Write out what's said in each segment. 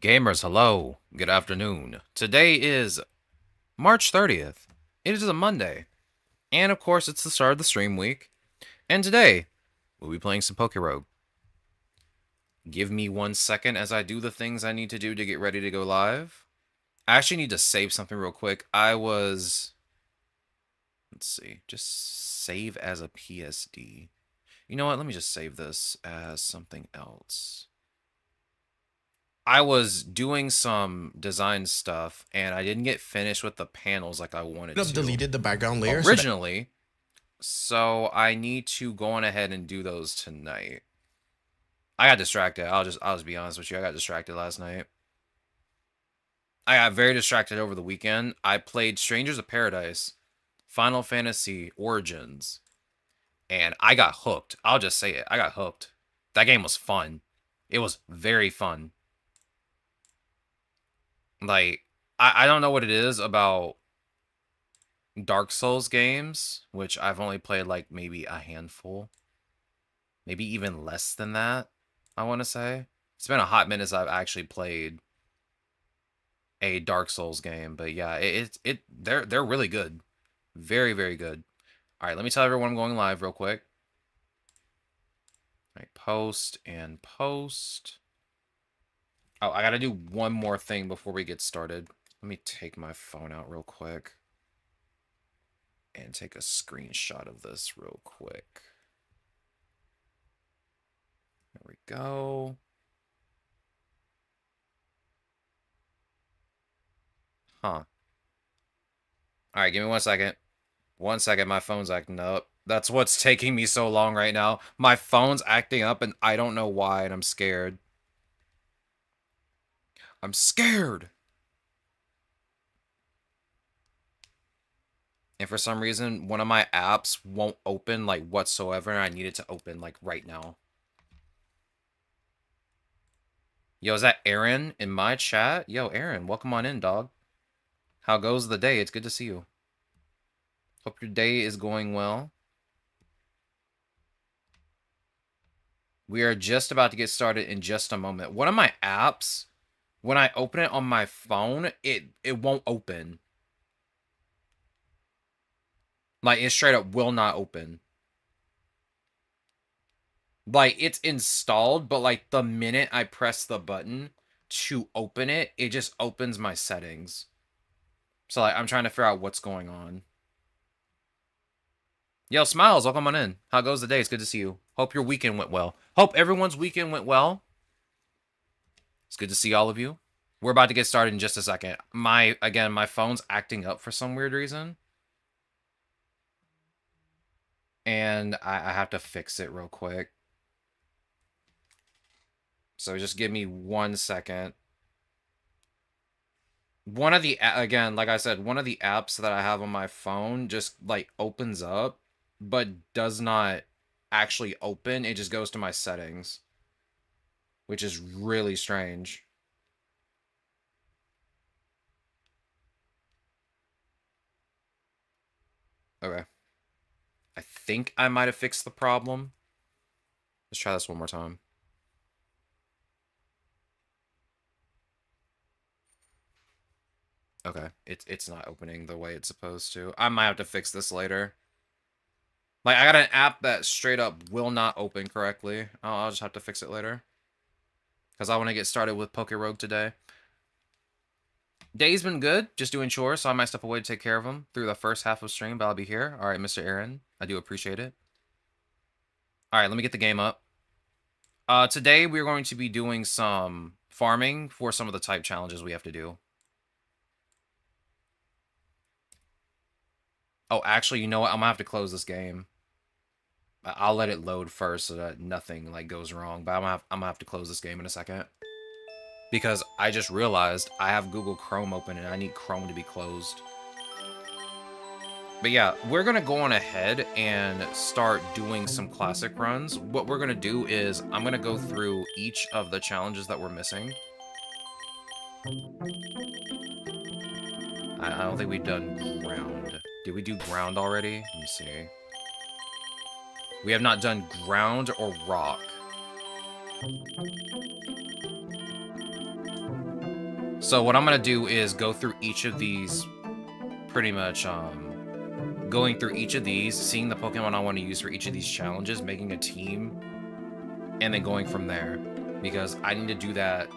Gamers, hello. Good afternoon. Today is March 30th. It is a Monday. And of course, it's the start of the stream week. And today, we'll be playing some PokeRogue. Give me 1 second as I do the things I need to do to get ready to go live. I actually need to save something real quick. Let's see, just save as a PSD. You know what? Let me just save this as something else. I was doing some design stuff and I didn't get finished with the panels like I wanted I've to deleted the background layer so that originally, so I need to go on ahead and do those tonight. I got distracted. I'll just be honest with you. I got distracted last night. I got very distracted over the weekend. I played Strangers of Paradise, Final Fantasy Origins, and I got hooked. I'll just say it. I got hooked. That game was fun. It was very fun. Like, I don't know what it is about Dark Souls games, which I've only played like maybe a handful. Maybe even less than that, I want to say. It's been a hot minute since I've actually played a Dark Souls game, but yeah, they're really good. Very, very good. All right, let me tell everyone I'm going live real quick. All right, post and post. Oh, I got to do one more thing before we get started. Let me take my phone out real quick and take a screenshot of this real quick. There we go. Huh. All right, give me 1 second. 1 second, my phone's acting up. That's what's taking me so long right now. My phone's acting up and I don't know why, and I'm scared. I'm scared! And for some reason, one of my apps won't open, like, whatsoever, and I need it to open, like, right now. Yo, is that Aaron in my chat? Yo, Aaron, welcome on in, dog. How goes the day? It's good to see you. Hope your day is going well. We are just about to get started in just a moment. One of my apps, when I open it on my phone, it won't open. Like, it straight up will not open. Like, it's installed, but, like, the minute I press the button to open it, it just opens my settings. So, like, I'm trying to figure out what's going on. Yo, Smiles, welcome on in. How goes the day? It's good to see you. Hope your weekend went well. Hope everyone's weekend went well. It's good to see all of you. We're about to get started in just a second. Again, my phone's acting up for some weird reason. And I have to fix it real quick. So just give me 1 second. One of the, again, like I said, one of the apps that I have on my phone just, like, opens up, but does not actually open. It just goes to my settings, which is really strange. Okay. I think I might have fixed the problem. Let's try this one more time. Okay, it's not opening the way it's supposed to. I might have to fix this later. Like, I got an app that straight up will not open correctly. I'll just have to fix it later. Because I want to get started with PokeRogue today. Day's been good, just doing chores, so I might step away to take care of them through the first half of stream, but I'll be here. All right, Mr. Aaron, I do appreciate it. All right, let me get the game up. Today we're going to be doing some farming for some of the type challenges we have to do. Oh, actually, you know what? I'm gonna have to close this game. I'll let it load first so that nothing like goes wrong. But I'm gonna have to close this game in a second because I just realized I have Google Chrome open and I need Chrome to be closed. But yeah, we're gonna go on ahead and start doing some classic runs. What we're gonna do is I'm gonna go through each of the challenges that we're missing. I don't think we've done ground. Did we do ground already? Let me see. We have not done ground or rock. So what I'm gonna do is go through each of these, pretty much, going through each of these, seeing the Pokemon I want to use for each of these challenges, making a team, and then going from there. Because I need to do that.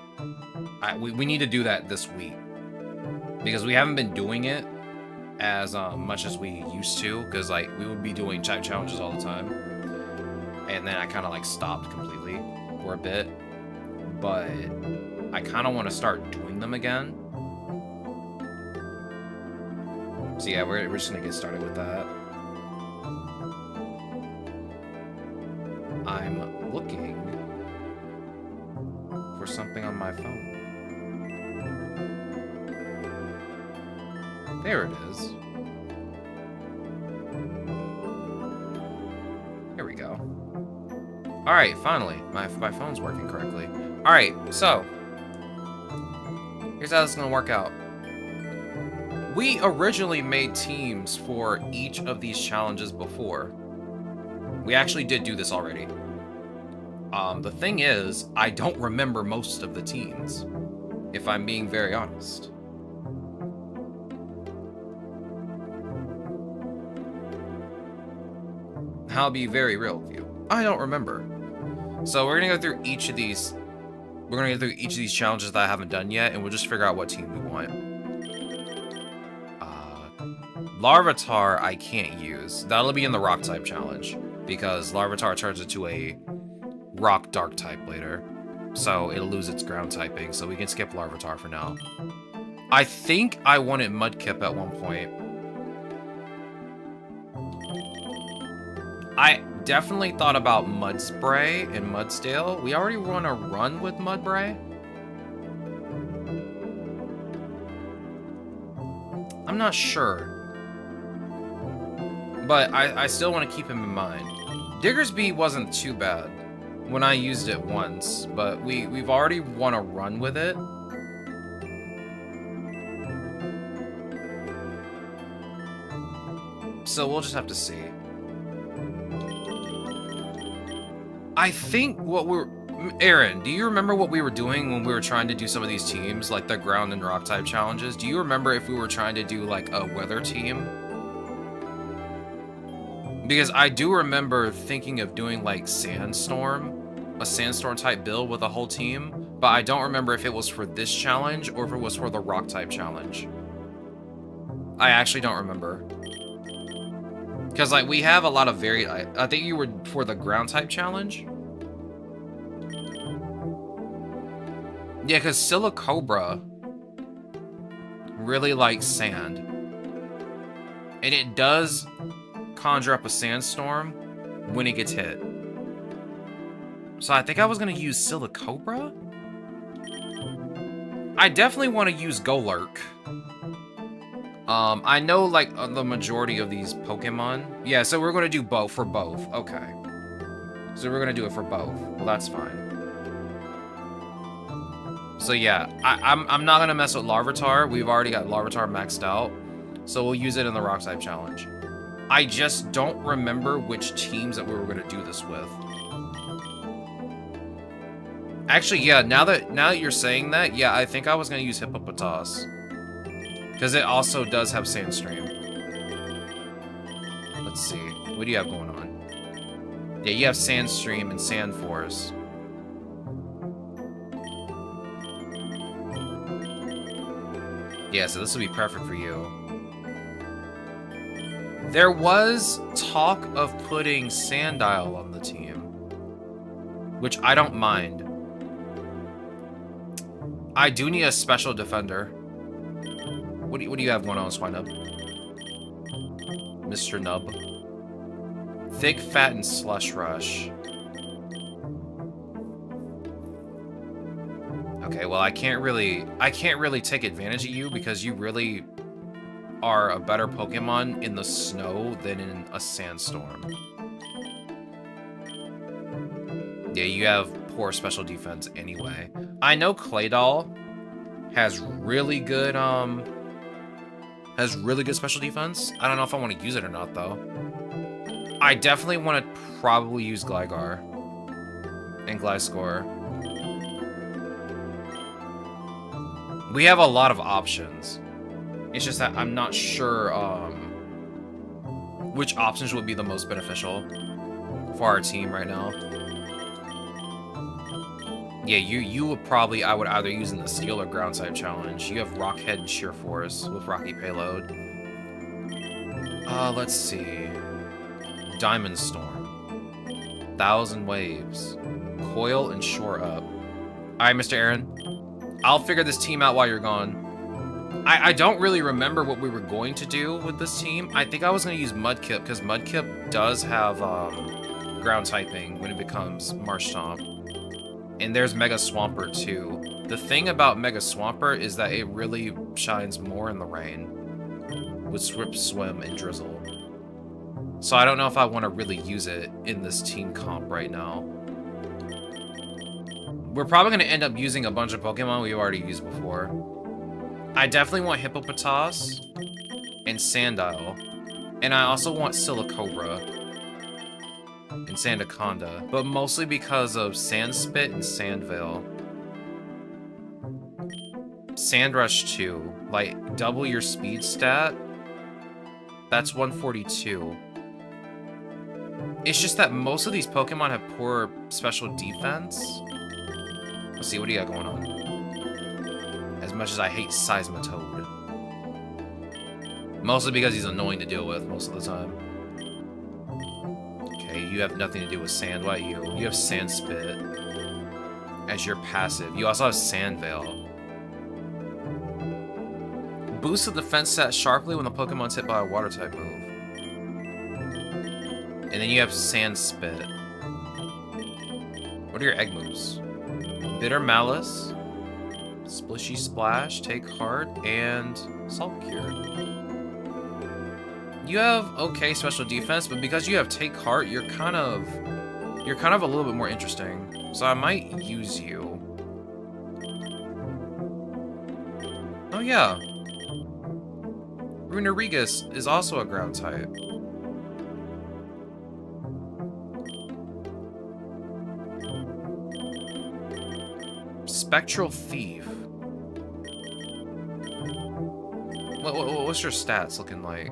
We need to do that this week. Because we haven't been doing it as much as we used to. Because like we would be doing type challenges all the time, and then I kind of like stopped completely for a bit. But I kind of want to start doing them again. So yeah, we're just gonna get started with that. I'm looking for something on my phone. There it is. Here we go. Alright, finally. My phone's working correctly. Alright, so here's how this is gonna work out. We originally made teams for each of these challenges before. We actually did do this already. The thing is, I don't remember most of the teams, if I'm being very honest. I'll be very real with you. I don't remember. So we're gonna go through each of these. We're gonna go through each of these challenges that I haven't done yet, and we'll just figure out what team we want. Larvitar I can't use. That'll be in the rock type challenge, because Larvitar turns into a rock dark type later, so it'll lose its ground typing, so we can skip Larvitar for now. I think I wanted Mudkip at one point. I definitely thought about Mudspray and Mudsdale. We already want to run with Mudbray. I'm not sure. But I still want to keep him in mind. Diggersby wasn't too bad when I used it once, but we've already want to run with it. So we'll just have to see. I think what we're... Aaron, do you remember what we were doing when we were trying to do some of these teams, like the ground and rock type challenges? Do you remember if we were trying to do like a weather team? Because I do remember thinking of doing like Sandstorm, a Sandstorm type build with a whole team, but I don't remember if it was for this challenge or if it was for the rock type challenge. I actually don't remember. Because like we have a lot of very... I think you were for the ground type challenge? Yeah, because Silicobra really likes sand. And it does conjure up a sandstorm when it gets hit. So I think I was going to use Silicobra? I definitely want to use Golurk. I know like the majority of these Pokemon. Yeah, so we're going to do both for both. Okay. So we're going to do it for both. Well, that's fine. So yeah, I'm not going to mess with Larvitar. We've already got Larvitar maxed out. So we'll use it in the Rock type challenge. I just don't remember which teams that we were going to do this with. Actually, yeah, now that you're saying that, yeah, I think I was going to use Hippopotas. Because it also does have Sandstream. Let's see. What do you have going on? Yeah, you have Sandstream and Sandforce. Yeah, so this will be perfect for you. There was talk of putting Sandile on the team, which I don't mind. I do need a special defender. What do you have going on, Swinub? Mr. Nub. Thick, Fat, and Slush Rush. Okay, well I can't really take advantage of you because you really are a better Pokemon in the snow than in a sandstorm. Yeah, you have poor special defense anyway. I know Claydol has really good special defense. I don't know if I want to use it or not though. I definitely want to probably use Gligar and Gliscor. We have a lot of options. It's just that I'm not sure which options would be the most beneficial for our team right now. Yeah, you would probably, I would either use in the Steel or Ground type challenge. You have Rockhead and Sheer Force with Rocky Payload. Let's see. Diamond Storm. 1,000 Waves. Coil and Shore Up. Alright, Mr. Aaron. I'll figure this team out while you're gone. I don't really remember what we were going to do with this team. I think I was going to use Mudkip, because Mudkip does have ground typing when it becomes Marshtomp. And there's Mega Swampert too. The thing about Mega Swampert is that it really shines more in the rain. With Swip, Swim, and Drizzle. So I don't know if I want to really use it in this team comp right now. We're probably going to end up using a bunch of Pokemon we've already used before. I definitely want Hippopotas and Sandile. And I also want Silicobra and Sandaconda, but mostly because of Sandspit and Sandveil. Sandrush 2, like, double your speed stat. That's 142. It's just that most of these Pokemon have poor special defense. Let's see, what do you got going on? As much as I hate Seismitoad. Mostly because he's annoying to deal with most of the time. Okay, you have nothing to do with Sand. What you? You have Sandspit as your passive. You also have Sandveil. Boosts the defense stat sharply when the Pokemon's hit by a water type move. And then you have Sandspit. What are your egg moves? Bitter Malice, Splishy Splash, Take Heart, and Salt Cure. You have okay special defense, but because you have Take Heart, you're kind of a little bit more interesting. So I might use you. Oh yeah. Runerigus is also a ground type. Spectral Thief. What's your stats looking like?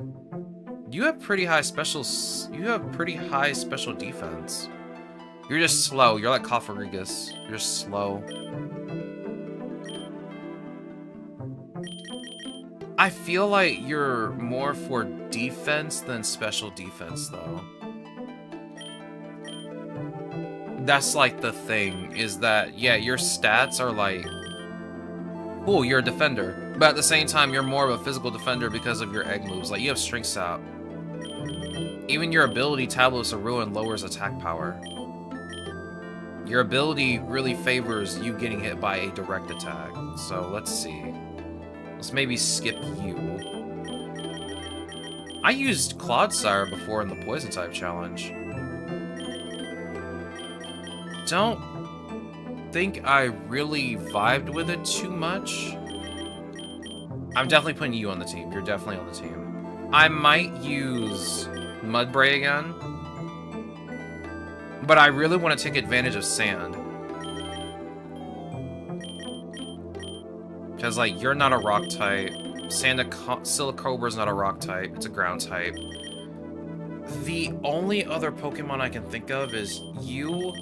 You have pretty high special. You have pretty high special defense. You're just slow. You're like Cofagrigus. You're just slow. I feel like you're more for defense than special defense, though. That's like the thing, is that, yeah, your stats are like, cool, you're a defender, but at the same time, you're more of a physical defender because of your egg moves. Like, you have Strength Sap. Even your ability, Tablos of Ruin, lowers attack power. Your ability really favors you getting hit by a direct attack. So, let's see. Let's maybe skip you. I used Clodsire before in the Poison-type challenge. Don't think I really vibed with it too much. I'm definitely putting you on the team. You're definitely on the team. I might use Mudbray again, but I really want to take advantage of Sand. Because, like, you're not a rock type. Silicobra's not a rock type. It's a ground type. The only other Pokemon I can think of is you,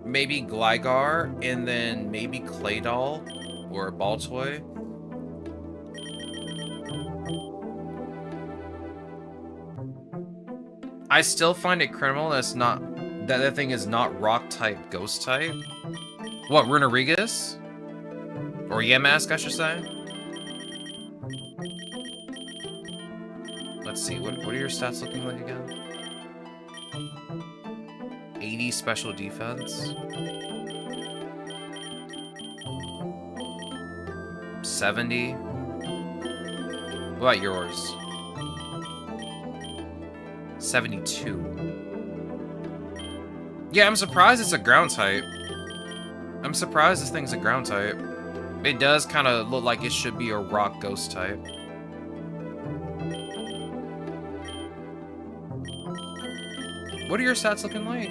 maybe Gligar, and then maybe Claydol or Baltoy. I still find it criminal that's not that thing is not rock type, ghost type. What, Runerigus? Or Yamask, I should say. Let's see, what are your stats looking like again? 80 special defense. 70. What about yours? 72. Yeah, I'm surprised it's a ground type. I'm surprised this thing's a ground type. It does kind of look like it should be a rock ghost type. What are your stats looking like?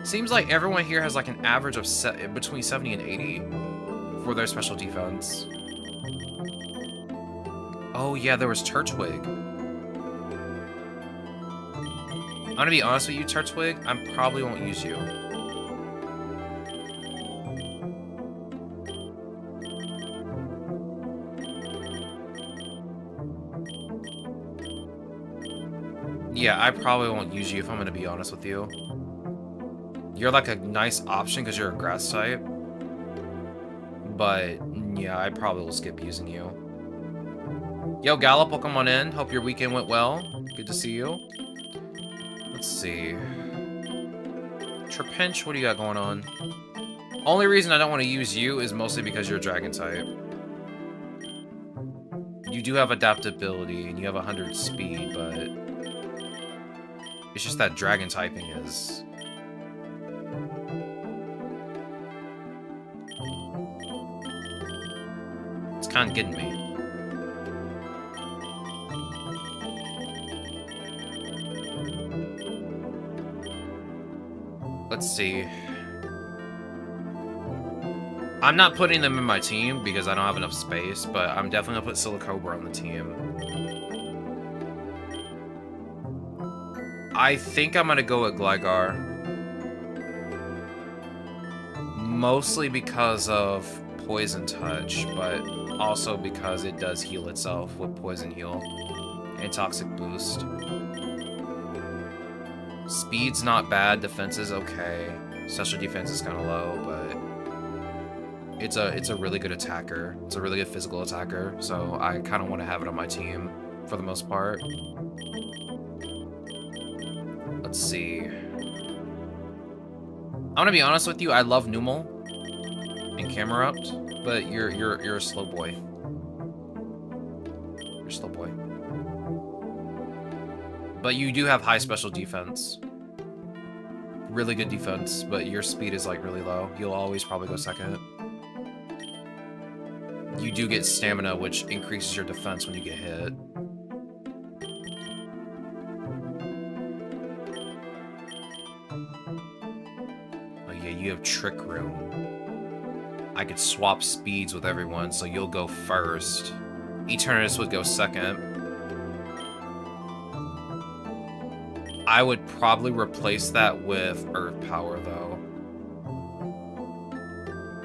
Seems like everyone here has like an average of between 70 and 80 for their special defense. Oh yeah, there was Turtwig. I'm gonna be honest with you, Turtwig, I probably won't use you. Yeah, I probably won't use you if I'm gonna be honest with you. You're like a nice option because you're a grass type. But yeah, I probably will skip using you. Yo, Gallop, welcome on in. Hope your weekend went well. Good to see you. Let's see. Trapinch, what do you got going on? Only reason I don't want to use you is mostly because you're a dragon type. You do have adaptability and you have 100 speed, but it's just that dragon typing is... It's kind of getting me. Let's see. I'm not putting them in my team because I don't have enough space, but I'm definitely gonna put Silicobra on the team. I think I'm gonna go with Gligar. Mostly because of Poison Touch, but also because it does heal itself with Poison Heal and Toxic Boost. Speed's not bad, defense is okay. Special defense is kind of low, but it's a really good attacker. It's a really good physical attacker, so I kind of want to have it on my team for the most part. Let's see. I'm gonna be honest with you. I love Numel and Camerupt, but you're a slow boy. You're a slow boy. But you do have high special defense. Really good defense, but your speed is like really low. You'll always probably go second. You do get stamina, which increases your defense when you get hit. Oh yeah, you have Trick Room. I could swap speeds with everyone, so you'll go first. Eternatus would go second. I would probably replace that with Earth Power, though.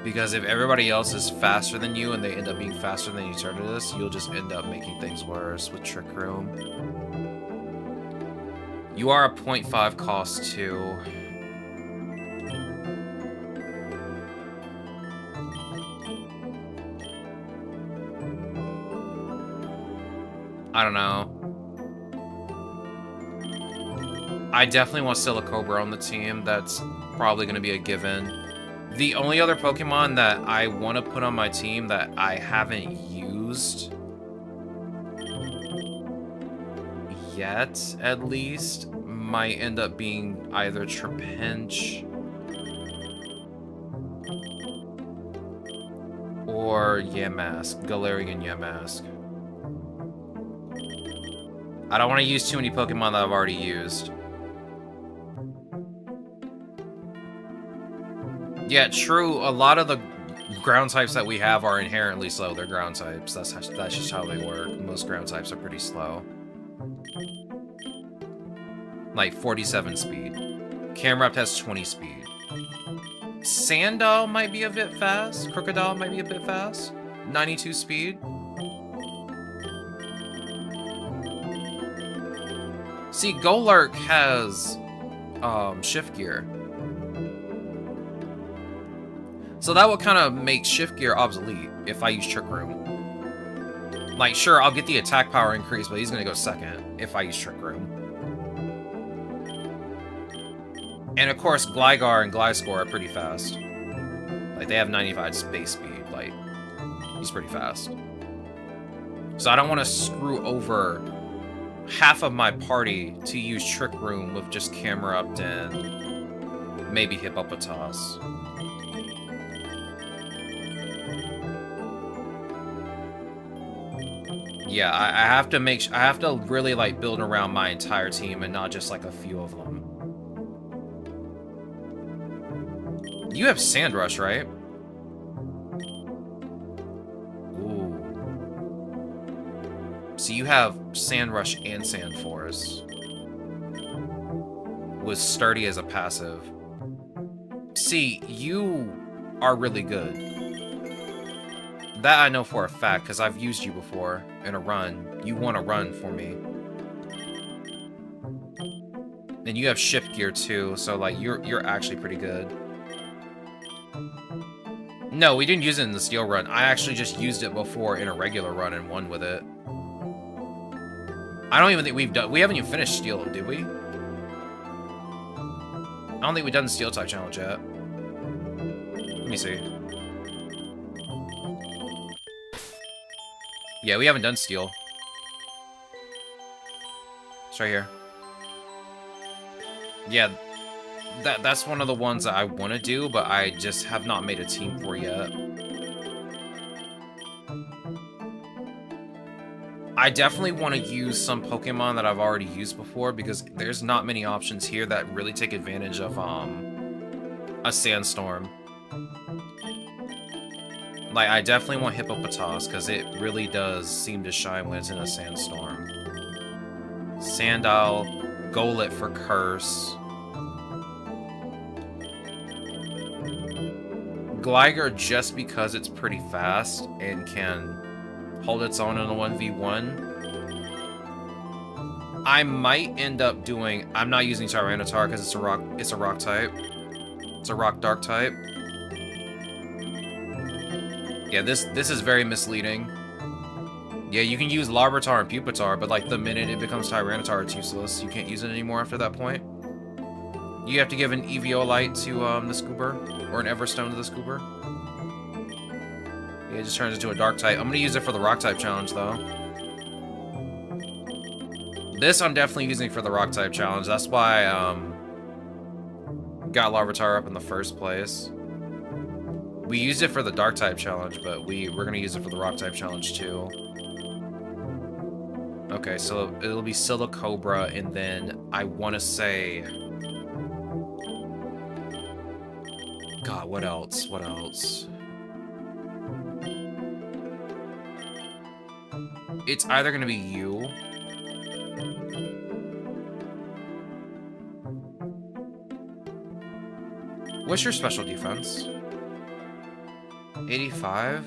Because if everybody else is faster than you and they end up being faster than Eternatus, you'll just end up making things worse with Trick Room. You are a 0.5 cost, too. I don't know. I definitely want Silicobra on the team. That's probably going to be a given. The only other Pokemon that I want to put on my team that I haven't used yet, at least, might end up being either Trapinch or Yamask, Galarian Yamask. I don't want to use too many Pokemon that I've already used. Yeah, true. A lot of the ground types that we have are inherently slow. They're ground types. That's just how they work. Most ground types are pretty slow. Like 47 speed. Camerupt has 20 speed. Sandile might be a bit fast. Crocodile might be a bit fast. 92 speed. See, Golurk has shift gear. So that would kind of make shift gear obsolete if I use Trick Room. Like, sure, I'll get the attack power increase, but he's going to go second if I use Trick Room. And of course, Gligar and Gliscor are pretty fast. Like, they have 95 space speed. Like, he's pretty fast. So I don't want to screw over half of my party to use Trick Room with just Camerupt and maybe Hippopotas. Yeah, I have to really like build around my entire team and not just like a few of them. you have Sand Rush, right? Ooh. So you have Sand Rush and Sand Force. With Sturdy as a passive. See, you are really good. That I know for a fact, because I've used you before in a run. You want to run for me. And you have Shift Gear too, so like you're actually pretty good. No, we didn't use it in the Steel run. I actually just used it before in a regular run and won with it. I don't even think we haven't even finished Steel, did we? I don't think we've done the Steel type challenge yet. Let me see. Yeah, we haven't done Steel. It's right here. Yeah, that's one of the ones that I want to do, but I just have not made a team for yet. I definitely want to use some Pokemon that I've already used before, because there's not many options here that really take advantage of a Sandstorm. Like, I definitely want Hippopotas, because it really does seem to shine when it's in a Sandstorm. Sandile, Golett for Curse. Gligar just because it's pretty fast and can hold its own in a 1v1. I might end up doing... I'm not using Tyranitar because it's a rock type. It's a rock dark type. Yeah, this is very misleading. Yeah, you can use Larvitar and Pupitar, but like the minute it becomes Tyranitar, it's useless. You can't use it anymore after that point. You have to give an Eviolite to the Scooper, or an Everstone to the Scooper. Yeah, it just turns into a Dark type. I'm gonna use it for the Rock type challenge though. This I'm definitely using for the Rock type challenge. That's why I got Larvitar up in the first place. We used it for the Dark type challenge, but we're gonna use it for the Rock type challenge too. Okay, so it'll be Silicobra, and then I want to say... God, what else? What else? It's either gonna be you. What's your special defense? 85?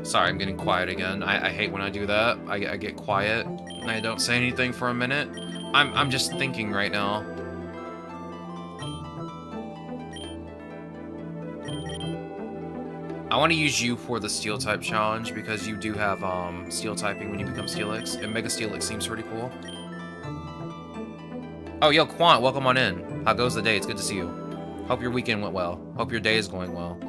Sorry, I'm getting quiet again. I hate when I do that. I get quiet and I don't say anything for a minute. I'm just thinking right now. I want to use you for the Steel type challenge because you do have Steel typing when you become Steelix, and Mega Steelix seems pretty cool. Oh, yo, Quant, welcome on in. How goes the day? It's good to see you. Hope your weekend went well. Hope your day is going well.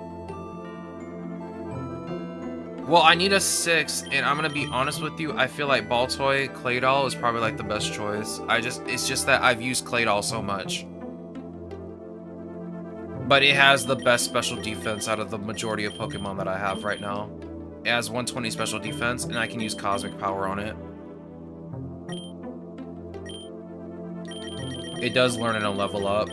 Well, I need a 6, and I'm gonna be honest with you. I feel like Baltoy Claydol is probably like the best choice. It's just that I've used Claydol so much. But it has the best special defense out of the majority of Pokemon that I have right now. It has 120 special defense, and I can use Cosmic Power on it. It does learn and level up.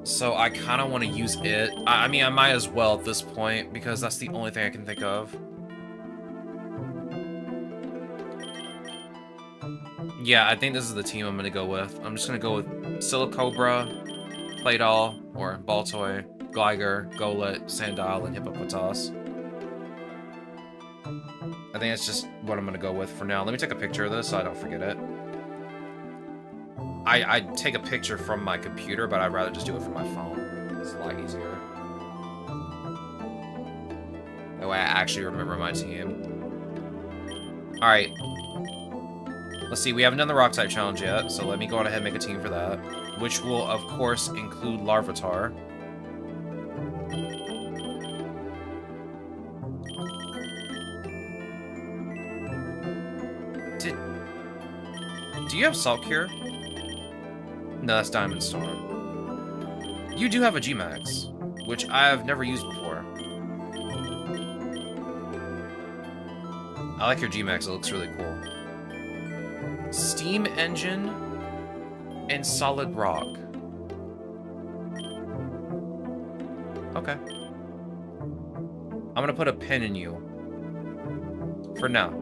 So I kind of want to use it. I mean, I might as well at this point, because that's the only thing I can think of. Yeah, I think this is the team I'm going to go with. I'm just going to go with Silicobra, Claydol, or Baltoy, Gligar, Golett, Sandile, and Hippopotas. I think that's just what I'm going to go with for now. Let me take a picture of this so I don't forget it. I'd take a picture from my computer, but I'd rather just do it from my phone. It's a lot easier. That way I actually remember my team. Alright. Let's see, we haven't done the Rock type challenge yet, so let me go on ahead and make a team for that. Which will, of course, include Larvitar. Do you have Salt Cure? No, that's Diamond Storm. You do have a G-Max. which I've never used before. I like your G-Max, it looks really cool. Steam Engine and Solid Rock. Okay. I'm gonna put a pin in you. For now.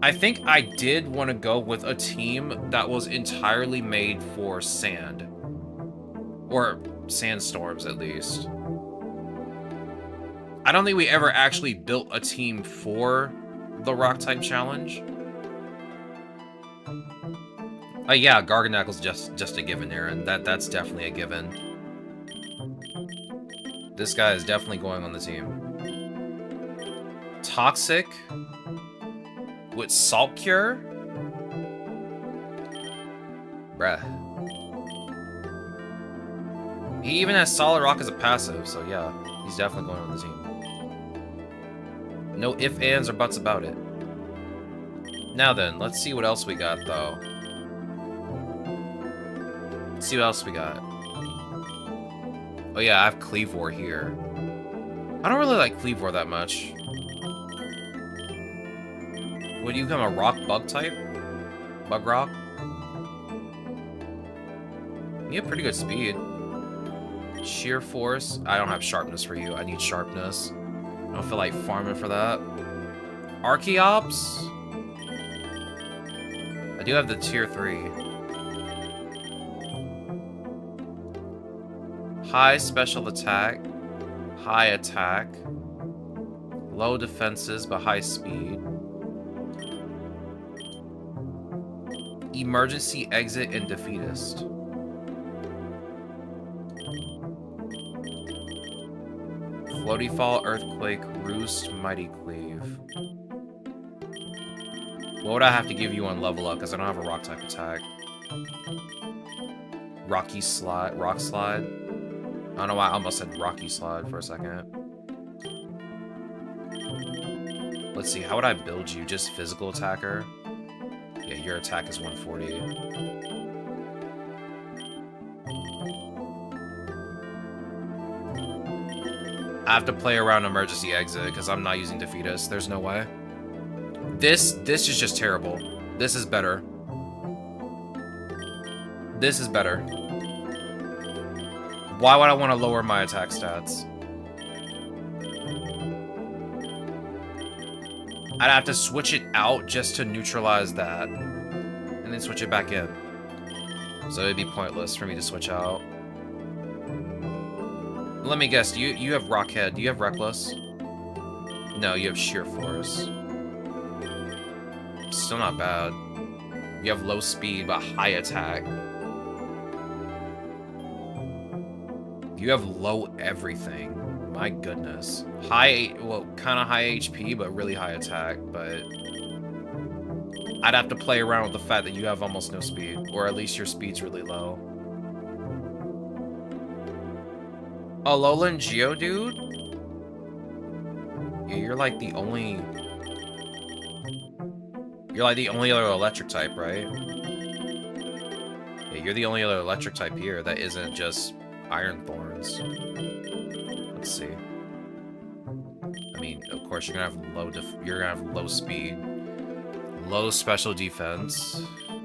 I think I did want to go with a team that was entirely made for sand. Or sandstorms, at least. I don't think we ever actually built a team for the Rock-type challenge. Yeah, Garganacle's just a given there, and that's definitely a given. This guy is definitely going on the team. Toxic with Salt Cure? Bruh. He even has Solid Rock as a passive, so yeah, he's definitely going on the team. No ifs, ands, or buts about it. Now then, let's see what else we got, though. Let's see what else we got. Oh yeah, I have Cleavor here. I don't really like Cleavor that much. Would you become a rock bug type? Bug rock? You have pretty good speed. Sheer force. I don't have sharpness for you. I need sharpness. I don't feel like farming for that. Archeops? I do have the tier 3. High special attack. High attack. Low defenses but high speed. Emergency exit and defeatist. Floaty Fall, Earthquake, Roost, Mighty Cleave. What would I have to give you on level up? Because I don't have a rock type attack. Rocky Slide, Rock Slide. I don't know why I almost said Rocky Slide for a second. Let's see, how would I build you? Just physical attacker? Yeah, your attack is 140. I have to play around emergency exit because I'm not using defeatist. There's no way. This is just terrible. This is better. This is better. Why would I want to lower my attack stats? I'd have to switch it out just to neutralize that. And then switch it back in. So it'd be pointless for me to switch out. Let me guess, you have Rockhead. Do you have Reckless? No, you have Sheer Force. Still not bad. You have low speed, but high attack. You have low everything. My goodness. High, well, kind of high HP, but really high attack, but... I'd have to play around with the fact that you have almost no speed, or at least your speed's really low. Alolan Geodude? Yeah, you're like the only... You're like the only other electric type, right? Yeah, you're the only other electric type here that isn't just Iron Thorns. Let's see. I mean, of course, you're gonna have low speed, low special defense.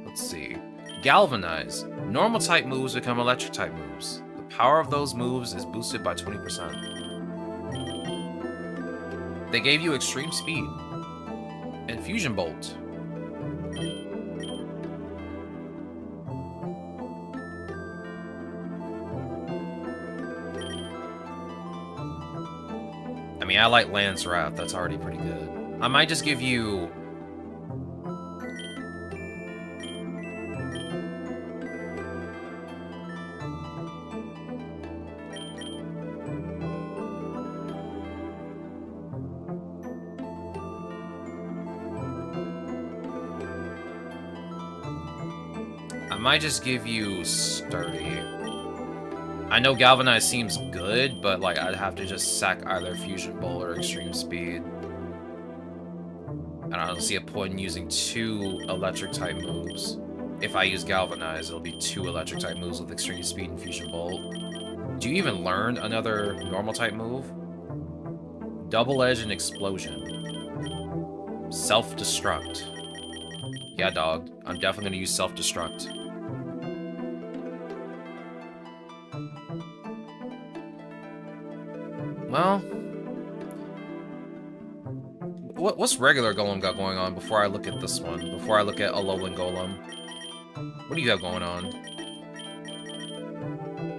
Let's see. Galvanize. Normal type moves become electric type moves. The power of those moves is boosted by 20%. They gave you extreme speed and Fusion Bolt. I mean, I like Lance Wrath. That's already pretty good. I might just give you... Sturdy. I know Galvanize seems good, but like I'd have to just sack either Fusion Bolt or Extreme Speed. And I don't see a point in using 2 electric type moves. If I use Galvanize, it'll be 2 electric type moves with Extreme Speed and Fusion Bolt. Do you even learn another normal type move? Double Edge and Explosion. Self-Destruct. Yeah, dog. I'm definitely gonna use Self-Destruct. Well... What's regular Golem got going on before I look at this one? Before I look at Alolan Golem? What do you have going on?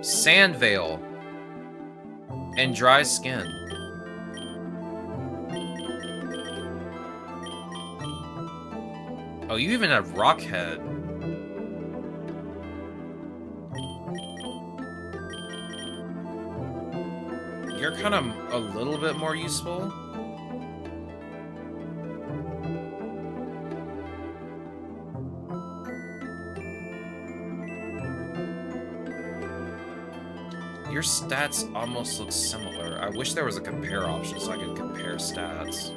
Sand Veil. And Dry Skin. Oh, you even have Rockhead. You're kind of a little bit more useful. Your stats almost look similar. I wish there was a compare option so I could compare stats.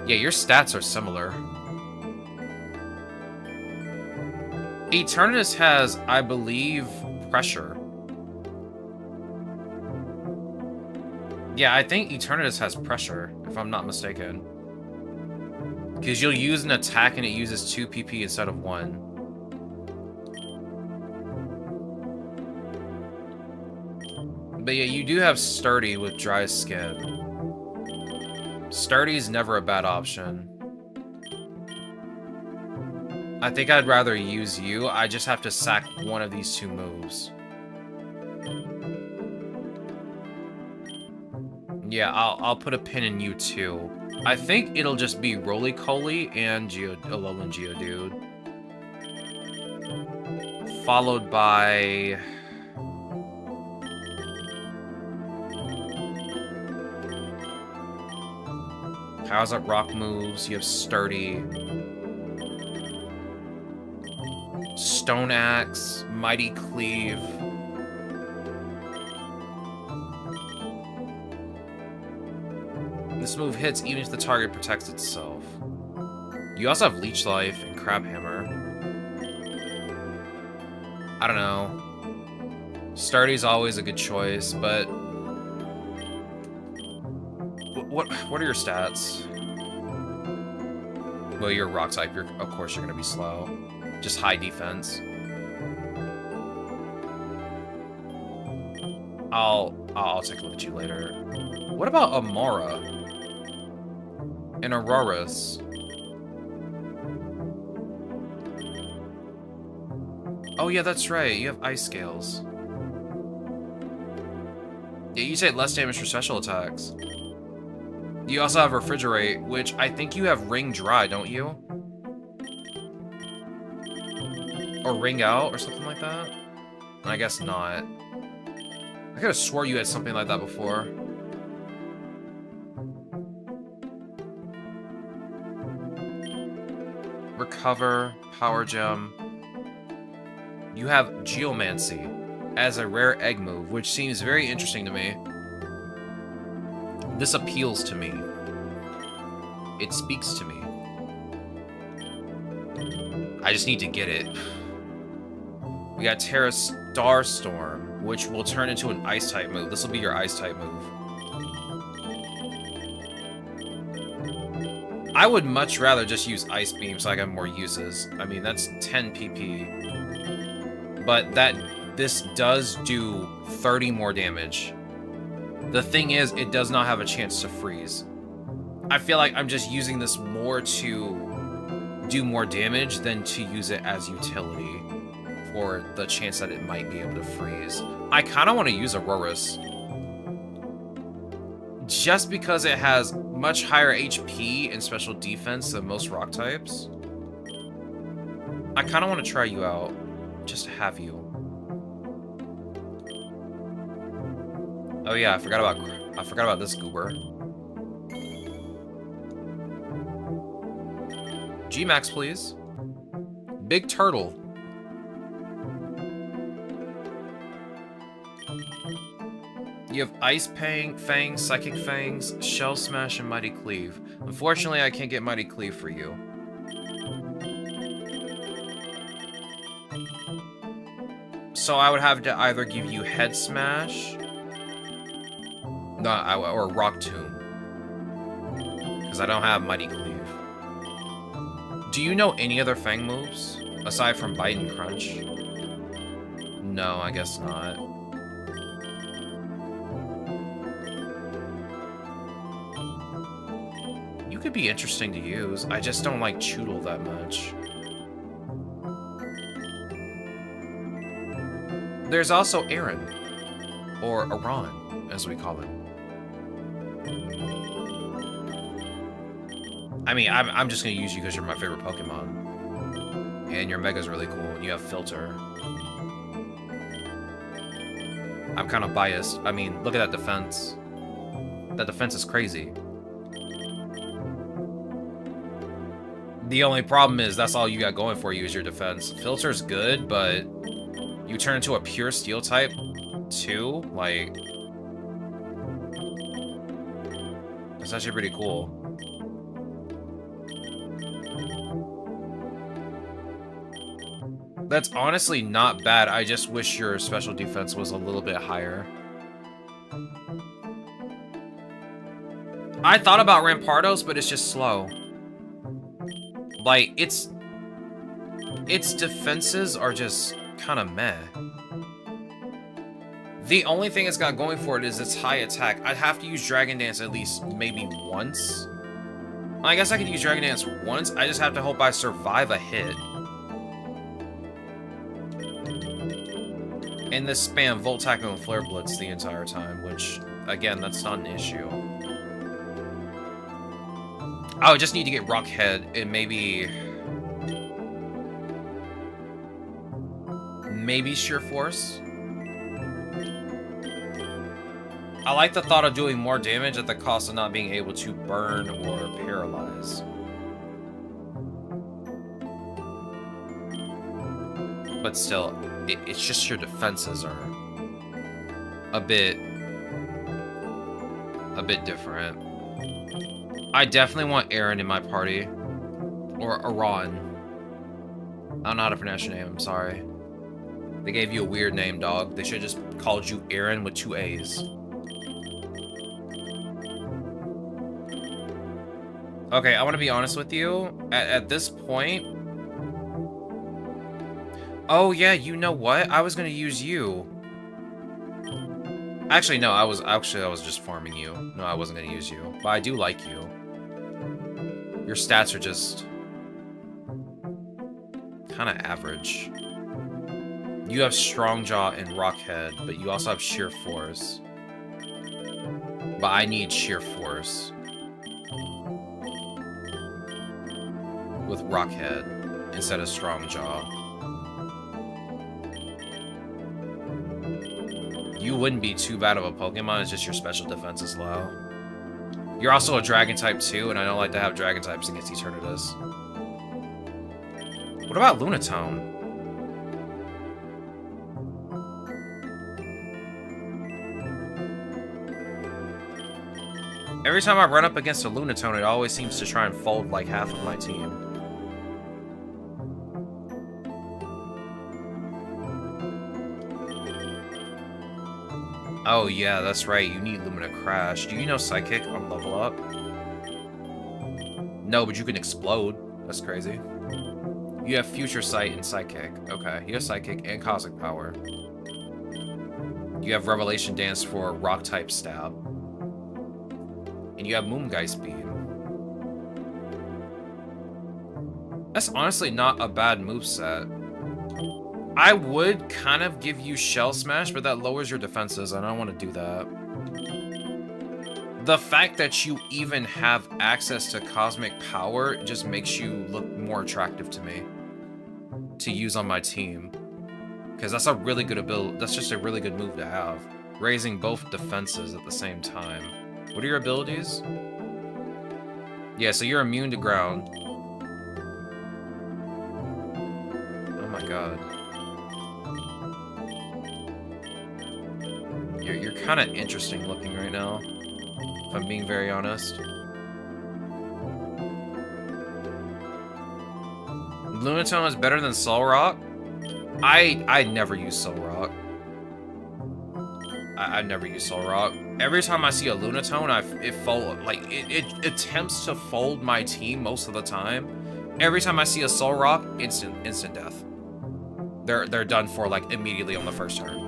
Yeah, your stats are similar. Eternatus has, I believe, Pressure. Yeah, I think Eternatus has Pressure, if I'm not mistaken. Because you'll use an attack and it uses 2 PP instead of 1. But yeah, you do have Sturdy with Dry Skin. Sturdy's never a bad option. I think I'd rather use you. I just have to sack one of these 2 moves. Yeah, I'll put a pin in you too. I think it'll just be Roly-Coly and Alolan Geodude. Followed by... How's up rock moves? You have Sturdy. Stone Axe, Mighty Cleave. This move hits even if the target protects itself. You also have Leech Life and Crab Hammer. I don't know. Sturdy's always a good choice, but... What are your stats? Well, you're a rock type. Of course you're going to be slow. Just high defense. I'll take a look at you later. What about Amara? And Aurorus? Oh yeah, that's right. You have Ice Scales. Yeah, you take less damage for special attacks. You also have Refrigerate, which I think you have Ring Dry, don't you? Or Ring Out, or something like that? I guess not. I could have swore you had something like that before. Recover, Power Gem. You have Geomancy as a rare egg move, which seems very interesting to me. This appeals to me. It speaks to me. I just need to get it. We got Terra Starstorm, which will turn into an Ice-type move. This will be your Ice-type move. I would much rather just use Ice Beam so I got more uses. I mean, that's 10 PP. But this does do 30 more damage. The thing is, it does not have a chance to freeze. I feel like I'm just using this more to do more damage than to use it as utility for the chance that it might be able to freeze. I kind of want to use Aurorus. Just because it has much higher HP and special defense than most rock types. I kind of want to try you out, just to have you. Oh yeah, I forgot about this goober. G-Max, please. Big Turtle. You have Ice Fang, Psychic Fangs, Shell Smash, and Mighty Cleave. Unfortunately, I can't get Mighty Cleave for you. So I would have to either give you Head Smash, or Rock Tomb, because I don't have Mighty Cleave. Do you know any other Fang moves aside from Bite and Crunch? No, I guess not. You could be interesting to use. I just don't like Choodle that much. There's also Aaron, or Aron, as we call him. I mean, I'm just gonna use you because you're my favorite Pokemon. And your Mega's really cool, and you have Filter. I'm kind of biased. I mean, look at that defense. That defense is crazy. The only problem is that's all you got going for you is your defense. Filter's good, but you turn into a pure Steel type, too? Like, that's actually pretty cool. That's honestly not bad. I just wish your special defense was a little bit higher. I thought about Rampardos, but it's just slow. Like, its defenses are just kind of meh. The only thing it's got going for it is its high attack. I'd have to use Dragon Dance at least maybe once. I guess I could use Dragon Dance once. I just have to hope I survive a hit. And this spam Volt Tackle and Flare Blitz the entire time, which, again, that's not an issue. I would just need to get Rock Head and maybe Sheer Force. I like the thought of doing more damage at the cost of not being able to burn or paralyze. But still, it's just your defenses are a bit different. I definitely want Aaron in my party. Or Aron. I don't know how to pronounce your name, I'm sorry. They gave you a weird name, dog. They should have just called you Aaron with 2 A's. Okay, I want to be honest with you. At this point... Oh, yeah, you know what? I was going to use you. Actually, no, I was just farming you. No, I wasn't going to use you. But I do like you. Your stats are just... kind of average. You have Strong Jaw and Rock Head, but you also have Sheer Force. But I need Sheer Force. With Rock Head instead of Strong Jaw. You wouldn't be too bad of a Pokemon, it's just your special defense is low. You're also a Dragon type too, and I don't like to have Dragon types against Eternatus. What about Lunatone? Every time I run up against a Lunatone, it always seems to try and fold like half of my team. Oh yeah, that's right, you need Lumina Crash. Do you know Psychic on level up? No, but you can explode. That's crazy. You have Future Sight and Psychic. Okay, you have Psychic and Cosmic Power. You have Revelation Dance for Rock-type Stab. And you have Moongeist Beam. That's honestly not a bad moveset. I would kind of give you Shell Smash, but that lowers your defenses. I don't want to do that. The fact that you even have access to Cosmic Power just makes you look more attractive to me to use on my team. Because that's a really good ability. That's just a really good move to have. Raising both defenses at the same time. What are your abilities? Yeah, so you're immune to ground. Oh my god. You're kind of interesting looking right now, if I'm being very honest. Lunatone is better than Solrock? I never use Soul Rock. I never use Soul Rock. Every time I see a Lunatone, it attempts to fold my team most of the time. Every time I see a Soul Rock, instant death. They're done for like immediately on the first turn.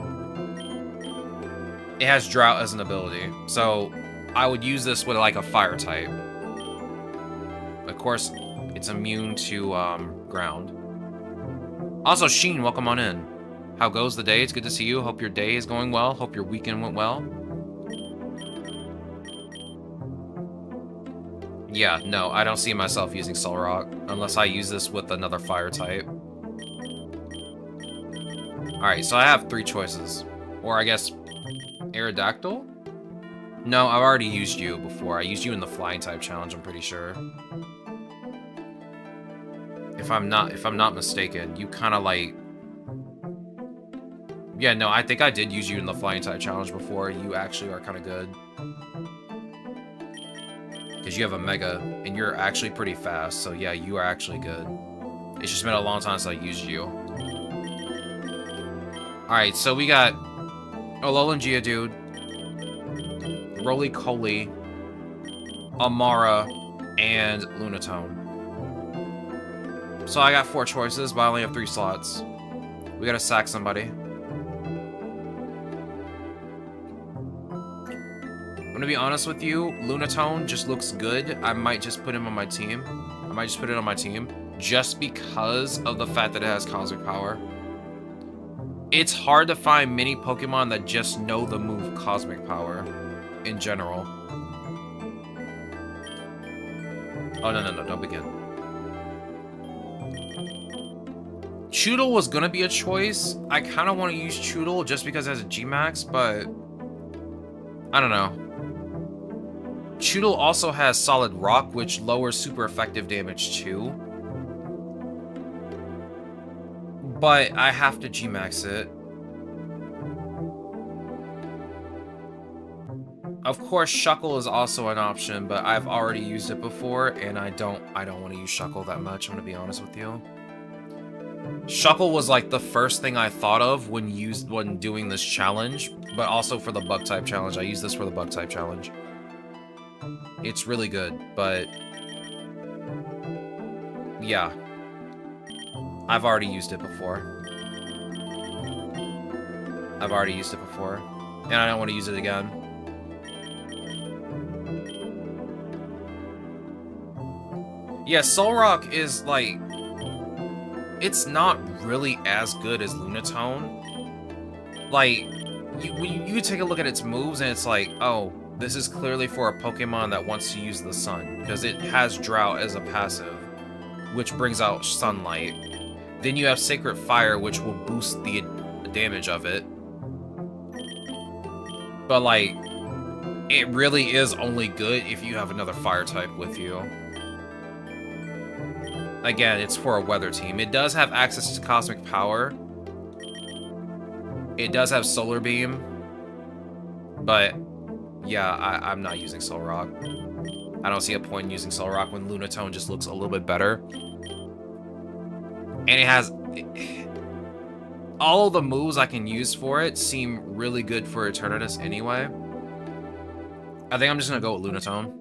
It has Drought as an ability, so I would use this with like a fire type. Of course, it's immune to ground. Also, Sheen, welcome on in. How goes the day? It's good to see you. Hope your day is going well. Hope your weekend went well. Yeah, no, I don't see myself using Soul Rock unless I use this with another fire type. Alright, so I have 3 choices. Or I guess Aerodactyl? No, I've already used you before. I used you in the flying type challenge, I'm pretty sure. If I'm not mistaken, you kind of like... Yeah, no, I think I did use you in the flying type challenge before. You actually are kind of good. Because you have a Mega, and you're actually pretty fast, so yeah, you are actually good. It's just been a long time since I used you. Alright, so we got Alolan Geodude, Roly-Poly, Amara, and Lunatone. So I got 4 choices, but I only have 3 slots. We gotta sack somebody. I'm gonna be honest with you, Lunatone just looks good. I might just put him on my team. I might just put it on my team just because of the fact that it has Cosmic Power. It's hard to find many Pokemon that just know the move Cosmic Power in general. Oh, no, don't begin. Choodle was gonna be a choice. I kind of want to use Choodle just because it has a G-Max, but I don't know. Choodle also has Solid Rock, which lowers super effective damage too. But I have to G-Max it. Of course, Shuckle is also an option, but I've already used it before, and I don't want to use Shuckle that much, I'm gonna be honest with you. Shuckle was like the first thing I thought of when doing this challenge, but also for the Bug type challenge. I use this for the Bug type challenge. It's really good, but yeah. I've already used it before. And I don't want to use it again. Yeah, Solrock is like... It's not really as good as Lunatone. Like, you take a look at its moves and it's like, oh, this is clearly for a Pokemon that wants to use the sun, because it has Drought as a passive, which brings out Sunlight. Then you have Sacred Fire, which will boost the damage of it. But, like, it really is only good if you have another Fire type with you. Again, it's for a weather team. It does have access to Cosmic Power. It does have Solar Beam. But, yeah, I'm not using Solrock. I don't see a point in using Solrock when Lunatone just looks a little bit better. And it has... all the moves I can use for it seem really good for Eternatus anyway. I think I'm just gonna go with Lunatone.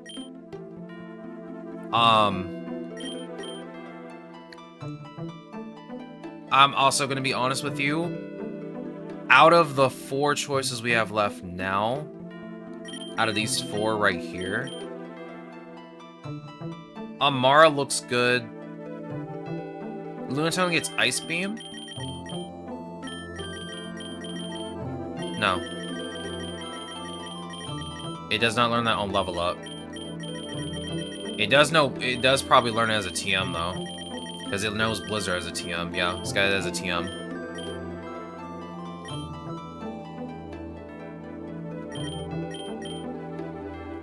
I'm also gonna be honest with you. Out of the 4 choices we have left now, out of these 4 right here, Amara looks good. Lunatone gets Ice Beam? No. It does not learn that on level up. It does probably learn it as a TM though. Because it knows Blizzard as a TM. Yeah, this guy has a TM.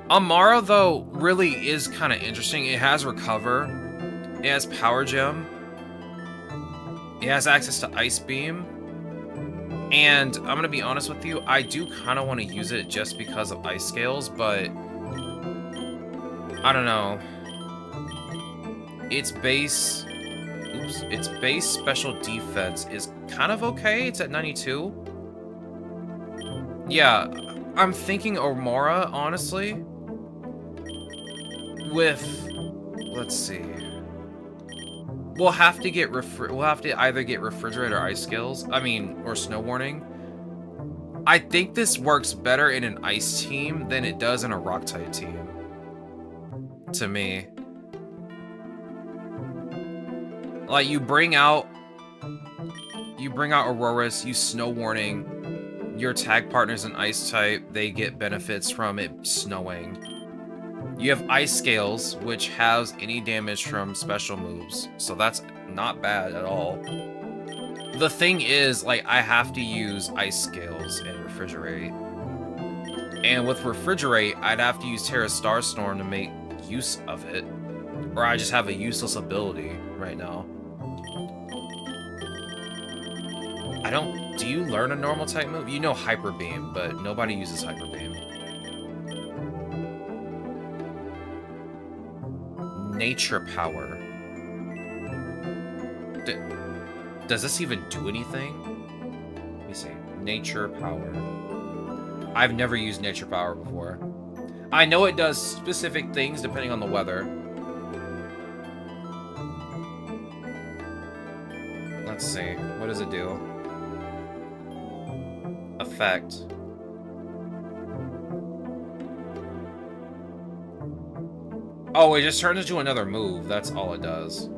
Amara, though, really is kind of interesting. It has Recover. It has Power Gem. It has access to Ice Beam. And I'm going to be honest with you, I do kind of want to use it just because of Ice Scales, but I don't know. Its base... Oops. moves. Its base special defense is kind of okay. It's at 92. Yeah, I'm thinking Omora, honestly. With, let's see. We'll have to either get Refrigerate or Ice Skills. I mean, or Snow Warning. I think this works better in an Ice team than it does in a Rock type team. To me. Like, you bring out Auroras, you Snow Warning, your tag partner's an Ice type, they get benefits from it snowing. You have Ice Scales, which has any damage from special moves, so that's not bad at all. The thing is, like, I have to use Ice Scales and Refrigerate. And with Refrigerate, I'd have to use Terra Starstorm to make use of it. Or I just have a useless ability right now. Do you learn a normal type move? You know Hyper Beam, but nobody uses Hyper Beam. Nature Power. Does this even do anything? Let me see. Nature Power. I've never used Nature Power before. I know it does specific things depending on the weather. Let's see. What does it do? Effect. Oh, it just turns into another move. That's all it does.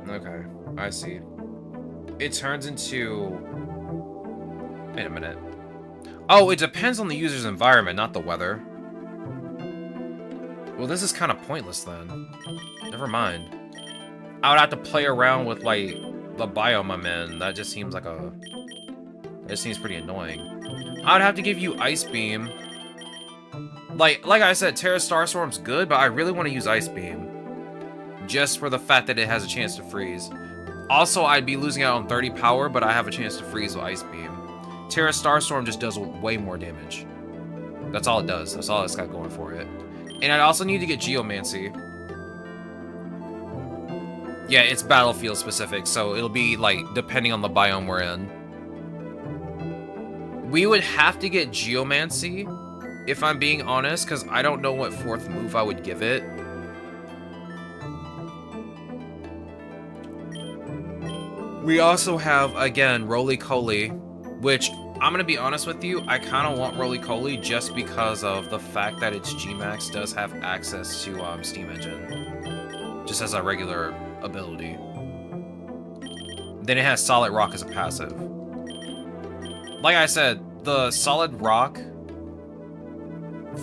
Okay, I see. It turns into... Wait a minute. Oh, it depends on the user's environment, not the weather. Well, this is kind of pointless then. Never mind. I would have to play around with, like, the biome I'm in. That just seems like a... It seems pretty annoying. I would have to give you Ice Beam. Like I said, Terra Starstorm's good, but I really want to use Ice Beam. Just for the fact that it has a chance to freeze. Also, I'd be losing out on 30 power, but I have a chance to freeze with Ice Beam. Terra Starstorm just does way more damage. That's all it does. That's all it's got going for it. And I'd also need to get Geomancy. Yeah, it's battlefield specific, so it'll be, like, depending on the biome we're in. We would have to get Geomancy, if I'm being honest, because I don't know what fourth move I would give it. We also have, again, Roly-Coly, which, I'm going to be honest with you, I kind of want Roly-Coly just because of the fact that its G-Max does have access to Steam Engine. Just as a regular ability. Then it has Solid Rock as a passive. Like I said, the Solid Rock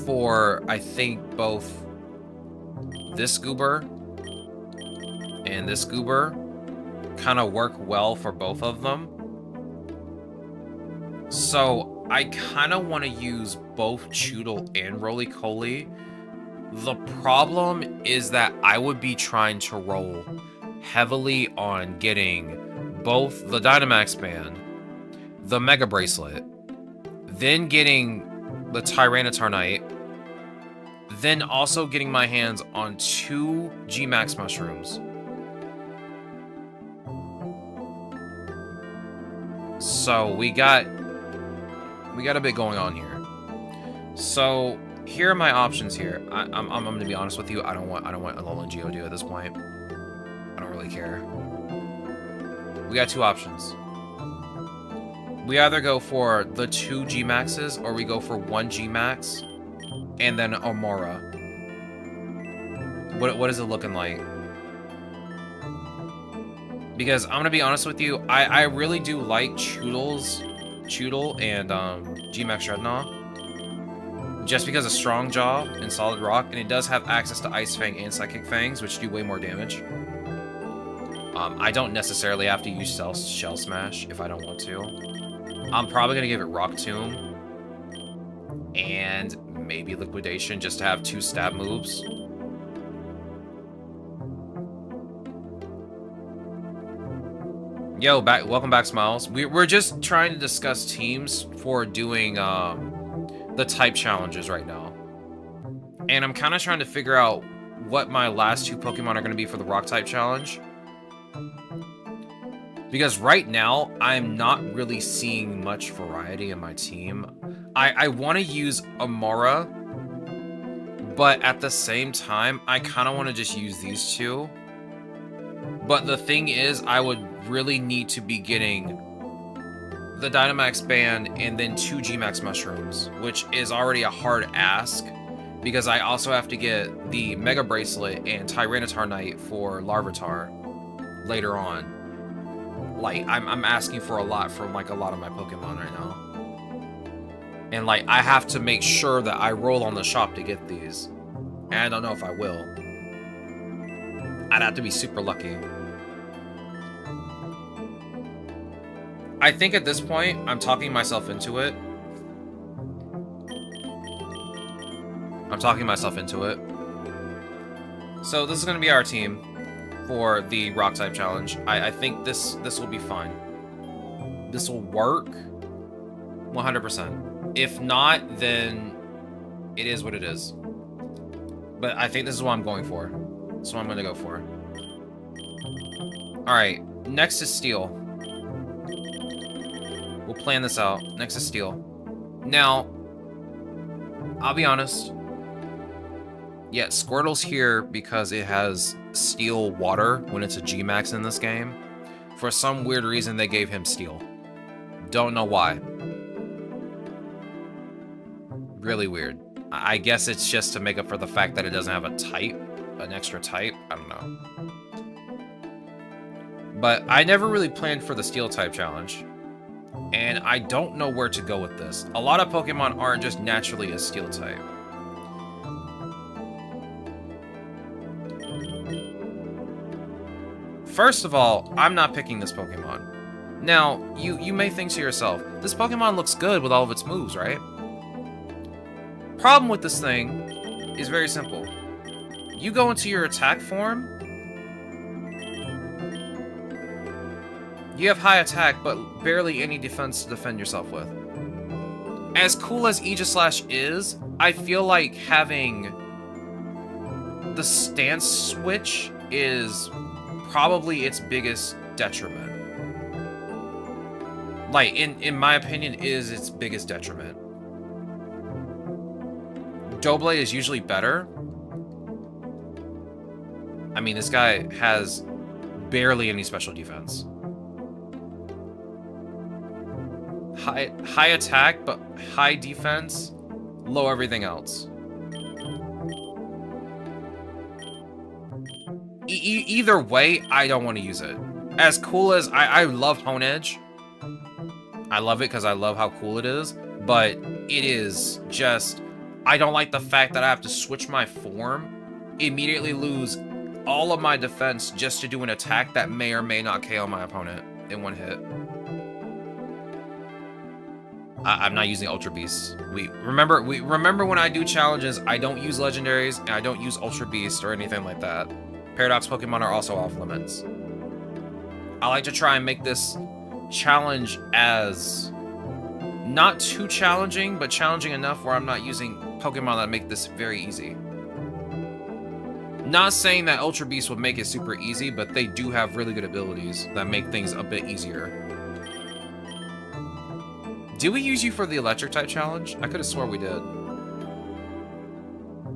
for, I think, both this Goober and this Goober kind of work well for both of them. So I kind of want to use both Choodle and Roly-Coly. The problem is that I would be trying to roll heavily on getting both the Dynamax Band, the Mega Bracelet, then getting the Tyranitar, then also getting my hands on 2 G-Max Mushrooms. So we got a bit going on here. So here are my options here. I'm gonna be honest with you. I don't want Alolan Geodude at this point. I don't really care. We got 2 options. We either go for the 2 G-Maxes, or we go for 1 G-Max, and then Omora. What is it looking like? Because I'm gonna be honest with you, I really do like Choodle and G-Max Dreadnought. Just because of Strong Jaw and Solid Rock, and it does have access to Ice Fang and Psychic Fangs, which do way more damage. I don't necessarily have to use Shell Smash if I don't want to. I'm probably going to give it Rock Tomb and maybe Liquidation just to have 2 stab moves. Yo, welcome back, Smiles. We're just trying to discuss teams for doing the type challenges right now. And I'm kind of trying to figure out what my last 2 Pokemon are going to be for the Rock-type challenge. Because right now, I'm not really seeing much variety in my team. I want to use Amara, but at the same time, I kind of want to just use these 2. But the thing is, I would really need to be getting the Dynamax Band and then 2 Gmax Mushrooms, which is already a hard ask, because I also have to get the Mega Bracelet and Tyranitar Knight for Larvitar later on. Like, I'm asking for a lot from, like, a lot of my Pokemon right now. And, like, I have to make sure that I roll on the shop to get these. And I don't know if I will. I'd have to be super lucky. I think at this point, I'm talking myself into it. So this is going to be our team for the Rock-type challenge. I think this will be fine. This will work 100%. If not, then it is what it is. But I think this is what I'm going for. That's what I'm going to go for. Alright, next is Steel. We'll plan this out. Next is Steel. Now, I'll be honest. Yeah, Squirtle's here because it has Steel Water when it's a Gmax in this game. For some weird reason, they gave him Steel. Don't know why. Really weird. I guess it's just to make up for the fact that it doesn't have a type, an extra type. I don't know. But I never really planned for the Steel type challenge. And I don't know where to go with this. A lot of Pokemon aren't just naturally a Steel type. First of all, I'm not picking this Pokemon. Now, you may think to yourself, this Pokemon looks good with all of its moves, right? Problem with this thing is very simple. You go into your attack form, you have high attack, but barely any defense to defend yourself with. As cool as Aegislash is, I feel like having the stance switch is probably its biggest detriment. Like, in my opinion, is its biggest detriment. Doublé is usually better. I mean, this guy has barely any special defense. High attack, but high defense, low everything else. Either way, I don't want to use it. As cool as I love Hone Edge. I love it because I love how cool it is, but it is just, I don't like the fact that I have to switch my form, immediately lose all of my defense just to do an attack that may or may not KO my opponent in one hit. I'm not using Ultra Beasts. Remember when I do challenges, I don't use legendaries and I don't use Ultra Beast or anything like that. Paradox Pokemon are also off limits. I like to try and make this challenge as not too challenging, but challenging enough where I'm not using Pokemon that make this very easy. Not saying that Ultra Beast would make it super easy, but they do have really good abilities that make things a bit easier. Did we use you for the Electric type challenge? I could have swore we did.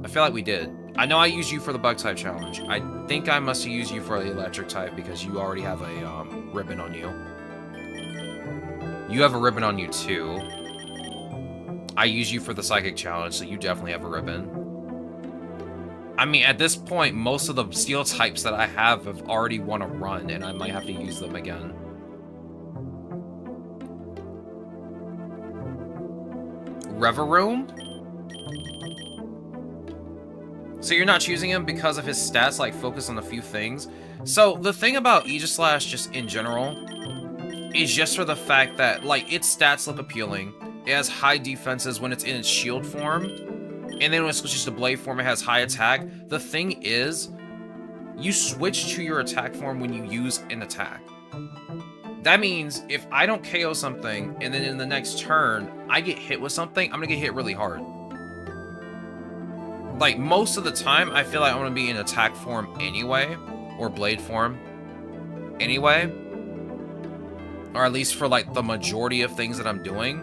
I feel like we did. I know I used you for the Bug type challenge. I think I must have used you for the Electric type because you already have a ribbon on you. You have a ribbon on you too. I used you for the Psychic challenge, so you definitely have a ribbon. I mean, at this point, most of the Steel types that I have already won a run, and I might have to use them again. Reveroom? So you're not choosing him because of his stats, like focus on a few things? So the thing about Aegislash just in general is just for the fact that, like, its stats look appealing. It has high defenses when it's in its shield form, and then when it switches to blade form, it has high attack. The thing is, you switch to your attack form when you use an attack. That means if I don't KO something, and then in the next turn, I get hit with something, I'm gonna get hit really hard. like, most of the time, I feel like I'm gonna be in attack form anyway, or blade form anyway, or at least for, like, the majority of things that I'm doing.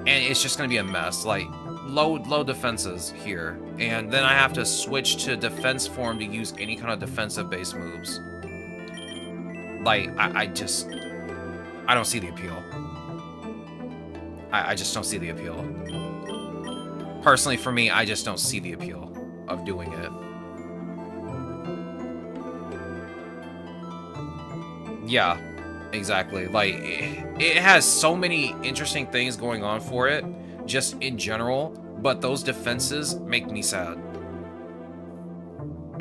And it's just gonna be a mess, like, low defenses here, and then I have to switch to defense form to use any kind of defensive-based moves. Like, I don't see the appeal. I just don't see the appeal. Personally, for me, I just don't see the appeal of doing it. Yeah, exactly. Like, it has so many interesting things going on for it, just in general, but those defenses make me sad.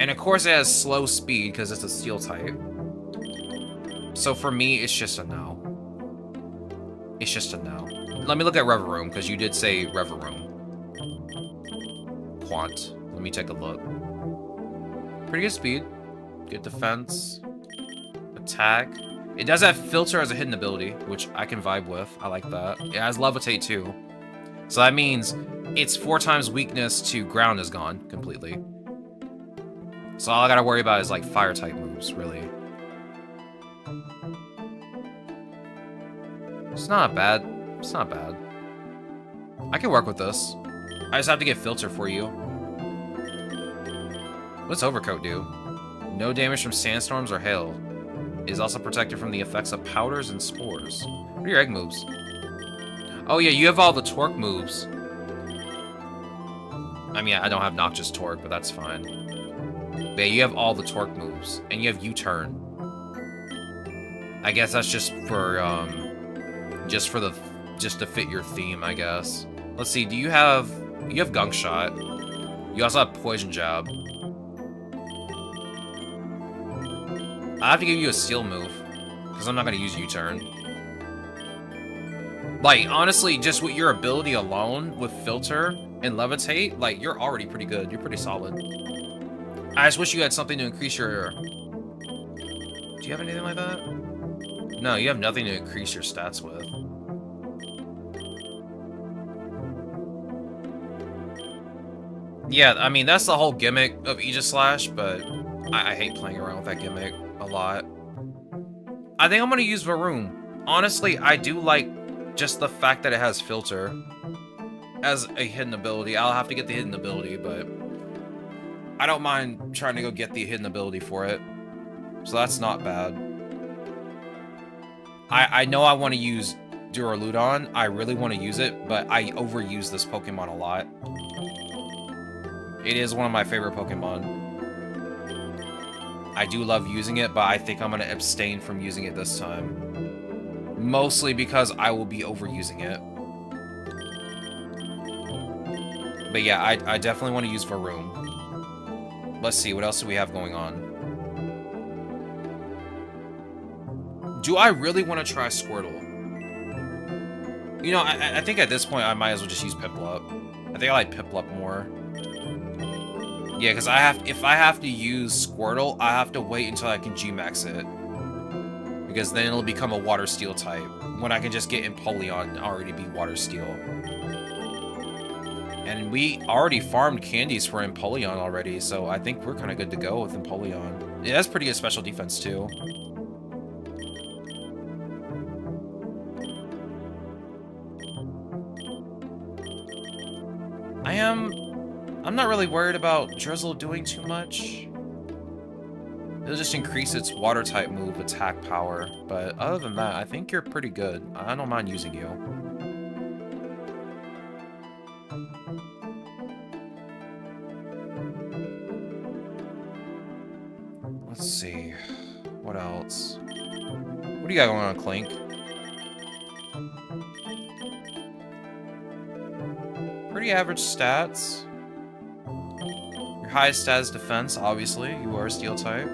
And of course, it has slow speed because it's a steel type. So for me, it's just a no. It's just a no. Let me look at Reverum, because you did say Reverum. Quant. Let me take a look. Pretty good speed. Good defense. Attack. It does have Filter as a hidden ability, which I can vibe with. I like that. It has Levitate too. So that means its 4 times weakness to ground is gone completely. So all I gotta worry about is like fire type moves, really. It's not bad. It's not bad. I can work with this. I just have to get Filter for you. What's Overcoat do? No damage from sandstorms or hail. It is also protected from the effects of powders and spores. What are your egg moves? Oh yeah, you have all the torque moves. I mean, I don't have Noxious Torque, but that's fine. But yeah, you have all the torque moves, and you have U-turn. I guess that's just for just to fit your theme, I guess. Let's see. You have Gunk Shot. You also have Poison Jab. I have to give you a Steel move because I'm not gonna use U-turn. Like, honestly, just with your ability alone, with Filter and Levitate, like, you're already pretty good. You're pretty solid. I just wish you had something to increase your... Do you have anything like that? No, you have nothing to increase your stats with. Yeah, I mean, that's the whole gimmick of Aegislash, but I hate playing around with that gimmick a lot. I think I'm gonna use Varoom. Honestly, I do like just the fact that it has Filter as a hidden ability. I'll have to get the hidden ability, but I don't mind trying to go get the hidden ability for it. So that's not bad. I know I want to use Duraludon. I really want to use it, but I overuse this Pokemon a lot. It is one of my favorite Pokemon. I do love using it, but I think I'm going to abstain from using it this time. Mostly because I will be overusing it. But yeah, I definitely want to use Varoom. Let's see, what else do we have going on? Do I really want to try Squirtle? You know, I think at this point I might as well just use Piplup. I think I like Piplup more. Yeah, because if I have to use Squirtle, I have to wait until I can G-Max it. Because then it'll become a Water Steel type, when I can just get Empoleon and already be Water Steel. And we already farmed candies for Empoleon already, so I think we're kind of good to go with Empoleon. It has pretty good special defense, too. I'm not really worried about Drizzle doing too much. It'll just increase its water type move attack power, but other than that, I think you're pretty good. I don't mind using you. Let's see. What else? What do you got going on, Clink? Pretty average stats. Your highest stat is defense, obviously. You are a steel type.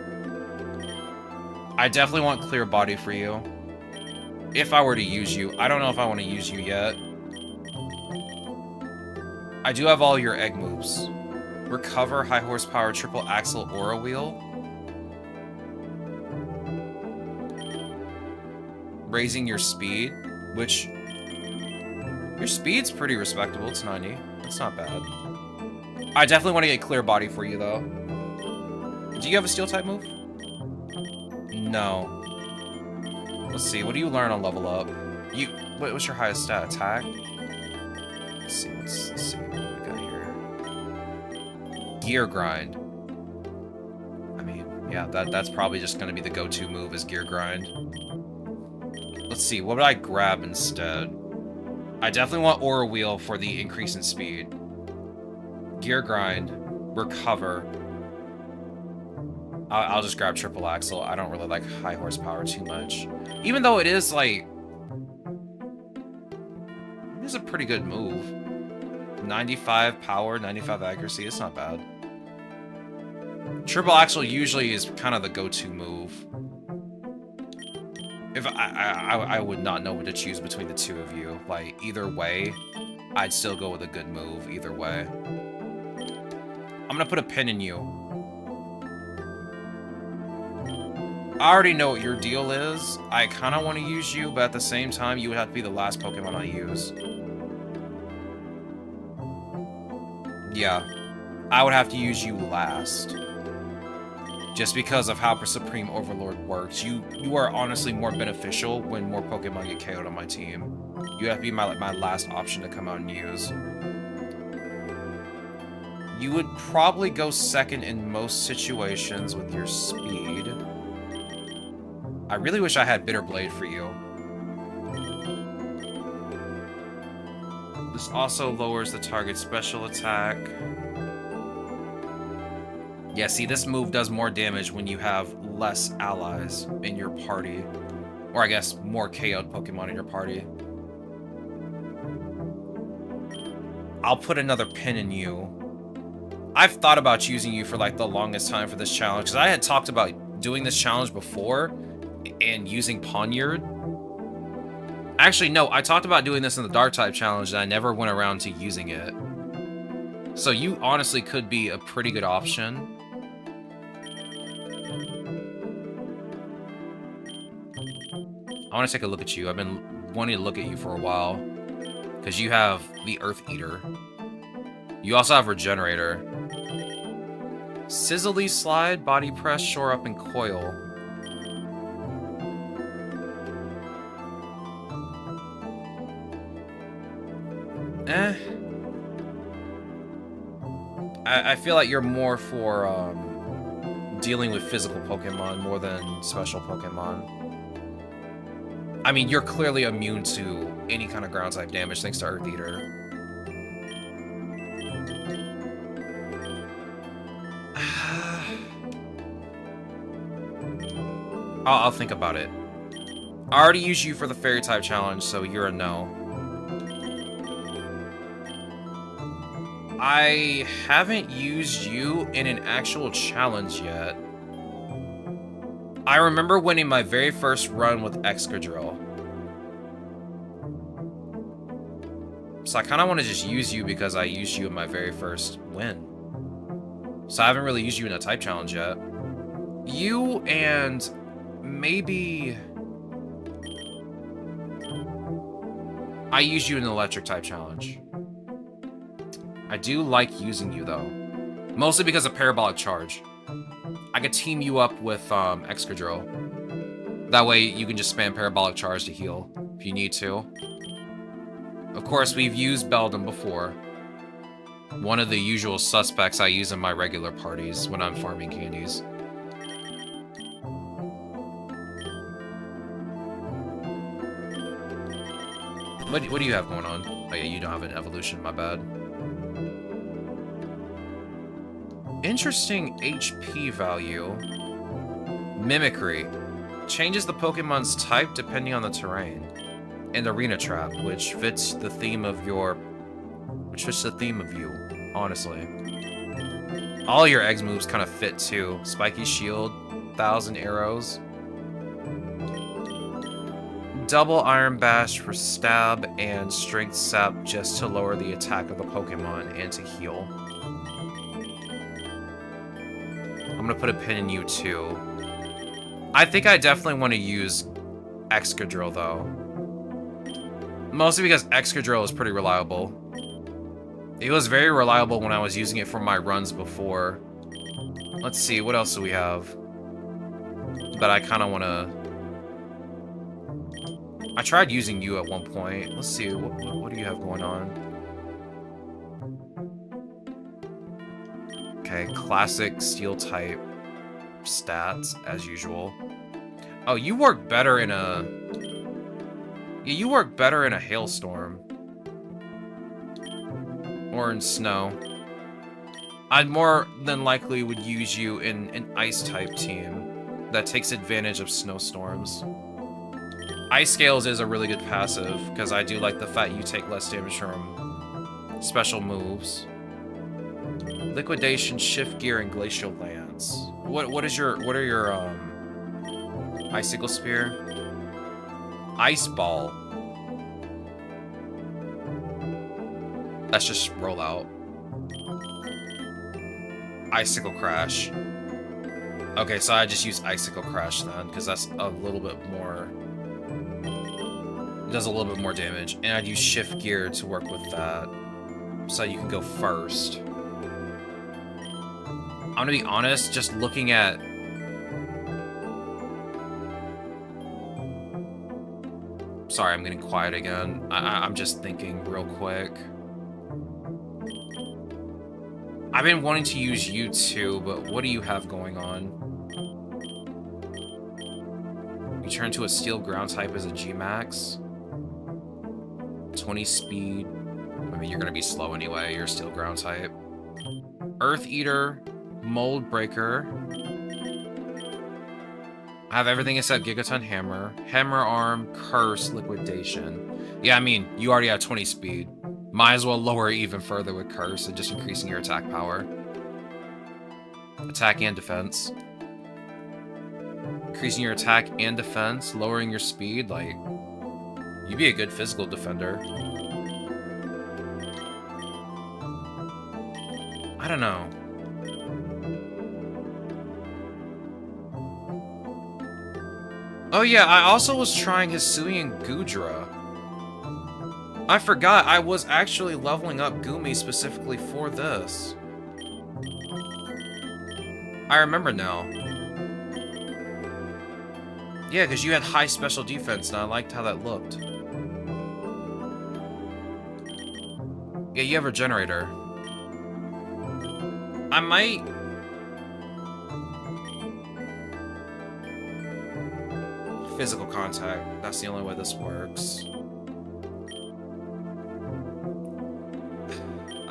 I definitely want clear body for you. If I were to use you. I don't know if I want to use you yet. I do have all your egg moves. Recover, high horsepower, triple axle, aura wheel. Raising your speed, which... Your speed's pretty respectable. It's 90. That's not bad. I definitely want to get Clear Body for you, though. Do you have a Steel-type move? No. Let's see, what do you learn on level up? What's your highest stat? Attack? Let's see what we got here. Gear Grind. I mean, yeah, that's probably just going to be the go-to move is Gear Grind. Let's see, what would I grab instead? I definitely want Aura Wheel for the increase in speed. Gear Grind. Recover. I'll just grab Triple Axle. I don't really like high horsepower too much. Even though it is, like... It is a pretty good move. 95 power, 95 accuracy. It's not bad. Triple Axle usually is kind of the go-to move. If I would not know what to choose between the two of you. Like, either way, I'd still go with a good move, either way. I'm gonna put a pin in you. I already know what your deal is. I kind of want to use you, but at the same time, you would have to be the last Pokemon I use. Yeah. I would have to use you last. Just because of how Supreme Overlord works. You are honestly more beneficial when more Pokemon get KO'd on my team. You have to be my last option to come out and use. You would probably go second in most situations with your speed. I really wish I had Bitter Blade for you. This also lowers the target's special attack. Yeah, see, this move does more damage when you have less allies in your party. Or I guess more KO'd Pokemon in your party. I'll put another pin in you. I've thought about using you for like the longest time for this challenge, because I had talked about doing this challenge before and using Poniard. Actually, no, I talked about doing this in the Dark-type challenge, and I never went around to using it. So you honestly could be a pretty good option. I want to take a look at you. I've been wanting to look at you for a while. Because you have the Earth Eater. You also have Regenerator. Sizzly Slide, Body Press, Shore Up, and Coil. I feel like you're more for dealing with physical Pokemon more than special Pokemon. I mean, you're clearly immune to any kind of ground type damage thanks to Earth Eater. I'll think about it. I already used you for the Fairy type challenge, so you're a no. I haven't used you in an actual challenge yet. I remember winning my very first run with Excadrill. So I kind of want to just use you because I used you in my very first win. So I haven't really used you in a type challenge yet. You and maybe... I used you in an electric type challenge. I do like using you though. Mostly because of Parabolic Charge. I could team you up with Excadrill. That way you can just spam Parabolic Charge to heal if you need to. Of course, we've used Beldum before. One of the usual suspects I use in my regular parties when I'm farming candies. What do you have going on? Oh yeah, you don't have an evolution, my bad. Interesting HP value. Mimicry. Changes the Pokemon's type depending on the terrain. And Arena Trap, which fits the theme of you, honestly. All your eggs moves kind of fit too. Spiky Shield, 1,000 arrows. Double Iron Bash for stab and Strength Sap just to lower the attack of the Pokemon and to heal. I'm gonna put a pin in you too. I think I definitely want to use Excadrill though. Mostly because Excadrill is pretty reliable. It was very reliable when I was using it for my runs before. Let's see, what else do we have that I kind of want to... I tried using you at one point. Let's see, what do you have going on? Okay, classic steel type stats, as usual. Oh, you work better in a... Yeah, you work better in a hailstorm. Or in snow. I'd more than likely would use you in an ice-type team that takes advantage of snowstorms. Ice Scales is a really good passive, because I do like the fact you take less damage from special moves. Liquidation, Shift Gear, and Glacial Lance. What are your Icicle Spear? Ice Ball. Let's just roll out. Icicle Crash. Okay, so I just use Icicle Crash then, because that's a little bit more... It does a little bit more damage. And I'd use Shift Gear to work with that, so you can go first. I'm gonna be honest, just looking at... Sorry, I'm getting quiet again. I'm just thinking real quick. I've been wanting to use you too, but what do you have going on? You turn to a steel ground type as a G-Max. 20 speed. I mean, you're gonna be slow anyway, you're a steel ground type. Earth Eater, Mold Breaker. I have everything except Gigaton Hammer, Hammer Arm, Curse, Liquidation. Yeah, I mean, you already have 20 speed. Might as well lower it even further with Curse and just increasing your attack power. Attack and defense. Increasing your attack and defense, lowering your speed, like... You'd be a good physical defender. I don't know. Oh yeah, I also was trying Hisuian Gudra. I forgot I was actually leveling up Gumi specifically for this. I remember now. Yeah, because you had high special defense and I liked how that looked. Yeah, you have a generator. I might... Physical contact. That's the only way this works.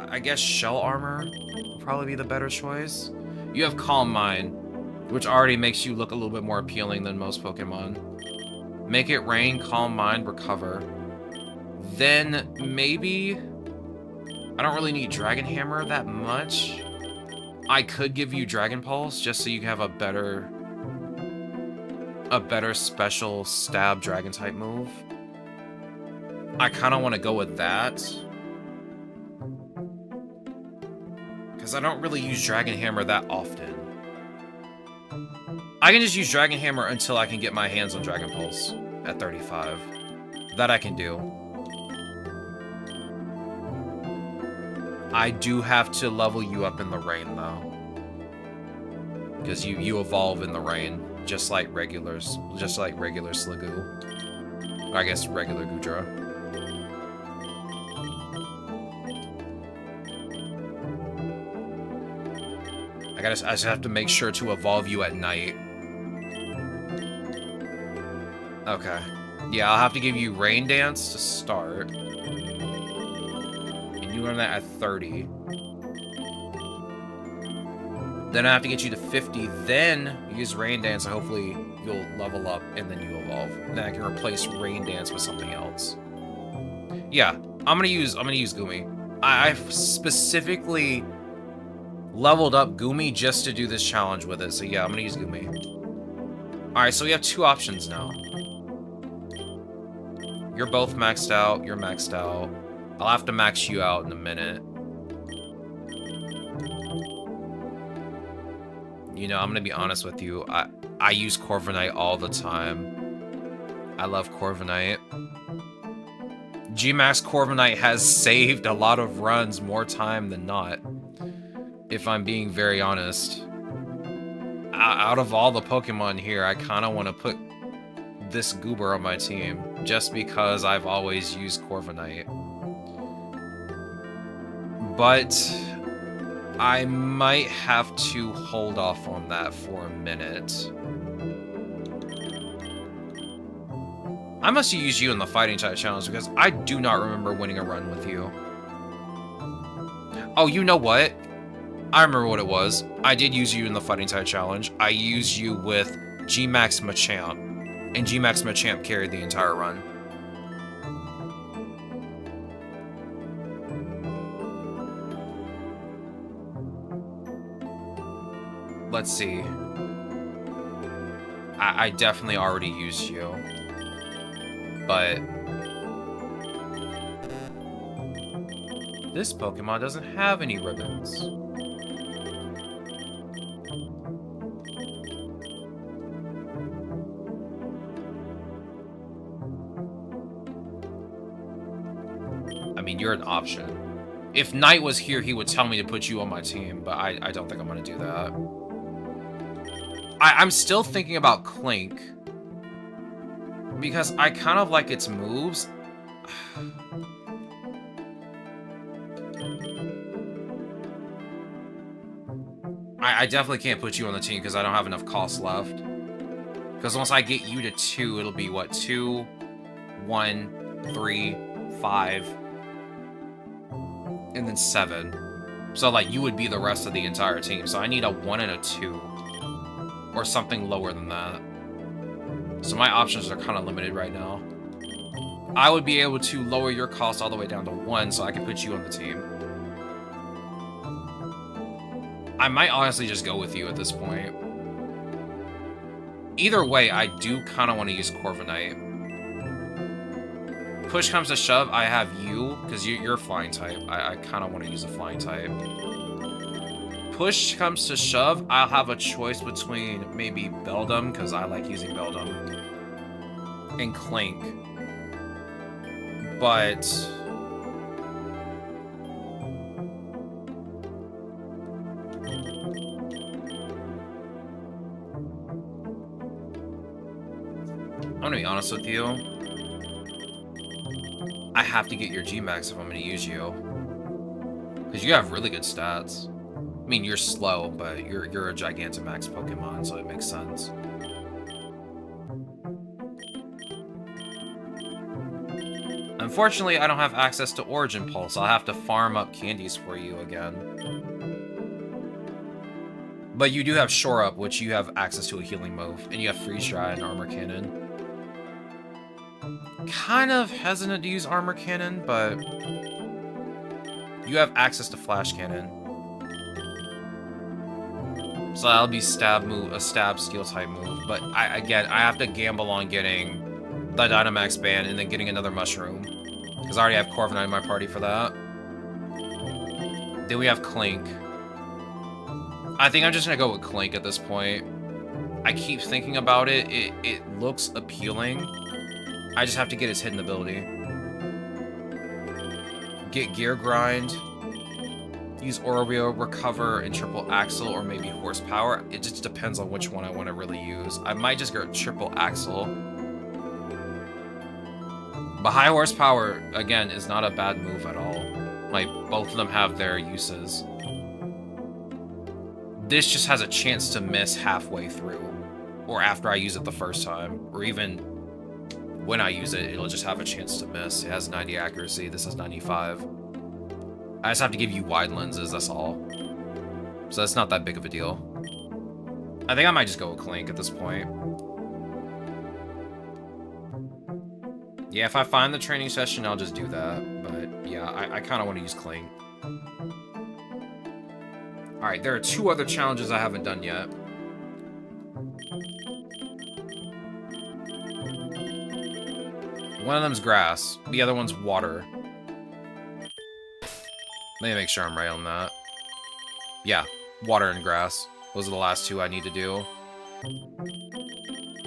I guess Shell Armor would probably be the better choice. You have Calm Mind, which already makes you look a little bit more appealing than most Pokemon. Make It Rain, Calm Mind, Recover. Then maybe... I don't really need Dragon Hammer that much. I could give you Dragon Pulse just so you have a better special stab dragon type move. I kind of want to go with that. Because I don't really use Dragon Hammer that often. I can just use Dragon Hammer until I can get my hands on Dragon Pulse at 35. That I can do. I do have to level you up in the rain, though. Because you evolve in the rain, just like regular Sliggoo. Or I guess regular Gudra. I just have to make sure to evolve you at night. Okay. Yeah, I'll have to give you Rain Dance to start. And you learn that at 30. Then I have to get you to 50, then use Rain Dance, and hopefully you'll level up, and then you evolve. Then I can replace Rain Dance with something else. Yeah, I'm gonna use Gumi. I've specifically leveled up Gumi just to do this challenge with it, so yeah, I'm gonna use Gumi. Alright, so we have two options now. You're both maxed out, you're maxed out. I'll have to max you out in a minute. You know, I'm gonna be honest with you. I use Corviknight all the time. I love Corviknight. G-Max Corviknight has saved a lot of runs more time than not. If I'm being very honest. Out of all the Pokemon here, I kind of want to put this goober on my team, just because I've always used Corviknight. But I might have to hold off on that for a minute. I must use you in the Fighting type challenge because I do not remember winning a run with you. Oh, you know what? I remember what it was. I did use you in the Fighting type challenge. I used you with G-Max Machamp, and G-Max Machamp carried the entire run. Let's see. I definitely already used you. But this Pokemon doesn't have any ribbons. I mean, you're an option. If Knight was here, he would tell me to put you on my team, but I don't think I'm going to do that. I'm still thinking about Clink. Because I kind of like its moves. I definitely can't put you on the team because I don't have enough cost left. Because once I get you to 2, it'll be what? 2, 1, 3, 5, and then 7. So like you would be the rest of the entire team. So I need a 1 and a 2. Or something lower than that. So my options are kind of limited right now. I would be able to lower your cost all the way down to 1 so I can put you on the team. I might honestly just go with you at this point. Either way, I do kind of want to use Corviknight. Push comes to shove, I have you, because you're a flying type. I kind of want to use a flying type. Push comes to shove, I'll have a choice between maybe Beldum, because I like using Beldum, and Clink. But I'm gonna be honest with you. I have to get your G-Max if I'm gonna use you. Because you have really good stats. I mean, you're slow, but you're a Gigantamax Pokemon, so it makes sense. Unfortunately, I don't have access to Origin Pulse. I'll have to farm up candies for you again. But you do have Shore Up, which you have access to a healing move, and you have Freeze Dry and Armor Cannon. Kind of hesitant to use Armor Cannon, but you have access to Flash Cannon. So that'll be stab move, a stab steel type move. But again, I have to gamble on getting the Dynamax Band and then getting another Mushroom. Because I already have Corviknight in my party for that. Then we have Clink. I think I'm just going to go with Clink at this point. I keep thinking about it. It looks appealing. I just have to get its hidden ability. Get Gear Grind. Use Oreo, Recover, and Triple Axle, or maybe Horsepower. It just depends on which one I want to really use. I might just go Triple Axle. But High Horsepower, again, is not a bad move at all. Like, both of them have their uses. This just has a chance to miss halfway through. Or after I use it the first time. Or even when I use it, it'll just have a chance to miss. It has 90 accuracy. This is 95. I just have to give you wide lenses, that's all. So that's not that big of a deal. I think I might just go with Clink at this point. Yeah, if I find the training session, I'll just do that. But yeah, I kind of want to use Clink. Alright, there are 2 other challenges I haven't done yet. One of them's grass, the other one's water. Let me make sure I'm right on that. Yeah, water and grass. Those are the last 2 I need to do.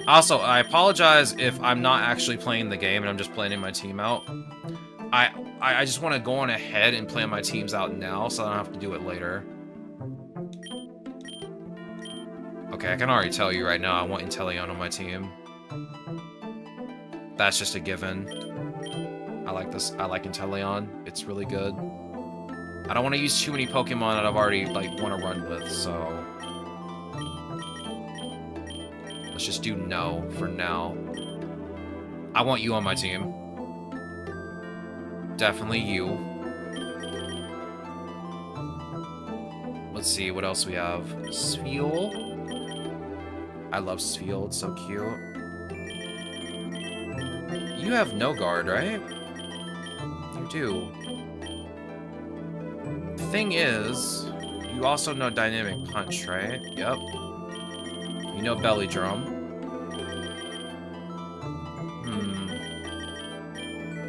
Also, I apologize if I'm not actually playing the game and I'm just planning my team out. I just want to go on ahead and plan my teams out now so I don't have to do it later. Okay, I can already tell you right now I want Inteleon on my team. That's just a given. I like this. I like Inteleon. It's really good. I don't want to use too many Pokemon that I've already, like, want to run with, so... Let's just do no for now. I want you on my team. Definitely you. Let's see, what else we have? Spheal. I love Spheal, it's so cute. You have no guard, right? You do. The thing is, you also know Dynamic Punch, right? Yep. You know Belly Drum.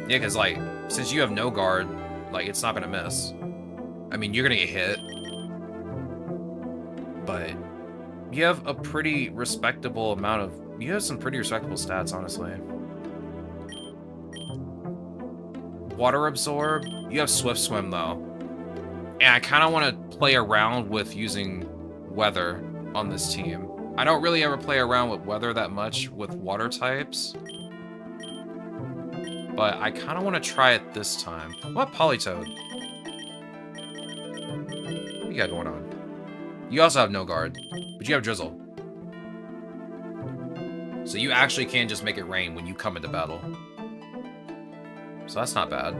Yeah, because, like, since you have no guard, like, it's not gonna miss. I mean, you're gonna get hit. But you have a pretty respectable amount of... You have some pretty respectable stats, honestly. Water Absorb. You have Swift Swim, though. And I kind of want to play around with using Weather on this team. I don't really ever play around with Weather that much with water types. But I kind of want to try it this time. What Politoed? What you got going on? You also have no guard, but you have Drizzle. So you actually can just make it rain when you come into battle. So that's not bad.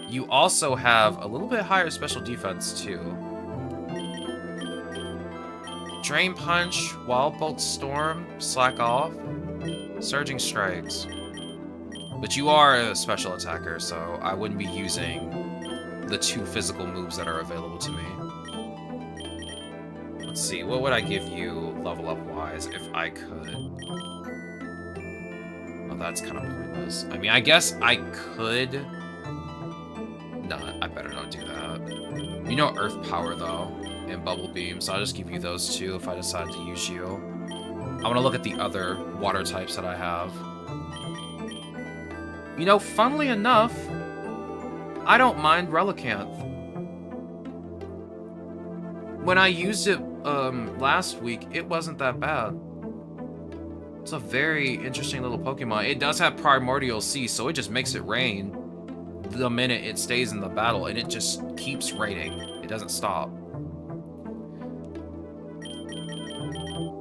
You also have a little bit higher special defense, too. Drain Punch, Wild Bolt Storm, Slack Off, Surging Strikes. But you are a special attacker, so I wouldn't be using the 2 physical moves that are available to me. Let's see, what would I give you level up wise if I could? Oh, that's kind of pointless. I mean, I guess I could... Nah, I better not do that. You know Earth Power, though, and Bubble Beam, so I'll just give you those 2 if I decide to use you. I want to look at the other water types that I have. You know, funnily enough, I don't mind Relicanth. When I used it last week, it wasn't that bad. It's a very interesting little Pokemon. It does have Primordial Sea, so it just makes it rain the minute it stays in the battle, and it just keeps raining. It doesn't stop.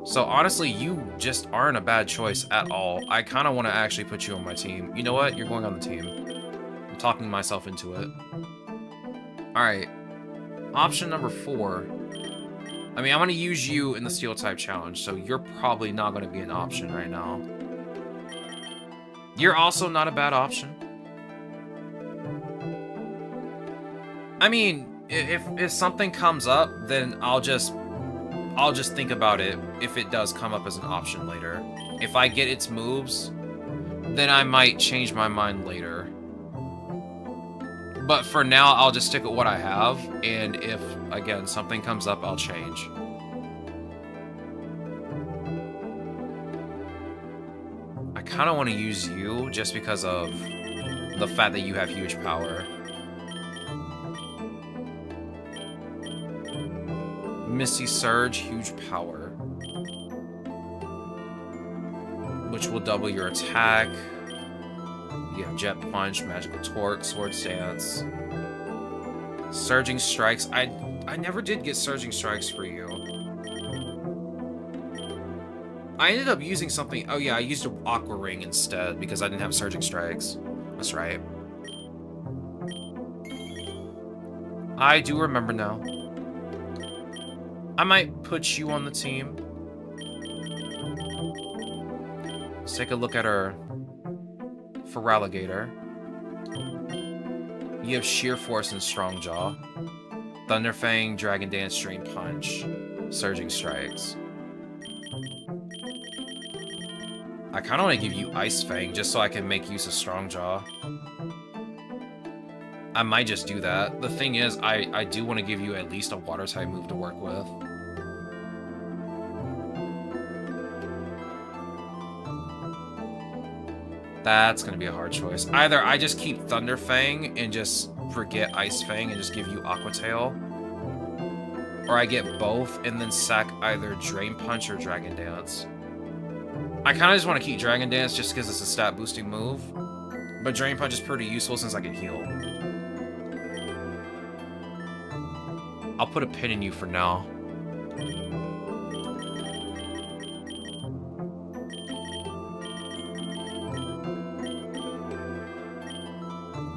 So honestly, you just aren't a bad choice at all. I kind of want to actually put you on my team. You know what? You're going on the team. I'm talking myself into it. Alright. Option number 4. I mean, I'm going to use you in the Steel type challenge, so you're probably not going to be an option right now. You're also not a bad option. I mean, if something comes up, then I'll just think about it if it does come up as an option later. If I get its moves, then I might change my mind later. But for now, I'll just stick with what I have, and if, again, something comes up, I'll change. I kind of want to use you just because of the fact that you have huge power. Misty Surge, huge power. Which will double your attack. You have Jet Punch, Magical Torque, Sword Stance. Surging Strikes. I never did get Surging Strikes for you. I ended up using something... Oh yeah, I used an Aqua Ring instead because I didn't have Surging Strikes. That's right. I do remember now. I might put you on the team. Let's take a look at our Feraligatr. You have Sheer Force and Strong Jaw. Thunder Fang, Dragon Dance, Drain Punch, Surging Strikes. I kind of want to give you Ice Fang just so I can make use of Strong Jaw. I might just do that. The thing is, I do want to give you at least a water type move to work with. That's gonna be a hard choice. Either I just keep Thunder Fang and just forget Ice Fang and just give you Aqua Tail, or I get both and then sack either Drain Punch or Dragon Dance. I kind of just want to keep Dragon Dance just because it's a stat boosting move, but Drain Punch is pretty useful since I can heal. I'll put a pin in you for now.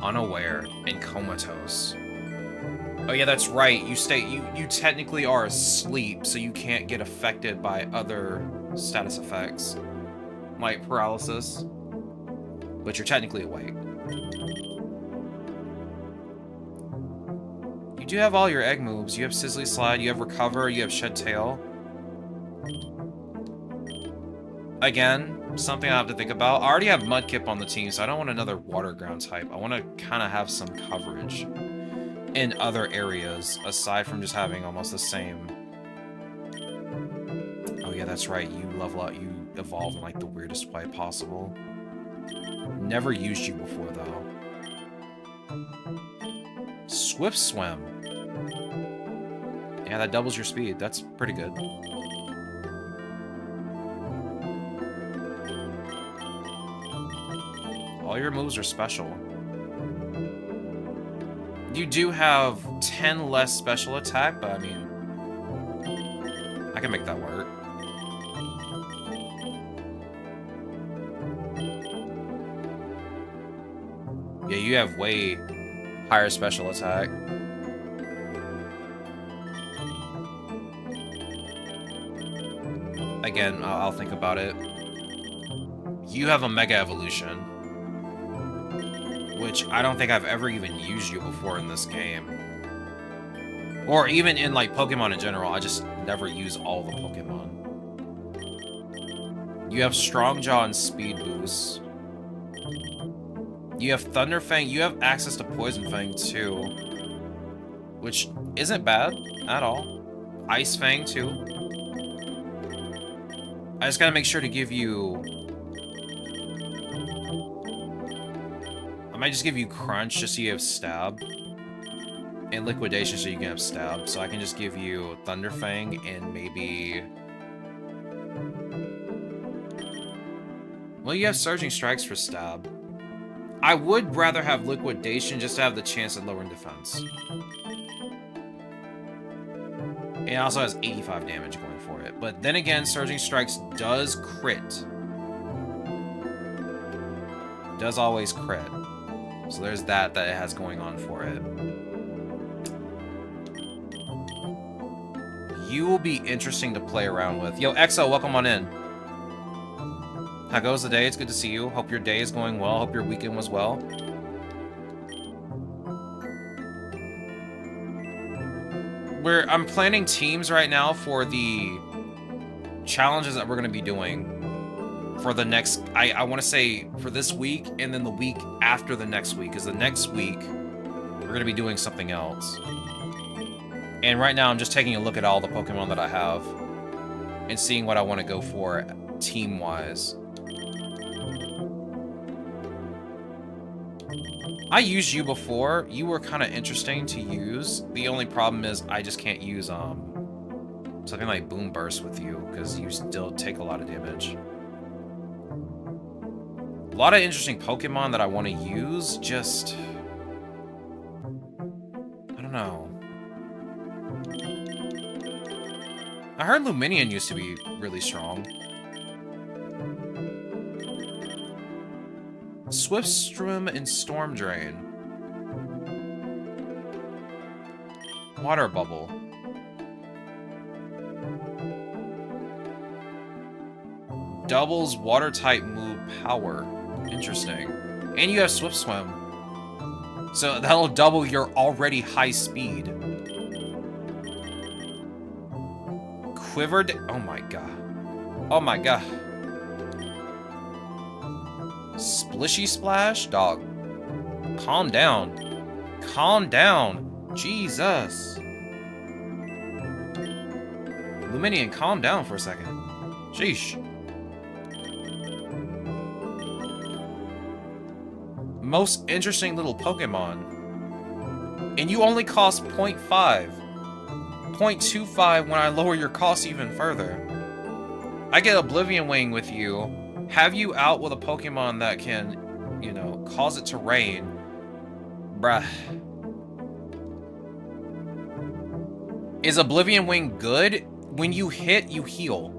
Unaware and comatose. Oh yeah, that's right. You technically are asleep, so you can't get affected by other status effects, like paralysis. But you're technically awake. You do have all your egg moves. You have Sizzly Slide, you have Recover, you have Shed Tail. Again, something I have to think about. I already have Mudkip on the team, so I don't want another Water Ground type. I want to kind of have some coverage in other areas, aside from just having almost the same. Oh yeah, that's right. You level up, you evolve in like the weirdest way possible. Never used you before though. Swift Swim. Yeah, that doubles your speed. That's pretty good. All your moves are special. You do have 10 less special attack, but I mean, I can make that work. Yeah, you have way higher special attack. Again, I'll think about it. You have a Mega Evolution, which I don't think I've ever even used you before in this game. Or even in, like, Pokemon in general. I just never use all the Pokemon. You have Strong Jaw and Speed Boost. You have Thunder Fang. You have access to Poison Fang, too. Which isn't bad at all. Ice Fang, too. I just gotta make sure to give you... I might just give you Crunch just so you have Stab. And Liquidation so you can have Stab. So I can just give you Thunder Fang and maybe... Well, you have Surging Strikes for Stab. I would rather have Liquidation just to have the chance at lowering defense. And it also has 85 damage going for it. But then again, Surging Strikes does crit. Does always crit. So there's that it has going on for it. You will be interesting to play around with. Yo, Exo, welcome on in. How goes the day? It's good to see you. Hope your day is going well. Hope your weekend was well. I'm planning teams right now for the challenges that we're going to be doing for the next, I want to say for this week and then the week after the next week, because the next week we're going to be doing something else. And right now I'm just taking a look at all the Pokemon that I have and seeing what I want to go for team-wise. I used you before. You were kind of interesting to use. The only problem is I just can't use something like Boom Burst with you because you still take a lot of damage. A lot of interesting Pokemon that I want to use, just... I don't know. I heard Luminion used to be really strong. Swiftstream and Storm Drain. Water Bubble. Doubles water type move power. Interesting. And you have Swift Swim. So that'll double your already high speed. Quivered. Oh my god. Oh my god. Splishy Splash? Dog. Calm down. Calm down. Jesus. Luminion, calm down for a second. Sheesh. most interesting little Pokemon. And you only cost 0.5. 0.25 when I lower your cost even further. I get Oblivion Wing with you, have you out with a Pokemon that can, you know, cause it to rain. Bruh. Is Oblivion Wing good? When you hit, you heal.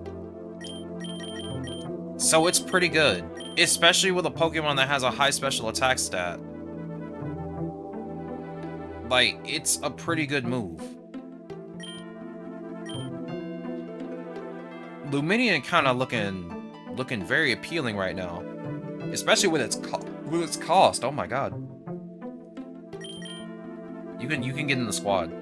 So it's pretty good. Especially with a Pokemon that has a high special attack stat. Like, it's a pretty good move. Luminion kind of looking very appealing right now. Especially with its cost. Oh my god. You can get in the squad.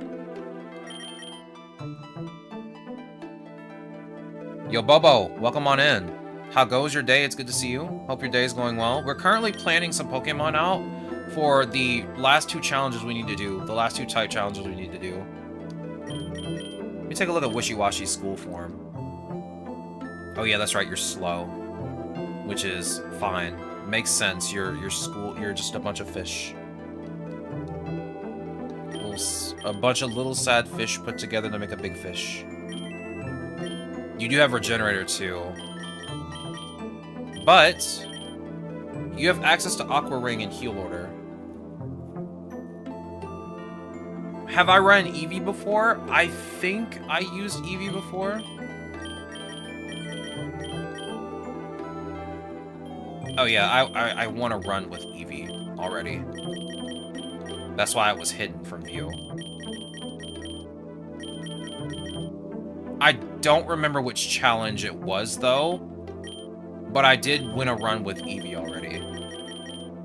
Yo, Bobo, welcome on in. How goes your day? It's good to see you. Hope your day is going well. We're currently planning some Pokemon out for the last 2 challenges we need to do. The last 2 type challenges we need to do. Let me take a look at Wishy-Washy's school form. Oh yeah, that's right, you're slow. Which is fine. Makes sense. You're just a bunch of fish. A bunch of little sad fish put together to make a big fish. You do have Regenerator too. But you have access to Aqua Ring and Heal Order. Have I run Eevee before? I think I used Eevee before. Oh yeah, I want to run with Eevee already. That's why it was hidden from view. I don't remember which challenge it was though, but I did win a run with Eevee already.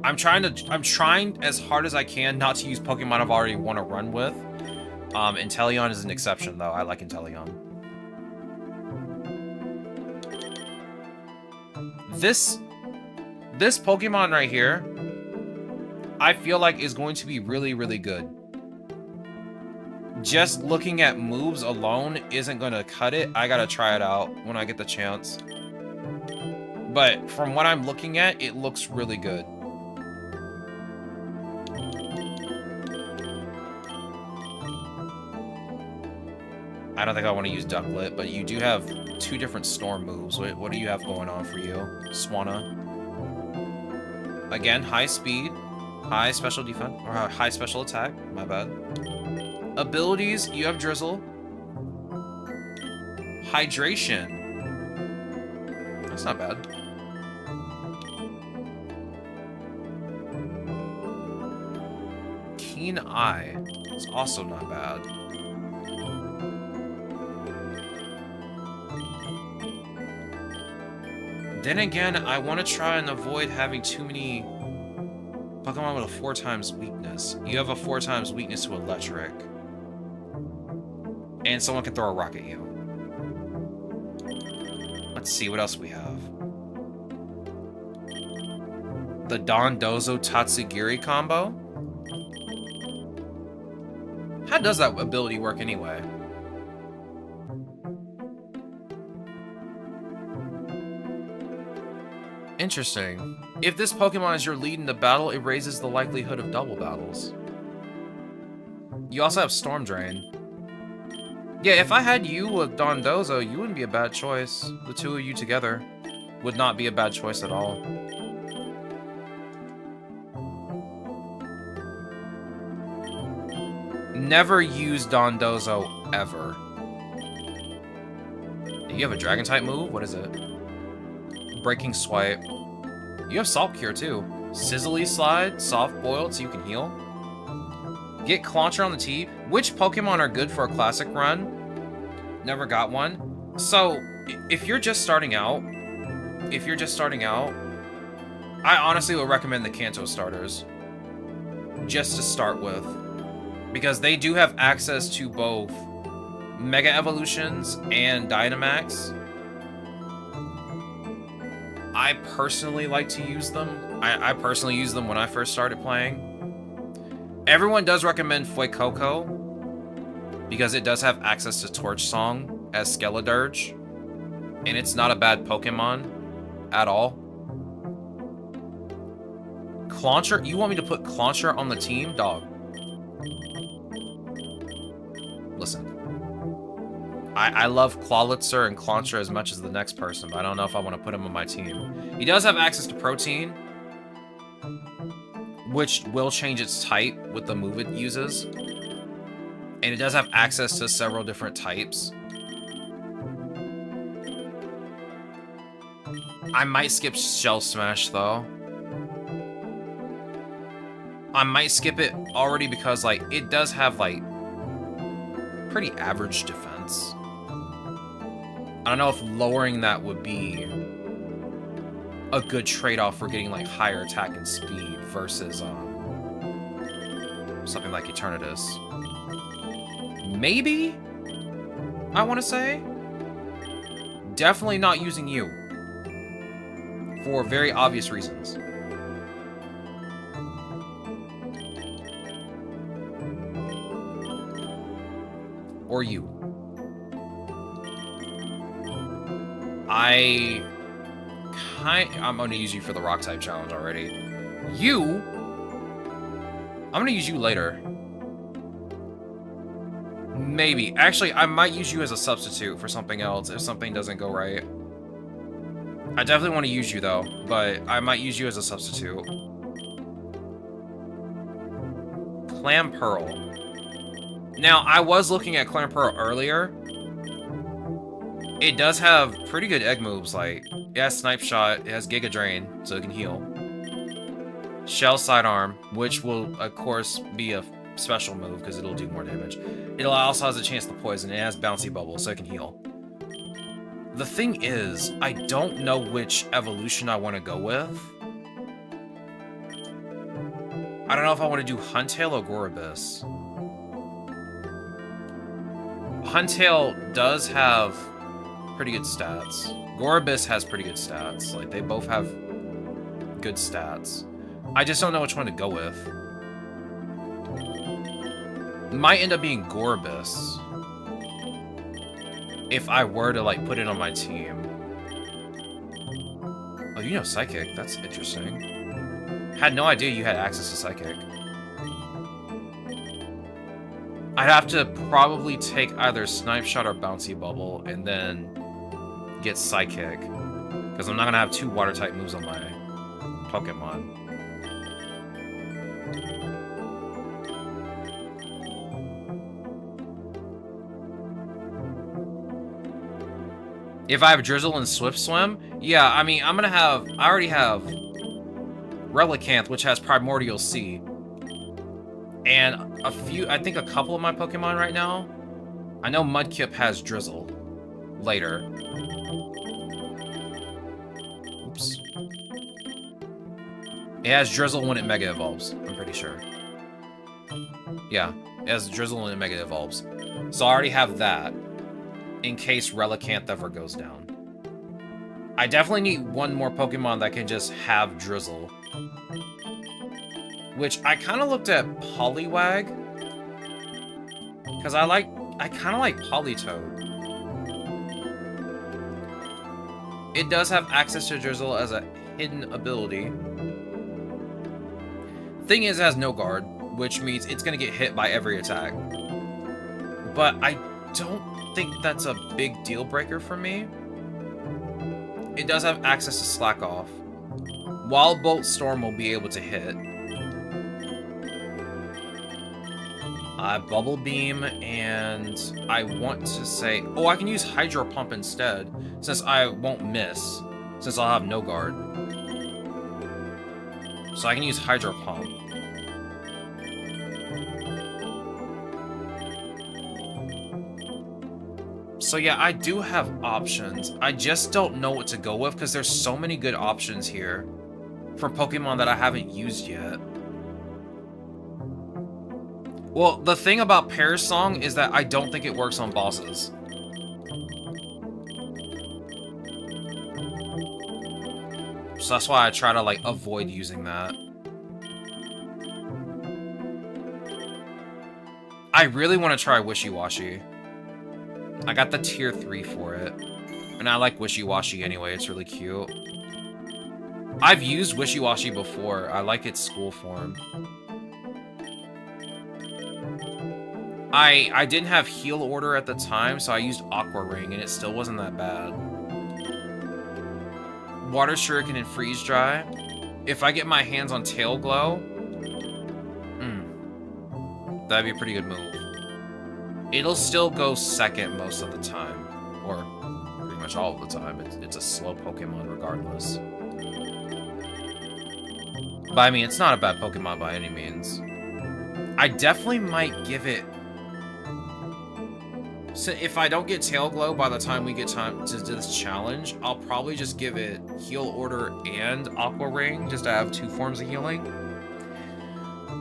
I'm trying as hard as I can not to use Pokemon I've already won a run with. Inteleon is an exception though. I like Inteleon. This Pokemon right here, I feel like is going to be really, really good. Just looking at moves alone isn't going to cut it. I gotta try it out when I get the chance. But from what I'm looking at, it looks really good. I don't think I want to use Ducklet, but you do have 2 different storm moves. What do you have going on for you, Swanna? Again, high speed, high special defense, or high special attack, my bad. Abilities, you have Drizzle. Hydration. That's not bad. Keen Eye. It's also not bad. Then again, I want to try and avoid having too many Pokemon with a 4 times weakness. You have a 4 times weakness to Electric. And someone can throw a rock at you. Let's see what else we have. The Dondozo Tatsugiri combo? How does that ability work anyway? Interesting. If this Pokemon is your lead in the battle, it raises the likelihood of double battles. You also have Storm Drain. Yeah, if I had you with Dondozo, you wouldn't be a bad choice. The 2 of you together would not be a bad choice at all. Never use Dondozo, ever. You have a Dragon-type move? What is it? Breaking Swipe. You have Salt Cure too. Sizzly Slide, Soft Boiled so you can heal. Get Clauncher on the tee. Which Pokemon are good for a classic run? Never got one. So, if you're just starting out, I honestly would recommend the Kanto starters. Just to start with. Because they do have access to both Mega Evolutions and Dynamax. I personally like to use them. I personally used them when I first started playing. Everyone does recommend Fuecoco because it does have access to Torch Song as Skeledirge, and it's not a bad Pokemon at all. Clauncher? You want me to put Clauncher on the team? Dog. Listen. I love Clawlitzer and Clauncher as much as the next person, but I don't know if I want to put him on my team. He does have access to Protein, which will change its type with the move it uses. And it does have access to several different types. I might skip Shell Smash, though. I might skip it already because, like, it does have, like, pretty average defense. I don't know if lowering that would be a good trade-off for getting, like, higher attack and speed versus, something like Eternatus. Maybe? I want to say? Definitely not using you. For very obvious reasons. Or you. I'm gonna use you for the rock type challenge already. You? I'm gonna use you later. Maybe. Actually, I might use you as a substitute for something else if something doesn't go right. I definitely want to use you, though, but I might use you as a substitute. Clamperl. Now, I was looking at Clamperl earlier. It does have pretty good egg moves, like, it has Snipe Shot, it has Giga Drain, so it can heal. Shell Sidearm, which will, of course, be a special move, because it'll do more damage. It also has a chance to poison, it has Bouncy Bubble, so it can heal. The thing is, I don't know which evolution I want to go with. I don't know if I want to do Huntail or Gorobus. Huntail does have pretty good stats. Gorobus has pretty good stats. Like, they both have good stats. I just don't know which one to go with. Might end up being Gorobus. If I were to, like, put it on my team. Oh, you know Psychic. That's interesting. Had no idea you had access to Psychic. I'd have to probably take either Snipe Shot or Bouncy Bubble and then get Psychic. Because I'm not going to have 2 Water-type moves on my Pokemon. If I have Drizzle and Swift Swim, yeah, I mean, I already have Relicanth, which has Primordial Sea. And I think a couple of my Pokemon right now. I know Mudkip has Drizzle later. Oops. It has Drizzle when it Mega Evolves, I'm pretty sure. Yeah, it has Drizzle when it Mega Evolves. So I already have that, in case Relicanth ever goes down. I definitely need one more Pokemon that can just have Drizzle. Which, I kind of looked at Poliwag. Because I kind of like Politoed. It does have access to Drizzle as a hidden ability. Thing is, it has no guard, which means it's going to get hit by every attack. But I don't think that's a big deal breaker for me. It does have access to Slack Off. Wild Bolt Storm will be able to hit. Bubble Beam, and I want to say... Oh, I can use Hydro Pump instead, since I won't miss, since I'll have no guard. So I can use Hydro Pump. So yeah, I do have options. I just don't know what to go with, because there's so many good options here for Pokemon that I haven't used yet. Well, the thing about Pear's Song is that I don't think it works on bosses. So that's why I try to, like, avoid using that. I really want to try Wishy-Washy. I got the tier 3 for it. And I like Wishy-Washy anyway, it's really cute. I've used Wishy-Washy before. I like its school form. I didn't have Heal Order at the time, so I used Aqua Ring, and it still wasn't that bad. Water Shuriken and Freeze Dry. If I get my hands on Tail Glow, that'd be a pretty good move. It'll still go second most of the time, or pretty much all of the time. It's a slow Pokemon regardless. But I mean, it's not a bad Pokemon by any means. I definitely might give it... So if I don't get Tail Glow by the time we get time to do this challenge, I'll probably just give it Heal Order and Aqua Ring, just to have 2 forms of healing.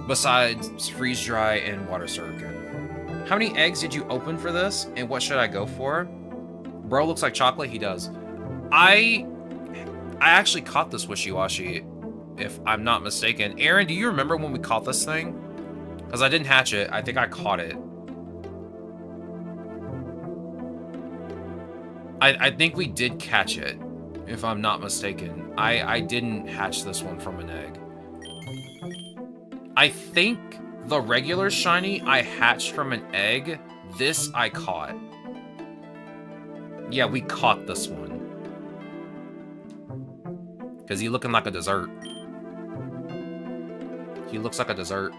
Besides Freeze Dry and Water Shuriken. How many eggs did you open for this, and what should I go for? Bro looks like chocolate, he does. I actually caught this Wishy-Washy, if I'm not mistaken. Aaron, do you remember when we caught this thing? Because I didn't hatch it, I think I caught it. I think we did catch it, if I'm not mistaken. I didn't hatch this one from an egg. I think the regular shiny I hatched from an egg. This I caught. Yeah, we caught this one. Because he's looking like a dessert. He looks like a dessert.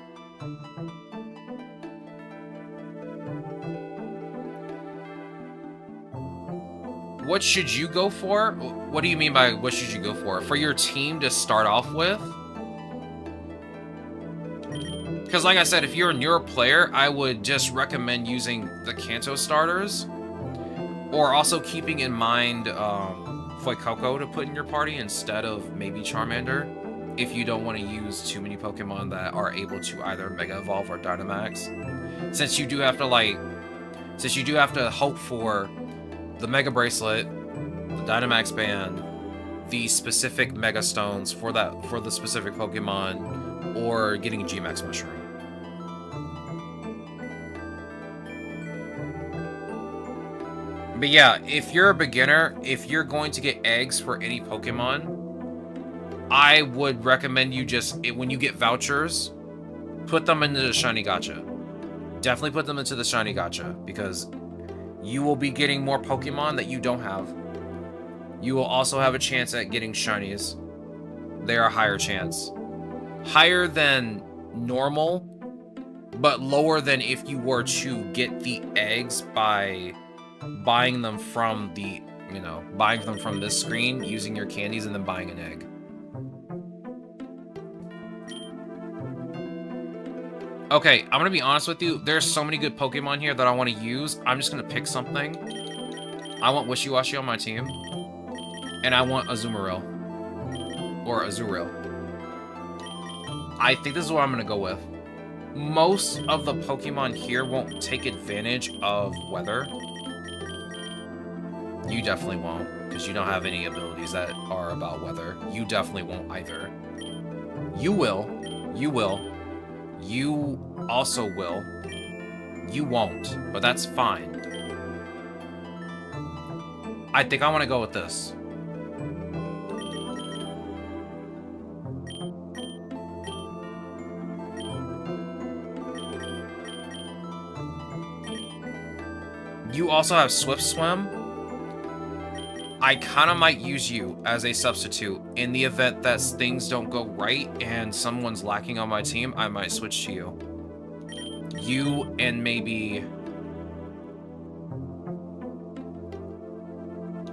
What should you go for? What do you mean by what should you go for? For your team to start off with? Because like I said, if you're a newer player, I would just recommend using the Kanto starters. Or also keeping in mind Fuecoco to put in your party instead of maybe Charmander. If you don't want to use too many Pokemon that are able to either Mega Evolve or Dynamax. Since you do have to hope for the Mega Bracelet, the Dynamax Band, the specific Mega Stones for the specific Pokemon, or getting a G-Max Mushroom. But yeah, if you're a beginner, if you're going to get eggs for any Pokemon, I would recommend you just, when you get vouchers, put them into the Shiny Gacha. Definitely put them into the Shiny Gacha, because you will be getting more Pokemon that you don't have. You will also have a chance at getting Shinies. They are a higher chance. Higher than normal, but lower than if you were to get the eggs by buying them from the, buying them from this screen, using your candies, and then buying an egg. Okay, I'm gonna be honest with you. There's so many good Pokemon here that I want to use. I'm just gonna pick something. I want Wishy-Washy on my team. And I want Azumarill. Or Azurill. I think this is what I'm gonna go with. Most of the Pokemon here won't take advantage of weather. You definitely won't, because you don't have any abilities that are about weather. You definitely won't either. You will. You will. You also will. You won't, but that's fine. I think I want to go with this. You also have Swift Swim. I kind of might use you as a substitute. In the event that things don't go right and someone's lacking on my team, I might switch to you. You and maybe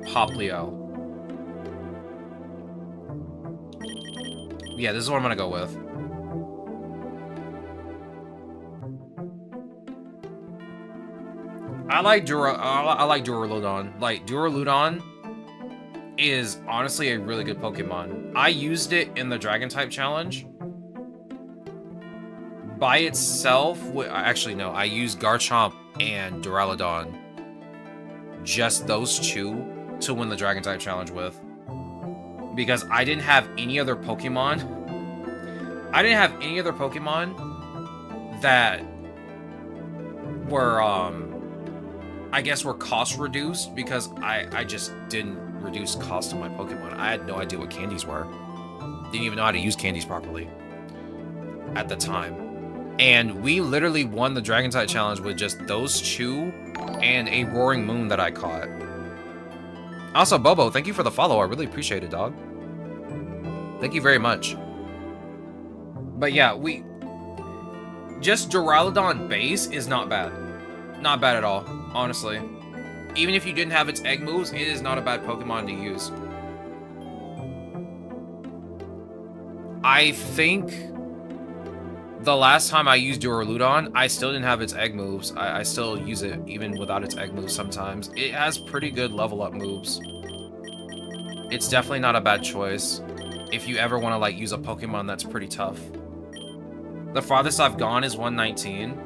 Poplio. Yeah, this is what I'm gonna go with. I like Duraludon. Like, Duraludon is honestly a really good Pokemon. I used it in the Dragon-type challenge. By itself, actually no, I used Garchomp and Duraludon. Just those two to win the Dragon-type challenge with. Because I didn't have any other Pokemon. I didn't have any other Pokemon that were, I guess were cost reduced, because I just didn't reduce cost of my Pokemon. I had no idea what candies were. Didn't even know how to use candies properly at the time. And we literally won the Dragon Type Challenge with just those two and a Roaring Moon that I caught. Also, Bobo, thank you for the follow. I really appreciate it, dog. Thank you very much. But yeah, just Duraludon base is not bad. Not bad at all, honestly. Even if you didn't have its egg moves, it is not a bad Pokemon to use. I think the last time I used Duraludon, I still didn't have its egg moves. I still use it even without its egg moves sometimes. It has pretty good level up moves. It's definitely not a bad choice if you ever want to like use a Pokemon that's pretty tough. The farthest I've gone is 119.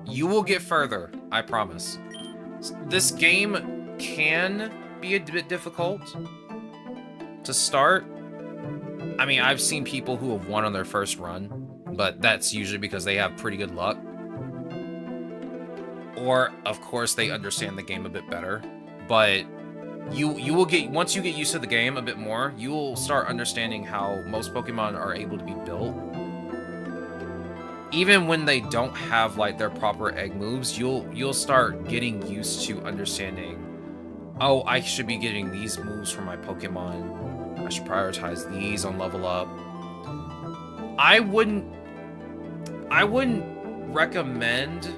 You will get further, I promise. This game can be a bit difficult to start. I mean, I've seen people who have won on their first run, but that's usually because they have pretty good luck. Or, of course, they understand the game a bit better. But you will get, once you get used to the game a bit more, you will start understanding how most Pokemon are able to be built. Even when they don't have like their proper egg moves, you'll start getting used to understanding, oh, I should be getting these moves from my Pokemon. I should prioritize these on level up. I wouldn't recommend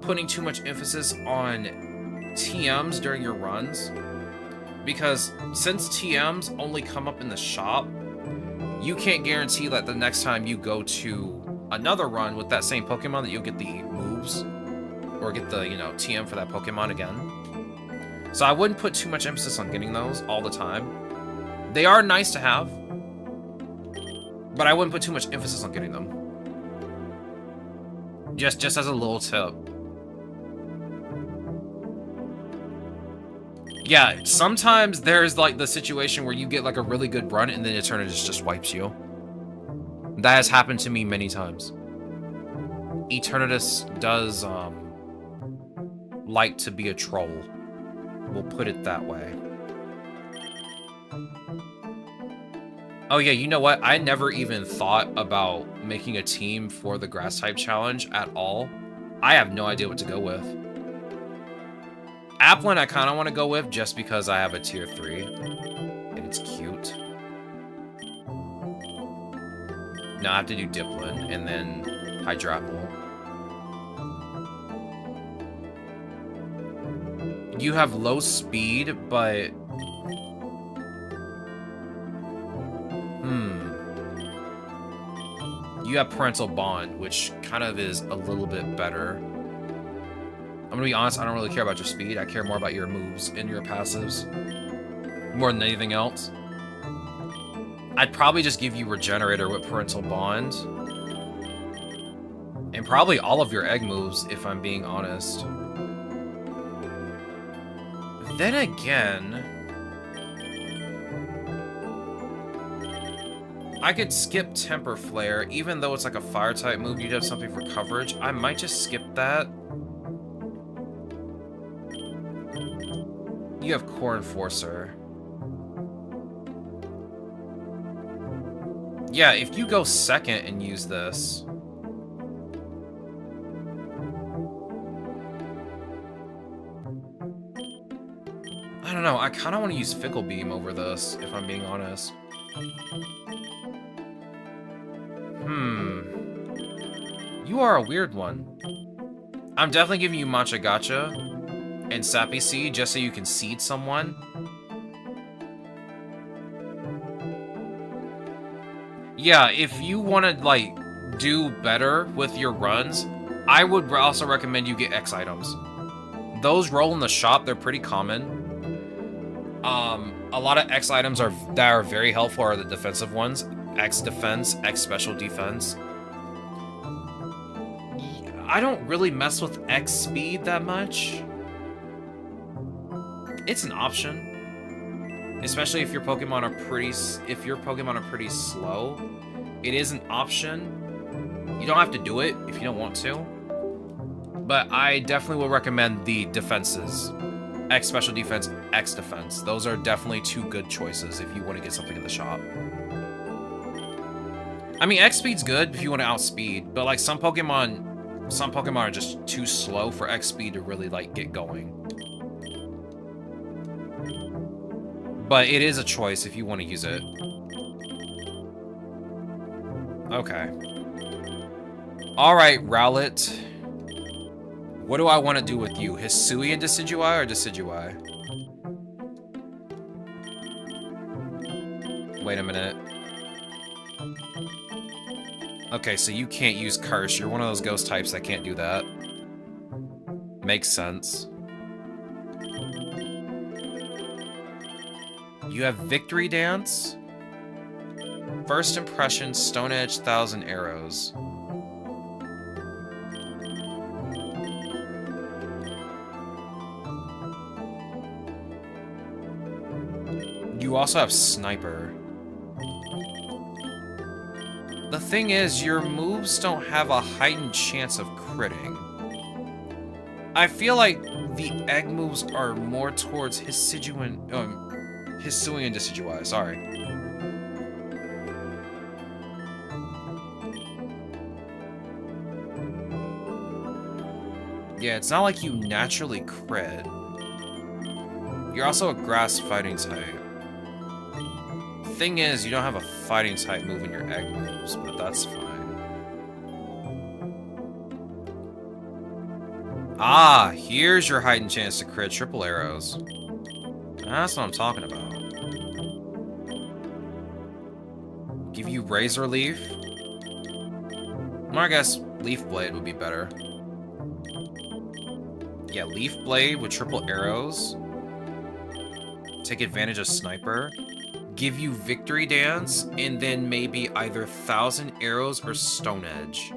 putting too much emphasis on TMs during your runs, because since TMs only come up in the shop, you can't guarantee that the next time you go to another run with that same Pokemon that you'll get the moves or get the, TM for that Pokemon again. So I wouldn't put too much emphasis on getting those all the time. They are nice to have, but I wouldn't put too much emphasis on getting them. Just as a little tip. Yeah, sometimes there's like the situation where you get like a really good run and then Eternatus just wipes you. That has happened to me many times. Eternatus does like to be a troll. We'll put it that way. Oh yeah, you know what? I never even thought about making a team for the Grass type challenge at all. I have no idea what to go with. Applin I kind of want to go with just because I have a tier 3. And it's cute. Now I have to do Diplin and then Hydrapple. You have low speed, but... You have Parental Bond, which kind of is a little bit better. I'm gonna be honest, I don't really care about your speed. I care more about your moves and your passives. More than anything else. I'd probably just give you Regenerator with Parental Bond. And probably all of your egg moves, if I'm being honest. Then again... I could skip Temper Flare, even though it's like a Fire-type move, you'd have something for coverage. I might just skip that. You have Core Enforcer. Yeah, if you go second and use this... I don't know, I kind of want to use Fickle Beam over this, if I'm being honest. You are a weird one. I'm definitely giving you Matcha Gacha and Sappy Seed just so you can seed someone. Yeah, if you want to, like, do better with your runs, I would also recommend you get X items. Those roll in the shop, they're pretty common. A lot of X items that are very helpful are the defensive ones. X defense, X special defense. I don't really mess with X speed that much. It's an option, especially if your Pokemon are pretty slow. It is an option. You don't have to do it if you don't want to, but I definitely will recommend the defenses X special defense, X defense. Those are definitely two good choices if you want to get something in the shop. I mean, X speed's good if you want to outspeed, but like some Pokemon are just too slow for X speed to really like get going. But it is a choice if you want to use it. Okay. Alright, Rowlet. What do I want to do with you? Hisuian Decidueye or Decidueye? Wait a minute. Okay, so you can't use Curse. You're one of those ghost types that can't do that. Makes sense. You have Victory Dance. First Impression, Stone Edge, 1,000 Arrows. You also have Sniper. The thing is, your moves don't have a heightened chance of critting. I feel like the egg moves are more towards Hisuian Decidueye, sorry. Yeah, it's not like you naturally crit. You're also a grass fighting type. Thing is, you don't have a fighting type move in your egg moves, but that's fine. Ah, here's your heightened chance to crit triple arrows. That's what I'm talking about. Give you Razor Leaf. Or I guess Leaf Blade would be better. Yeah, Leaf Blade with triple arrows. Take advantage of Sniper. Give you Victory Dance, and then maybe either 1,000 Arrows or Stone Edge.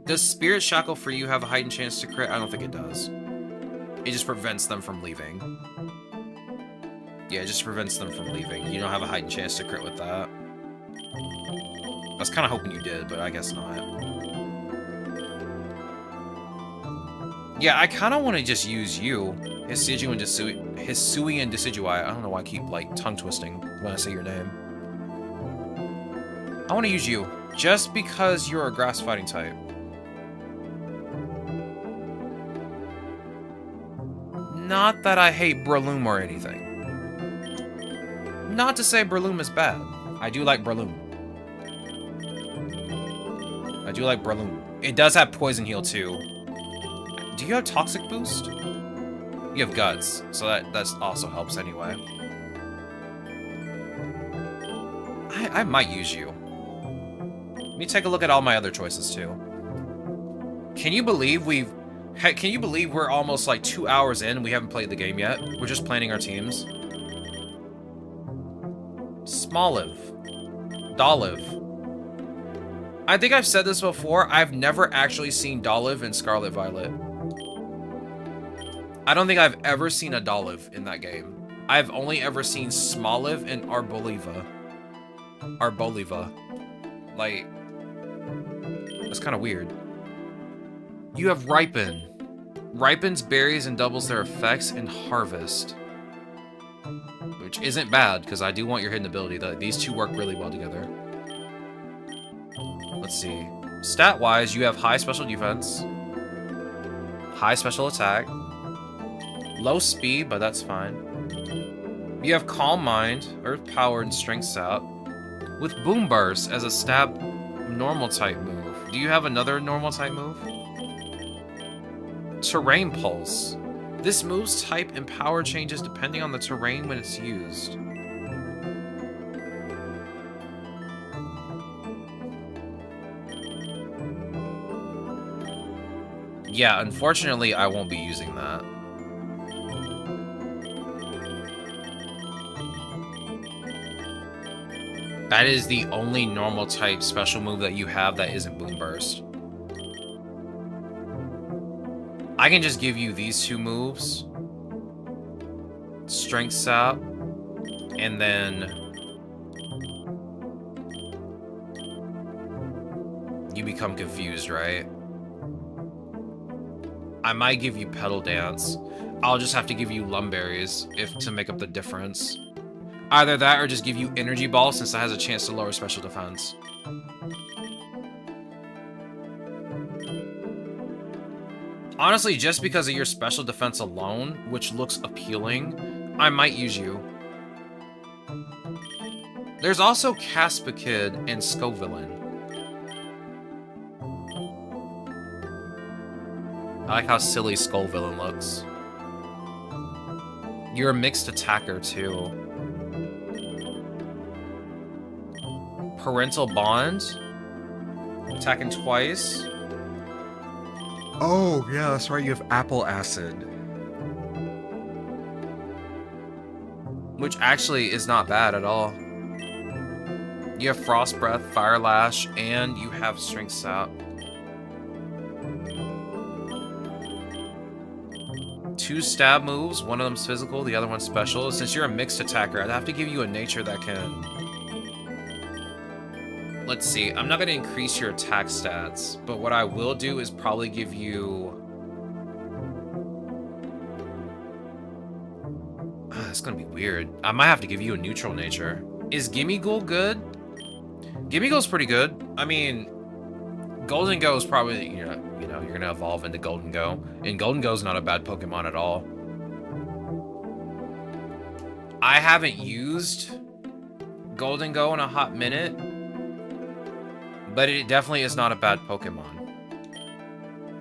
Does Spirit Shackle for you have a heightened chance to crit? I don't think it does. It just prevents them from leaving. Yeah, it just prevents them from leaving. You don't have a heightened chance to crit with that. I was kind of hoping you did, but I guess not. Yeah, I kind of want to just use you. Hisuian Decidueye. I don't know why I keep, like, tongue-twisting when I say your name. I want to use you, just because you're a grass fighting type. Not that I hate Breloom or anything. Not to say Breloom is bad. I do like Breloom. I do like Breloom. It does have Poison Heal, too. Do you have Toxic Boost? You have Guts, so that also helps anyway. I might use you. Let me take a look at all my other choices, too. Can you believe we're almost like 2 hours in and we haven't played the game yet? We're just planning our teams. Smoliv. Dolive. I think I've said this before, I've never actually seen Dolive in Scarlet Violet. I don't think I've ever seen a Dolive in that game. I've only ever seen Smoliv and Arboliva. Like, that's kind of weird. You have Ripen. Ripens berries and doubles their effects, and Harvest. Which isn't bad, because I do want your hidden ability. These two work really well together. Let's see. Stat-wise, you have high special defense, high special attack, low speed, but that's fine. You have Calm Mind, Earth Power, and Strength Sap, with Boom Burst as a stab normal type move. Do you have another normal type move? Terrain Pulse. This move's type and power changes depending on the terrain when it's used. Yeah, unfortunately, I won't be using that. That is the only normal type special move that you have that isn't Boom Burst. I can just give you these two moves. Strength Sap. And then you become confused, right? I might give you Petal Dance. I'll just have to give you Lumberries to make up the difference. Either that or just give you Energy Ball since that has a chance to lower special defense. Honestly, just because of your special defense alone, which looks appealing, I might use you. There's also Caspikid and Scovillain. I like how silly Skullvillain looks. You're a mixed attacker, too. Parental Bond. Attacking twice. Oh, yeah, that's right. You have Apple Acid. Which actually is not bad at all. You have Frost Breath, Fire Lash, and you have Strength Sap. 2 stab moves, one of them's physical, the other one's special. Since you're a mixed attacker, I'd have to give you a nature that can... Let's see, I'm not going to increase your attack stats, but what I will do is probably give you... It's going to be weird. I might have to give you a neutral nature. Is Gimmighoul good? Gimmighoul's pretty good. I mean, Golden Go is probably, you know, you're going to evolve into Golden Go. And Golden Go's not a bad Pokemon at all. I haven't used Golden Go in a hot minute. But it definitely is not a bad Pokemon.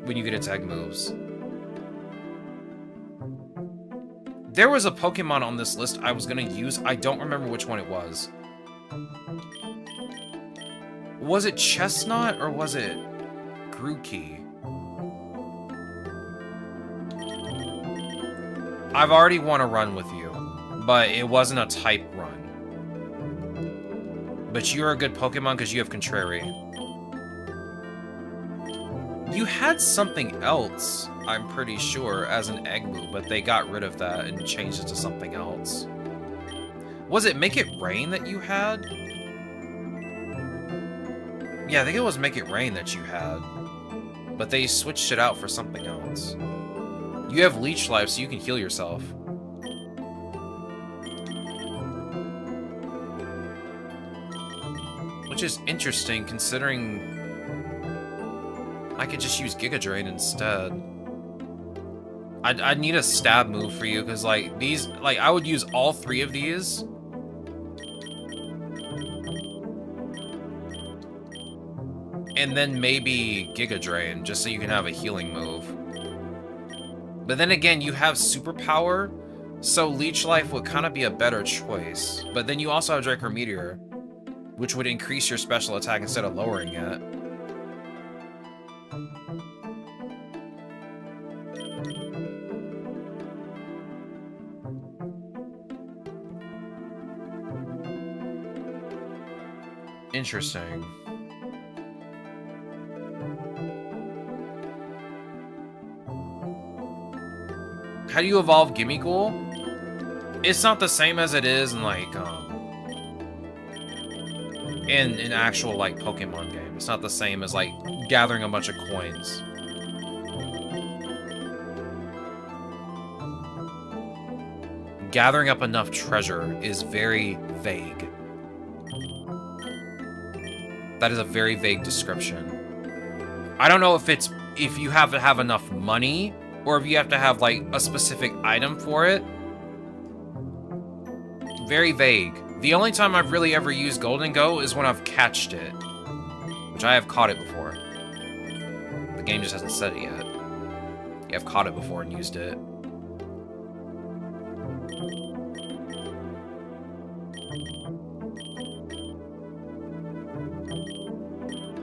When you get its egg moves. There was a Pokemon on this list I was going to use. I don't remember which one it was. Was it Chestnut or was it Grookey? I've already won a run with you, but it wasn't a type run. But you're a good Pokemon because you have Contrary. You had something else, I'm pretty sure, as an egg move, but they got rid of that and changed it to something else. Was it Make It Rain that you had? Yeah, I think it was Make It Rain that you had. But they switched it out for something else. You have Leech Life, so you can heal yourself. Which is interesting, considering I could just use Giga Drain instead. I'd need a stab move for you, because, like, these... Like, I would use all 3 of these. And then maybe Giga Drain, just so you can have a healing move. But then again, you have Superpower, so Leech Life would kind of be a better choice. But then you also have Draco Meteor, which would increase your special attack instead of lowering it. Interesting. How do you evolve Gimmighoul? It's not the same as it is in, like, in an actual, like, Pokemon game. It's not the same as, like, gathering a bunch of coins. Gathering up enough treasure is very vague. That is a very vague description. I don't know if you have to have enough money, or if you have to have, like, a specific item for it. Very vague. The only time I've really ever used Golden Go is when I've catched it. Which I have caught it before. The game just hasn't said it yet. Yeah, I've caught it before and used it.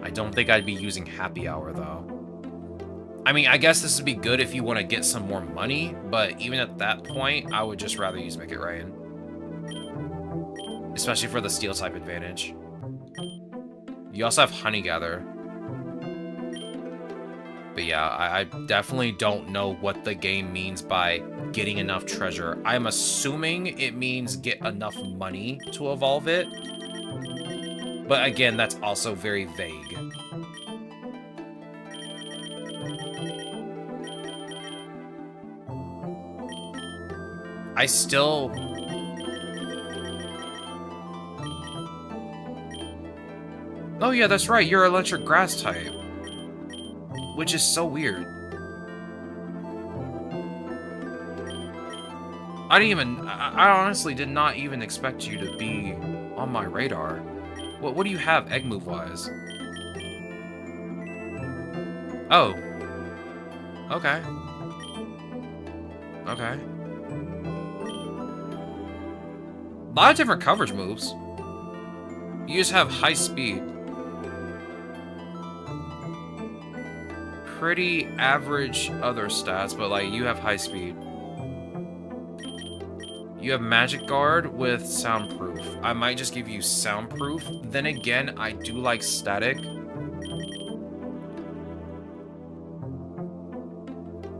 I don't think I'd be using Happy Hour, though. I mean, I guess this would be good if you want to get some more money, but even at that point, I would just rather use Make It Rain. Especially for the Steel type advantage. You also have Honey Gather. But yeah, I definitely don't know what the game means by getting enough treasure. I'm assuming it means get enough money to evolve it. But again, that's also very vague. I still... Oh yeah, that's right, you're electric grass type. Which is so weird. I honestly did not even expect you to be on my radar. What do you have egg move wise? Oh. Okay. Okay. A lot of different coverage moves. You just have high speed. Pretty average other stats, but like you have high speed. You have Magic Guard with Soundproof. I might just give you Soundproof. Then again, I do like Static.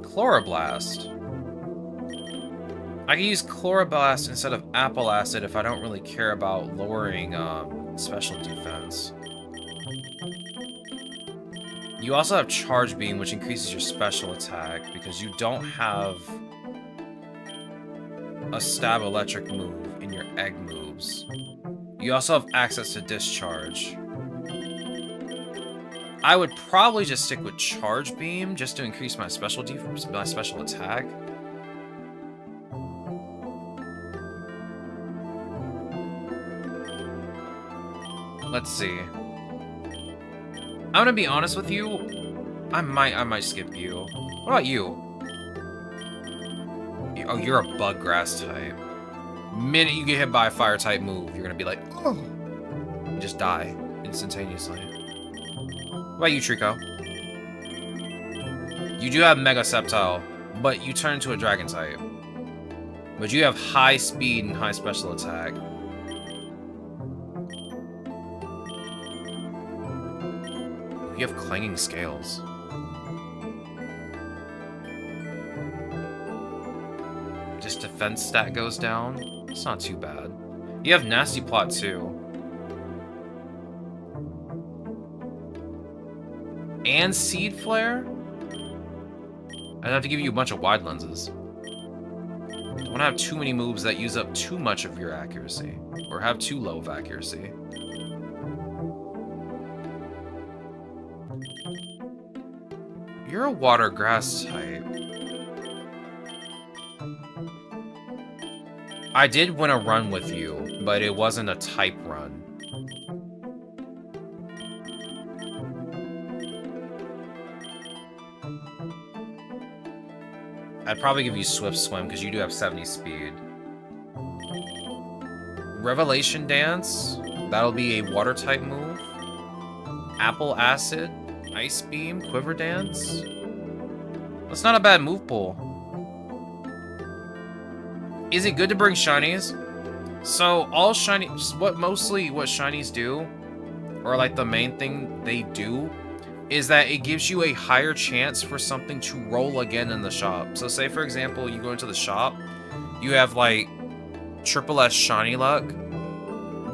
Chloroblast. I can use Chloroblast instead of Apple Acid if I don't really care about lowering special defense. You also have Charge Beam, which increases your special attack because you don't have a Stab Electric move in your egg moves. You also have access to Discharge. I would probably just stick with Charge Beam just to increase my special attack. Let's see. I'm gonna be honest with you. I might skip you. What about you? Oh, you're a Bug Grass type. Minute you get hit by a Fire type move, you're gonna be like, oh, and just die instantaneously. What about you, Trico? You do have Mega Sceptile, but you turn into a Dragon type. But you have high speed and high special attack. You have Clanging Scales. Just defense stat goes down. It's not too bad. You have Nasty Plot too. And Seed Flare? I'd have to give you a bunch of wide lenses. I don't have too many moves that use up too much of your accuracy. Or have too low of accuracy. You're a Water Grass type. I did win a run with you, but it wasn't a type run. I'd probably give you Swift Swim because you do have 70 speed. Revelation Dance, that'll be a water type move. Apple Acid, Ice Beam, Quiver Dance. That's not a bad move pool. Is it good to bring shinies? So all shinies, what shinies do, or like the main thing they do, is that it gives you a higher chance for something to roll again in the shop. So say for example, you go into the shop, you have like Triple S Shiny Luck.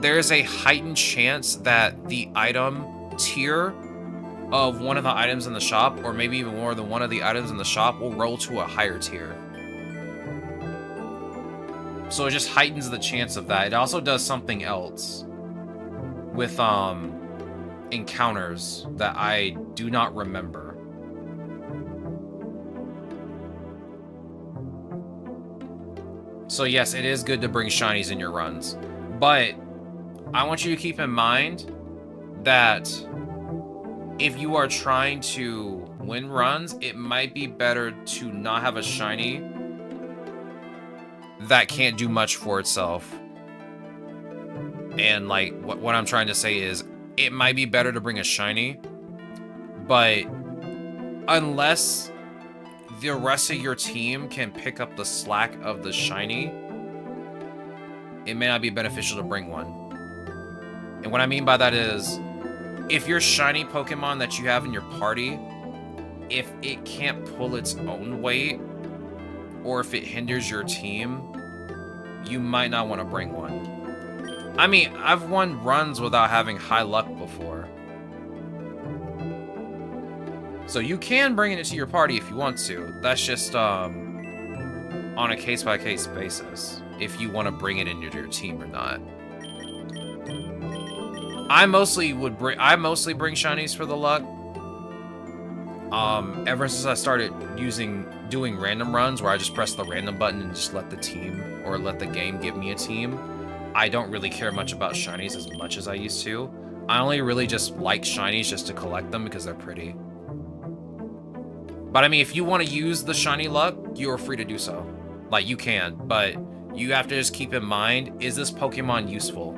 There's a heightened chance that the item tier of one of the items in the shop, or maybe even more than one of the items in the shop, will roll to a higher tier. So it just heightens the chance of that. It also does something else with encounters that I do not remember. So yes, it is good to bring shinies in your runs, but I want you to keep in mind that if you are trying to win runs, it might be better to not have a shiny that can't do much for itself. And like what I'm trying to say is, it might be better to bring a shiny, but unless the rest of your team can pick up the slack of the shiny, it may not be beneficial to bring one. And what I mean by that is, if your shiny Pokemon that you have in your party, if it can't pull its own weight, or if it hinders your team, you might not want to bring one. I mean, I've won runs without having high luck before. So you can bring it into your party if you want to. That's just, on a case-by-case basis if you want to bring it into your team or not. I mostly bring shinies for the luck. Ever since I started doing random runs where I just press the random button and just let the team or let the game give me a team, I don't really care much about shinies as much as I used to. I only really just like shinies just to collect them because they're pretty. But I mean, if you want to use the shiny luck, you are free to do so. Like, you can, but you have to just keep in mind, is this Pokemon useful?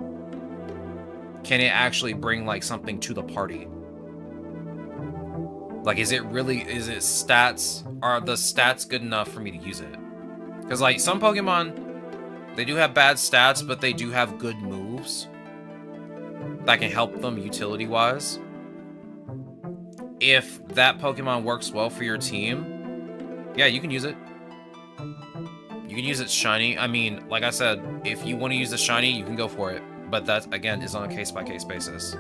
Can it actually bring, like, something to the party? Like, are the stats good enough for me to use it? Because, like, some Pokemon, they do have bad stats, but they do have good moves that can help them utility-wise. If that Pokemon works well for your team, yeah, you can use it. You can use it shiny. I mean, like I said, if you want to use the shiny, you can go for it. But that, again, is on a case-by-case basis.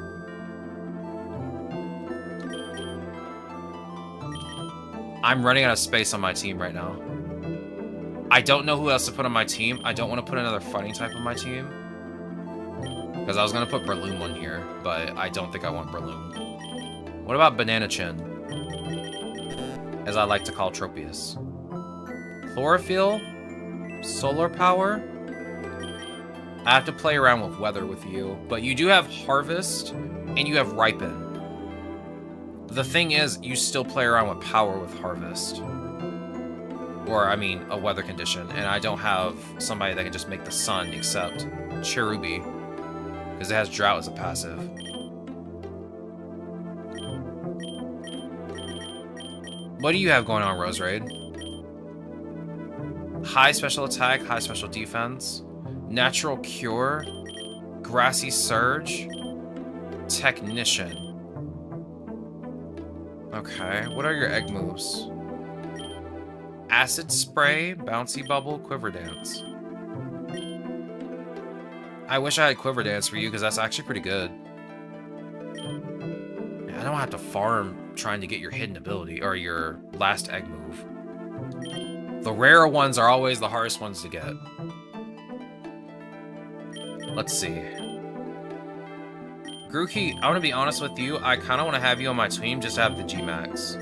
I'm running out of space on my team right now. I don't know who else to put on my team. I don't want to put another fighting type on my team. Because I was going to put Breloom on here, but I don't think I want Breloom. What about Banana Chin? As I like to call Tropius. Chlorophyll? Solar Power? I have to play around with weather with you, but you do have Harvest, and you have Ripen. The thing is, you still play around with power with Harvest. Or, I mean, a weather condition, and I don't have somebody that can just make the sun except Cherubi, because it has Drought as a passive. What do you have going on, Roserade? High special attack, high special defense, natural cure, grassy surge, technician. Okay, what are your egg moves? Acid spray, bouncy bubble, quiver dance. I wish I had quiver dance for you because that's actually pretty good. I don't have to farm trying to get your hidden ability or your last egg move. The rarer ones are always the hardest ones to get. Let's see. Grookey, I want to be honest with you, I kind of want to have you on my team just to have the G-Max.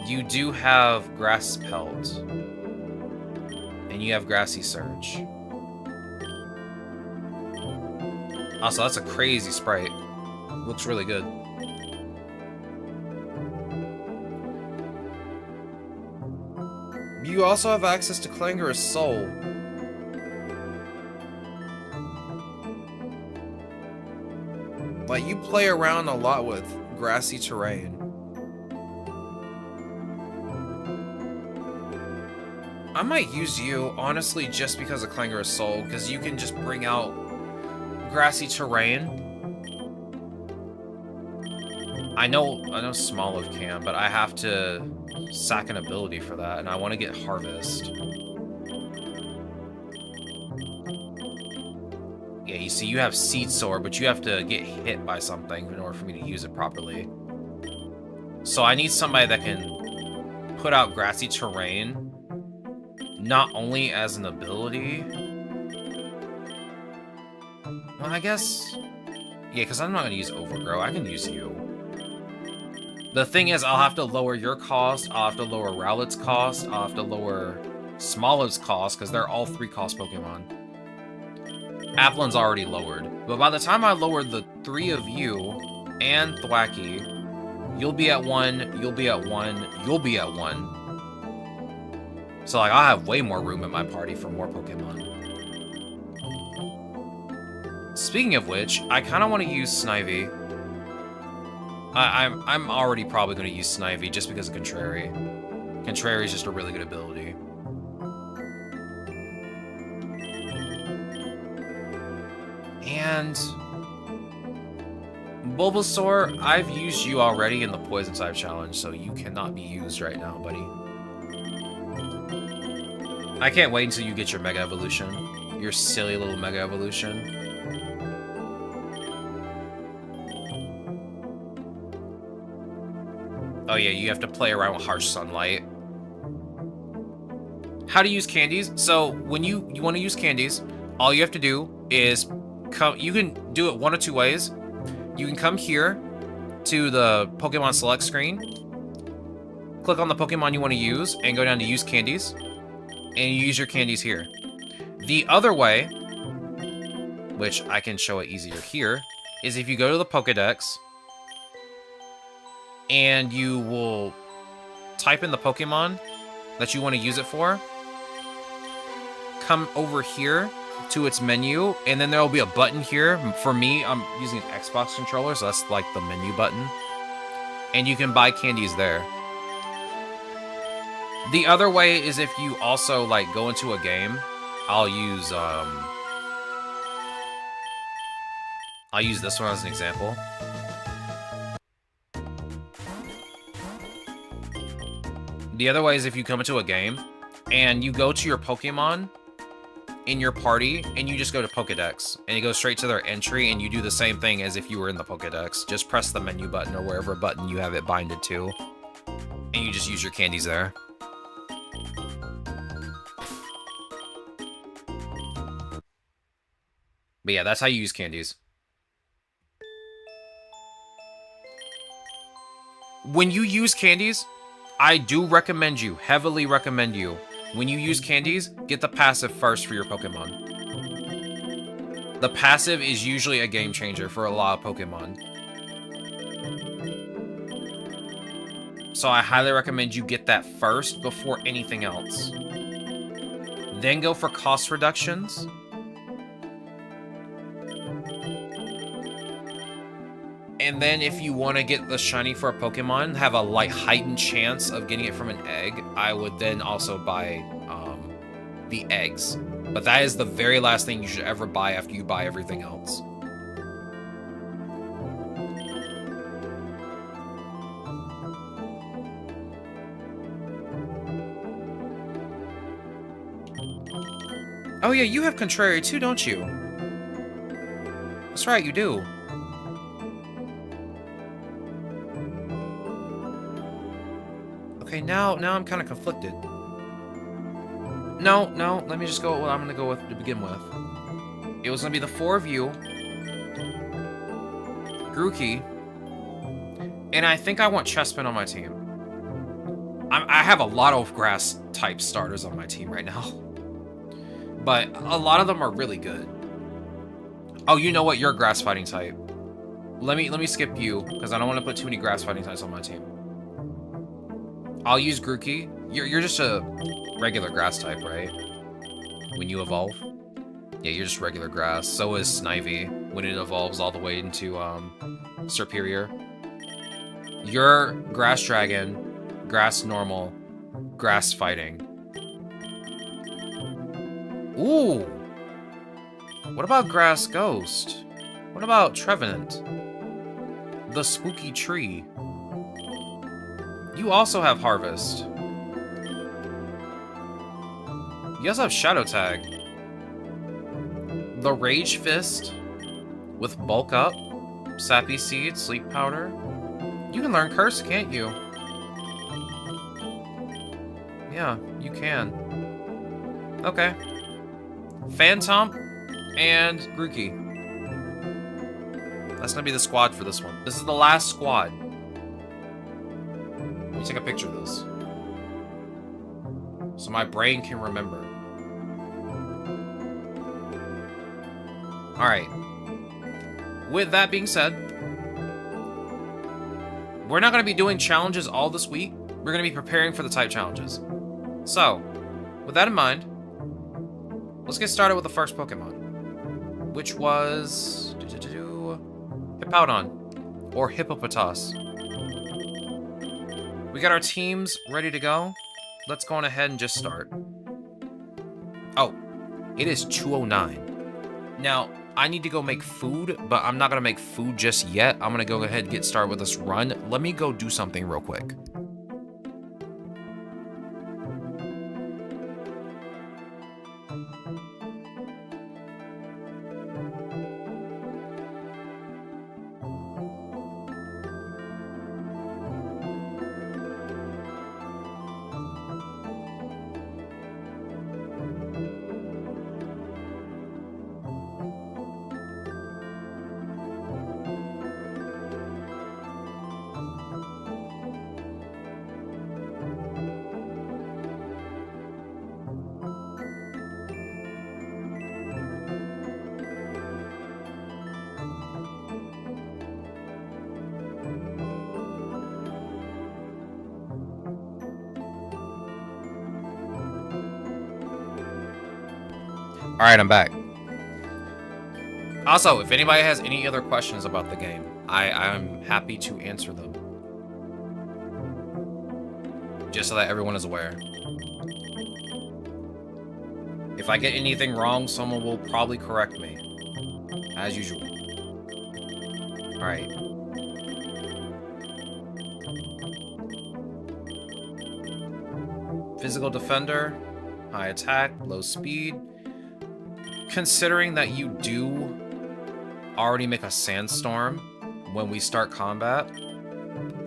You do have Grass Pelt. And you have Grassy Surge. Also, that's a crazy sprite. Looks really good. You also have access to Clangorous Soul. Like, you play around a lot with grassy terrain. I might use you, honestly, just because of Clangorous Soul, because you can just bring out grassy terrain. I know Smoliv can, but I have to sack an ability for that, and I want to get Harvest. Yeah, you see, you have Seed Soar, but you have to get hit by something in order for me to use it properly. So I need somebody that can put out grassy terrain, not only as an ability. Well, I guess... yeah, because I'm not going to use Overgrow. I can use you. The thing is, I'll have to lower your cost, I'll have to lower Rowlet's cost, I'll have to lower Smoliv's cost, because they're all 3-cost Pokemon. Applin's already lowered. But by the time I lower the 3 of you, and Thwacky, you'll be at 1, you'll be at 1, you'll be at 1. So, like, I'll have way more room in my party for more Pokemon. Speaking of which, I kind of want to use Snivy. I'm already probably going to use Snivy just because of Contrary. Contrary is just a really good ability. And Bulbasaur, I've used you already in the Poison type challenge, so you cannot be used right now, buddy. I can't wait until you get your Mega Evolution. Your silly little Mega Evolution. Oh yeah, you have to play around with Harsh Sunlight. how to use candies. So when you want to use candies, all you have to do is come. You can do it one of two ways. You can come here to the Pokemon Select screen, click on the Pokemon you want to use, and go down to Use Candies, and you use your candies here. The other way, which I can show it easier here, is if you go to the Pokedex, and you will type in the Pokemon that you want to use it for, come over here to its menu, and then there will be a button here. For me, I'm using an Xbox controller, so that's like the menu button. And you can buy candies there. The other way is if you also like go into a game. I'll use this one as an example. The other way is if you come into a game and you go to your Pokemon in your party and you just go to Pokedex and you go straight to their entry and you do the same thing as if you were in the Pokedex. Just press the menu button or wherever button you have it binded to, and you just use your candies there. But yeah, that's how you use candies. When you use candies, I do recommend you, heavily recommend you, when you use candies, get the passive first for your Pokemon. The passive is usually a game changer for a lot of Pokemon. So I highly recommend you get that first before anything else. Then go for cost reductions. And then if you want to get the shiny for a Pokemon, have a like heightened chance of getting it from an egg, I would then also buy the eggs. But that is the very last thing you should ever buy after you buy everything else. Oh yeah, you have Contrary too, don't you? That's right, you do. Okay, now I'm kind of conflicted. No, let me just go with what I'm going to go with to begin with. It was going to be the four of you, Grookey, and I think I want Chespin on my team. I have a lot of grass-type starters on my team right now. But a lot of them are really good. Oh, you know what? You're a grass-fighting type. Let me skip you, because I don't want to put too many grass-fighting types on my team. I'll use Grookey. You're just a regular grass type, right? When you evolve? Yeah, you're just regular grass. So is Snivy when it evolves all the way into Superior. You're Grass Dragon, Grass Normal, Grass Fighting. Ooh! What about Grass Ghost? What about Trevenant? The Spooky Tree. You also have Harvest. You also have Shadow Tag. The Rage Fist with Bulk Up, Sappy Seed, Sleep Powder. You can learn Curse, can't you? Yeah, you can. Okay. Phantom and Grookey. That's gonna be the squad for this one. This is the last squad. Let me take a picture of this, so my brain can remember. Alright. With that being said, we're not going to be doing challenges all this week. We're going to be preparing for the type challenges. So, with that in mind, let's get started with the first Pokemon, which was Hippowdon, or Hippopotas. We got our teams ready to go. Let's go on ahead and just start. Oh, it is 2:09. Now, I need to go make food, but I'm not going to make food just yet. I'm going to go ahead and get started with this run. Let me go do something real quick. Alright, I'm back. Also, if anybody has any other questions about the game, I'm happy to answer them. Just so that everyone is aware. If I get anything wrong, someone will probably correct me. As usual. Alright. Physical defender, high attack, low speed. Considering that you do already make a sandstorm when we start combat,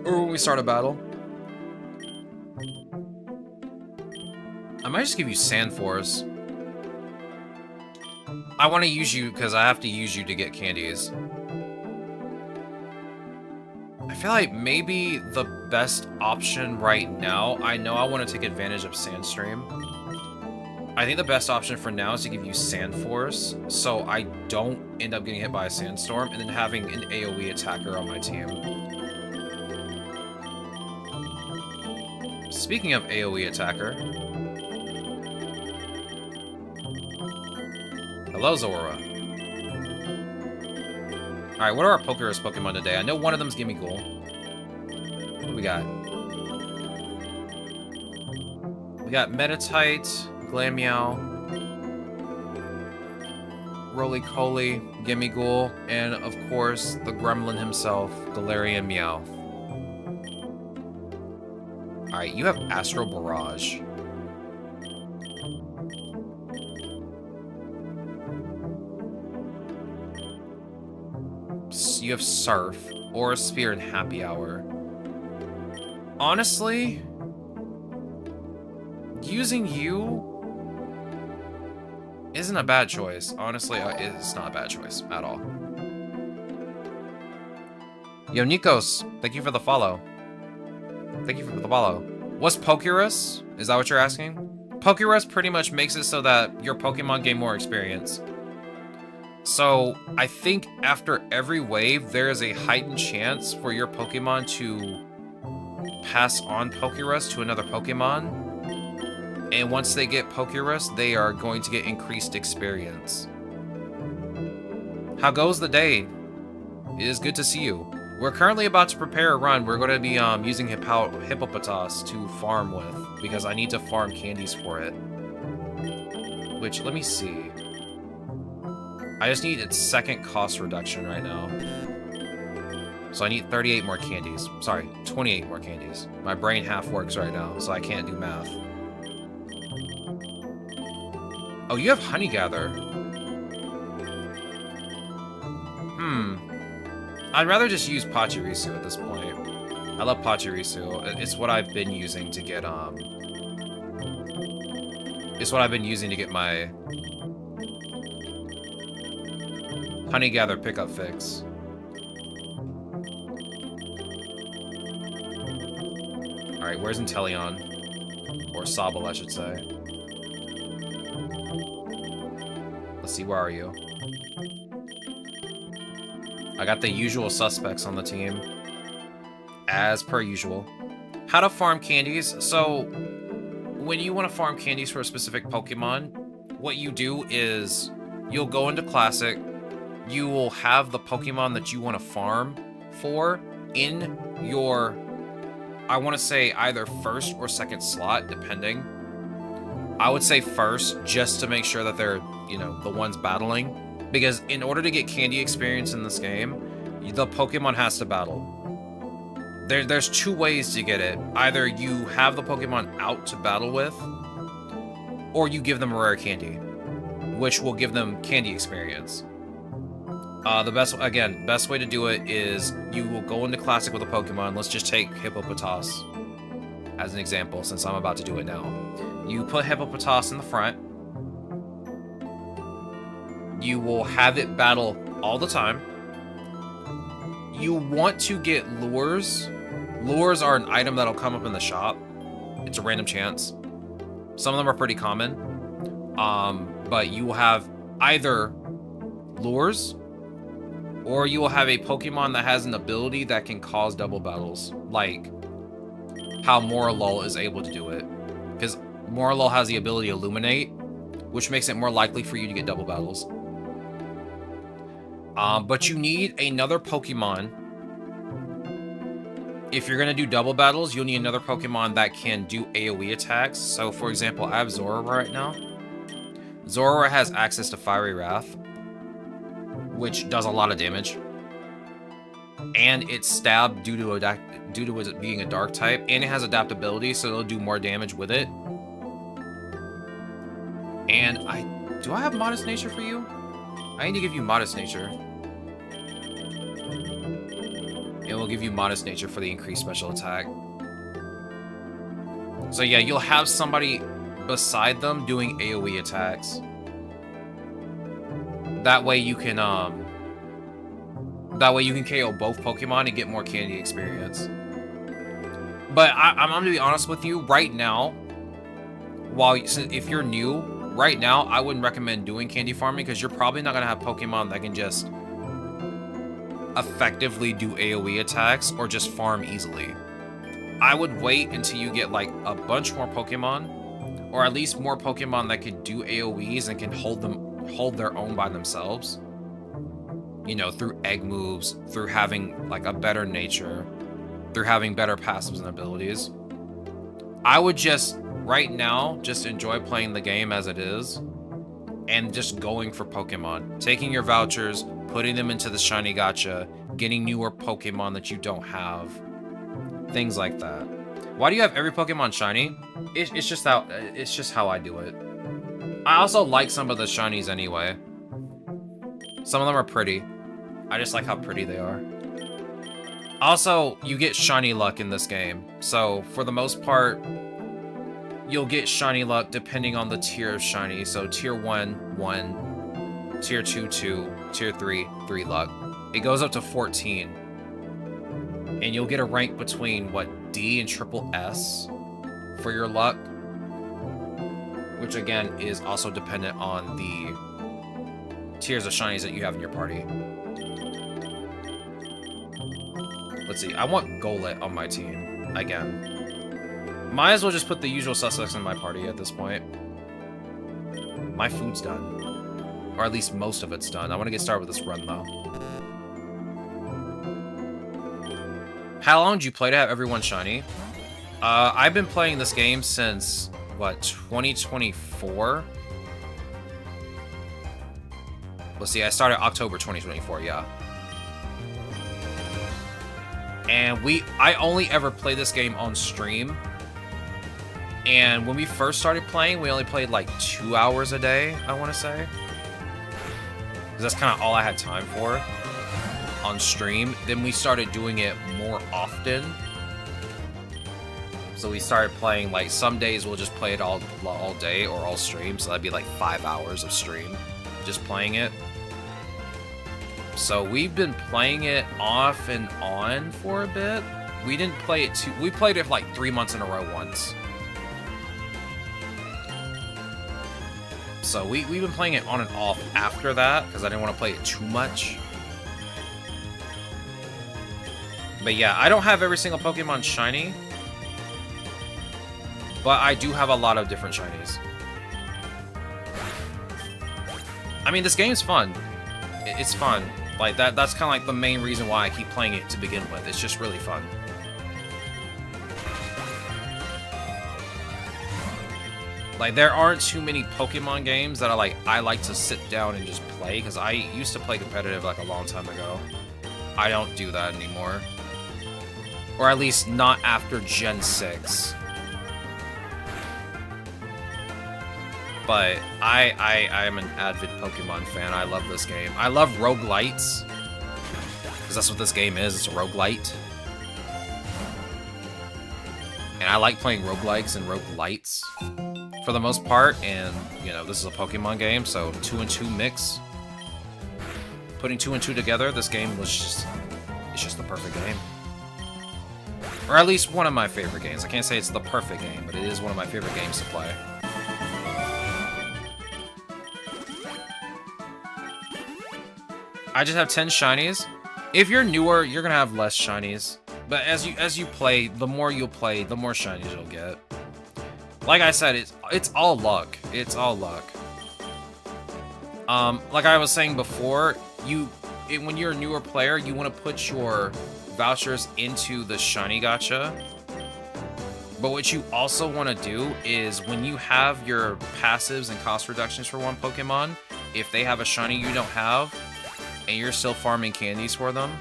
or when we start a battle, I might just give you Sand Force. I want to use you because I have to use you to get candies. I feel like maybe the best option right now, I know I want to take advantage of Sandstream. I think the best option for now is to give you Sand Force, so I don't end up getting hit by a Sandstorm, and then having an AoE attacker on my team. Speaking of AoE attacker... Hello, Zora. Alright, what are our PokeRogue Pokemon today? I know one of them's Gimmighoul. What do we got? We got Meditite, Glameow, Roly-Coly, Gimmighoul, and of course, the gremlin himself, Galarian Meowth. Alright, you have Astral Barrage. You have Surf, Aura Sphere, and Happy Hour. Honestly, using you isn't a bad choice. Honestly, it's not a bad choice at all. Yo, Nikos, thank you for the follow. Thank you for the follow. What's PokeRogue? Is that what you're asking? PokeRogue pretty much makes it so that your Pokemon gain more experience. So, I think after every wave, there is a heightened chance for your Pokemon to pass on PokeRogue to another Pokemon. And once they get PokeRogue, they are going to get increased experience. How goes the day? It is good to see you. We're currently about to prepare a run. We're going to be using Hippopotas to farm with, because I need to farm candies for it. Which, let me see. I just need its second cost reduction right now. So I need 38 more candies. Sorry, 28 more candies. My brain half works right now, so I can't do math. Oh, you have Honey Gather. I'd rather just use Pachirisu at this point. I love Pachirisu. It's what I've been using to get, It's what I've been using to get my Honey Gather pickup fix. Alright, where's Inteleon? Or Sobble, I should say. Let's see, where are you? I got the usual suspects on the team. As per usual. How to farm candies. So, when you want to farm candies for a specific Pokemon, what you do is you'll go into Classic. You will have the Pokemon that you want to farm for in your, I want to say either first or second slot, depending. I would say first, just to make sure that they're, you know, the ones battling. Because in order to get candy experience in this game, the Pokemon has to battle. There's two ways to get it. Either you have the Pokemon out to battle with, or you give them a rare candy, which will give them candy experience. The best way to do it is you will go into Classic with a Pokemon. Let's just take Hippopotas as an example, since I'm about to do it now. You put Hippopotas in the front. You will have it battle all the time. You want to get lures. Lures are an item that'll come up in the shop. It's a random chance. Some of them are pretty common. But you will have either lures, or you will have a Pokemon that has an ability that can cause double battles, like how Morlul is able to do it. Because Morlul has the ability to Illuminate, which makes it more likely for you to get double battles. But you need another Pokemon. If you're going to do double battles, you'll need another Pokemon that can do AoE attacks. So, for example, I have Zorora right now. Zorora has access to Fiery Wrath, which does a lot of damage. And it's stabbed due to it being a dark type, and it has adaptability, so it'll do more damage with it. And do I have Modest Nature for you? I need to give you Modest Nature. It will give you Modest Nature for the increased special attack. So yeah, you'll have somebody beside them doing AoE attacks. That way you can KO both Pokemon and get more candy experience. But I'm gonna be honest with you, right now, if you're new, right now, I wouldn't recommend doing candy farming because you're probably not gonna have Pokemon that can just effectively do AoE attacks or just farm easily. I would wait until you get like a bunch more Pokemon, or at least more Pokemon that can do AoEs and can hold their own by themselves. You know, through egg moves, through having like a better nature, through having better passives and abilities. I would just, right now, just enjoy playing the game as it is and just going for Pokemon. Taking your vouchers, putting them into the shiny gacha, getting newer Pokemon that you don't have. Things like that. Why do you have every Pokemon shiny? It's just how I do it. I also like some of the shinies anyway. Some of them are pretty. I just like how pretty they are. Also, you get shiny luck in this game. So, for the most part, you'll get shiny luck depending on the tier of shiny. So, tier 1, 1, tier 2, 2, tier 3, 3 luck. It goes up to 14. And you'll get a rank between, what, D and triple S for your luck. Which, again, is also dependent on the tiers of shinies that you have in your party. Let's see, I want Golett on my team, again. Might as well just put the usual suspects in my party at this point. My food's done. Or at least most of it's done. I want to get started with this run, though. How long did you play to have everyone shiny? I've been playing this game since, what, 2024? Let's see, I started October 2024, yeah. And I only ever played this game on stream. And when we first started playing, we only played like 2 hours a day, I want to say. Because that's kind of all I had time for on stream. Then we started doing it more often. So we started playing, like, some days we'll just play it all day or all stream. So that'd be like 5 hours of stream just playing it. So we've been playing it off and on for a bit. We didn't play it we played it for like 3 months in a row once. So we've been playing it on and off after that because I didn't want to play it too much. But yeah, I don't have every single Pokemon shiny. But I do have a lot of different shinies. I mean, this game's fun. It's fun. Like, that's kind of like the main reason why I keep playing it to begin with. It's just really fun. Like, there aren't too many Pokemon games that I like to sit down and just play, because I used to play competitive like a long time ago. I don't do that anymore. Or at least not after Gen 6. But I am an avid Pokemon fan. I love this game. I love roguelites. Because that's what this game is. It's a roguelite. And I like playing roguelikes and roguelites for the most part. And, you know, this is a Pokemon game, so 2 and 2 mix. Putting 2 and 2 together, this game was just... it's just the perfect game. Or at least one of my favorite games. I can't say it's the perfect game, but it is one of my favorite games to play. I just have 10 shinies. If you're newer, you're gonna have less shinies. But as you play, the more you'll play, the more shinies you'll get. Like I said, it's all luck. It's all luck. Like I was saying before, when you're a newer player, you want to put your vouchers into the shiny gacha. But what you also want to do is when you have your passives and cost reductions for one Pokemon, if they have a shiny you don't have, and you're still farming candies for them,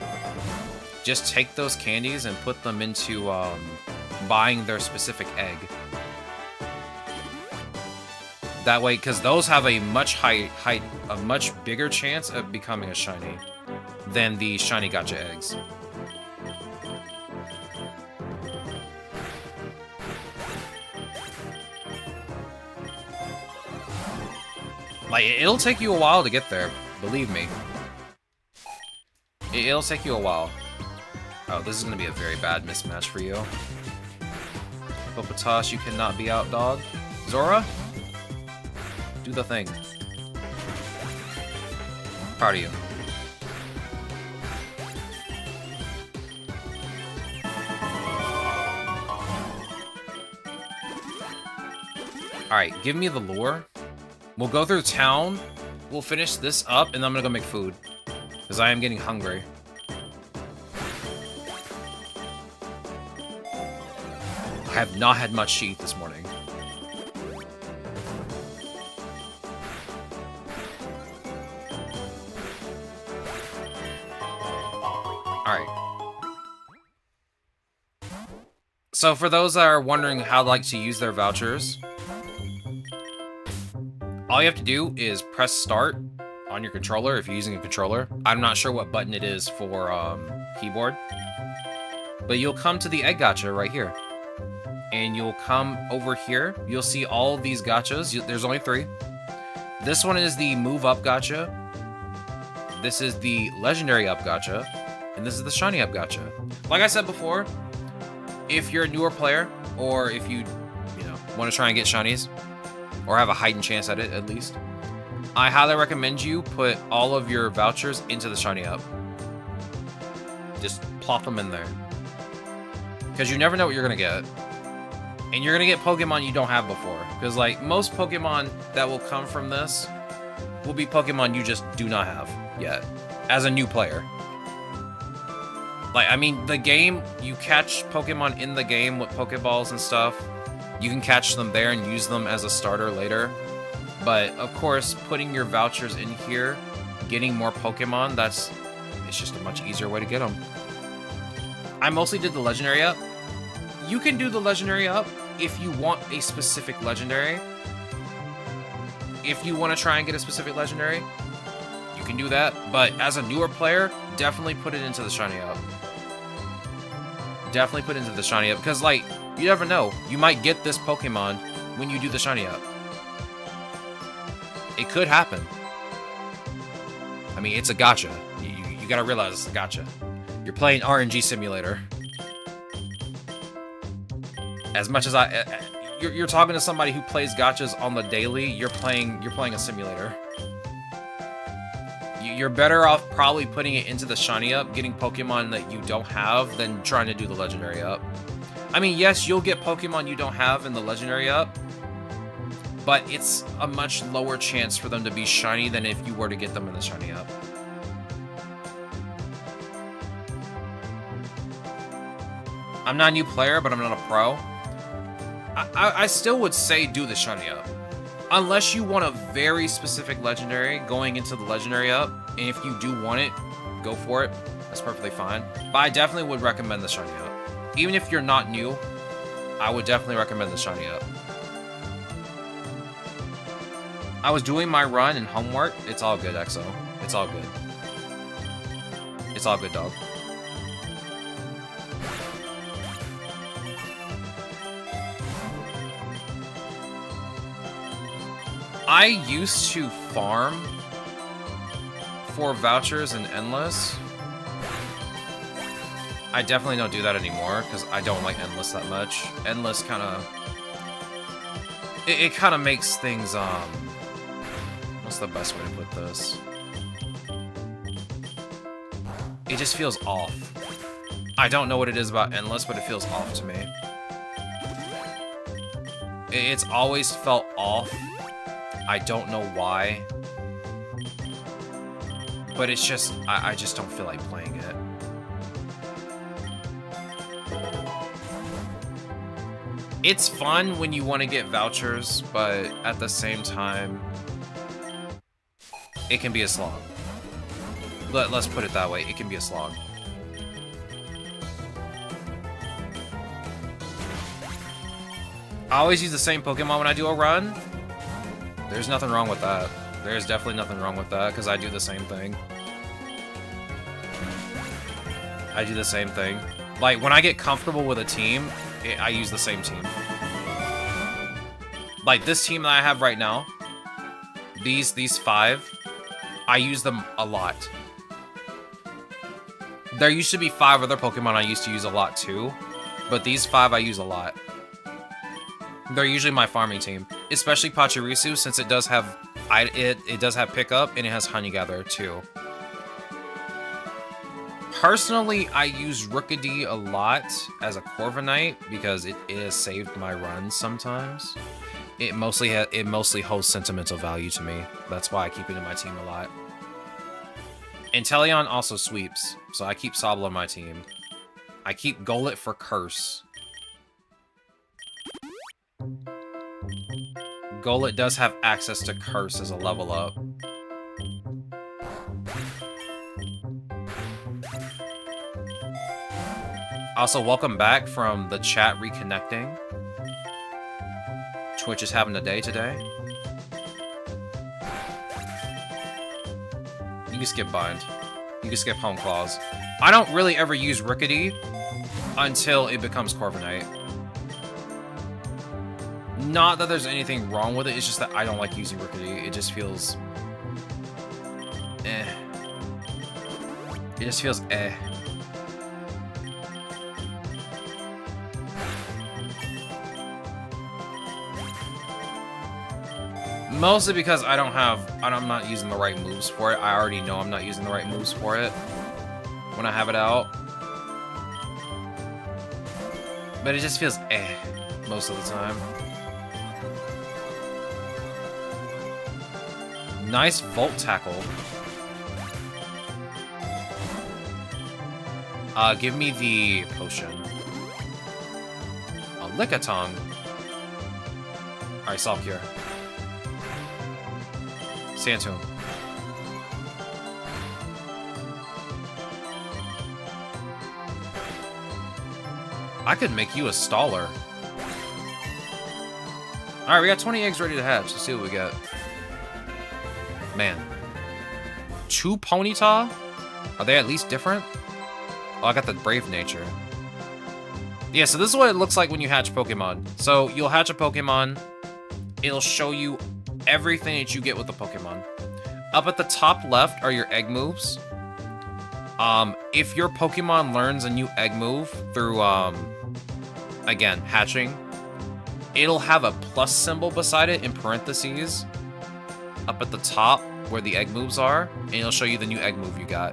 just take those candies and put them into buying their specific egg. That way, because those have a much bigger chance of becoming a shiny than the shiny gacha eggs. Like, it'll take you a while to get there, believe me. It'll take you a while. Oh, this is gonna be a very bad mismatch for you. Popatosh, you cannot be outdogged. Zora? Do the thing. Proud of you. Alright, give me the lure. We'll go through town. We'll finish this up, and then I'm gonna go make food. Because I am getting hungry. I have not had much to eat this morning. Alright. So for those that are wondering how to use their vouchers, all you have to do is press start on your controller if you're using a controller. I'm not sure what button it is for keyboard. But you'll come to the egg gacha right here. And you'll come over here. You'll see all of these gachas. There's only 3. This one is the move up gacha. This is the legendary up gacha. And this is the shiny up gacha. Like I said before, if you're a newer player, or if you want to try and get shinies, or have a heightened chance at it, at least, I highly recommend you put all of your vouchers into the shiny up. Just plop them in there. Because you never know what you're going to get. And you're going to get Pokemon you don't have before. Because, like, most Pokemon that will come from this will be Pokemon you just do not have yet. As a new player. Like, I mean, the game, you catch Pokemon in the game with Pokeballs and stuff. You can catch them there and use them as a starter later. But, of course, putting your vouchers in here, getting more Pokemon, it's just a much easier way to get them. I mostly did the Legendary up. You can do the Legendary up if you want a specific Legendary. If you want to try and get a specific Legendary, you can do that. But as a newer player, definitely put it into the Shiny up. Definitely put it into the Shiny up. Because, like, you never know. You might get this Pokemon when you do the Shiny up. It could happen. I mean, it's a gacha. You gotta realize it's a gacha. You're playing RNG Simulator. As much as you're talking to somebody who plays gachas on the daily, you're playing a simulator. You're better off probably putting it into the shiny up, getting Pokemon that you don't have, than trying to do the legendary up. I mean, yes, you'll get Pokemon you don't have in the legendary up, but it's a much lower chance for them to be shiny than if you were to get them in the shiny up. I'm not a new player, but I'm not a pro. I still would say do the shiny up. Unless you want a very specific legendary going into the legendary up, and if you do want it, go for it. That's perfectly fine. But I definitely would recommend the shiny up. Even if you're not new, I would definitely recommend the shiny up. I was doing my run and homework. It's all good, EXO. It's all good. It's all good, dog. I used to farm for vouchers and Endless. I definitely don't do that anymore because I don't like Endless that much. Endless kind of... It kind of makes things, what's the best way to put this? It just feels off. I don't know what it is about Endless, but it feels off to me. It's always felt off. I don't know why. But it's just, I just don't feel like playing it. It's fun when you want to get vouchers, but at the same time, it can be a slog. Let's put it that way. It can be a slog. I always use the same Pokemon when I do a run. There's nothing wrong with that. There's definitely nothing wrong with that, because I do the same thing. I do the same thing. Like, when I get comfortable with a team, I use the same team. Like, this team that I have right now, these 5, I use them a lot. There used to be 5 other Pokemon I used to use a lot too, but these 5 I use a lot. They're usually my farming team, especially Pachirisu, since it does have it does have pickup and it has Honey Gather too. Personally, I use Rookidee a lot as a Corviknight because it is saved my runs sometimes. It mostly holds sentimental value to me. That's why I keep it in my team a lot. Inteleon also sweeps, so I keep Sobble on my team. I keep Golett for Curse. Golett does have access to Curse as a level up. Also, welcome back from the chat reconnecting. Twitch is having a day today. You can skip Bind. You can skip Home Claws. I don't really ever use Rookidee until it becomes Corviknight. Not that there's anything wrong with it, it's just that I don't like using Rookidee. It just feels... eh. It just feels eh. Mostly because I'm not using the right moves for it. I already know I'm not using the right moves for it when I have it out. But it just feels eh most of the time. Nice Volt Tackle. Give me the potion. A Lickitung. Alright, Salt Cure. Sandtomb. I could make you a Staller. Alright, we got 20 eggs ready to hatch. Let's see what we got. Man. 2 Ponyta? Are they at least different? Oh, I got the Brave Nature. Yeah, so this is what it looks like when you hatch Pokemon. So, you'll hatch a Pokemon. It'll show you everything that you get with the Pokemon. Up at the top left are your egg moves. If your Pokemon learns a new egg move through, again, hatching, it'll have a plus symbol beside it in parentheses up at the top where the egg moves are, and it'll show you the new egg move you got.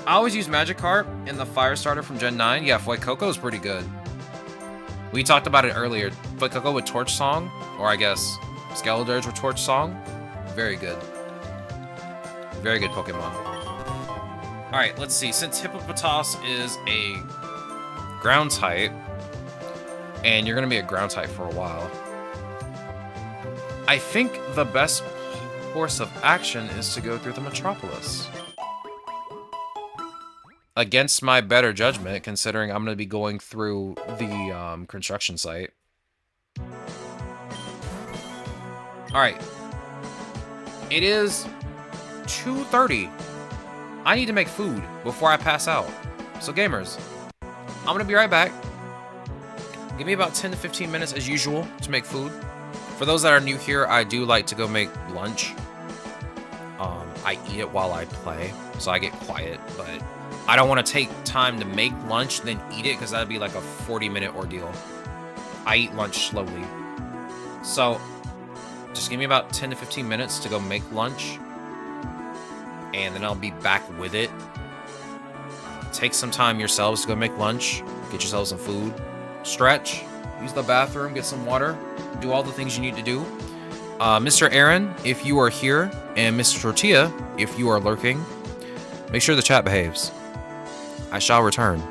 I always use Magikarp in the Fire Starter from Gen 9. Yeah, Fuecoco is pretty good. We talked about it earlier. Fuecoco with Torch Song, or I guess Skeledirge with Torch Song. Very good. Very good Pokemon. Alright, let's see. Since Hippopotas is a ground type, and you're going to be a ground type for a while, I think the best course of action is to go through the Metropolis. Against my better judgment, considering I'm going to be going through the construction site. Alright. It is 2:30. I need to make food before I pass out. So gamers, I'm going to be right back. Give me about 10 to 15 minutes as usual to make food. For those that are new here, I do like to go make lunch. I eat it while I play, so I get quiet, but I don't want to take time to make lunch, then eat it, because that'd be like a 40-minute ordeal. I eat lunch slowly. So, just give me about 10 to 15 minutes to go make lunch, and then I'll be back with it. Take some time yourselves to go make lunch, get yourselves some food, stretch, use the bathroom, get some water, do all the things you need to do, Mr. Aaron, if you are here, and Mr. Tortilla, if you are lurking, make sure the chat behaves. I shall return.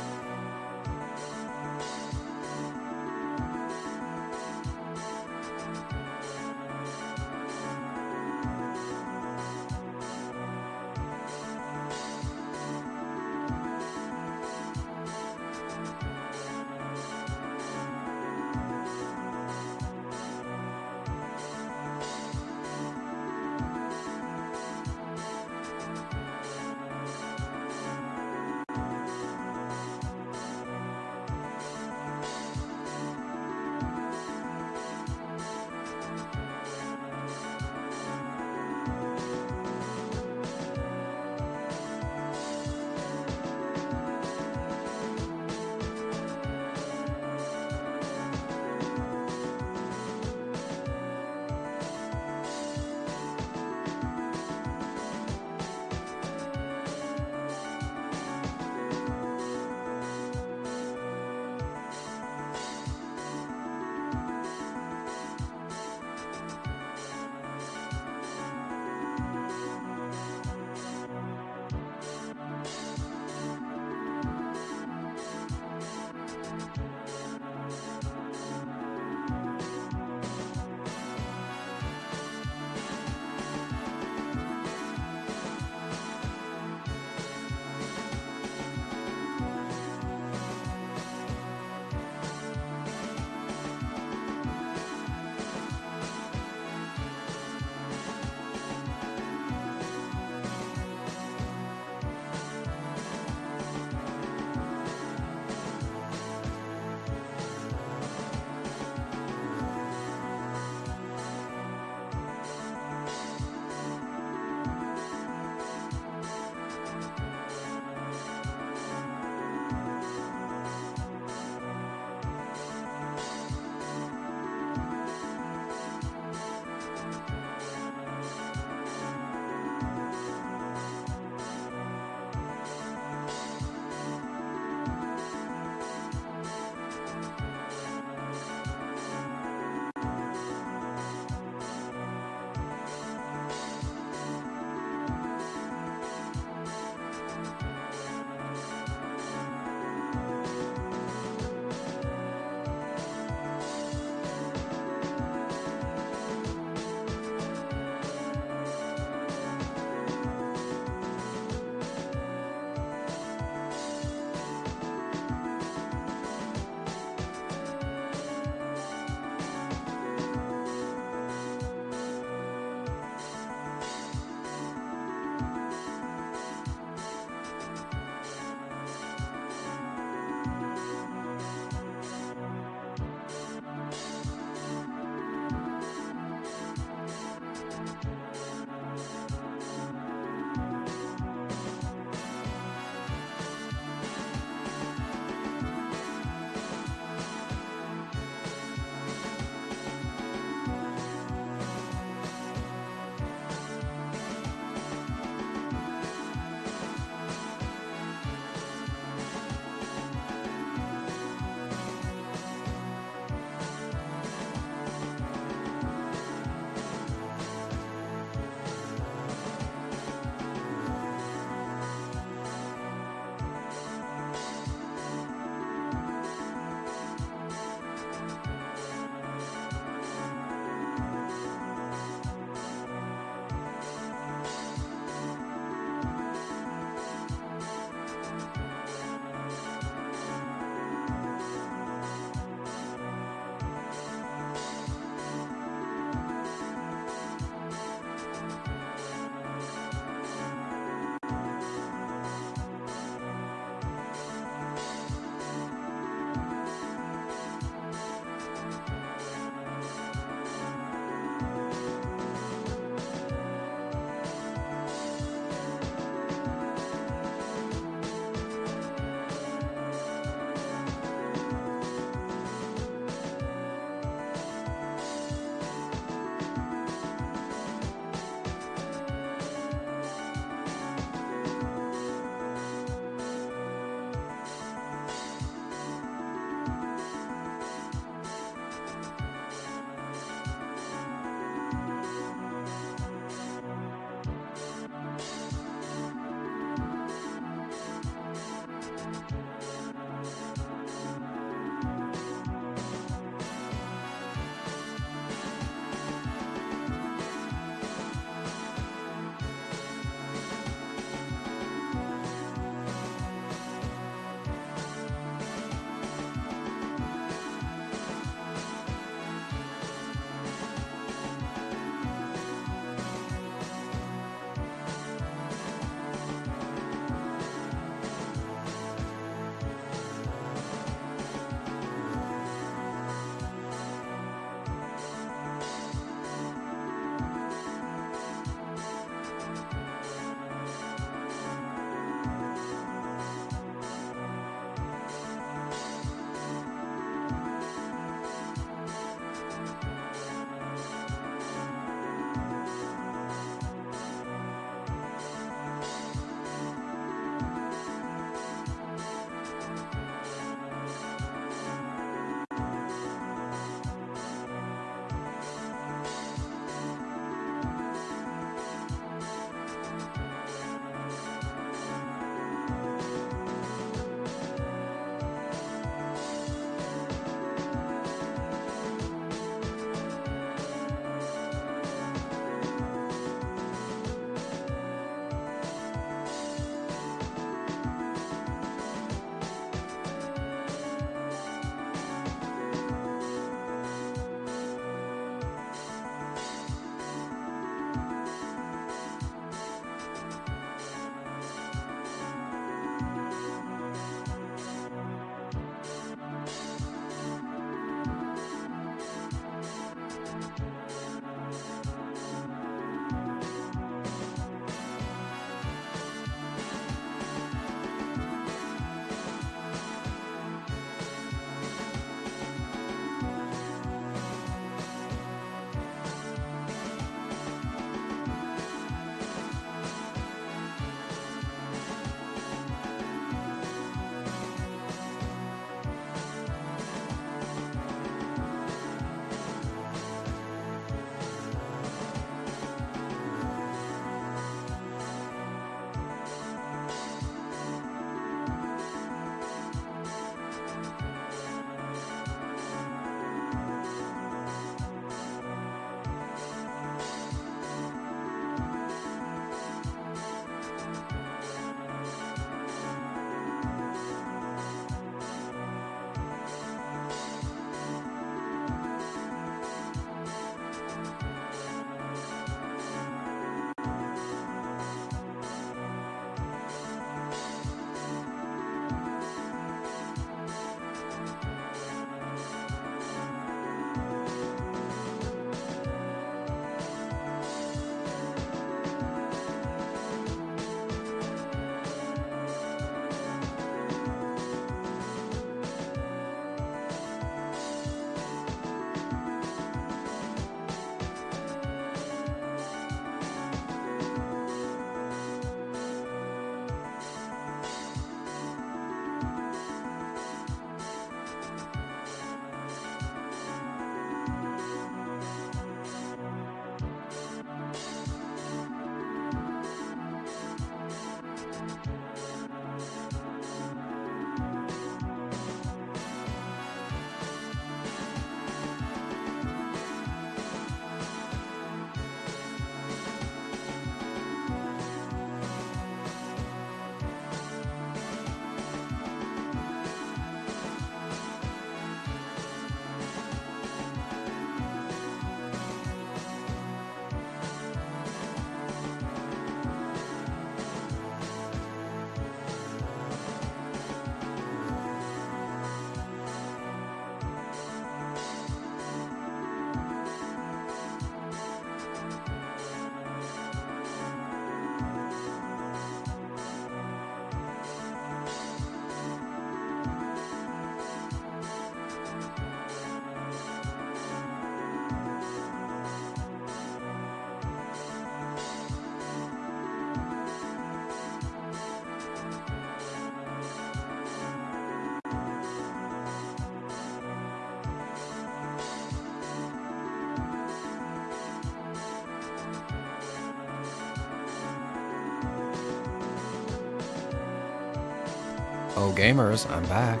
Oh, gamers, I'm back.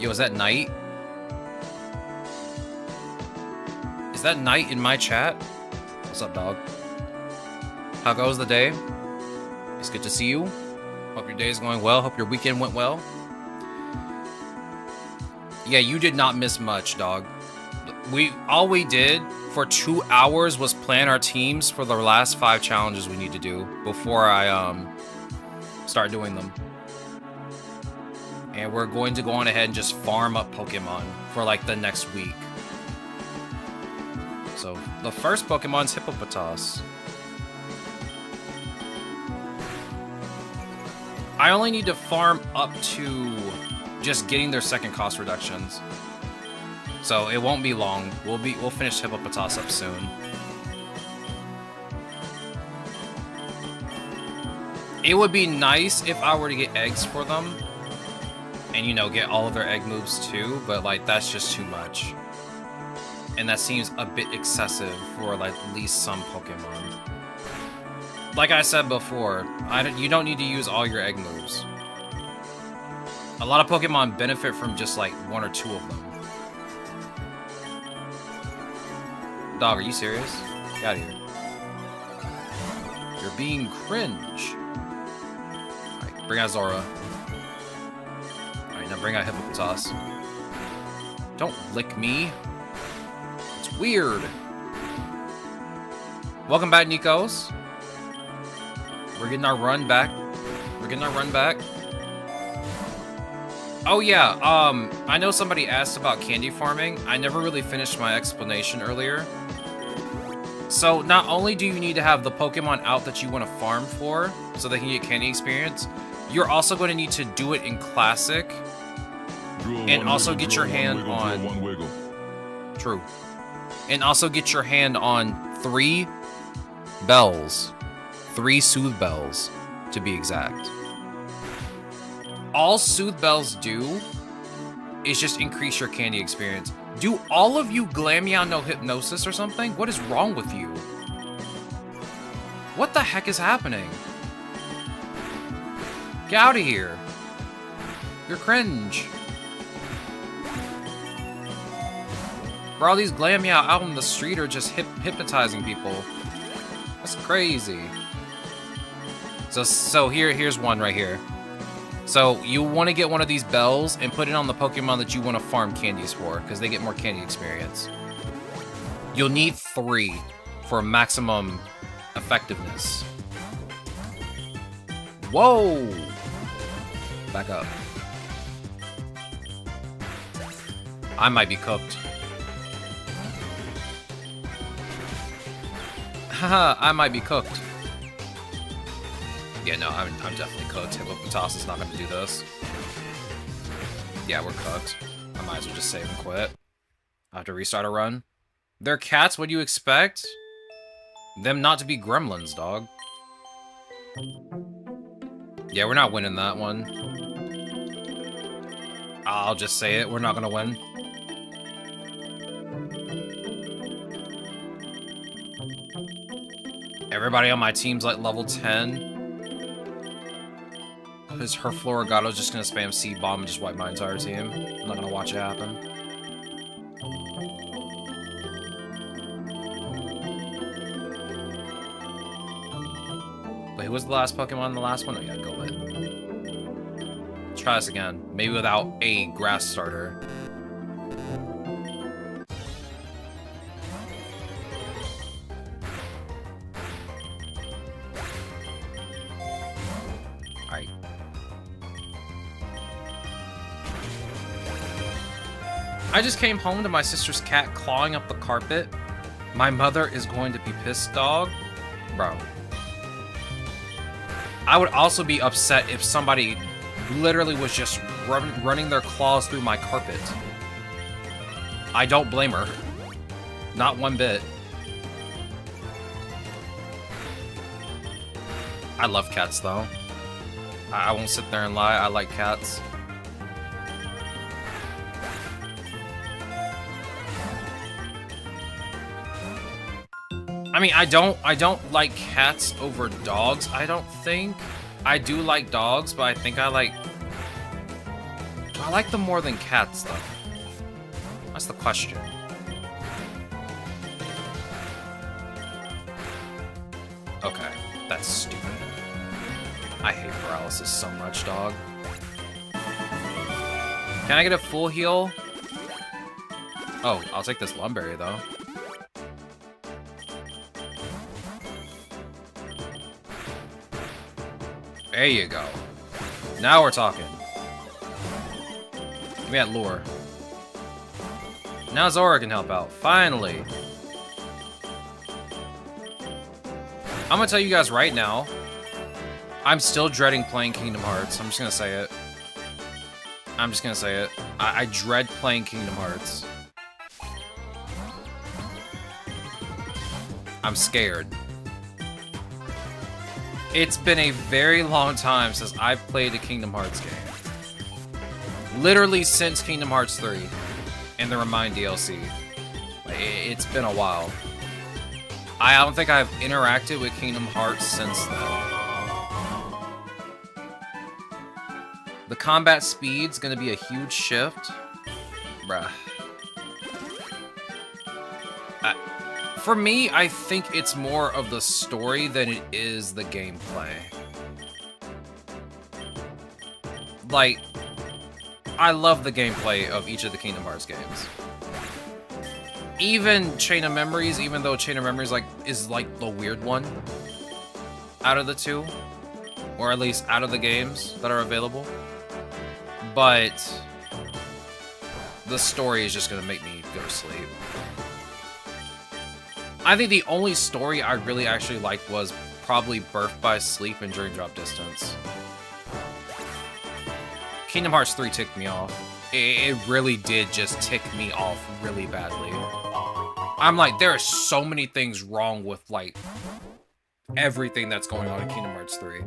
Yo, is that Knight? Is that Knight in my chat? What's up, dog? How goes the day? It's good to see you. Hope your day is going well. Hope your weekend went well. Yeah, you did not miss much, dog. All we did for 2 hours was plan our teams for the last 5 challenges we need to do before I start doing them. And we're going to go on ahead and just farm up Pokemon for like the next week. So the first Pokemon's Hippopotas. I only need to farm up to just getting their second cost reductions. So it won't be long. We'll finish Hippopotas up soon. It would be nice if I were to get eggs for them. And, you know, get all of their egg moves too, but, like, that's just too much. And that seems a bit excessive for, like, at least some Pokemon. Like I said before, you don't need to use all your egg moves. A lot of Pokemon benefit from just, like, 1 or 2 of them. Dog, are you serious? Get out of here. You're being cringe. Alright, bring out Zora. Now bring out Hippopotas. Don't lick me. It's weird. Welcome back, Nikos. We're getting our run back. Oh yeah, I know somebody asked about candy farming. I never really finished my explanation earlier. So not only do you need to have the Pokemon out that you want to farm for, so they can get candy experience, you're also going to need to do it in Classic. And also get your hand on... True. And also get your hand on 3 bells. 3 Soothe Bells, to be exact. All Soothe Bells do is just increase your candy experience. Do all of you Glameow no Hypnosis or something? What is wrong with you? What the heck is happening? Get out of here. You're cringe. Bro, all these Glameow out on the street are just hypnotizing people. That's crazy. So here's one right here. So you want to get one of these bells and put it on the Pokemon that you want to farm candies for, because they get more candy experience. You'll need 3 for maximum effectiveness. Whoa! Back up. I might be cooked. Haha, I might be cooked. Yeah, no, I'm definitely cooked. Hippopotas is not going to do this. Yeah, we're cooked. I might as well just save and quit. I have to restart a run. They're cats, what do you expect? Them not to be gremlins, dog. Yeah, we're not winning that one. I'll just say it, we're not going to win. Everybody on my team's like level 10. Because her Florigato's just gonna spam Seed Bomb and just wipe my entire team. I'm not gonna watch it happen. Wait, who was the last Pokemon in the last one? Oh yeah, Golbat. Let's try this again. Maybe without a grass starter. Alright. I just came home to my sister's cat clawing up the carpet. My mother is going to be pissed, dog. Bro. I would also be upset if somebody literally was just running their claws through my carpet. I don't blame her. Not one bit. I love cats, though. I won't sit there and lie. I like cats. I mean, I don't like cats over dogs, I don't think. I do like dogs, but I think I like them more than cats, though. That's the question. Okay, that's stupid. I hate paralysis so much, dog. Can I get a full heal? Oh, I'll take this Lumberry, though. There you go. Now we're talking. We had Lure. Now Zora can help out. Finally. I'm gonna tell you guys right now, I'm still dreading playing Kingdom Hearts. I'm just gonna say it. I'm just gonna say it. I dread playing Kingdom Hearts. I'm scared. It's been a very long time since I've played a Kingdom Hearts game. Literally since Kingdom Hearts 3 and the Remind DLC. It's been a while. I don't think I've interacted with Kingdom Hearts since then. The combat speed's gonna be a huge shift. Bruh. For me, I think it's more of the story than it is the gameplay. Like, I love the gameplay of each of the Kingdom Hearts games. Even Chain of Memories, even though Chain of Memories is like the weird one out of the two, or at least out of the games that are available. But the story is just gonna make me go to sleep. I think the only story I really actually liked was probably Birth by Sleep and Dream Drop Distance. Kingdom Hearts 3 ticked me off. It really did just tick me off really badly. I'm like, there are so many things wrong with, like, everything that's going on in Kingdom Hearts 3.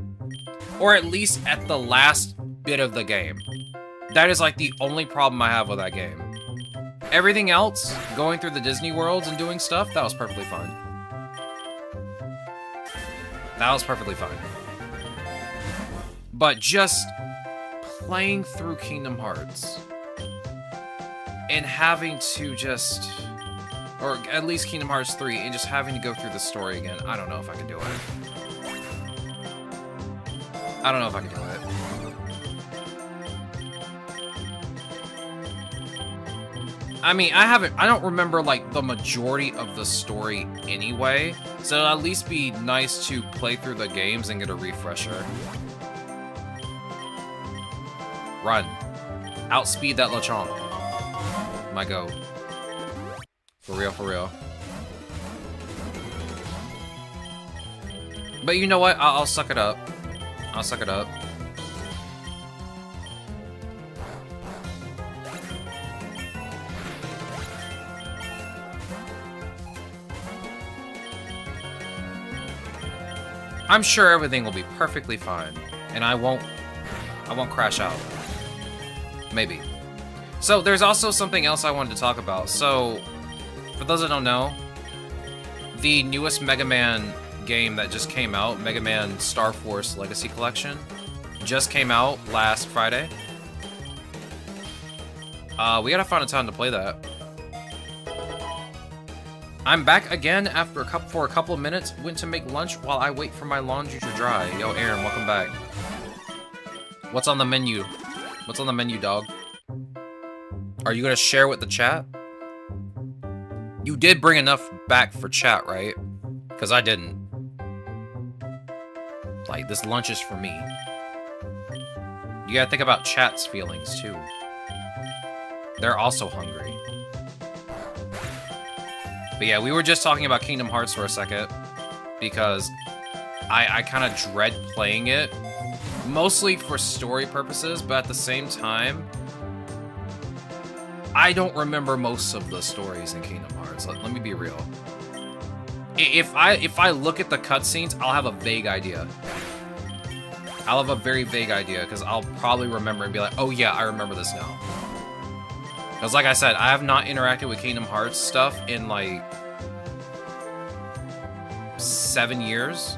Or at least at the last bit of the game. That is, like, the only problem I have with that game. Everything else, going through the Disney worlds and doing stuff, that was perfectly fine. That was perfectly fine. But just playing through Kingdom Hearts and having to just, or at least Kingdom Hearts 3, and just having to go through the story again, I don't know if I can do it. I don't know if I can do it. I mean, I don't remember, like, the majority of the story anyway, so it'll at least be nice to play through the games and get a refresher. Run. Outspeed that Lechonk. My go. For real, for real. But you know what? I'll suck it up. I'll suck it up. I'm sure everything will be perfectly fine, and I won't crash out. Maybe. So there's also something else I wanted to talk about. So, for those that don't know, the newest Mega Man game that just came out, Mega Man Star Force Legacy Collection, just came out last Friday. We gotta find a time to play that. I'm back again after for a couple of minutes. Went to make lunch while I wait for my laundry to dry. Yo, Aaron, welcome back. What's on the menu? What's on the menu, dog? Are you gonna share with the chat? You did bring enough back for chat, right? Because I didn't. Like, this lunch is for me. You gotta think about chat's feelings, too. They're also hungry. But yeah, we were just talking about Kingdom Hearts for a second, because I kind of dread playing it, mostly for story purposes, but at the same time, I don't remember most of the stories in Kingdom Hearts. Let me be real. If I look at the cutscenes, I'll have a vague idea. I'll have a very vague idea, because I'll probably remember and be like, oh yeah, I remember this now. Because like I said, I have not interacted with Kingdom Hearts stuff in like 7 years?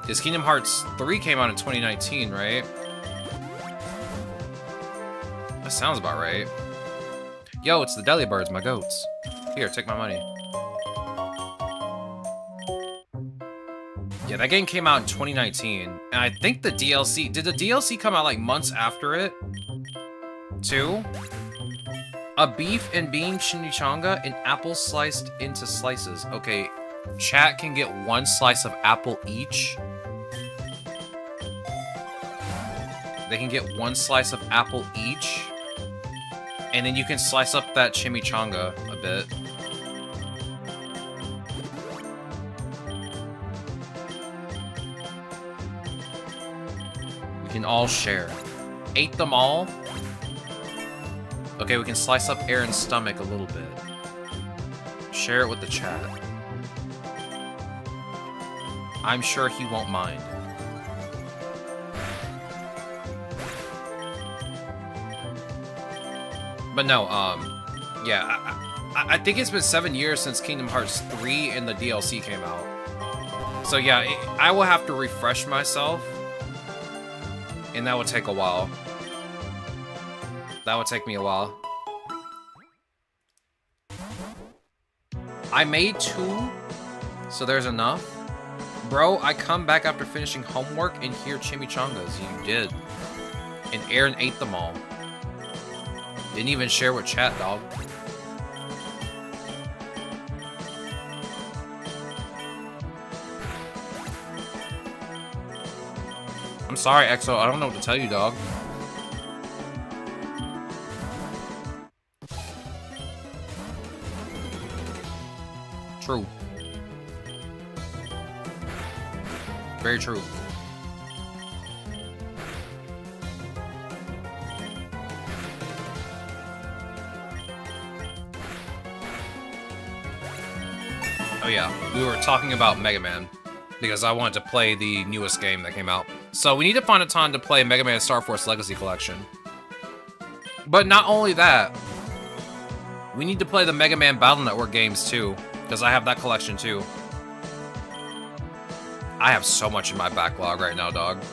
Because Kingdom Hearts 3 came out in 2019, right? That sounds about right. Yo, it's the Delibirds, my goats. Here, take my money. Yeah, that game came out in 2019. And I think the DLC... Did the DLC come out, like, months after it? Too? A beef and bean chimichanga and apple sliced into slices. Okay, chat can get 1 slice of apple each. They can get 1 slice of apple each. And then you can slice up that chimichanga a bit. We can all share. Ate them all? Okay, we can slice up Aaron's stomach a little bit. Share it with the chat. I'm sure he won't mind. But no, yeah, I think it's been 7 years since Kingdom Hearts 3 and the DLC came out. So yeah, I will have to refresh myself. And that would take a while. That would take me a while. I made 2, so there's enough. Bro, I come back after finishing homework and hear chimichangas. You did. And Aaron ate them all. Didn't even share with chat, dog. I'm sorry, EXO. I don't know what to tell you, dog. True. Very true. Oh yeah, we were talking about Mega Man because I wanted to play the newest game that came out. So we need to find a time to play Mega Man Star Force Legacy Collection. But not only that, we need to play the Mega Man Battle Network games too, because I have that collection too. I have so much in my backlog right now, dog.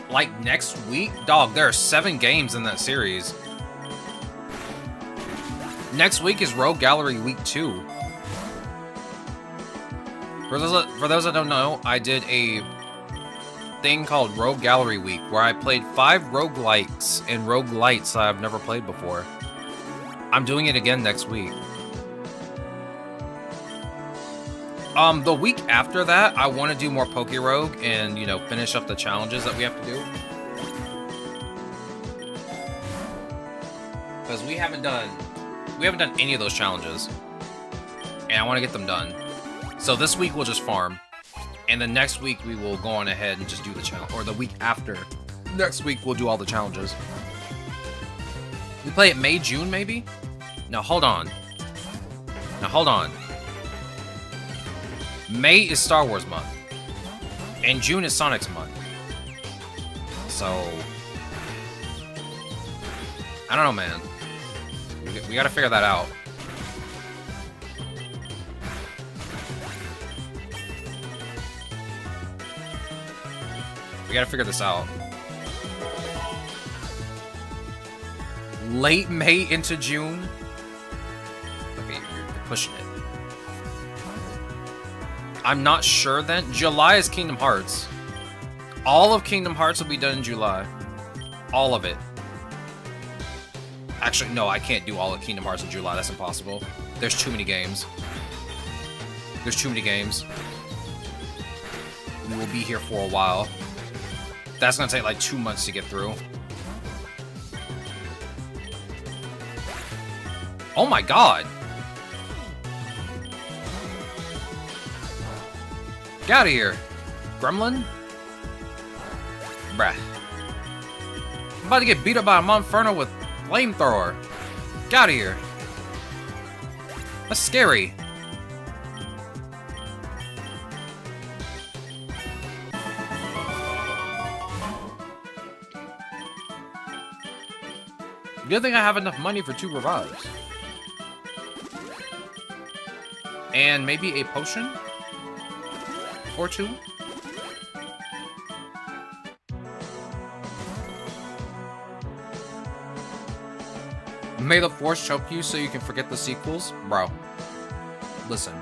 Like next week? Dog, there are 7 games in that series. Next week is Rogue Gallery Week 2. For those that don't know, I did a thing called Rogue Gallery Week, where I played 5 roguelikes and roguelites I've never played before. I'm doing it again next week. The week after that, I want to do more PokeRogue and, you know, finish up the challenges that we have to do. Because we haven't done any of those challenges. And I want to get them done. So this week we'll just farm. And then next week we will go on ahead and just do the challenge. Or the week after. Next week we'll do all the challenges. We play it May, June, maybe? Now hold on. May is Star Wars month. And June is Sonic's month. So I don't know, man. We gotta figure that out. We gotta figure this out. Late May into June? Okay, you're pushing it. I'm not sure then. July is Kingdom Hearts. All of Kingdom Hearts will be done in July. All of it. Actually, no, I can't do all of Kingdom Hearts in July. That's impossible. There's too many games. We will be here for a while. That's gonna take like 2 months to get through. Oh my god! Get out of here, gremlin! Bruh. I'm about to get beat up by a Monferno with flamethrower. Get out of here. That's scary. Good thing I have enough money for 2 revives. And maybe a potion? Or 2? May the Force choke you so you can forget the sequels? Bro. Listen.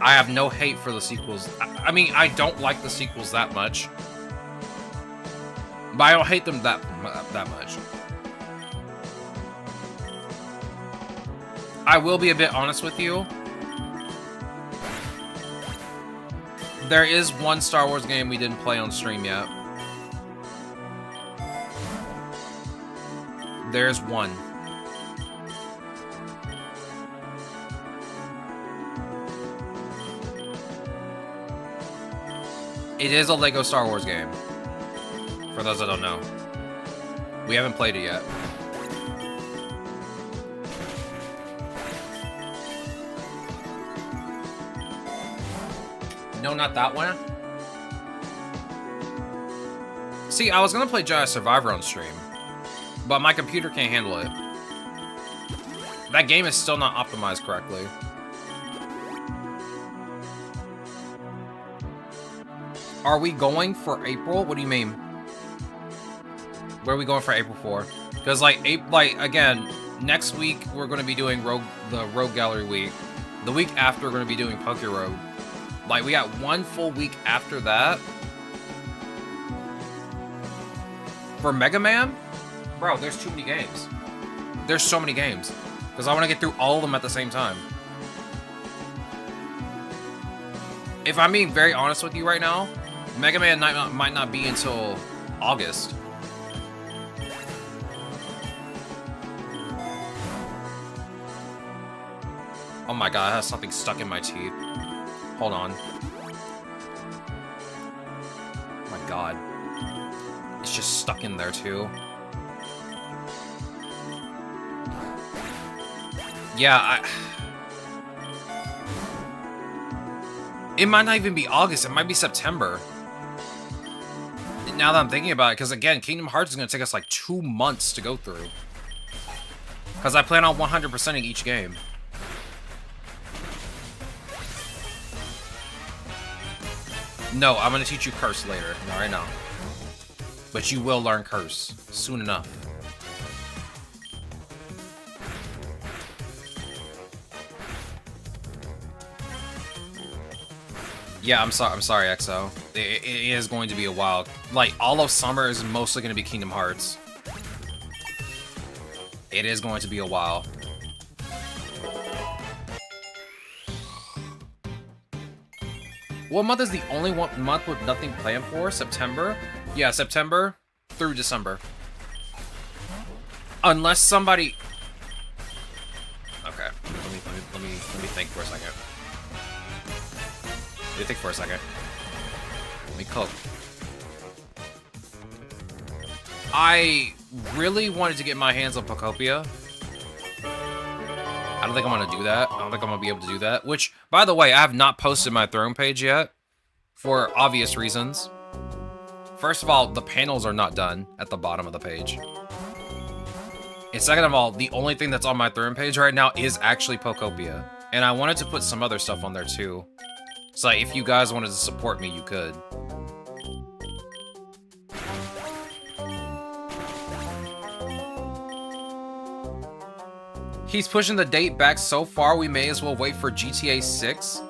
I have no hate for the sequels. I mean, I don't like the sequels that much. But I don't hate them that much. I will be a bit honest with you. There is one Star Wars game we didn't play on stream yet. There's one. It is a Lego Star Wars game. For those that don't know. We haven't played it yet. No, not that one. See, I was gonna play Jedi Survivor on stream, but my computer can't handle it. That game is still not optimized correctly. Are we going for April? What do you mean? Where are we going for April for? Because again, next week we're going to be doing the Rogue Gallery week. The week after we're going to be doing PokeRogue. Like, we got 1 full week after that. For Mega Man? Bro, there's too many games. There's so many games. Because I want to get through all of them at the same time. If I'm being very honest with you right now, Mega Man might not be until August. Oh my god, I have something stuck in my teeth. Hold on. Oh my god. It's just stuck in there too. Yeah, it might not even be August, it might be September. Now that I'm thinking about it, because again, Kingdom Hearts is going to take us like 2 months to go through. Because I plan on 100%ing each game. No, I'm going to teach you Curse later, not right now. But you will learn Curse soon enough. Yeah, I'm sorry, XO. It is going to be a while. Like, all of summer is mostly going to be Kingdom Hearts. It is going to be a while. What month is the only month with nothing planned for? September? Yeah, September through December. Unless somebody... Okay, let me think for a second. Let me think for a second. Let me cook. I really wanted to get my hands on Pokopia. I don't think I'm going to do that. I don't think I'm going to be able to do that. Which, by the way, I have not posted my throne page yet. For obvious reasons. First of all, the panels are not done at the bottom of the page. And second of all, the only thing that's on my throne page right now is actually Pokopia. And I wanted to put some other stuff on there too. So if you guys wanted to support me, you could. He's pushing the date back so far, we may as well wait for GTA 6.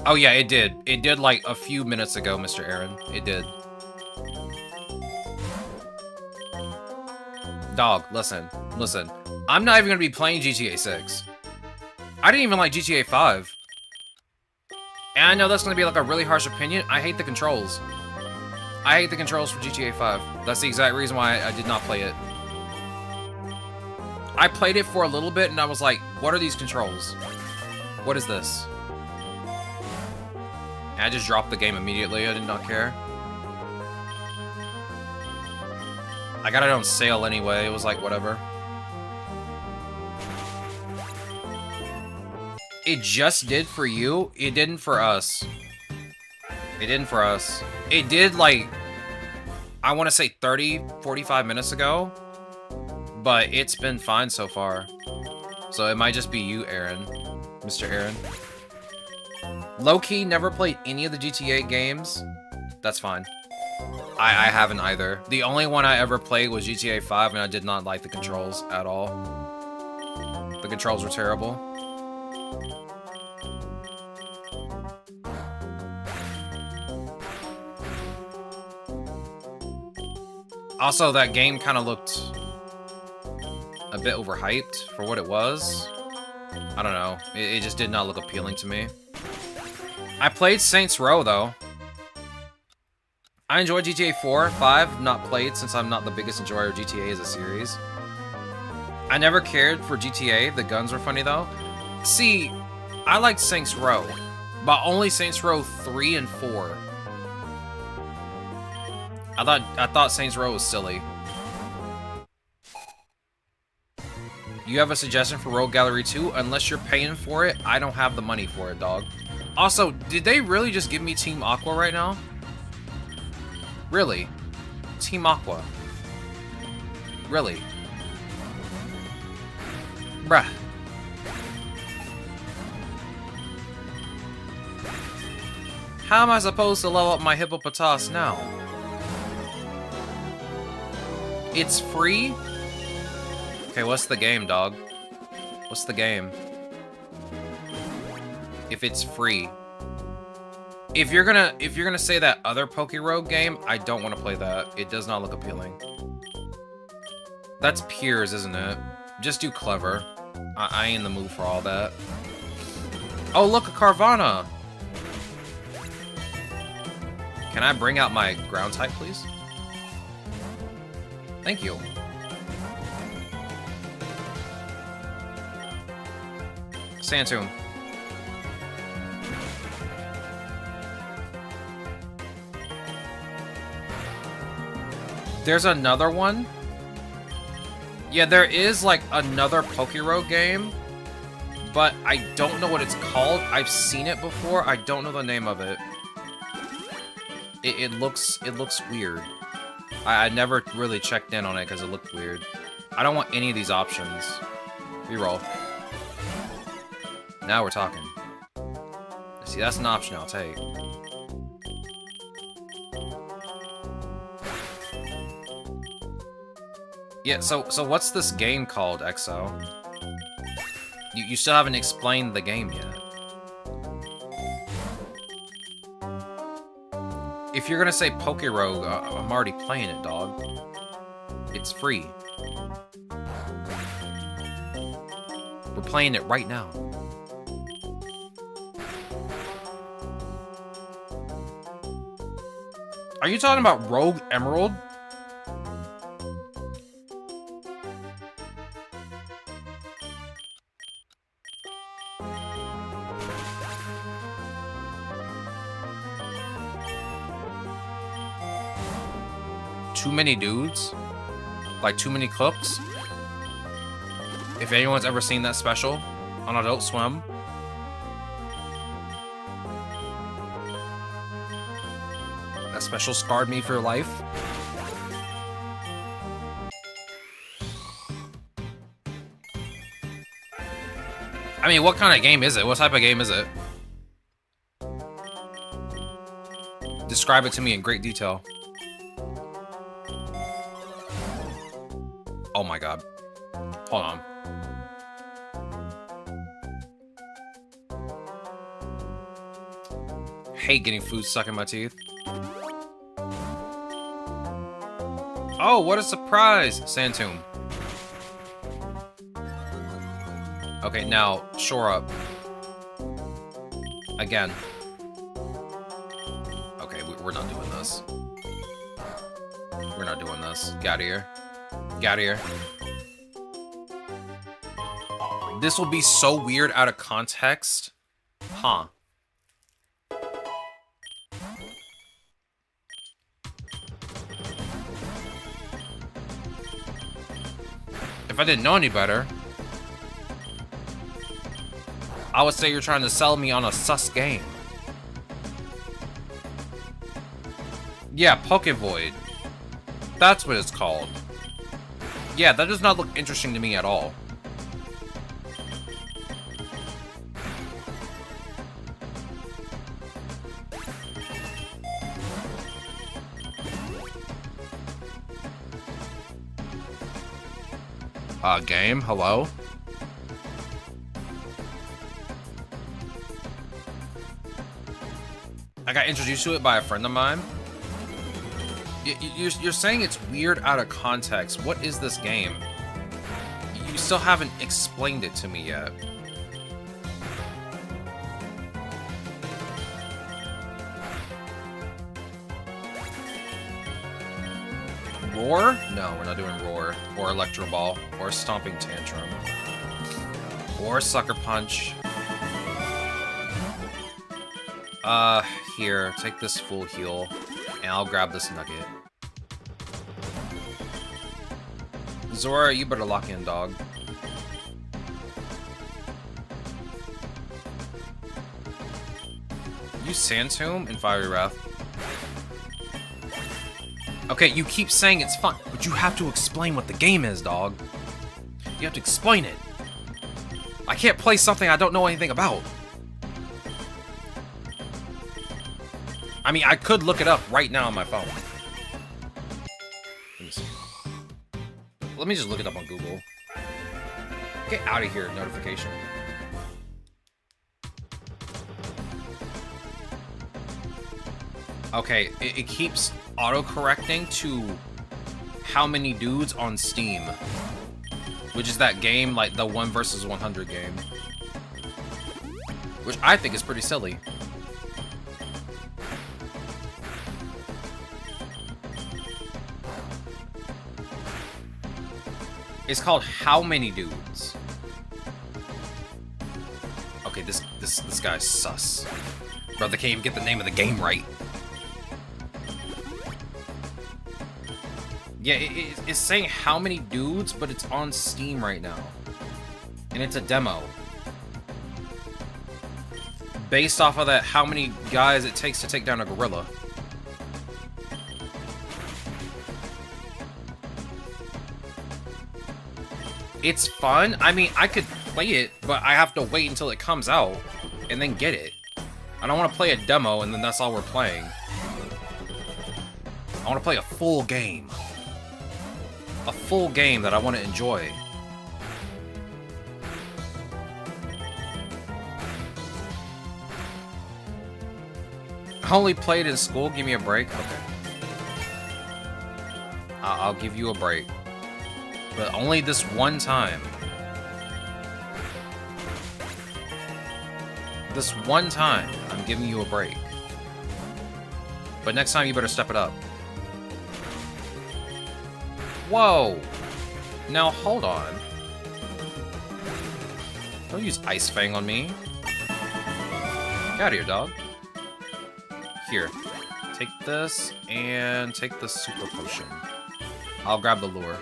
Oh yeah, it did. It did like a few minutes ago, Mr. Aaron. It did. Dog, listen. I'm not even going to be playing GTA 6. I didn't even like GTA 5. And I know that's going to be like a really harsh opinion. I hate the controls. I hate the controls for GTA 5. That's the exact reason why I did not play it. I played it for a little bit and I was like, what are these controls? What is this? And I just dropped the game immediately. I did not care. I got it on sale anyway. It was like, whatever. It just did for you. It didn't for us. It didn't for us. It did, like... I want to say 30, 45 minutes ago, but it's been fine so far. So it might just be you, Aaron. Mr. Aaron. Low-key, never played any of the GTA games. That's fine. I haven't either. The only one I ever played was GTA 5, and I did not like the controls at all. The controls were terrible. Also, that game kind of looked a bit overhyped for what it was. I don't know. It just did not look appealing to me. I played Saints Row, though. I enjoyed GTA 4, 5, not played since I'm not the biggest enjoyer of GTA as a series. I never cared for GTA, the guns were funny though. See, I liked Saints Row, but only Saints Row 3 and 4. I thought Saints Row was silly. You have a suggestion for Rogue Gallery 2? Unless you're paying for it, I don't have the money for it, dog. Also, did they really just give me Team Aqua right now? Really? Team Aqua. Really? Bruh. How am I supposed to level up my Hippopotas now? It's free? Okay, what's the game, dog? What's the game? If it's free. If you're gonna say that other PokeRogue game, I don't want to play that. It does not look appealing. That's Piers, isn't it? Just do clever. I ain't in the mood for all that. Oh, look, a Carvana! Can I bring out my ground type, please? Thank you. Sandtomb. There's another one? Yeah, there is, like, another PokeRogue game, but I don't know what it's called. I've seen it before. I don't know the name of it. It looks weird. I never really checked in on it because it looked weird. I don't want any of these options. Reroll. Now we're talking. See, that's an option I'll take. Yeah, so what's this game called, EXO? You still haven't explained the game yet. If you're gonna say PokeRogue, I'm already playing it, dog. It's free. We're playing it right now. Are you talking about Rogue Emerald? Too many dudes? Like too many cooks? If anyone's ever seen that special on Adult Swim. That special scarred me for life. I mean, what kind of game is it? What type of game is it? Describe it to me in great detail. Oh my god. Hold on. Hate getting food stuck in my teeth. Oh, what a surprise! Sandtomb. Okay, now, shore up. Again. Okay, we're not doing this. We're not doing this. Get out of here. Get out of here. This will be so weird out of context. Huh. If I didn't know any better, I would say you're trying to sell me on a sus game. Yeah, Pokevoid. That's what it's called. Yeah, that does not look interesting to me at all. Game, hello? I got introduced to it by a friend of mine. You're saying it's weird out of context. What is this game? You still haven't explained it to me yet. Roar? No, we're not doing Roar. Or Electro Ball. Or Stomping Tantrum. Or Sucker Punch. Here, take this full heal. And I'll grab this nugget. Zora, you better lock in, dog. Use Sand Tomb and Fiery Wrath. Okay, you keep saying it's fun, but you have to explain what the game is, dog. You have to explain it. I can't play something I don't know anything about. I mean, I could look it up right now on my phone. Let me see. Let me just look it up on Google. Get out of here, notification. Okay, it keeps auto-correcting to how many dudes on Steam. Which is that game, like the 1 versus 100 game. Which I think is pretty silly. It's called How Many Dudes. Okay, this guy's sus. Bro, they can't even get the name of the game right. Yeah, it's saying how many dudes, but it's on Steam right now. And it's a demo. Based off of that, how many guys it takes to take down a gorilla. It's fun. I mean, I could play it, but I have to wait until it comes out and then get it. I don't want to play a demo and then that's all we're playing. I want to play a full game. A full game that I want to enjoy. I only played in school. Give me a break. Okay. I'll give you a break. But only this one time. This one time, I'm giving you a break. But next time, you better step it up. Whoa! Now, hold on. Don't use Ice Fang on me. Get out of here, dog. Here. Take this, and take the Super Potion. I'll grab the lure.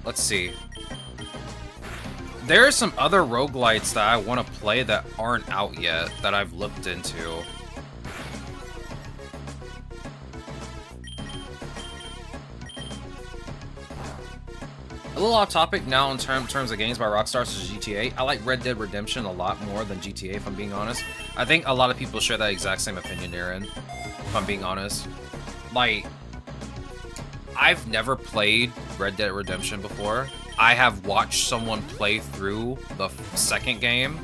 Let's see. There are some other roguelites that I want to play that aren't out yet, that I've looked into. A little off topic now in terms of games by Rockstar such as GTA. I like Red Dead Redemption a lot more than GTA, if I'm being honest. I think a lot of people share that exact same opinion, Aaron, if I'm being honest. Like, I've never played Red Dead Redemption before. I have watched someone play through the second game,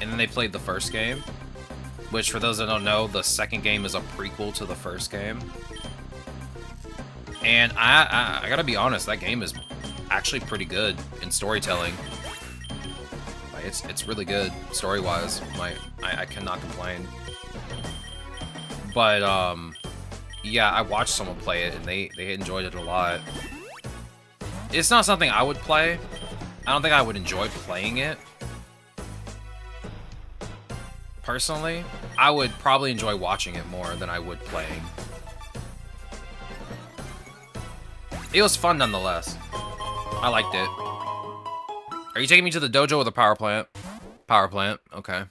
and then they played the first game. Which, for those that don't know, the second game is a prequel to the first game. And I gotta be honest, that game is actually pretty good in storytelling. Like, it's really good story-wise. Like, I cannot complain. But yeah, I watched someone play it and they enjoyed it a lot. It's not something I would play. I don't think I would enjoy playing it. Personally, I would probably enjoy watching it more than I would playing. It was fun nonetheless. I liked it. Are you taking me to the dojo or the power plant? Power plant, okay.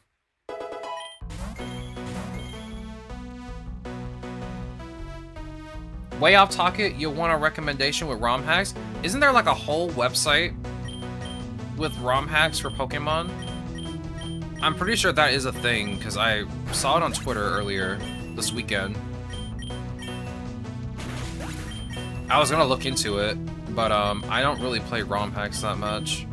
Way off topic, you'll want a recommendation with ROM hacks? Isn't there like a whole website with ROM hacks for Pokemon? I'm pretty sure that is a thing, because I saw it on Twitter earlier this weekend. I was gonna look into it, but I don't really play ROM hacks that much.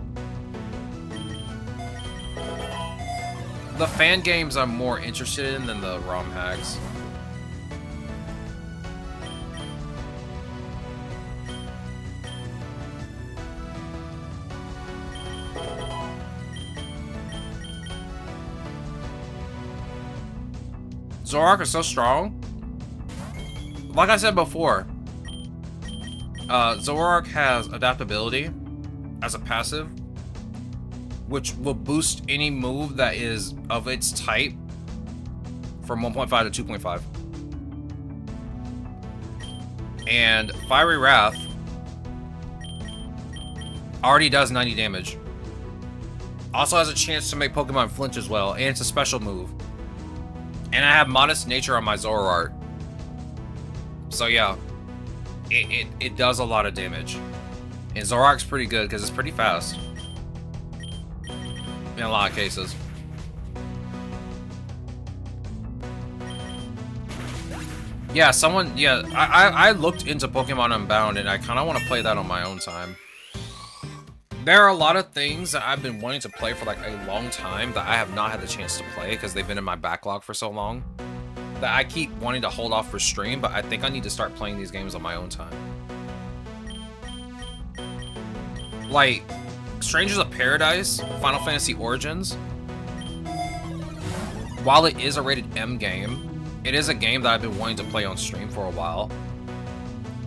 The fan games I'm more interested in than the ROM hacks. Zoroark is so strong. Like I said before, Zoroark has adaptability as a passive, which will boost any move that is of its type from 1.5 to 2.5. And Fiery Wrath already does 90 damage. Also has a chance to make Pokemon flinch as well, and it's a special move. And I have Modest Nature on my Zoroark. So yeah, it does a lot of damage. And Zoroark's pretty good because it's pretty fast. In a lot of cases. Yeah, I looked into Pokemon Unbound and I kind of want to play that on my own time. There are a lot of things that I've been wanting to play for like a long time that I have not had the chance to play because they've been in my backlog for so long that I keep wanting to hold off for stream, but I think I need to start playing these games on my own time. Like, Strangers of Paradise, Final Fantasy Origins, while it is a rated M game, it is a game that I've been wanting to play on stream for a while.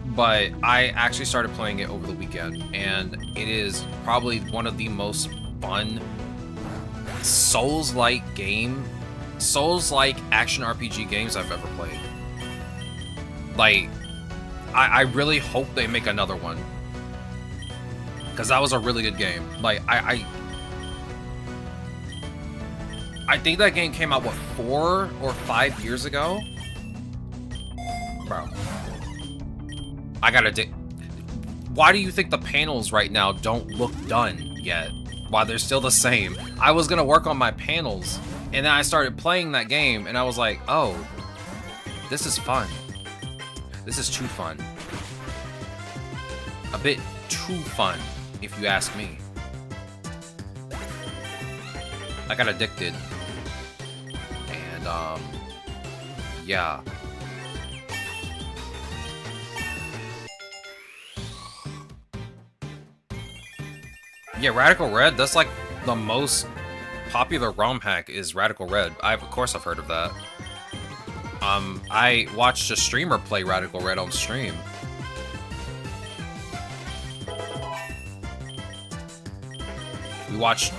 But I actually started playing it over the weekend, and it is probably one of the most fun Souls-like action RPG games I've ever played. Like, I really hope they make another one, because that was a really good game. Like, I think that game came out, what, 4 or 5 years ago? Bro. I gotta why do you think the panels right now don't look done yet? Why they're still the same? I was gonna work on my panels, and then I started playing that game, and I was like, oh, this is fun. This is too fun. A bit too fun, if you ask me. I got addicted. And, yeah. Yeah, Radical Red, that's like the most popular ROM hack is Radical Red. Of course I've heard of that. I watched a streamer play Radical Red on stream. We watched,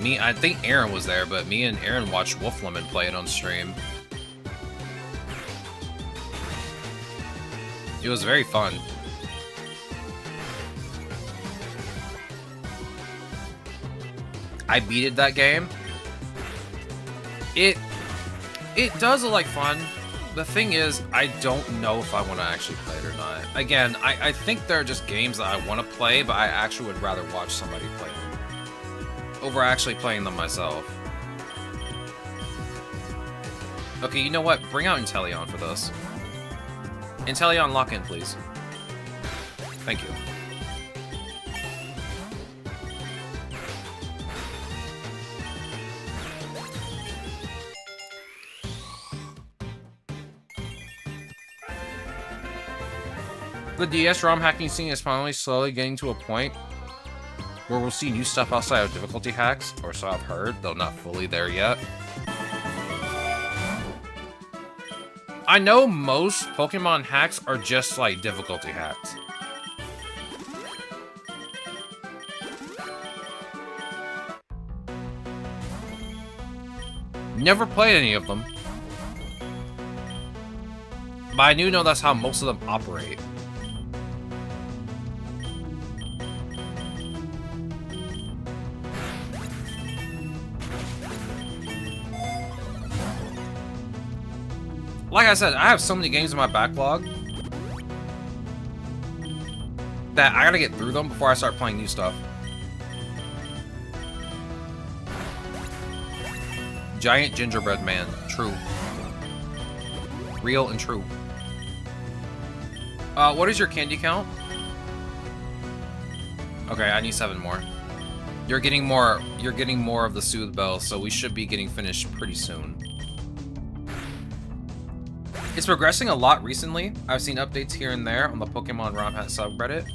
I think Aaron was there, but me and Aaron watched Wolflemon play it on stream. It was very fun. I beated that game. It does look like fun. The thing is, I don't know if I want to actually play it or not. Again, I think there are just games that I want to play, but I actually would rather watch somebody play them over actually playing them myself. Okay, you know what? Bring out Inteleon for this. Inteleon, lock in, please. Thank you. The DS ROM hacking scene is finally slowly getting to a point where we'll see new stuff outside of difficulty hacks, or so I've heard, though not fully there yet. I know most Pokemon hacks are just like difficulty hacks. Never played any of them, but I do know that's how most of them operate. Like I said, I have so many games in my backlog that I gotta get through them before I start playing new stuff. Giant gingerbread man. True. Real and true. What is your candy count? Okay, I need 7 more. You're getting more of the Soothe Bell, so we should be getting finished pretty soon. It's progressing a lot recently. I've seen updates here and there on the Pokemon ROM Hat subreddit.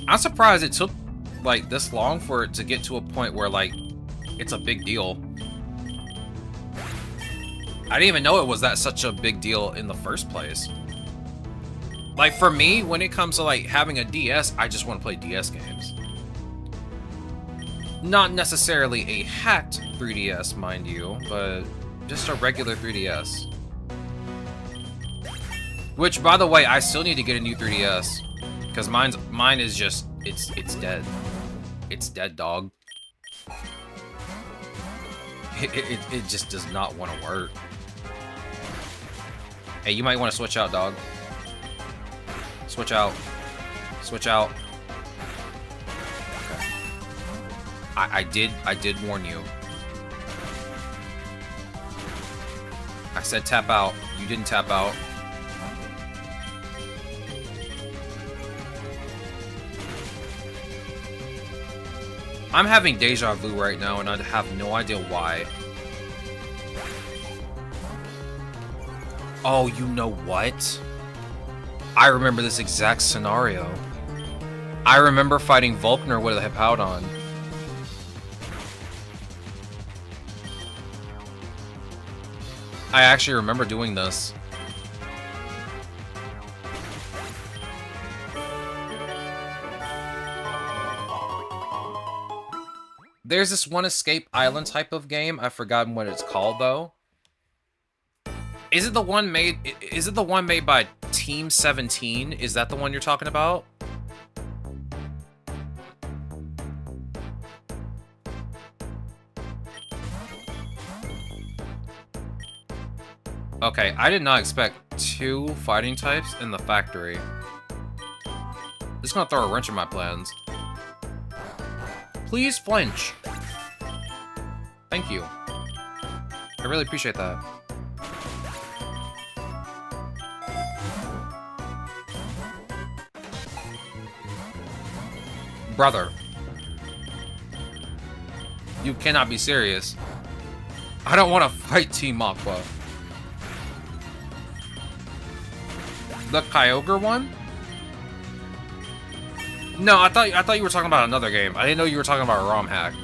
I'm surprised it took, like, this long for it to get to a point where, like, it's a big deal. I didn't even know it was such a big deal in the first place. Like, for me, when it comes to, like, having a DS, I just want to play DS games. Not necessarily a hacked 3DS, mind you, but just a regular 3DS. Which, by the way, I still need to get a new 3DS. Because mine is just, it's dead. It's dead, dog. It just does not want to work. Hey, you might want to switch out, dog. Switch out. Switch out. Okay. I did warn you. I said tap out. You didn't tap out. I'm having deja vu right now, and I have no idea why. Oh, you know what? I remember this exact scenario. I remember fighting Volkner with a Hippowdon. I actually remember doing this. There's this one Escape Island type of game. I've forgotten what it's called though. Is it the one made by Team 17? Is that the one you're talking about? Okay, I did not expect 2 fighting types in the factory. This is gonna throw a wrench in my plans. Please flinch. Thank you. I really appreciate that. Brother. You cannot be serious. I don't want to fight Team Aqua. The Kyogre one? No, I thought you were talking about another game. I didn't know you were talking about a ROM hack.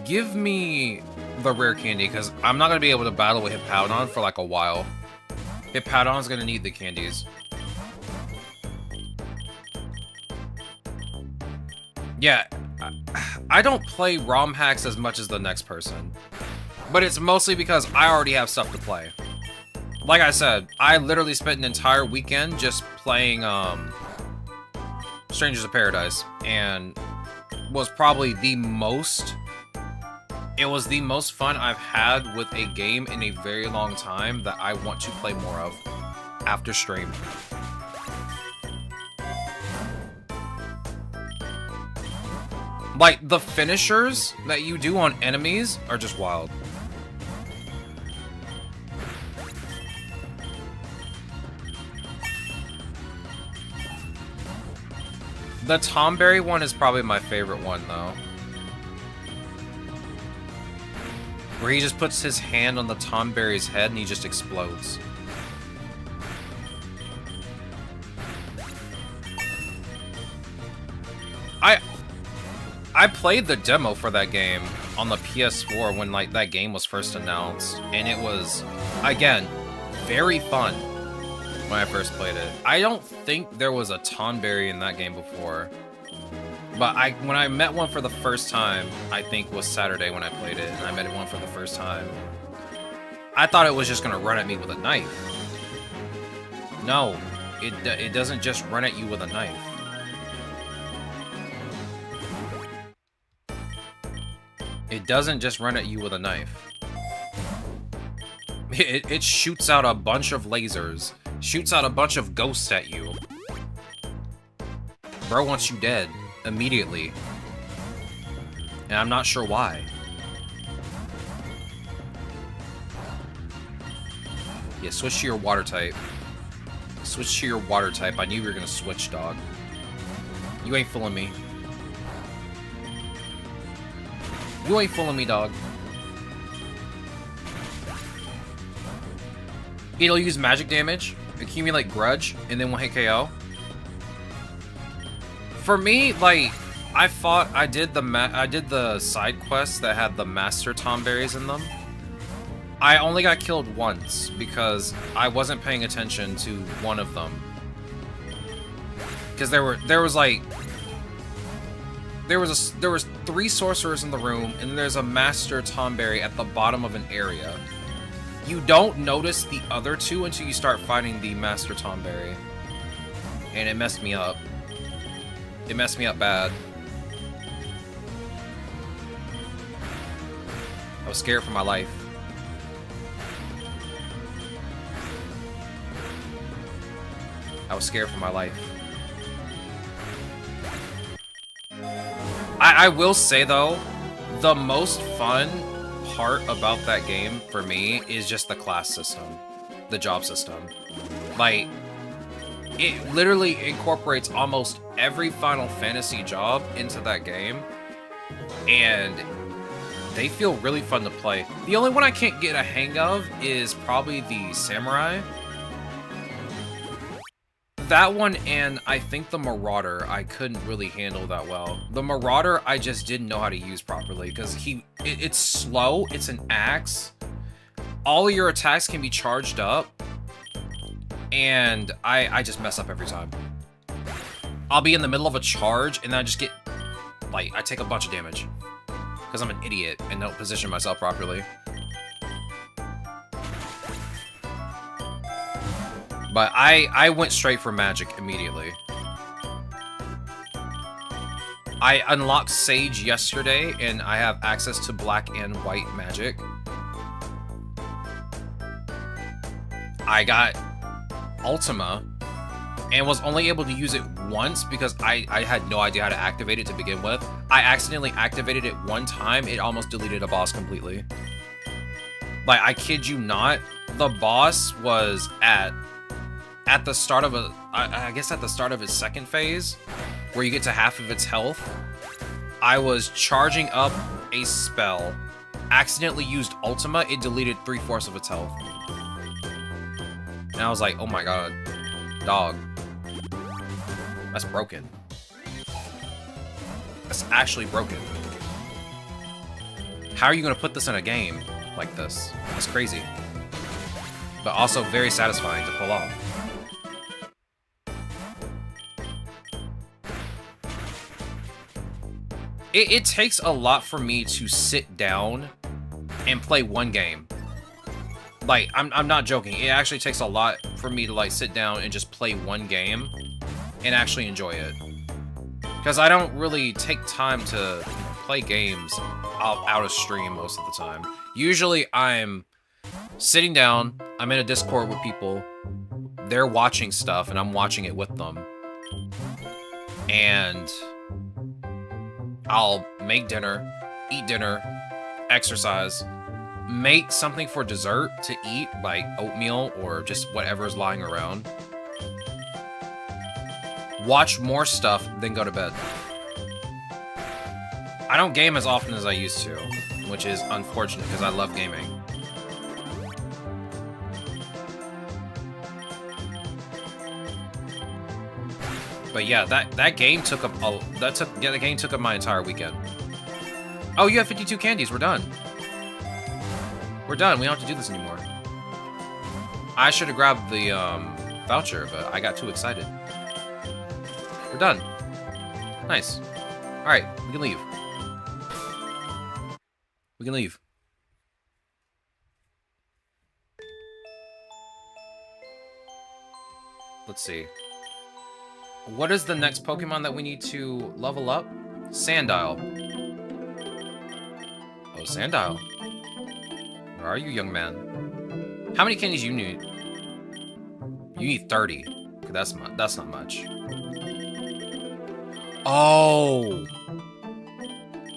Give me the rare candy, because I'm not going to be able to battle with Hippowdon for like a while. Hippowdon's going to need the candies. Yeah, I don't play ROM hacks as much as the next person. But it's mostly because I already have stuff to play. Like I said, I literally spent an entire weekend just playing Strangers of Paradise. And was probably the most... It was the most fun I've had with a game in a very long time that I want to play more of after stream. Like, the finishers that you do on enemies are just wild. The Tomberry one is probably my favorite one, though. Where he just puts his hand on the Tomberry's head and he just explodes. I played the demo for that game on the PS4 when like that game was first announced, and it was, again, very fun when I first played it. I don't think there was a Tomberry in that game before. But when I met one for the first time, I think was Saturday when I played it, and I met one for the first time. I thought it was just gonna run at me with a knife. No, it doesn't just run at you with a knife. It doesn't just run at you with a knife. It shoots out a bunch of lasers. Shoots out a bunch of ghosts at you. Bro wants you dead immediately. And I'm not sure why. Yeah, switch to your water type. Switch to your water type. I knew you were gonna switch, dog. You ain't fooling me. You ain't fooling me, dog. It'll use magic damage, accumulate grudge, and then 1-hit KO. For me, like, I did the side quests that had the Master Tomberries in them. I only got killed once because I wasn't paying attention to one of them. Because there was 3 sorcerers in the room, and there's a Master Tomberry at the bottom of an area. You don't notice the other 2 until you start fighting the Master Tomberry. And it messed me up. It messed me up bad. I was scared for my life. I was scared for my life. I will say, though, the most fun part about that game, for me, is just the class system. The job system. Like, it literally incorporates almost every Final Fantasy job into that game. And they feel really fun to play. The only one I can't get a hang of is probably the Samurai. That one, and I think the Marauder, I couldn't really handle that well. The Marauder, I just didn't know how to use properly, because it's slow, it's an axe. All of your attacks can be charged up, and I just mess up every time. I'll be in the middle of a charge, and then I just get, like, I take a bunch of damage. Because I'm an idiot and don't position myself properly. But I went straight for magic immediately. I unlocked Sage yesterday, and I have access to black and white magic. I got Ultima, and was only able to use it once because I had no idea how to activate it to begin with. I accidentally activated it one time, it almost deleted a boss completely. Like, I kid you not, the boss was at the start of I guess at the start of its second phase, where you get to half of its health. I was charging up a spell, accidentally used Ultima, it deleted 3/4 of its health. And I was like, oh my god, dog. That's broken. That's actually broken. How are you gonna put this in a game like this? That's crazy. But also very satisfying to pull off. It takes a lot for me to sit down and play one game. Like, I'm not joking. It actually takes a lot for me to, like, sit down and just play one game and actually enjoy it. Because I don't really take time to play games out of stream most of the time. Usually I'm sitting down, I'm in a Discord with people, they're watching stuff, and I'm watching it with them. And I'll make dinner, eat dinner, exercise, make something for dessert to eat, like oatmeal or just whatever's lying around. Watch more stuff, then go to bed. I don't game as often as I used to, which is unfortunate because I love gaming. But yeah, that game took up the game took up my entire weekend. Oh, you have 52 candies. We're done. We're done. We don't have to do this anymore. I should have grabbed the voucher, but I got too excited. We're done. Nice. All right, we can leave. We can leave. Let's see. What is the next Pokemon that we need to level up? Sandile. Oh, Sandile. Where are you, young man? How many candies you need? You need 30. Okay, that's not much. Oh!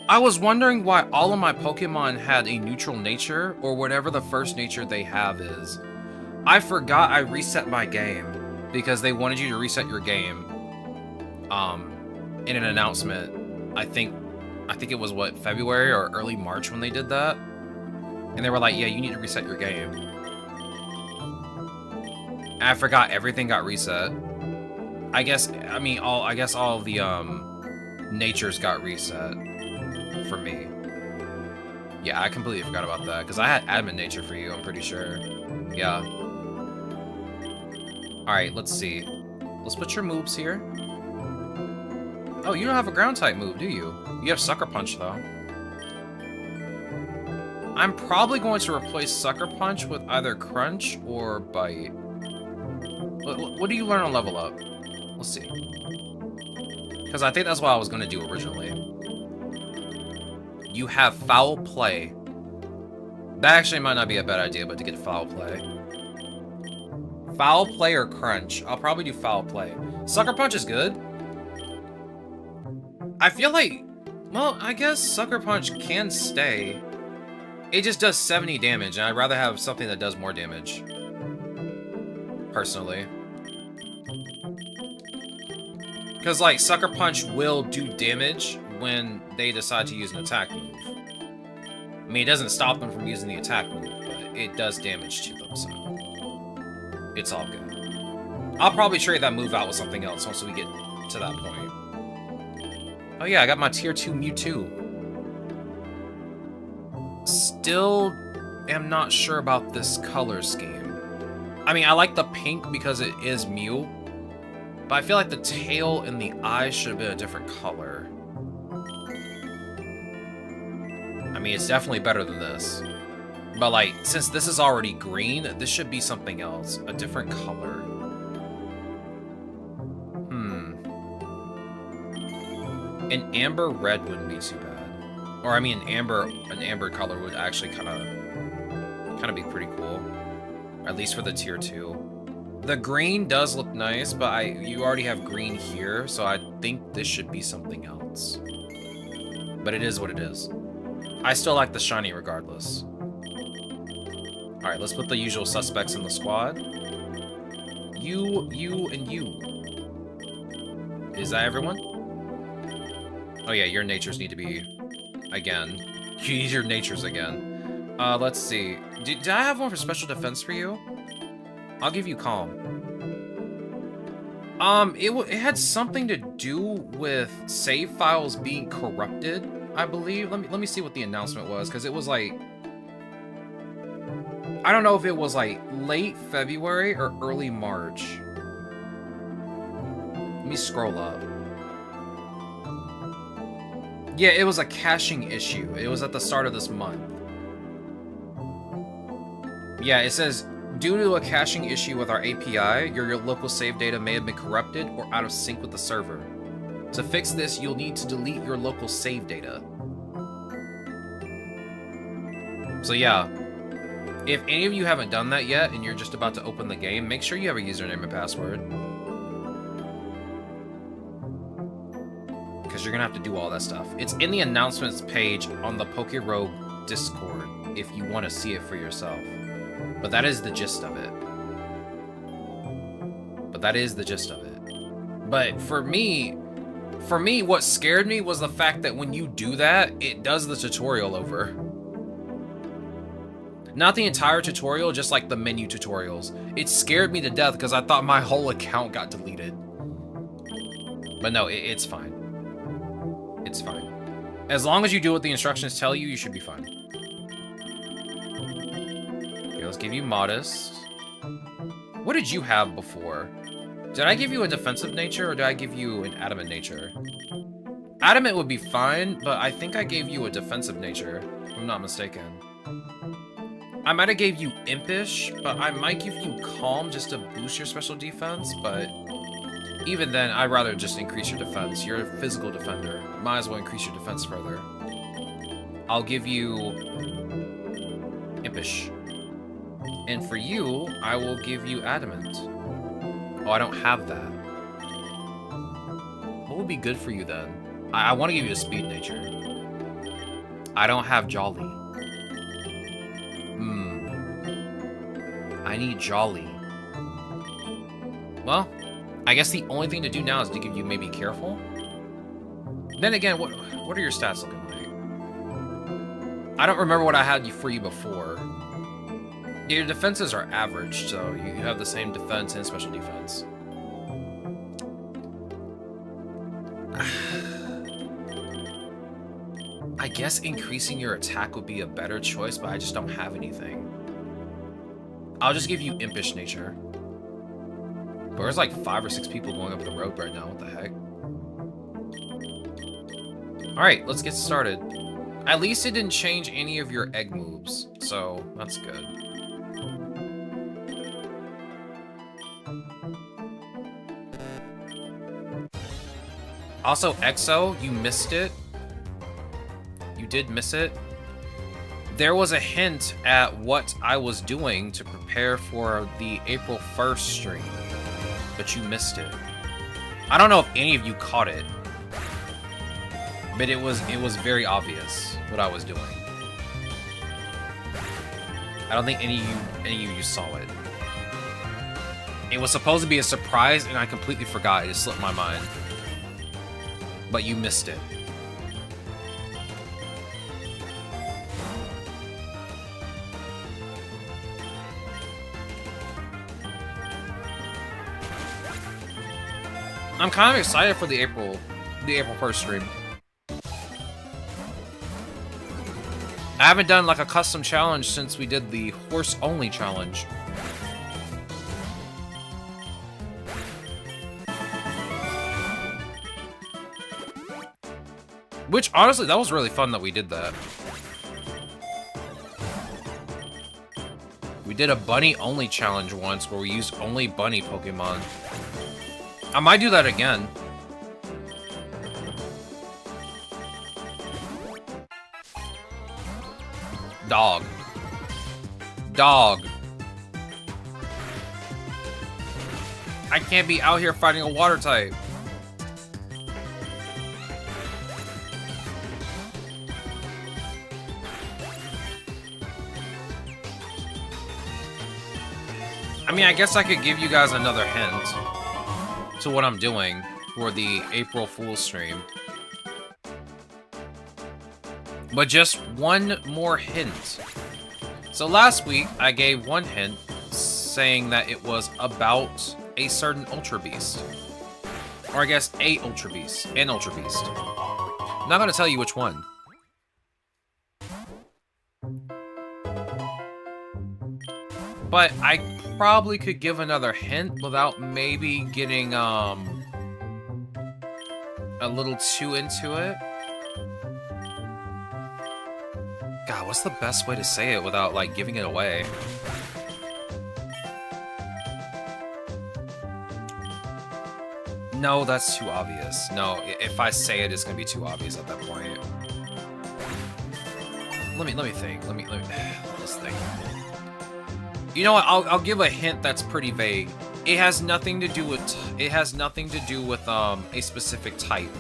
I was wondering why all of my Pokemon had a neutral nature, or whatever the first nature they have is. I forgot I reset my game, because they wanted you to reset your game, in an announcement. I think it was, what, February or early March when they did that? And they were like, yeah, you need to reset your game. And I forgot everything got reset. I guess all of the, natures got reset. For me. Yeah, I completely forgot about that, because I had admin nature for you, I'm pretty sure. Yeah. Alright, let's see. Let's put your moves here. Oh, you don't have a ground type move, do you? You have Sucker Punch, though. I'm probably going to replace Sucker Punch with either Crunch or Bite. What do you learn on level up? Let's see. Because I think that's what I was going to do originally. You have Foul Play. That actually might not be a bad idea, but to get Foul Play. Foul Play or Crunch? I'll probably do Foul Play. Sucker Punch is good. I feel like... Well, I guess Sucker Punch can stay. It just does 70 damage, and I'd rather have something that does more damage. Personally. Because, like, Sucker Punch will do damage when they decide to use an attack move. I mean, it doesn't stop them from using the attack move, but it does damage to them, so... It's all good. I'll probably trade that move out with something else once we get to that point. Oh yeah, I got my Tier 2 Mewtwo. Still am not sure about this color scheme. I mean, I like the pink because it is Mew, but I feel like the tail and the eyes should have been a different color. I mean, it's definitely better than this. But, like, since this is already green, this should be something else. A different color. An amber red wouldn't be too bad. Or, I mean, an amber color would actually kind of be pretty cool. At least for the Tier 2. The green does look nice, but you already have green here, so I think this should be something else. But it is what it is. I still like the shiny regardless. Alright, let's put the usual suspects in the squad. You, and you. Is that everyone? Oh yeah, your natures need to be... again. You need your natures again. Let's see. Did I have one for special defense for you? I'll give you calm. It had something to do with save files being corrupted, I believe. Let me see what the announcement was, because it was like... I don't know if it was like late February or early March. Let me scroll up. Yeah, it was a caching issue. It was at the start of this month. Yeah, it says, due to a caching issue with our API, your local save data may have been corrupted or out of sync with the server. To fix this, you'll need to delete your local save data. So yeah, if any of you haven't done that yet and you're just about to open the game, make sure you have a username and password. Because you're going to have to do all that stuff. It's in the announcements page on the PokeRogue Discord if you want to see it for yourself. But that is the gist of it. But for me, what scared me was the fact that when you do that, it does the tutorial over. Not the entire tutorial, just like the menu tutorials. It scared me to death because I thought my whole account got deleted. But no, it's fine. It's fine. As long as you do what the instructions tell you, you should be fine. Okay, let's give you Modest. What did you have before? Did I give you a defensive nature, or did I give you an adamant nature? Adamant would be fine, but I think I gave you a defensive nature, if I'm not mistaken. I might have gave you Impish, but I might give you Calm just to boost your special defense, but even then, I'd rather just increase your defense. You're a physical defender. Might as well increase your defense further. I'll give you Impish. And for you, I will give you Adamant. Oh, I don't have that. What would be good for you then? I want to give you a Speed Nature. I don't have Jolly. I need Jolly. Well, I guess the only thing to do now is to give you maybe Careful. Then again, what are your stats looking like? I don't remember what I had for you before. Your defenses are average, so you have the same defense and special defense. I guess increasing your attack would be a better choice, but I just don't have anything. I'll just give you Impish Nature. But there's like 5 or 6 people going up the road right now. What the heck? Alright, let's get started. At least it didn't change any of your egg moves, so that's good. Also, EXO, you missed it. You did miss it. There was a hint at what I was doing to prepare for the April 1st stream, but you missed it. I don't know if any of you caught it, but it was very obvious what I was doing. I don't think any of you saw it. It was supposed to be a surprise, and I completely forgot. It just slipped my mind. But you missed it. I'm kind of excited for the April 1st stream. I haven't done like a custom challenge since we did the horse only challenge. Which, honestly, that was really fun that we did that. We did a bunny-only challenge once where we used only bunny Pokemon. I might do that again. Dog. Dog. I can't be out here fighting a water type. I mean, I guess I could give you guys another hint to what I'm doing for the April Fool's stream. But just one more hint. So last week, I gave one hint saying that it was about a certain Ultra Beast. Or I guess a Ultra Beast. An Ultra Beast. I'm not going to tell you which one. But I probably could give another hint without maybe getting a little too into it. God, what's the best way to say it without like giving it away? No, that's too obvious. No, if I say it, it's gonna be too obvious at that point. Let me think. Let this think. You know what? I'll give a hint that's pretty vague. It has nothing to do with a specific type.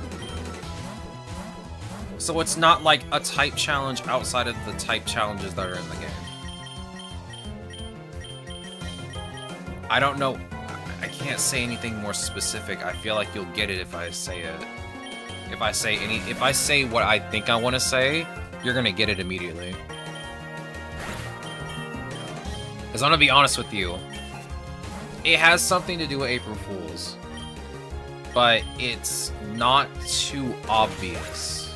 So it's not like a type challenge outside of the type challenges that are in the game. I don't know. I can't say anything more specific. I feel like you'll get it if I say it. If I say what I think I want to say, you're gonna get it immediately. Because I'm gonna be honest with you, it has something to do with April Fools, but it's not too obvious.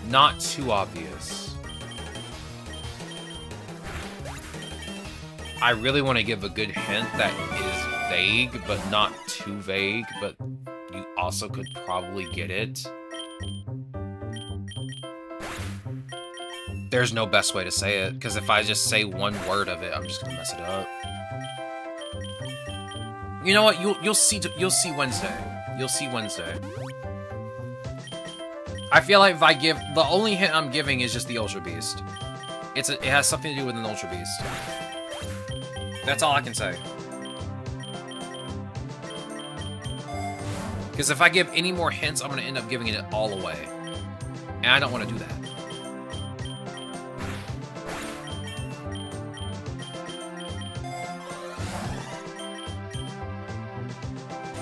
Not too obvious. I really want to give a good hint that is vague, but not too vague, but you also could probably get it. There's no best way to say it, because if I just say one word of it, I'm just gonna mess it up. You know what? You'll see Wednesday. You'll see Wednesday. I feel like if I give the only hint I'm giving is just the Ultra Beast. It has something to do with an Ultra Beast. That's all I can say. Because if I give any more hints, I'm gonna end up giving it all away, and I don't want to do that.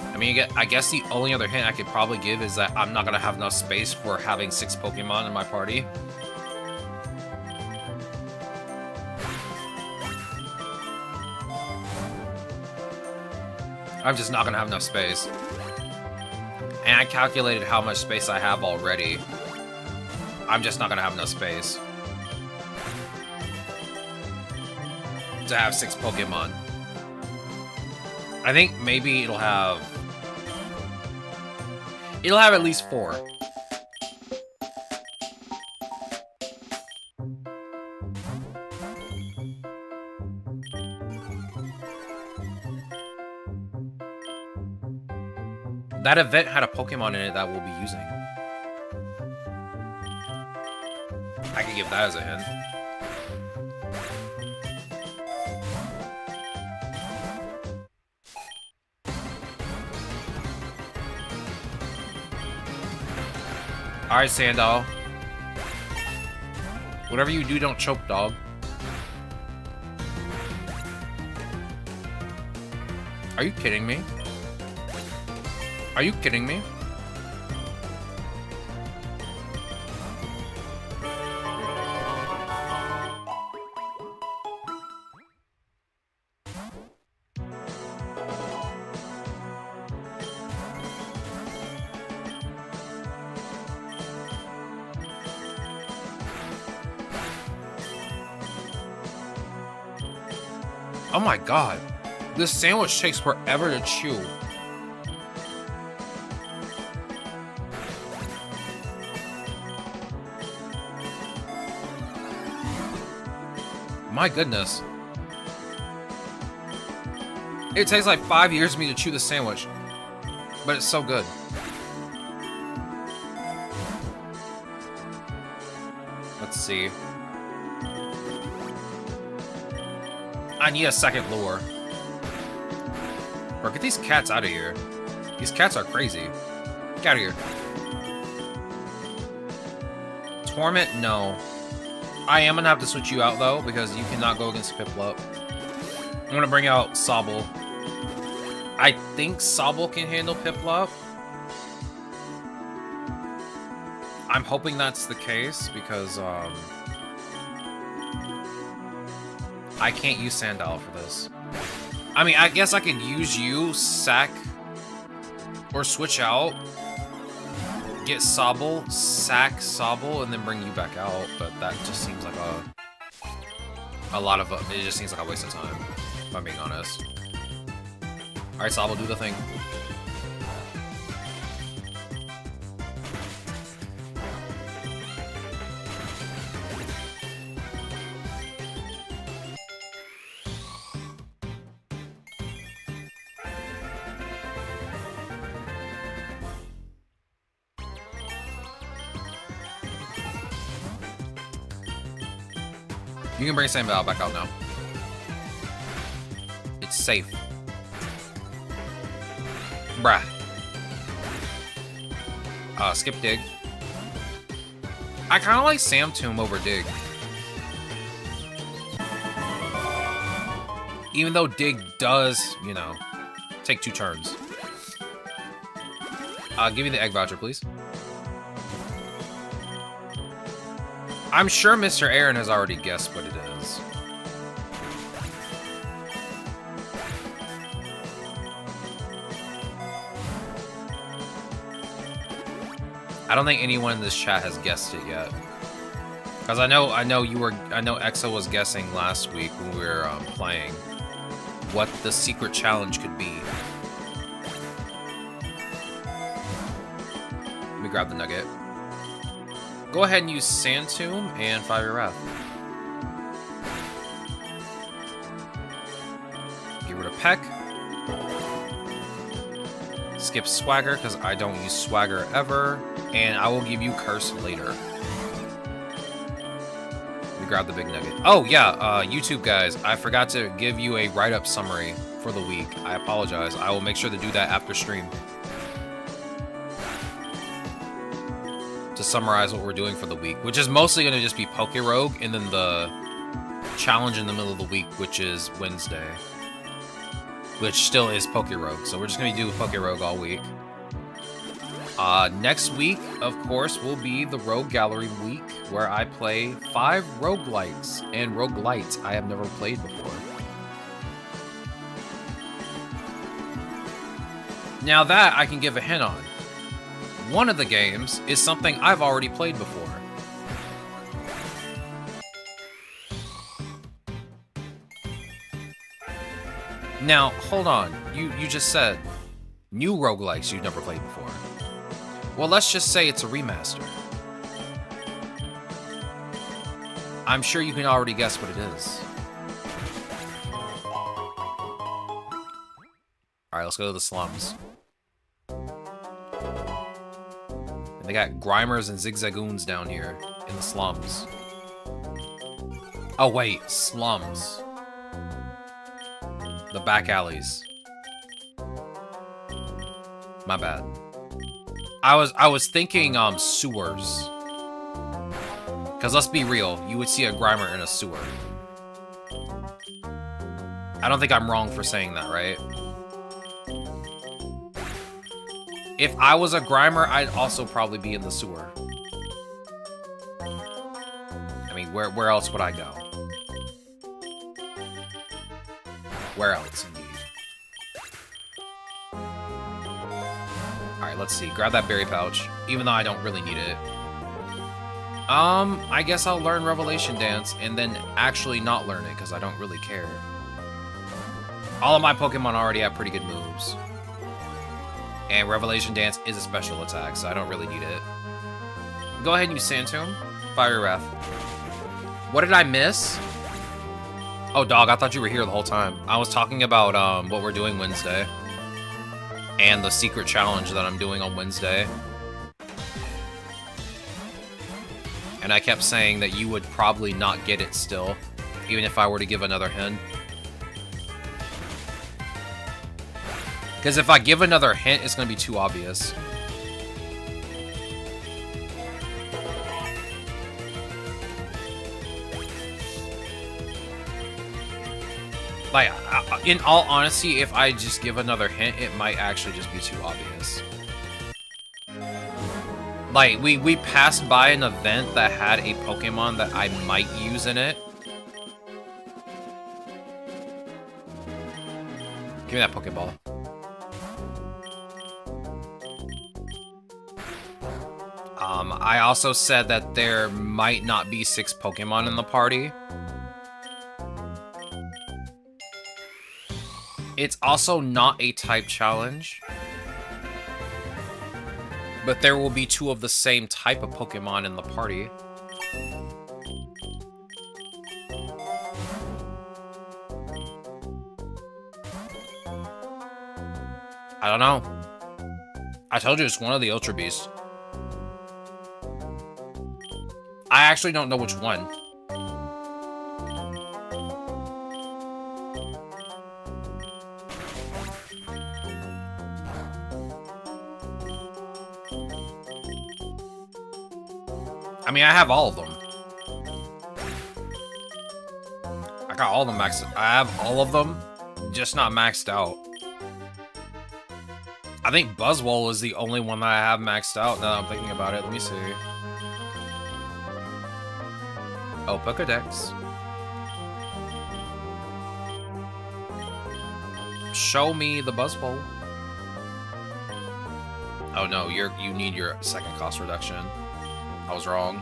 I mean, I guess the only other hint I could probably give is that I'm not gonna have enough space for having 6 Pokemon in my party. I'm just not gonna have enough space. And I calculated how much space I have already. I'm just not gonna have enough space to have 6 Pokemon. I think maybe it'll have at least 4. That event had a Pokemon in it that we'll be using. I could give that as a hint. Alright, Sandal. Whatever you do, don't choke, dog. Are you kidding me? Are you kidding me? Oh my god. This sandwich takes forever to chew. My goodness. It takes like 5 years for me to chew the sandwich, but it's so good. Let's see. I need a second lure. Bro, get these cats out of here. These cats are crazy. Get out of here. Torment? No. I am gonna have to switch you out though, because you cannot go against Piplup. I'm gonna bring out Sobble. I think Sobble can handle Piplup. I'm hoping that's the case because I can't use Sandal for this. I mean, I guess I could use you, sack, or switch out. Get Sobble, sack Sobble, and then bring you back out, but that just seems like a lot of it just seems like a waste of time, if I'm being honest. Alright, Sobble, do the thing. You can bring Sandal back out now. It's safe. Bruh. Skip Dig. I kind of like Samtomb over Dig. Even though Dig does, you know, take 2 turns. Give me the egg voucher, please. I'm sure Mr. Aaron has already guessed what it is. I don't think anyone in this chat has guessed it yet. Because I know Exo was guessing last week when we were playing what the secret challenge could be. Let me grab the nugget. Go ahead and use Sand Tomb and Fire Wrath. Get rid of Peck. Skip Swagger, because I don't use Swagger ever. And I will give you Curse later. Let me grab the big nugget. Oh, yeah, YouTube guys, I forgot to give you a write-up summary for the week. I apologize. I will make sure to do that after stream. To summarize what we're doing for the week, which is mostly going to just be PokeRogue, and then the challenge in the middle of the week, which is Wednesday. Which still is PokeRogue, so we're just going to do PokeRogue all week. Next week, of course, will be the Rogue Gallery week, where I play 5 roguelites and roguelites I have never played before. Now that I can give a hint on. One of the games is something I've already played before. Now, hold on. You just said new roguelikes you've never played before. Well, let's just say it's a remaster. I'm sure you can already guess what it is. Alright, let's go to the slums. And they got Grimers and Zigzagoons down here in the slums. Oh wait, slums. The back alleys. My bad. I was thinking sewers. Cause let's be real, you would see a Grimer in a sewer. I don't think I'm wrong for saying that, right? If I was a Grimer, I'd also probably be in the sewer. I mean, where else would I go? Where else, indeed? Alright, let's see. Grab that berry pouch, even though I don't really need it. I guess I'll learn Revelation Dance, and then actually not learn it, because I don't really care. All of my Pokemon already have pretty good moves. And Revelation Dance is a special attack, so I don't really need it. Go ahead and use Sand Tomb. Fire Wrath. What did I miss? Oh, dog, I thought you were here the whole time. I was talking about what we're doing Wednesday. And the secret challenge that I'm doing on Wednesday. And I kept saying that you would probably not get it still, even if I were to give another hint. Because if I give another hint, it's going to be too obvious. Like, in all honesty, if I just give another hint, it might actually just be too obvious. Like, we passed by an event that had a Pokemon that I might use in it. Give me that Pokeball. I also said that there might not be 6 Pokemon in the party. It's also not a type challenge. But there will be 2 of the same type of Pokemon in the party. I don't know. I told you it's one of the Ultra Beasts. I actually don't know which one. I mean, I have all of them. I got all of them maxed. I have all of them, just not maxed out. I think Buzzwole is the only one that I have maxed out now that I'm thinking about it. Let me see. Oh, Pokedex. Show me the Buzzwole. Oh no, you need your second cost reduction. I was wrong.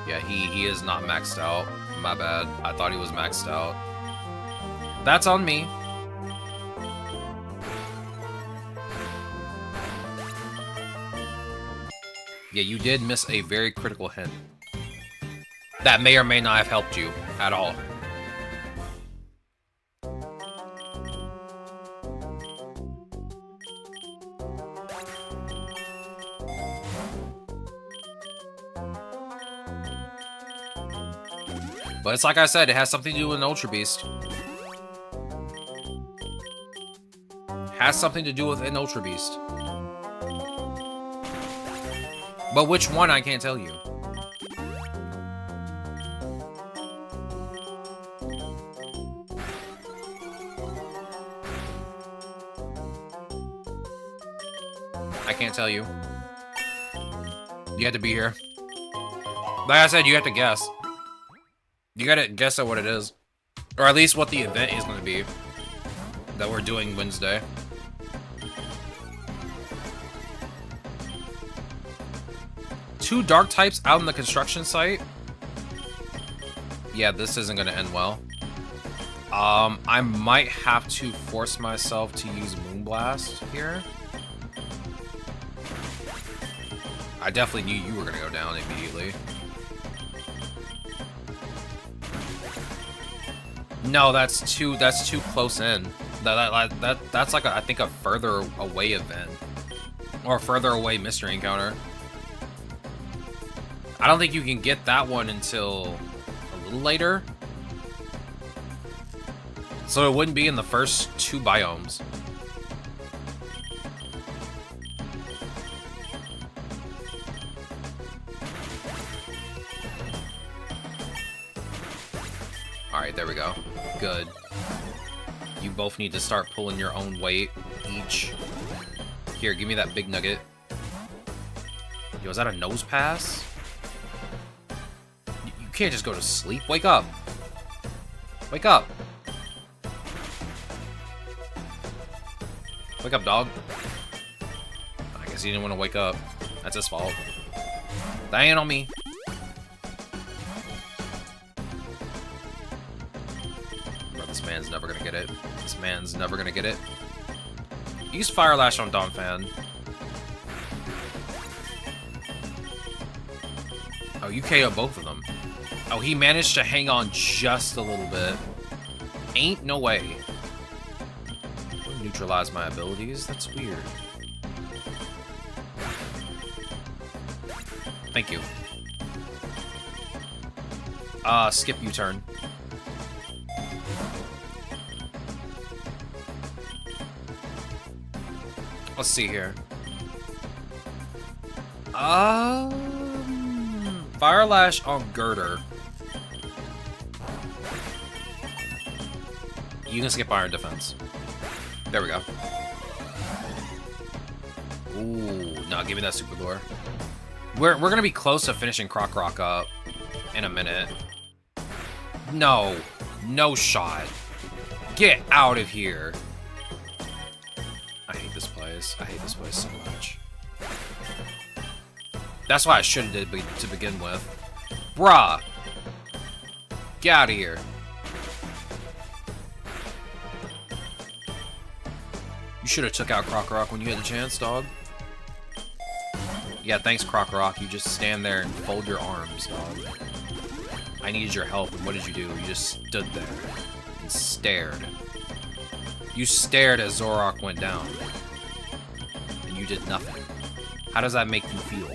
Yeah, he is not maxed out. My bad. I thought he was maxed out. That's on me. Yeah, you did miss a very critical hint. That may or may not have helped you at all. But it's like I said, it has something to do with an Ultra Beast. Has something to do with an Ultra Beast. But which one, I can't tell you. I can't tell you. You have to be here. Like I said, you have to guess. You gotta guess at what it is. Or at least what the event is going to be. That we're doing Wednesday. Two dark types out in the construction site. Yeah, this isn't going to end well. I might have to force myself to use Moonblast here. I definitely knew you were going to go down immediately. No, that's too close in. That's like I think a further away event. Or a further away mystery encounter. I don't think you can get that one until a little later. So it wouldn't be in the first two biomes. Alright, there we go. Good. You both need to start pulling your own weight each. Here, give me that big nugget. Yo, is that a nose pass? You can't just go to sleep. Wake up. Wake up. Wake up, dog. I guess he didn't want to wake up. That's his fault. That ain't on me. Bro, this man's never gonna get it. This man's never gonna get it. Use Fire Lash on Donphan. Oh, you KO both of them. Oh, he managed to hang on just a little bit. Ain't no way. Neutralize my abilities? That's weird. Thank you. Skip U-turn. Let's see here. Fire Lash on Girder. You can skip Iron Defense. There we go. Ooh, no, give me that Super Lure. We're gonna be close to finishing PokeRogue up in a minute. No, no shot. Get out of here. I hate this place. I hate this place so much. That's why I should have did to begin with. Bruh. Get out of here. You should have took out PokeRogue when you had the chance, dog. Yeah, thanks, PokeRogue. You just stand there and fold your arms, dog. I needed your help, and what did you do? You just stood there and stared. You stared as Zoroark went down. And you did nothing. How does that make you feel?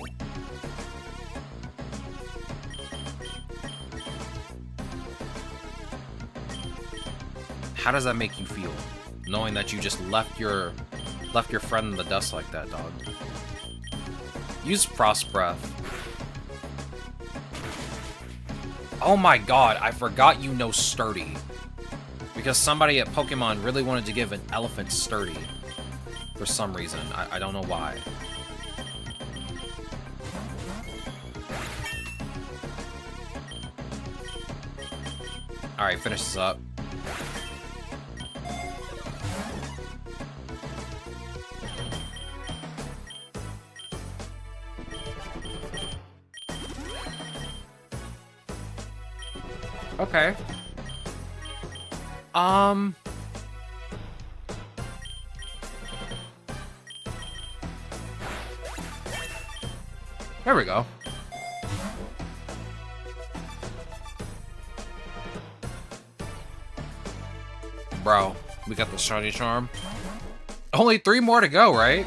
How does that make you feel? Knowing that you just left your friend in the dust like that, dog. Use Frost Breath. Oh my god, I forgot you know Sturdy. Because somebody at Pokemon really wanted to give an elephant Sturdy. For some reason. I don't know why. Alright, finish this up. Okay. There we go. Bro, we got the shiny charm. Only 3 more to go, right?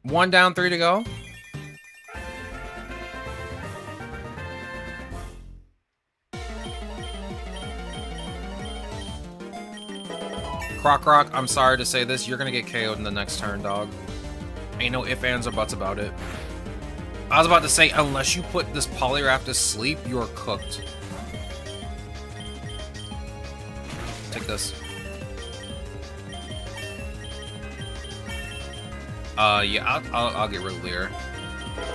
One down, 3 to go. PokeRogue, I'm sorry to say this, you're gonna get KO'd in the next turn, dog. Ain't no ifs, ands, or buts about it. I was about to say, unless you put this Poliwrath to sleep, you are cooked. Take this. Yeah, I'll get rid of Leer.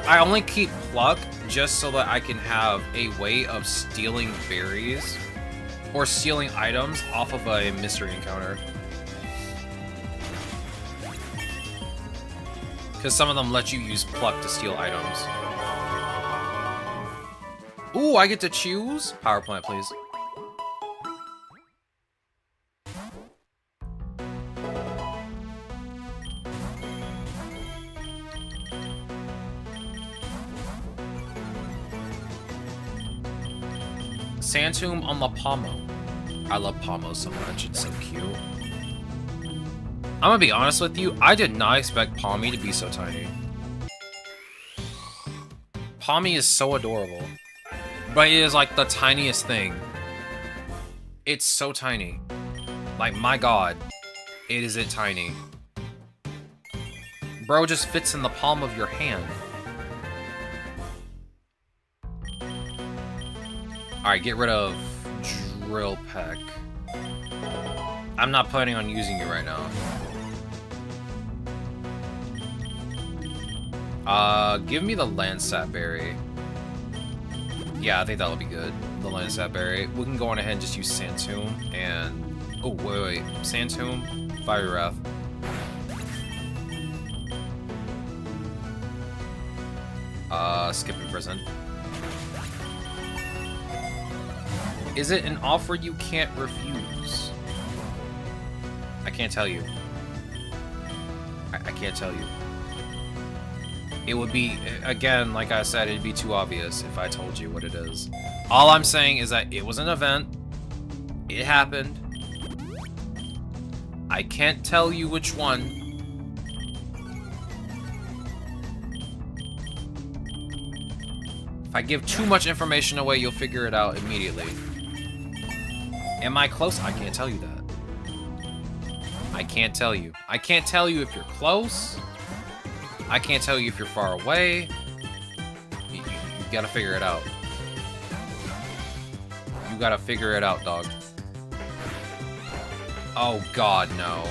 I only keep Pluck just so that I can have a way of stealing berries or stealing items off of a mystery encounter. Because some of them let you use Pluck to steal items. Ooh, I get to choose? Power plant, please. Sandtomb on La Palmo. I love Palmo so much, it's so cute. I'm gonna be honest with you, I did not expect Palmy to be so tiny. Palmy is so adorable. But it is like the tiniest thing. It's so tiny. Like, my god. Is it tiny. Bro just fits in the palm of your hand. Alright, get rid of Drill Peck. I'm not planning on using you right now. Give me the Landsat Berry. Yeah, I think that'll be good. The Landsat Berry. We can go on ahead and just use Sandtomb and... Oh, wait. Sandtomb, Fire Wrath. Skip Imprison. Is it an offer you can't refuse? I can't tell you. I can't tell you. It would be, again, like I said, it'd be too obvious if I told you what it is. All I'm saying is that it was an event. It happened. I can't tell you which one. If I give too much information away, you'll figure it out immediately. Am I close? I can't tell you that. I can't tell you. I can't tell you if you're close. I can't tell you if you're far away. You gotta figure it out. You gotta figure it out, dog. Oh god, no.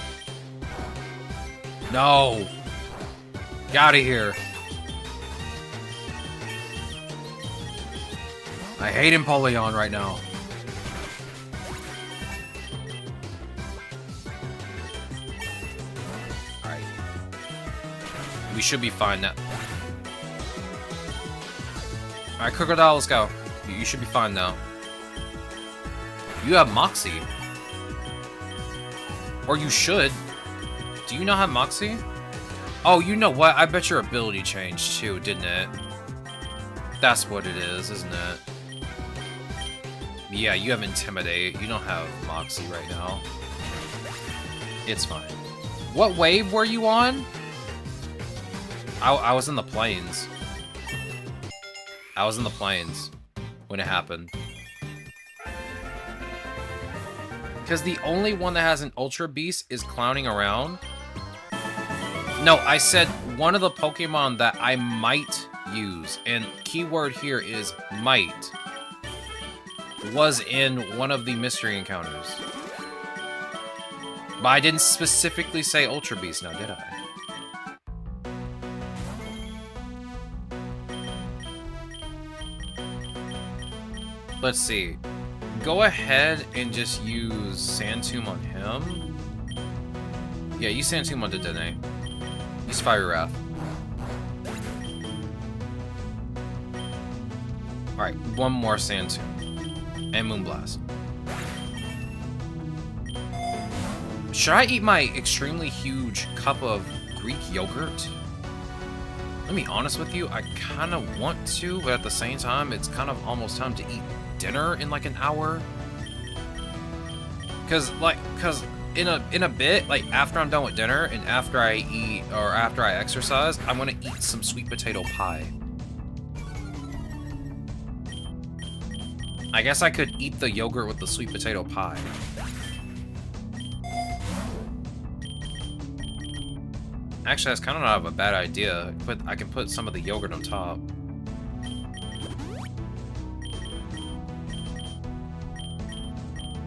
No! Get out of here. I hate Empoleon right now. Alright. We should be fine now. Alright, Crocodile, let's go. You should be fine now. You have Moxie. Or you should. Do you not have Moxie? Oh, you know what? I bet your ability changed too, didn't it? That's what it is, isn't it? Yeah, you have Intimidate. You don't have Moxie right now. It's fine. What wave were you on? I was in the plains. I was in the plains when it happened. Because the only one that has an Ultra Beast is clowning around. No, I said one of the Pokemon that I might use, and keyword here is might, was in one of the mystery encounters. But I didn't specifically say Ultra Beast now, did I? Let's see. Go ahead and just use Sandtomb on him. Yeah, use Sandtomb on Dedenne. Use Fire Wrath. Alright, one more Sandtomb. And Moonblast. Should I eat my extremely huge cup of Greek yogurt? Let me be honest with you, I kind of want to, but at the same time, it's kind of almost time to eat dinner in like an hour. Cause in a bit, like after I'm done with dinner and after I eat or after I exercise, I want to eat some sweet potato pie. I guess I could eat the yogurt with the sweet potato pie. Actually, that's kind of not a bad idea. I can put some of the yogurt on top.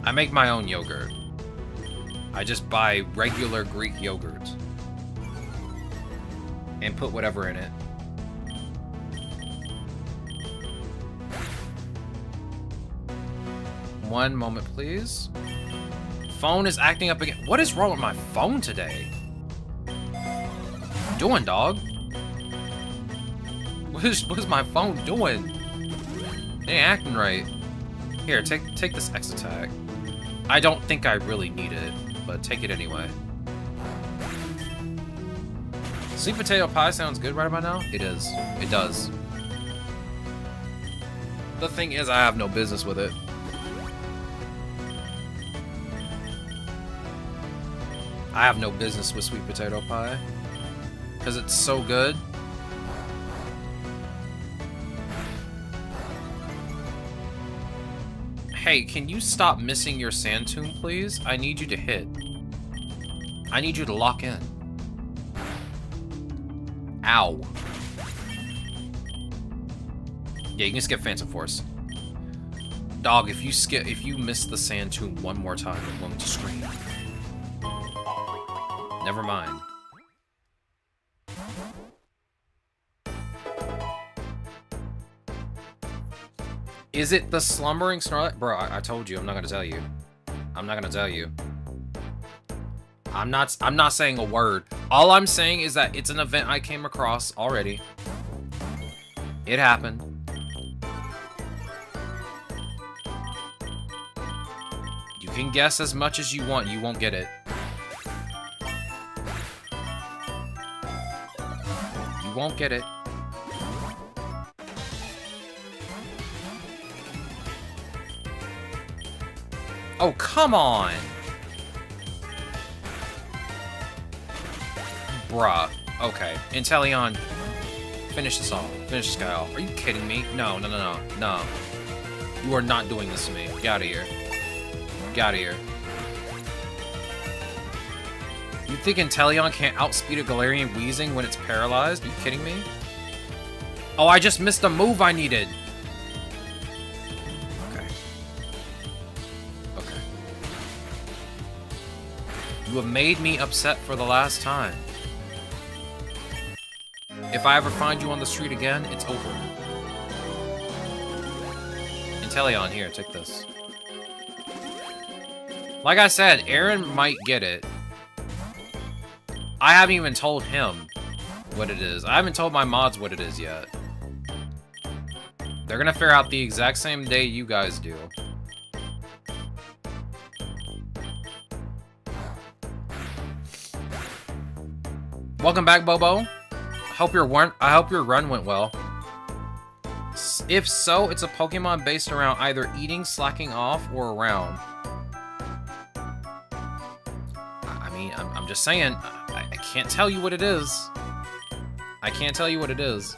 I make my own yogurt. I just buy regular Greek yogurt and put whatever in it. One moment, please. Phone is acting up again. What is wrong with my phone today? Doing, dog? What is my phone doing? It ain't acting right. Here, take this X attack. I don't think I really need it, but take it anyway. Sweet potato pie sounds good right about now? It is. It does. The thing is, I have no business with it. I have no business with sweet potato pie. Because it's so good. Hey, can you stop missing your sand tomb, please? I need you to hit. I need you to lock in. Ow. Yeah, you can skip Phantom Force. Dog, if you miss the sand tomb one more time, I'm going to scream. Never mind. Is it the slumbering Snorlax? Bro, I told you, I'm not gonna tell you. I'm not gonna tell you. I'm not saying a word. All I'm saying is that it's an event I came across already. It happened. You can guess as much as you want, you won't get it. You won't get it. Oh, come on! Bruh. Okay. Inteleon, finish this off. Finish this guy off. Are you kidding me? No. No. You are not doing this to me. Get out of here. Get out of here. You think Inteleon can't outspeed a Galarian Weezing when it's paralyzed? Are you kidding me? Oh, I just missed a move I needed. You have made me upset for the last time. If I ever find you on the street again, it's over. Inteleon, here, take this. Like I said, Aaron might get it. I haven't even told him what it is. I haven't told my mods what it is yet. They're gonna figure out the exact same day you guys do. Welcome back, Bobo. I hope your run went well. If so, it's a Pokemon based around either eating, slacking off, or around. I mean, I'm just saying, I can't tell you what it is. I can't tell you what it is.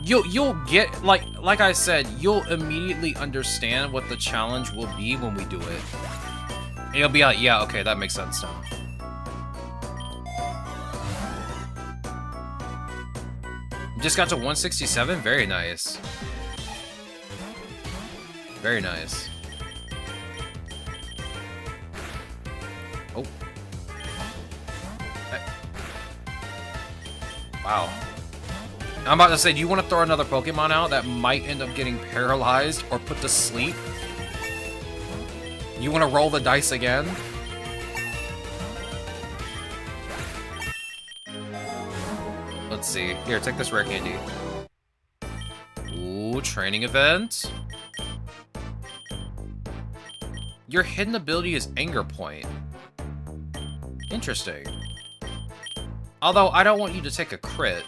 You'll get, like I said, you'll immediately understand what the challenge will be when we do it. And you'll be like, yeah, okay, that makes sense now. Just got to 167? Very nice. Very nice. Oh. Wow. I'm about to say, do you want to throw another Pokemon out that might end up getting paralyzed or put to sleep? You want to roll the dice again? Let's see. Here, take this rare candy. Ooh, training event. Your hidden ability is Anger Point. Interesting. Although, I don't want you to take a crit.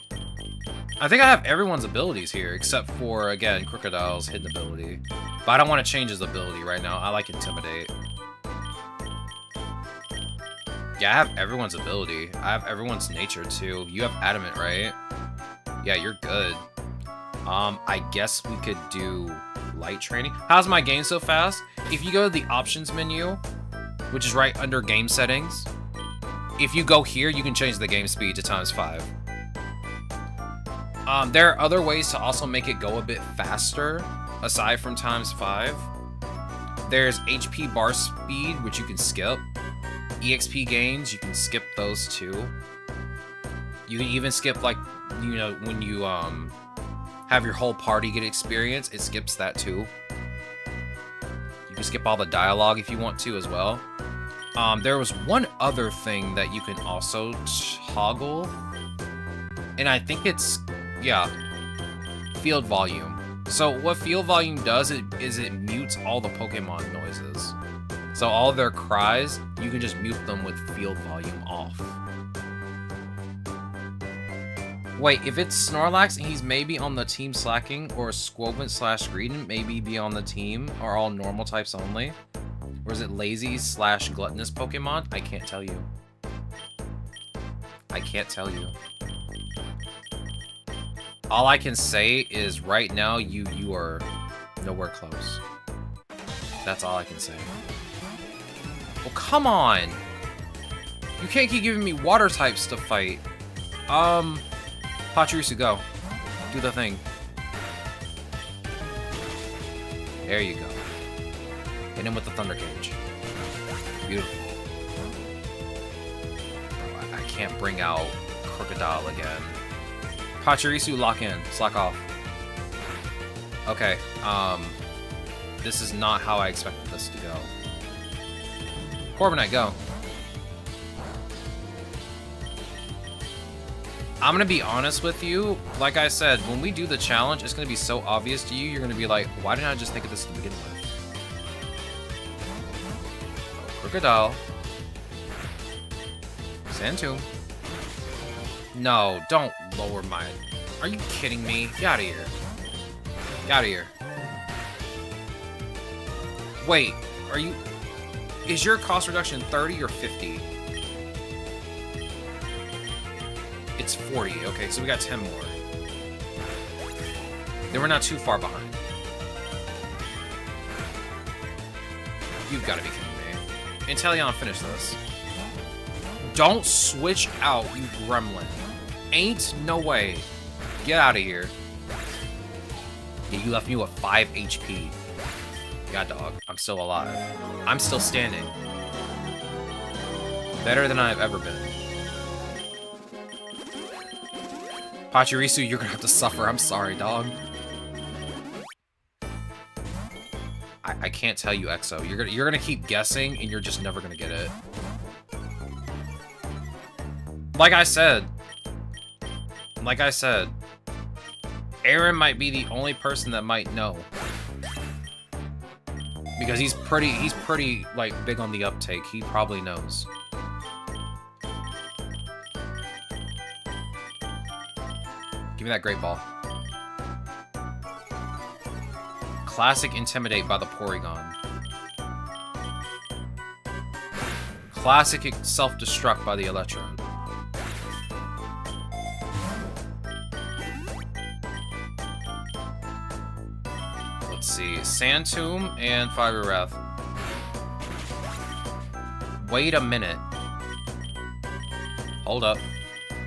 I think I have everyone's abilities here, except for, again, Crocodile's hidden ability. But I don't want to change his ability right now. I like Intimidate. Yeah, I have everyone's ability. I have everyone's nature, too. You have Adamant, right? Yeah, you're good. I guess we could do light training. How's my game so fast? If you go to the options menu, which is right under game settings, if you go here, you can change the game speed to ×5. There are other ways to also make it go a bit faster, aside from ×5. There's HP bar speed, which you can skip. EXP gains, you can skip those too. You can even skip, like, you know, when you have your whole party get experience, it skips that too. You can skip all the dialogue if you want to as well. There was one other thing that you can also toggle, and I think it's, yeah, field volume. So what field volume does is it mutes all the Pokemon noises. So all their cries, you can just mute them with field volume off. Wait, if it's Snorlax and he's maybe on the team Slacking, or Squovent/Greedent maybe be on the team, are all normal types only? Or is it lazy/gluttonous Pokemon? I can't tell you. I can't tell you. All I can say is right now you are nowhere close. That's all I can say. Well, come on! You can't keep giving me water types to fight. Pachirisu, go. Do the thing. There you go. Hit him with the Thunder Cage. Beautiful. Oh, I can't bring out Crocodile again. Pachirisu, lock in. Slack off. Okay, this is not how I expected this to go. Corviknight, go. I'm gonna be honest with you. Like I said, when we do the challenge, it's gonna be so obvious to you. You're gonna be like, why didn't I just think of this to begin with? Crocodile. Sandtomb. No, don't lower my... Are you kidding me? Get out of here. Get out of here. Wait, are you... Is your cost reduction 30 or 50? It's 40. Okay, so we got 10 more. Then we're not too far behind. You've got to be kidding me. Inteleon, finish this. Don't switch out, you gremlin. Ain't no way. Get out of here. Yeah, you left me with 5 HP. Yeah, dog. I'm still alive. I'm still standing. Better than I've ever been. Pachirisu, you're gonna have to suffer. I'm sorry, dog. I can't tell you, Exo. You're gonna keep guessing, and you're just never gonna get it. Like I said, Aaron might be the only person that might know. Because he's pretty, like, big on the uptake. He probably knows. Give me that Great Ball. Classic Intimidate by the Porygon. Classic Self-Destruct by the Electrode. Let's see. Sandtomb and Fire Breath. Wait a minute. Hold up.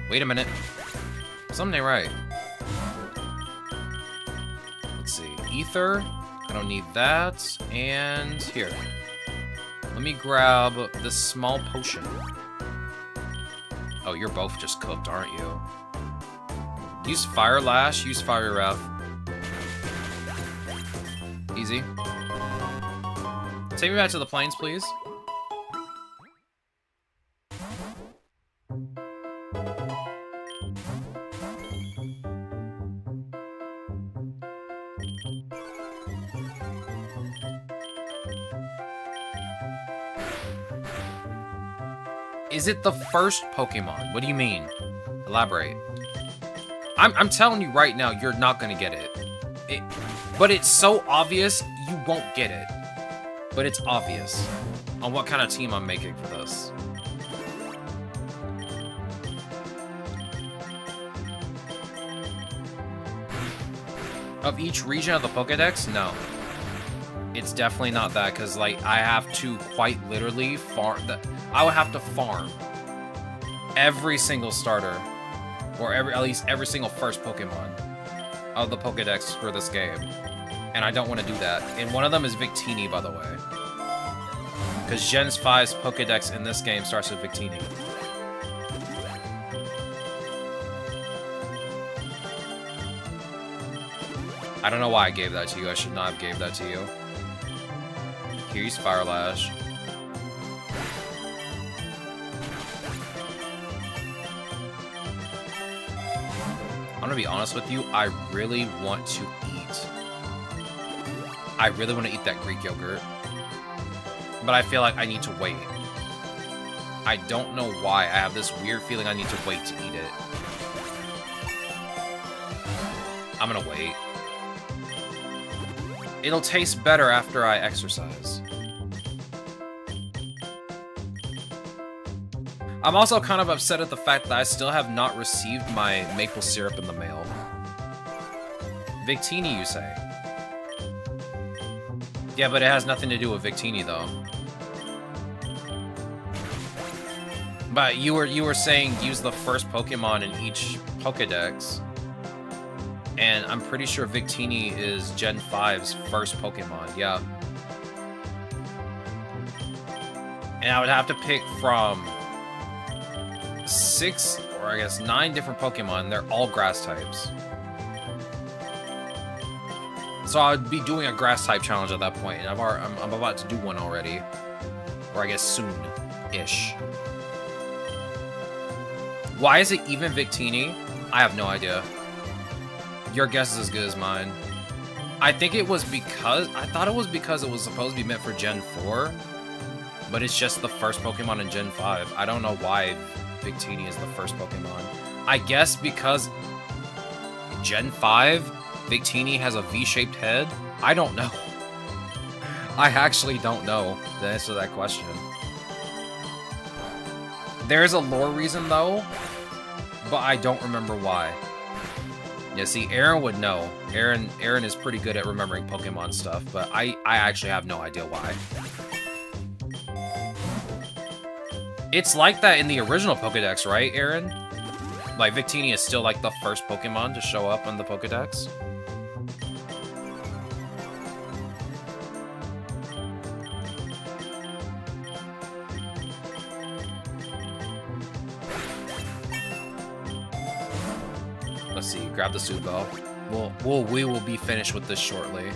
Wait a minute. Something ain't right. Let's see. Ether. I don't need that. And here. Let me grab this small potion. Oh, you're both just cooked, aren't you? Use Fire Lash. Use Fire Breath. Easy. Take me back to the plains, please. Is it the first Pokemon? What do you mean? Elaborate. I'm telling you right now, you're not gonna get it. But it's so obvious, you won't get it. But it's obvious on what kind of team I'm making for this. Of each region of the Pokedex? No. It's definitely not that, because, like, I have to quite literally farm... I would have to farm every single starter, or at least every single first Pokemon of the Pokedex for this game. And I don't want to do that. And one of them is Victini, by the way. Because Gen 5's Pokedex in this game starts with Victini. I don't know why I gave that to you. I should not have gave that to you. Here, use Fire Lash. I'm gonna be honest with you. I really want to eat. I really want to eat that Greek yogurt. But I feel like I need to wait. I don't know why. I have this weird feeling I need to wait to eat it. I'm gonna wait. It'll taste better after I exercise. I'm also kind of upset at the fact that I still have not received my maple syrup in the mail. Victini, you say? Yeah, but it has nothing to do with Victini, though. But you were saying use the first Pokemon in each Pokedex. And I'm pretty sure Victini is Gen 5's first Pokemon, yeah. And I would have to pick from 6, or I guess 9 different Pokemon. They're all grass types. So I'd be doing a grass type challenge at that point, and I'm about to do one already. Or I guess soon-ish. Why is it even Victini? I have no idea. Your guess is as good as mine. I think it was because... I thought it was because it was supposed to be meant for Gen 4. But it's just the first Pokemon in Gen 5. I don't know why Victini is the first Pokemon. I guess because Gen 5, Victini has a V-shaped head? I don't know. I actually don't know the answer to that question. There's a lore reason, though. But I don't remember why. Yeah, see, Aaron would know. Aaron is pretty good at remembering Pokemon stuff, but I actually have no idea why. It's like that in the original Pokedex, right, Aaron? Like, Victini is still, like, the first Pokemon to show up on the Pokedex. Let's see, grab the Subo. We will be finished with this shortly.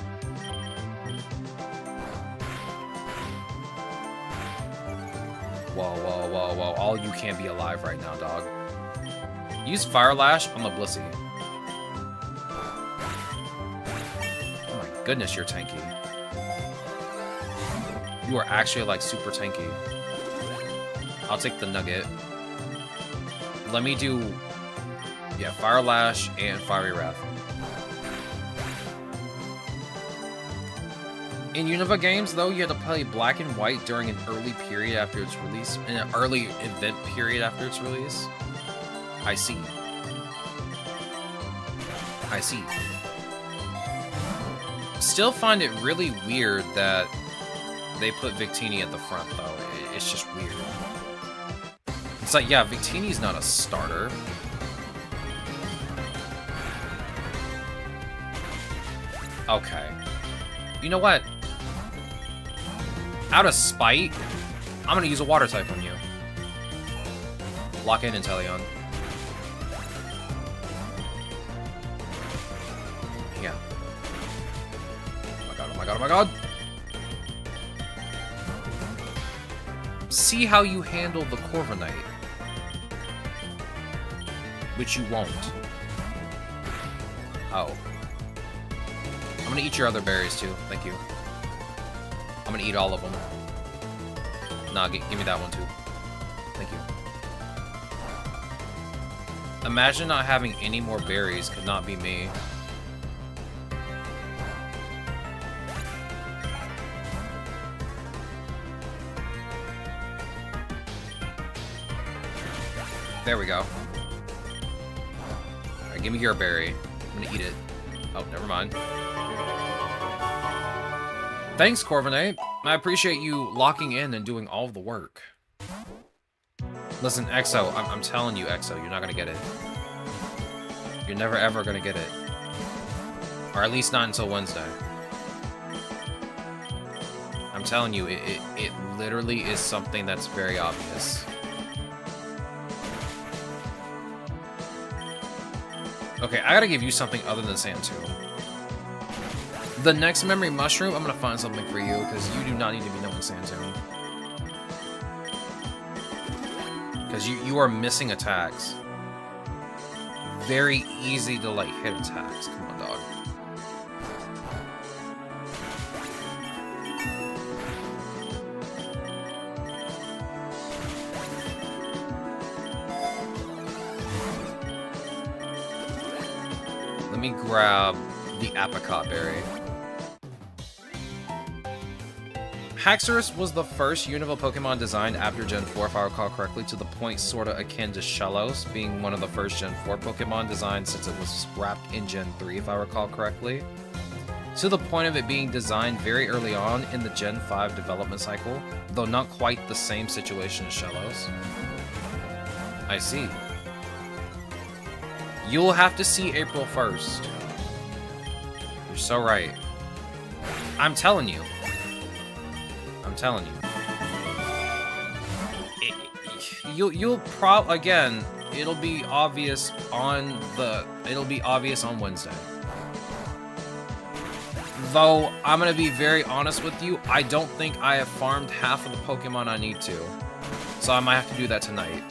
Whoa. All you can't be alive right now, dog. Use Fire Lash on the Blissey. Oh my goodness, you're tanky. You are actually, like, super tanky. I'll take the Nugget. Let me do... yeah, Fire Lash and Fiery Wrath. In Unova games, though, you had to play Black and White during an early period after its release. In an early event period after its release. I see. I see. Still find it really weird that they put Victini at the front, though. It's just weird. It's like, yeah, Victini's not a starter. Okay. You know what? Out of spite, I'm gonna use a water type on you. Lock in Inteleon. Yeah. Oh my god, oh my god, oh my god! See how you handle the Corviknight. Which you won't. Oh. I'm gonna eat your other berries too. Thank you. I'm gonna eat all of them. Nah, give me that one too. Thank you. Imagine not having any more berries. Could not be me. There we go. Alright, give me your berry. I'm gonna eat it. Oh, never mind. Thanks, Corvinate. I appreciate you locking in and doing all of the work. Listen, EXO, I'm telling you, EXO, you're not gonna get it. You're never ever gonna get it. Or at least not until Wednesday. I'm telling you, it literally is something that's very obvious. Okay, I gotta give you something other than Sand Tomb. The next Memory Mushroom, I'm gonna find something for you, because you do not need to be knowing Sand Tomb. Because you are missing attacks. Very easy to, like, hit attacks. Come on, dog. Let me grab the apricot berry. Haxorus was the first Unova Pokemon designed after Gen 4, if I recall correctly, to the point sorta akin to Shellos, being one of the first Gen 4 Pokemon designed since it was scrapped in Gen 3, if I recall correctly. To the point of it being designed very early on in the Gen 5 development cycle, though not quite the same situation as Shellos. I see. You'll have to see April 1st. You're so right. I'm telling you. I'm telling you. You'll again, it'll be obvious on Wednesday. Though, I'm gonna be very honest with you, I don't think I have farmed half of the Pokemon I need to. So I might have to do that tonight.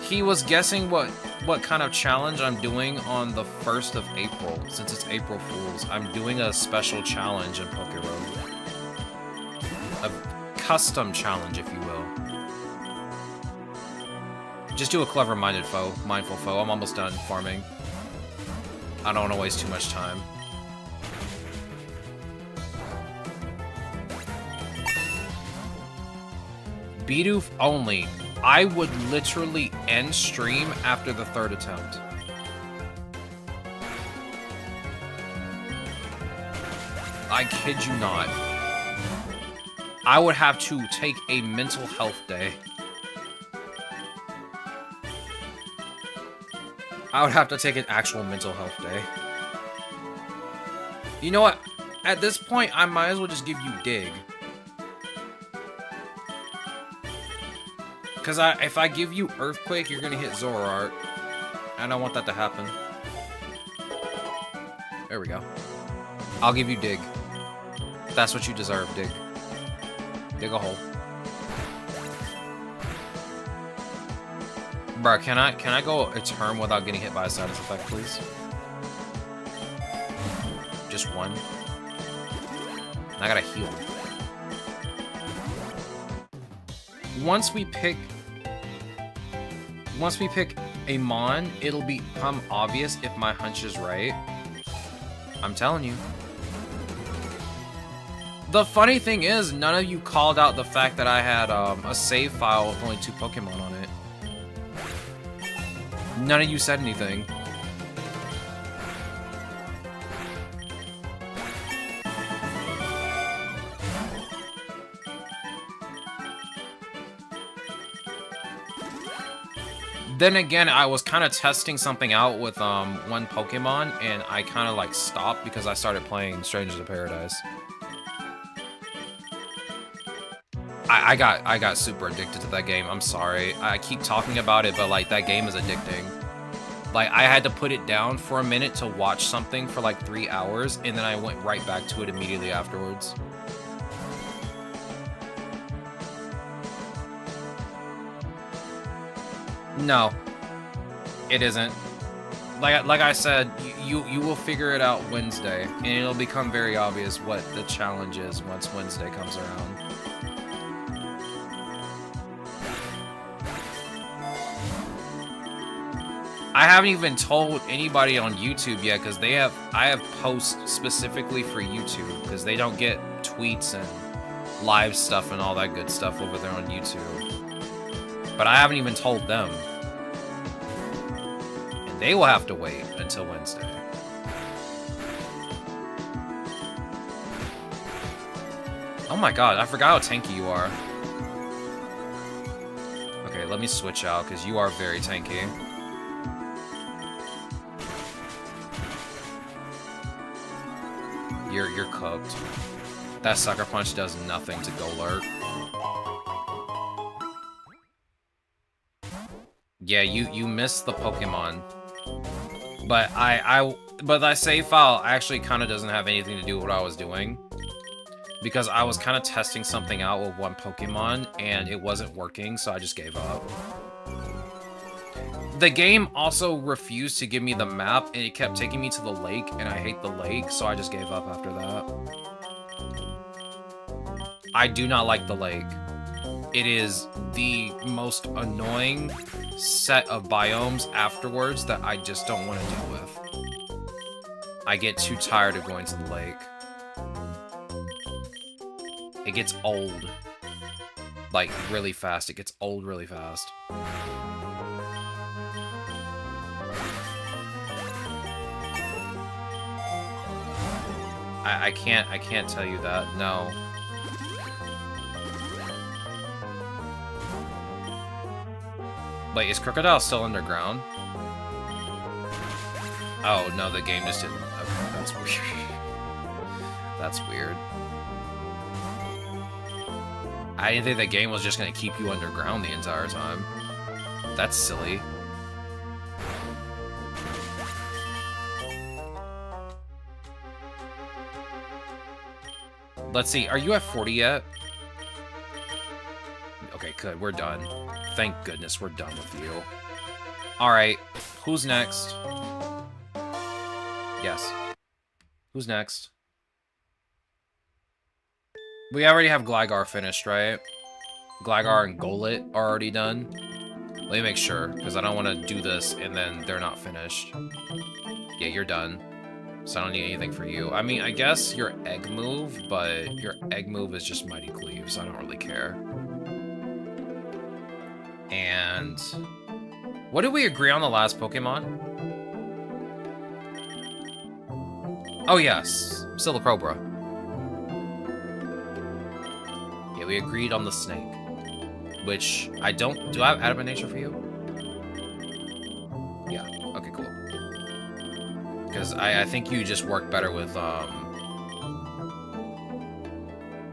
He was guessing what kind of challenge I'm doing on the 1st of April, since it's April Fool's. I'm doing a special challenge in PokeRogue. A custom challenge, if you will. Just do a clever-minded foe, mindful foe. I'm almost done farming. I don't want to waste too much time. Bidoof only. I would literally end stream after the 3rd attempt. I kid you not. I would have to take a mental health day. I would have to take an actual mental health day. You know what? At this point, I might as well just give you Dig. Because if I give you Earthquake, you're going to hit Zoroark. I don't want that to happen. There we go. I'll give you Dig. That's what you deserve, Dig. Dig a hole. Bruh, can I go a turn without getting hit by a status effect, please? Just one. I gotta heal. Once we pick a Mon, it'll become obvious if my hunch is right. I'm telling you. The funny thing is, none of you called out the fact that I had a save file with only 2 Pokemon on it. None of you said anything. Then again, I was kind of testing something out with one Pokemon, and I kind of like stopped because I started playing Strangers in Paradise. I got super addicted to that game. I'm sorry. I keep talking about it, but like that game is addicting. Like I had to put it down for a minute to watch something for like 3 hours, and then I went right back to it immediately afterwards. No, it isn't. Like I said, you will figure it out Wednesday, and it'll become very obvious what the challenge is once Wednesday comes around. I haven't even told anybody on YouTube yet because I have posts specifically for YouTube because they don't get tweets and live stuff and all that good stuff over there on YouTube. But I haven't even told them. And they will have to wait until Wednesday. Oh my god, I forgot how tanky you are. Okay, let me switch out because you are very tanky. You're cooked. That Sucker Punch does nothing to Golurk. Yeah, you missed the Pokemon. But but that save file actually kind of doesn't have anything to do with what I was doing. Because I was kind of testing something out with one Pokemon and it wasn't working, so I just gave up. The game also refused to give me the map, and it kept taking me to the lake, and I hate the lake, so I just gave up after that. I do not like the lake. It is the most annoying set of biomes afterwards that I just don't want to deal with. I get too tired of going to the lake. It gets old. Like, really fast. It gets old really fast. I can't tell you that, no. Wait, is Crocodile still underground? Oh, no, the game just didn't. Okay, that's weird. That's weird. I didn't think the game was just gonna keep you underground the entire time. That's silly. Let's see, are you at 40 yet? Okay, good, we're done. Thank goodness we're done with you. Alright, who's next? Yes. Who's next? We already have Gligar finished, right? Gligar and Golett are already done. Let me make sure, because I don't want to do this and then they're not finished. Yeah, you're done. So I don't need anything for you. I mean, I guess your egg move, but your egg move is just Mighty Cleave, so I don't really care. And what did we agree on the last Pokemon? Oh yes, Silicobra. Yeah, we agreed on the snake. Which I don't. Do I have Adamant Nature for you? Yeah. Okay, cool. Because I think you just work better with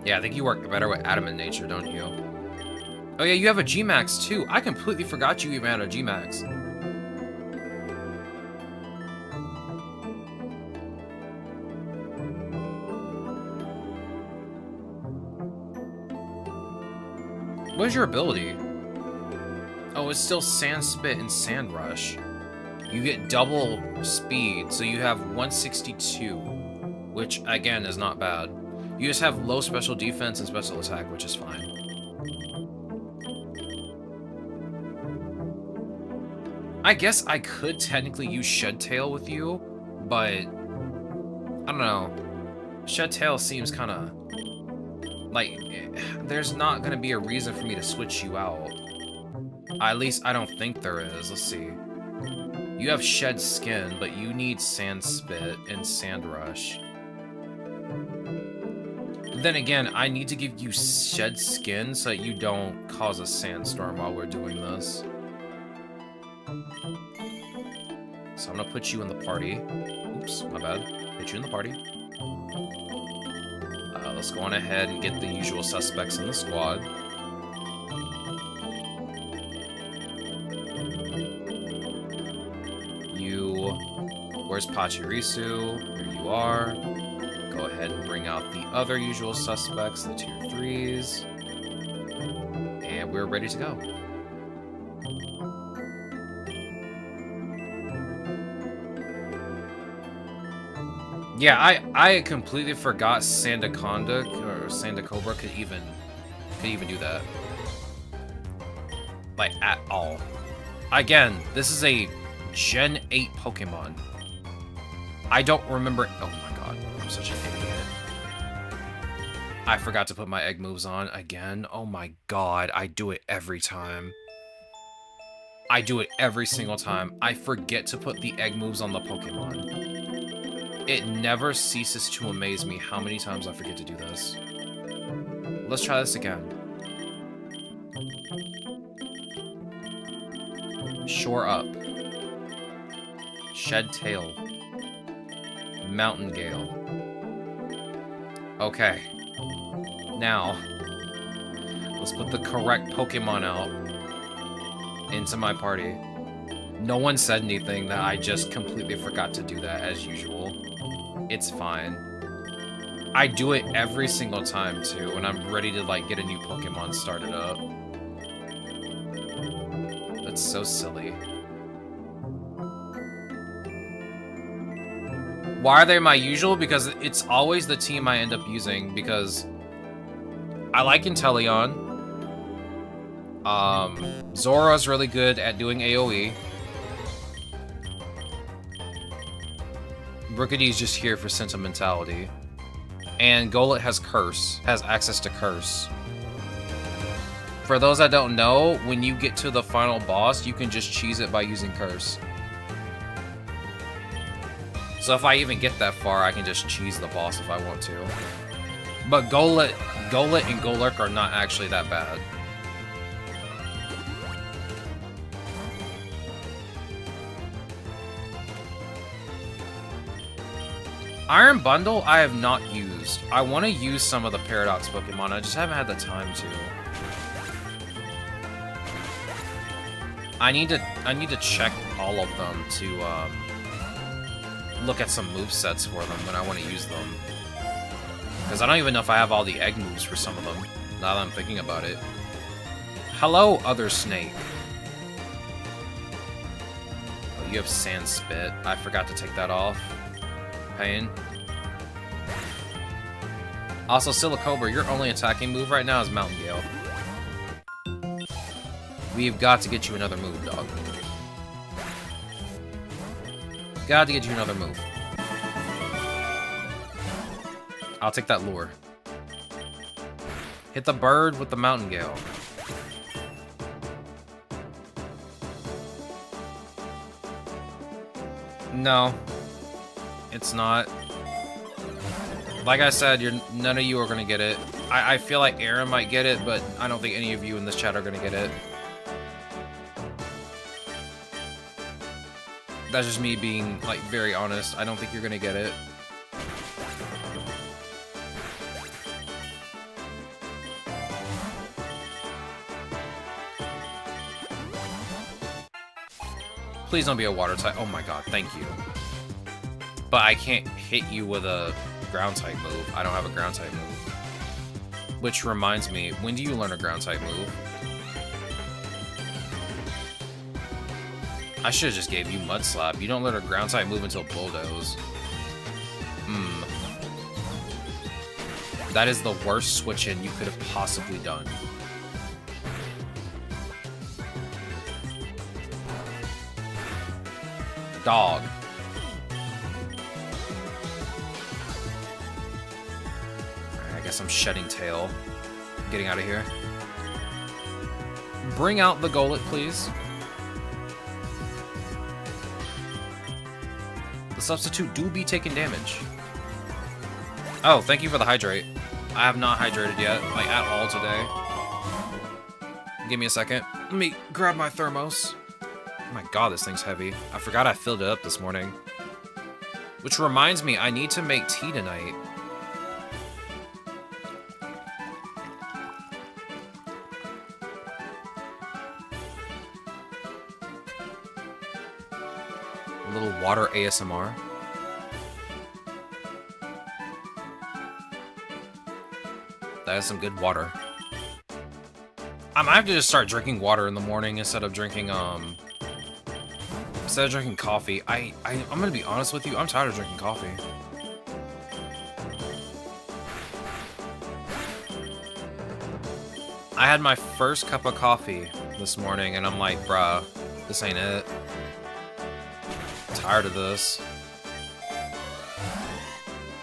yeah, I think you work better with Adamant Nature, don't you? Oh yeah, you have a G-Max too. I completely forgot you even had a G-Max. What is your ability? Oh, it's still Sand Spit and Sand Rush. You get double speed, so you have 162, which again is not bad. You just have low special defense and special attack, which is fine. I guess I could technically use Shed Tail with you, but I don't know. Shed Tail seems kind of like there's not gonna be a reason for me to switch you out. At least I don't think there is. Let's see. You have Shed Skin, but you need Sand Spit and Sand Rush. Then again, I need to give you Shed Skin so that you don't cause a sandstorm while we're doing this. So I'm gonna put you in the party. Oops, my bad. Put you in the party. Let's go on ahead and get the usual suspects in the squad. Where's Pachirisu? Here you are. Go ahead and bring out the other usual suspects, the tier 3s. And we're ready to go. Yeah, I completely forgot Sandaconda or Sandacobra could even do that. Like, at all. Again, this is a Gen 8 Pokemon. I don't remember... Oh my god, I'm such an idiot. I forgot to put my egg moves on again. Oh my god, I do it every time. I do it every single time. I forget to put the egg moves on the Pokemon. It never ceases to amaze me how many times I forget to do this. Let's try this again. Shore Up. Shed Tail. Mountain Gale. Okay. Now, let's put the correct Pokemon out into my party. No one said anything that I just completely forgot to do that as usual. It's fine. I do it every single time too when I'm ready to like get a new Pokemon started up. That's so silly. Why are they my usual? Because it's always the team I end up using because I like Inteleon. Zora's really good at doing AoE. Brookady's just here for sentimentality. And Golett has Curse, has access to Curse. For those that don't know, when you get to the final boss, you can just cheese it by using Curse. So if I even get that far, I can just cheese the boss if I want to. But Golett and Golurk are not actually that bad. Iron Bundle, I have not used. I want to use some of the Paradox Pokemon. I just haven't had the time to. I need to check all of them to look at some movesets for them when I want to use them. Because I don't even know if I have all the egg moves for some of them, now that I'm thinking about it. Hello, other snake. Oh, you have Sand Spit. I forgot to take that off. Pain. Also, Silicobra, your only attacking move right now is Mountain Gale. We've got to get you another move, dog. Got to get you another move. I'll take that lure. Hit the bird with the Mountain Gale. No. It's not. Like I said, none of you are going to get it. I feel like Aaron might get it, but I don't think any of you in this chat are going to get it. That's just me being, like, very honest. I don't think you're going to get it. Please don't be a water type. Oh my god, thank you. But I can't hit you with a ground type move. I don't have a ground type move. Which reminds me, when do you learn a ground type move? I should have just gave you Mud Slap. You don't learn a ground type move until Bulldoze. That is the worst switch-in you could have possibly done. Dog. I guess I'm shedding tail. Getting out of here. Bring out the Golett, please. The substitute do be taking damage. Oh, thank you for the hydrate. I have not hydrated yet, like at all today. Give me a second. Let me grab my thermos. Oh my god, this thing's heavy. I forgot I filled it up this morning. Which reminds me, I need to make tea tonight. A little water ASMR. That is some good water. I might have to just start drinking water in the morning instead of drinking coffee. I'm gonna be honest with you, I'm tired of drinking coffee. I had my first cup of coffee this morning and I'm like, bruh, this ain't it. I'm tired of this.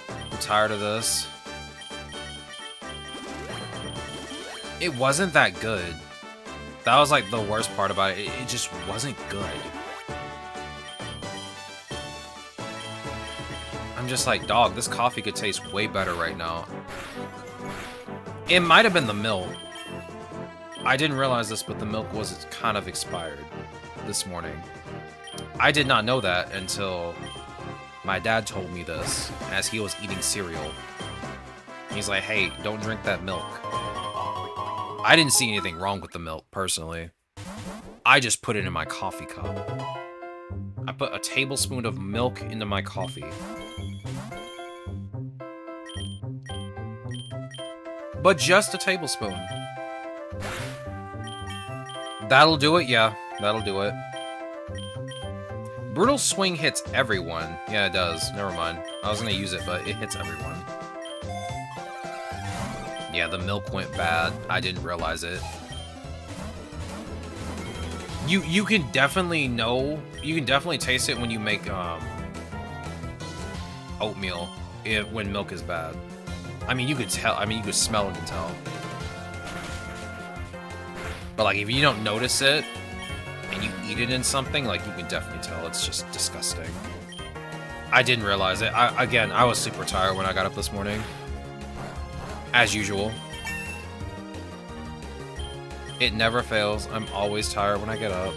I'm tired of this. It wasn't that good. That was like the worst part about it. It just wasn't good. I'm just like, dog, this coffee could taste way better right now. It might have been the milk. I didn't realize this, but the milk was kind of expired this morning. I did not know that until my dad told me this as he was eating cereal. He's like, hey, don't drink that milk. I didn't see anything wrong with the milk, personally. I just put it in my coffee cup. I put a tablespoon of milk into my coffee. But just a tablespoon. That'll do it, yeah. That'll do it. Brutal Swing hits everyone. Yeah, it does. Never mind. I was gonna use it, but it hits everyone. Yeah, the milk went bad. I didn't realize it. You can definitely know. You can definitely taste it when you make oatmeal when milk is bad. I mean, you could tell. I mean, you could smell it and tell. But like, if you don't notice it and you eat it in something, like you can definitely tell. It's just disgusting. I didn't realize it. Again, I was super tired when I got up this morning. As usual. It never fails. I'm always tired when I get up.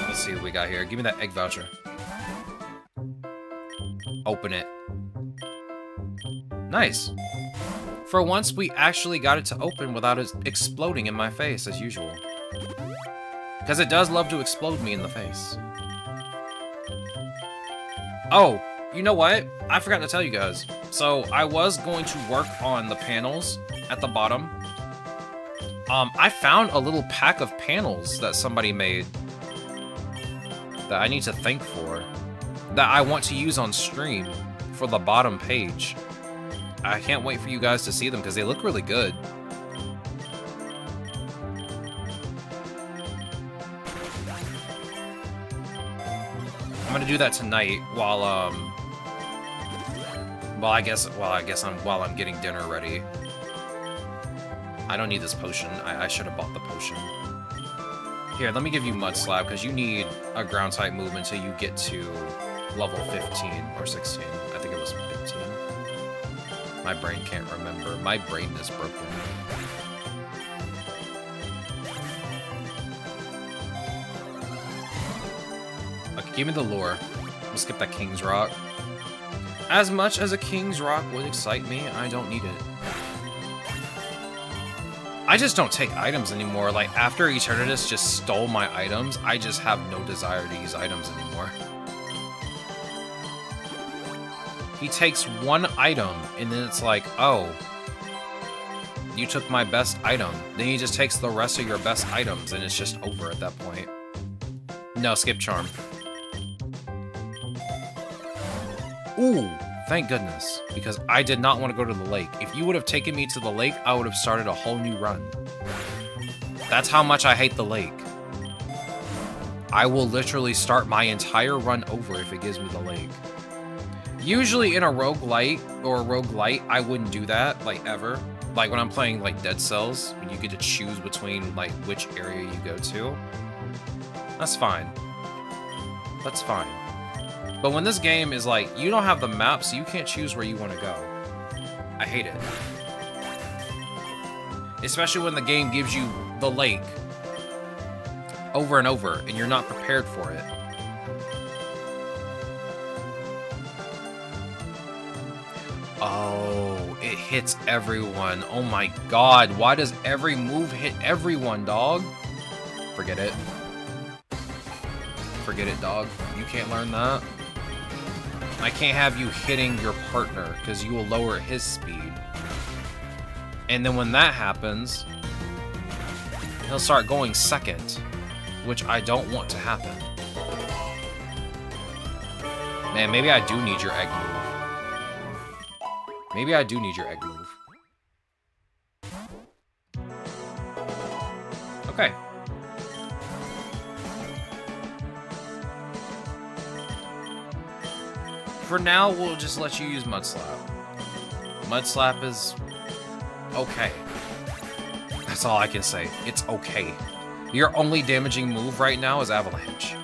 Let's see what we got here. Give me that egg voucher. Open it. Nice. For once, we actually got it to open without it exploding in my face, as usual. Because it does love to explode me in the face. Oh, you know what? I forgot to tell you guys. So, I was going to work on the panels at the bottom. I found a little pack of panels that somebody made that I need to thank for, that I want to use on stream for the bottom page. I can't wait for you guys to see them because they look really good. I'm gonna do that tonight while while I'm getting dinner ready. I don't need this potion. I should have bought the potion. Here, let me give you Mud Slap, because you need a ground type move until you get to level 15 or 16. I think it was 15. My brain can't remember. My brain is broken. Okay, give me the lure. We'll skip that King's Rock. As much as a King's Rock would excite me, I don't need it. I just don't take items anymore. Like, after Eternatus just stole my items, I just have no desire to use items anymore. He takes one item, and then it's like, oh, you took my best item. Then he just takes the rest of your best items, and it's just over at that point. No, skip Charm. Ooh, thank goodness, because I did not want to go to the lake. If you would have taken me to the lake, I would have started a whole new run. That's how much I hate the lake. I will literally start my entire run over if it gives me the lake. Usually in a roguelite or a roguelite, I wouldn't do that, like, ever. Like, when I'm playing, like, Dead Cells, when you get to choose between, like, which area you go to. That's fine. That's fine. But when this game is like, you don't have the map, so you can't choose where you want to go. I hate it. Especially when the game gives you the lake over and over, and you're not prepared for it. Oh, it hits everyone. Oh my god, why does every move hit everyone, dog? Forget it. Forget it, dog. You can't learn that. I can't have you hitting your partner, because you will lower his speed. And then when that happens, he'll start going second, which I don't want to happen. Man, maybe I do need your egg move. Maybe I do need your egg move. Okay. For now, we'll just let you use Mud Slap. Mud Slap is okay. That's all I can say. It's okay. Your only damaging move right now is Avalanche.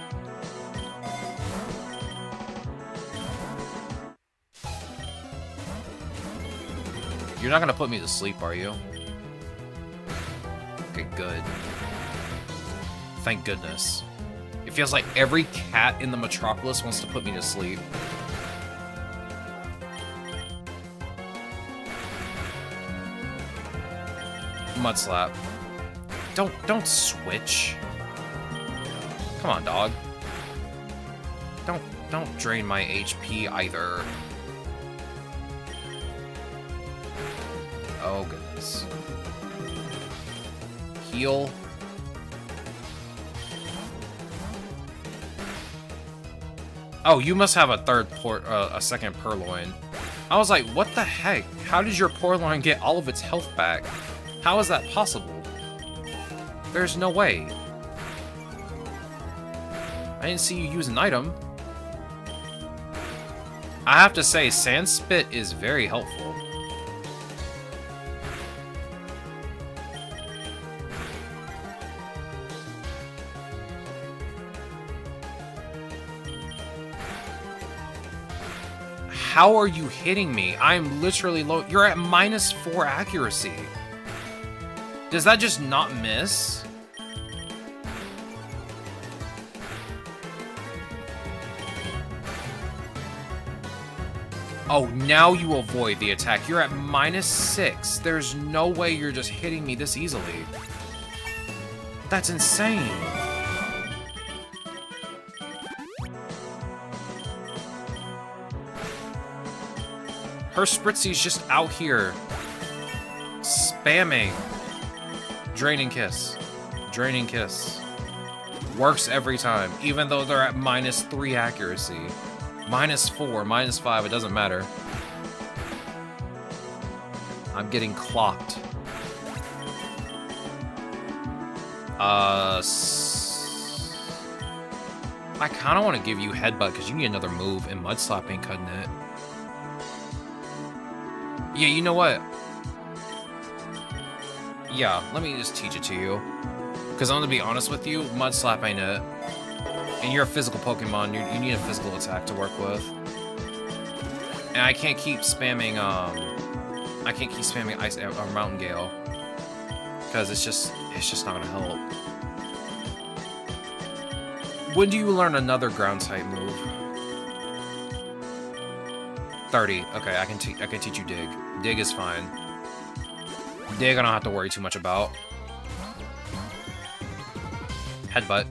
You're not gonna put me to sleep, are you? Okay, good. Thank goodness. It feels like every cat in the Metropolis wants to put me to sleep. Mud Slap. Don't switch. Come on, dog. Don't drain my HP either. Oh goodness. Heal. Oh, you must have a second Purloin. I was like, what the heck? How did your Purloin get all of its health back? How is that possible? There's no way. I didn't see you use an item. I have to say, Sand Spit is very helpful. How are you hitting me? I'm literally low. You're at -4 accuracy. Does that just not miss? Oh, now you avoid the attack. You're at -6. There's no way you're just hitting me this easily. That's insane. Her Spritzy's just out here spamming. Draining Kiss. Draining Kiss. Works every time, even though they're at -3 accuracy. -4, -5, it doesn't matter. I'm getting clocked. I kind of want to give you Headbutt because you need another move, and Mud Slap ain't cutting it. Yeah, you know what? Yeah, let me just teach it to you. Because I'm going to be honest with you, Mud Slap ain't it. And you're a physical Pokemon, you need a physical attack to work with. And I can't keep spamming, Ice or Mountain Gale. Because it's just not going to help. When do you learn another ground-type move? 30. Okay, I can teach you Dig. Dig is fine. Dig I don't have to worry too much about. Headbutt.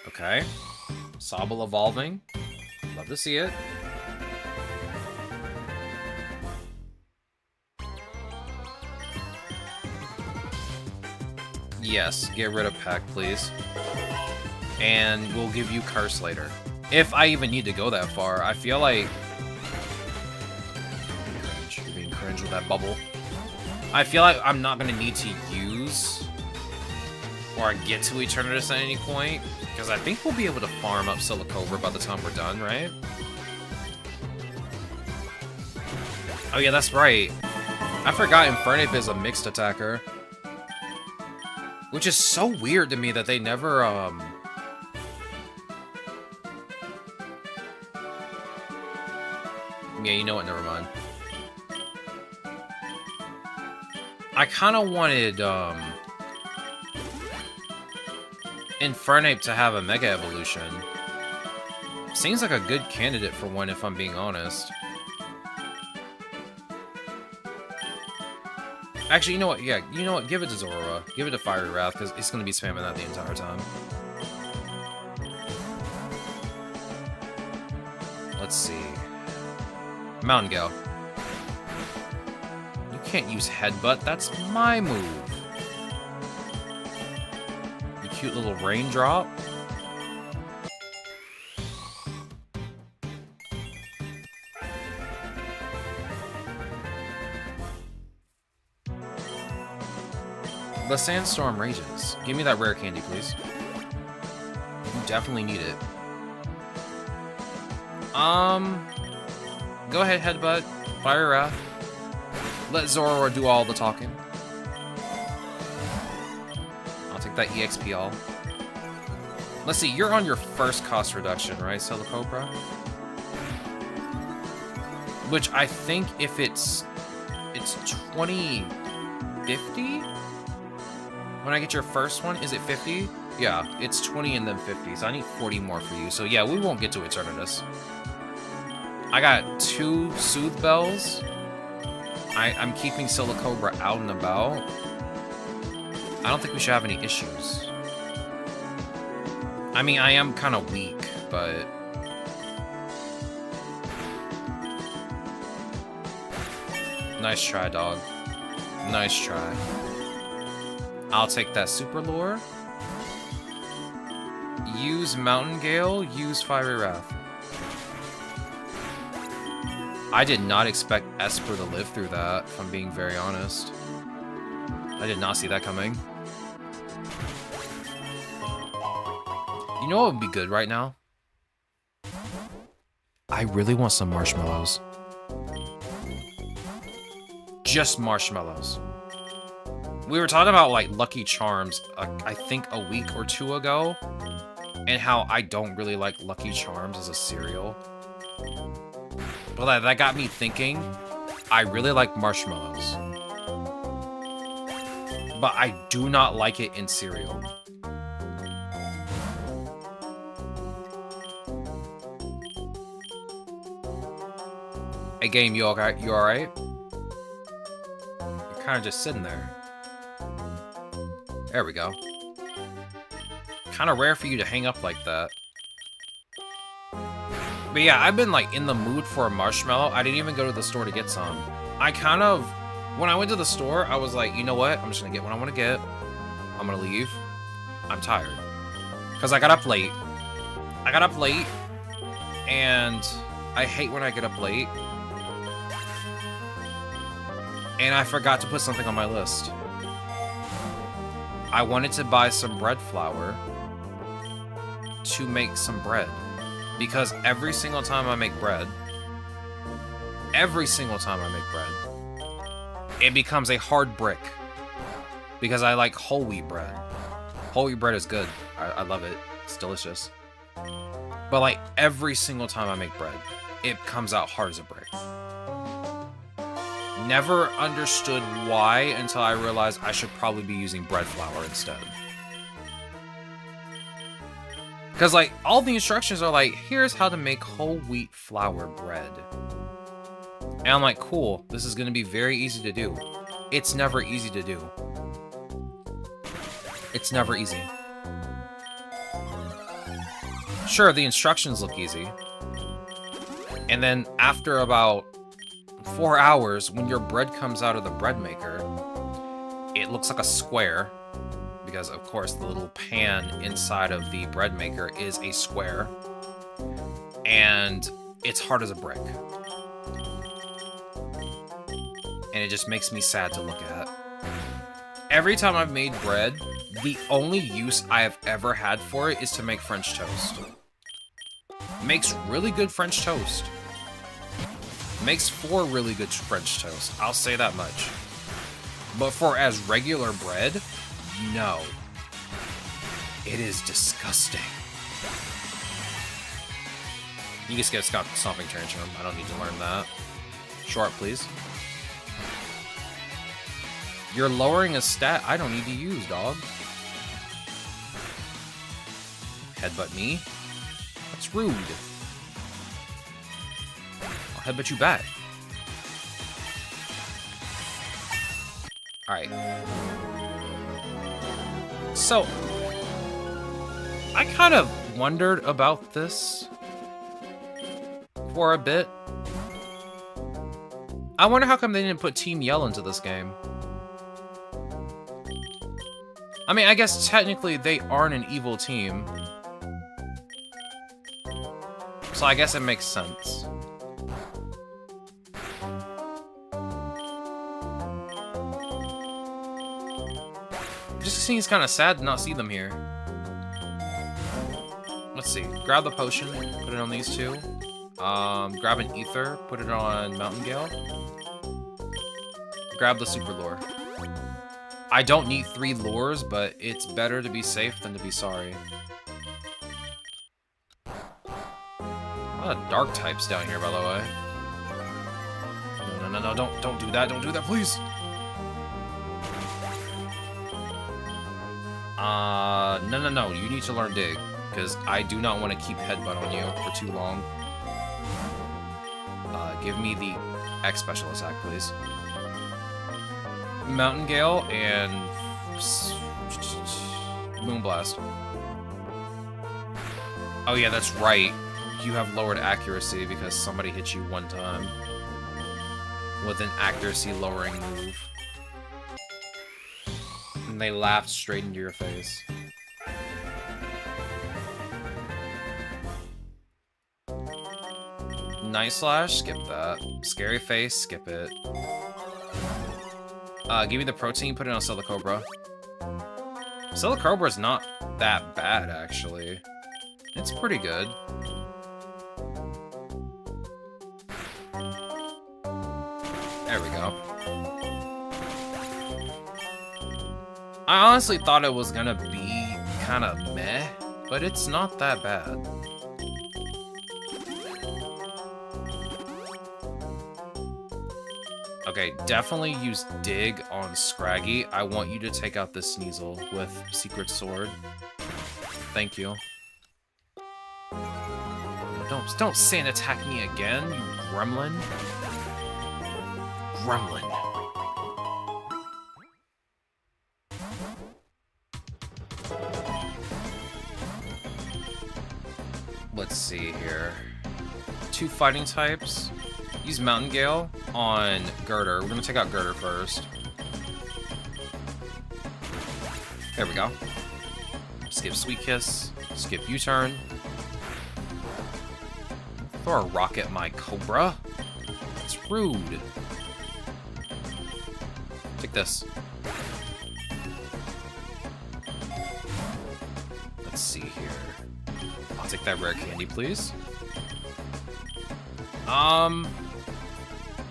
Okay. Sobble evolving. Love to see it. Yes, get rid of Peck, please. And we'll give you Curse later. If I even need to go that far. I feel like... Cringe. You're being cringe with that bubble. I feel like I'm not going to need to use... or get to Eternatus at any point. Because I think we'll be able to farm up Silicobra by the time we're done, right? Oh yeah, that's right. I forgot Infernape is a mixed attacker. Which is so weird to me that they never, Yeah, you know what, never mind. I kind of wanted, Infernape to have a Mega Evolution. Seems like a good candidate for one, if I'm being honest. Actually, you know what? Yeah, you know what? Give it to Zorua. Give it to Fiery Wrath, because it's going to be spamming that the entire time. Let's see. Mountain Gale. You can't use Headbutt. That's my move. You cute little Raindrop. The sandstorm rages. Give me that rare candy, please. You definitely need it. Go ahead, Headbutt. Fire Wrath. Let Zorora do all the talking. I'll take that EXP all. Let's see, you're on your first cost reduction, right, Silicobra? Which I think if it's 2050? When I get your first one, is it 50? Yeah, it's 20 and then 50, so I need 40 more for you. So yeah, we won't get to Eternatus. I got 2 Soothe Bells. I'm keeping Silicobra out and about. I don't think we should have any issues. I mean, I am kind of weak, but... Nice try, dog. Nice try. I'll take that Super Lure. Use Mountain Gale, use Fiery Wrath. I did not expect Esper to live through that, if I'm being very honest. I did not see that coming. You know what would be good right now? I really want some marshmallows. Just marshmallows. We were talking about, like, Lucky Charms, I think a week or 2 ago, and how I don't really like Lucky Charms as a cereal. Well, that got me thinking, I really like marshmallows. But I do not like it in cereal. Hey, game, you alright? You alright? You're kind of just sitting there. There we go. Kind of rare for you to hang up like that. But yeah, I've been like in the mood for a marshmallow. I didn't even go to the store to get some. I kind of, when I went to the store, I was like, you know what? I'm just gonna get what I want to get. I'm gonna leave. I'm tired. Because I got up late. And I hate when I get up late. And I forgot to put something on my list. I wanted to buy some bread flour to make some bread. Because every single time I make bread, it becomes a hard brick. Because I like whole wheat bread. Whole wheat bread is good. I love it. It's delicious. But like every single time I make bread, it comes out hard as a brick. Never understood why until I realized I should probably be using bread flour instead. Because, like, all the instructions are like, here's how to make whole wheat flour bread. And I'm like, cool, this is going to be very easy to do. It's never easy to do. It's never easy. Sure, the instructions look easy. And then after about 4 hours, when your bread comes out of the bread maker, it looks like a square. Because, of course, the little pan inside of the bread maker is a square. And it's hard as a brick. And it just makes me sad to look at. Every time I've made bread, the only use I have ever had for it is to make French toast. Makes really good French toast. Makes for really good French toast. I'll say that much. But for as regular bread... no. It is disgusting. You just get a stomping tantrum. I don't need to learn that. Short, please. You're lowering a stat I don't need to use, dog. Headbutt me? That's rude. I'll headbutt you back. Alright. So, I kind of wondered about this for a bit. I wonder how come they didn't put Team Yell into this game. I mean, I guess technically they aren't an evil team. So I guess it makes sense. Makes me kind of sad to not see them here. Let's see. Grab the potion, put it on these two. Grab an ether, put it on Mountain Gale. Grab the super lure. I don't need 3 lures, but it's better to be safe than to be sorry. A lot of dark types down here, by the way. No, don't do that, please. No, you need to learn dig, because I do not want to keep headbutt on you for too long. Give me the X special attack, please. Mountain Gale and Moonblast. Oh yeah, that's right. You have lowered accuracy because somebody hit you one time with an accuracy lowering move. And they laughed straight into your face. Night Slash, skip that. Scary Face, skip it. Give me the protein, put it on Cobra. Cobra is not that bad, actually. It's pretty good. There we go. I honestly thought it was gonna be kind of meh, but it's not that bad. Okay, definitely use Dig on Scraggy. I want you to take out this Sneasel with Secret Sword. Thank you. Don't sand attack me again, you gremlin. Gremlin. Let's see here. 2 fighting types. Use Mountain Gale on Girder. We're gonna take out Girder first. There we go. Skip Sweet Kiss. Skip U-turn. Throw a rock at my Cobra. It's rude. Take this. Let's see here. I'll take that rare candy, please.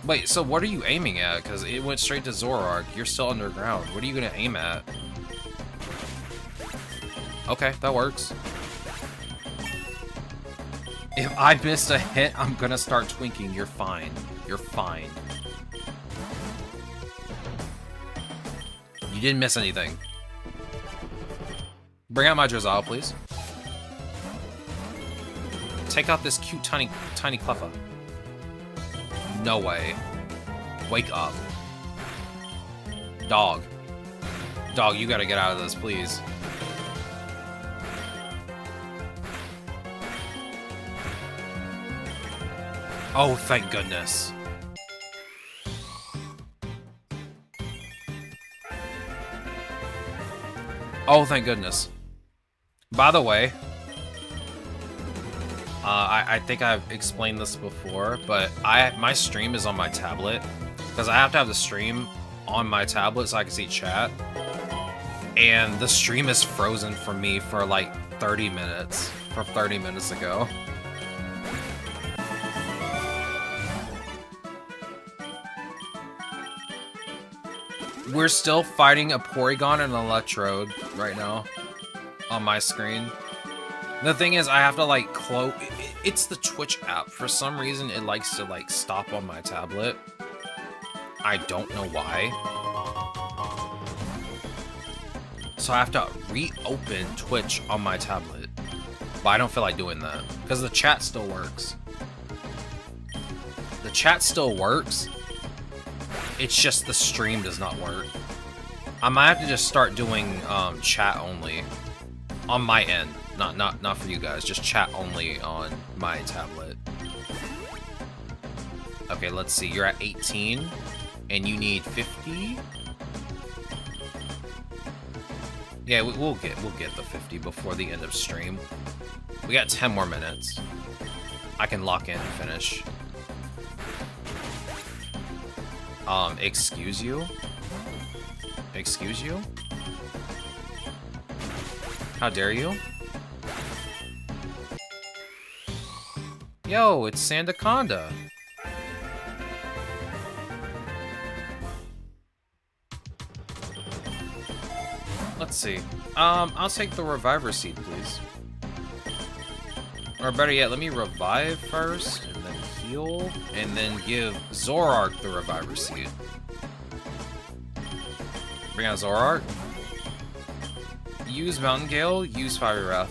Wait, so what are you aiming at? Because it went straight to Zoroark. You're still underground. What are you gonna aim at? Okay, that works. If I missed a hit, I'm gonna start twinking. You're fine. You're fine. You didn't miss anything. Bring out my Drizzile, please. Take out this cute tiny Cleffa. No way. Wake up. Dog. Dog, you gotta get out of this, please. Oh, thank goodness. Oh, thank goodness. By the way, I think I've explained this before, but my stream is on my tablet because I have to have the stream on my tablet so I can see chat. And the stream is frozen for me for like 30 minutes, from 30 minutes ago. We're still fighting a Porygon and an Electrode right now on my screen. The thing is, I have to like close. It's the Twitch app. For some reason, it likes to like stop on my tablet. I don't know why. So I have to reopen Twitch on my tablet. But I don't feel like doing that because the chat still works. The chat still works. It's just the stream does not work. I might have to just start doing chat only on my end. Not for you guys, just chat only on my tablet. Okay, let's see. You're at 18 and you need 50. Yeah, we'll get the 50 before the end of stream. We got 10 more minutes. I can lock in and finish. Excuse you? Excuse you? How dare you? Yo, it's Sandaconda. Let's see. I'll take the Reviver Seed, please. Or better yet, let me revive first, and then heal, and then give Zoroark the Reviver Seed. Bring out Zoroark. Use Mountain Gale, use Fiery Wrath.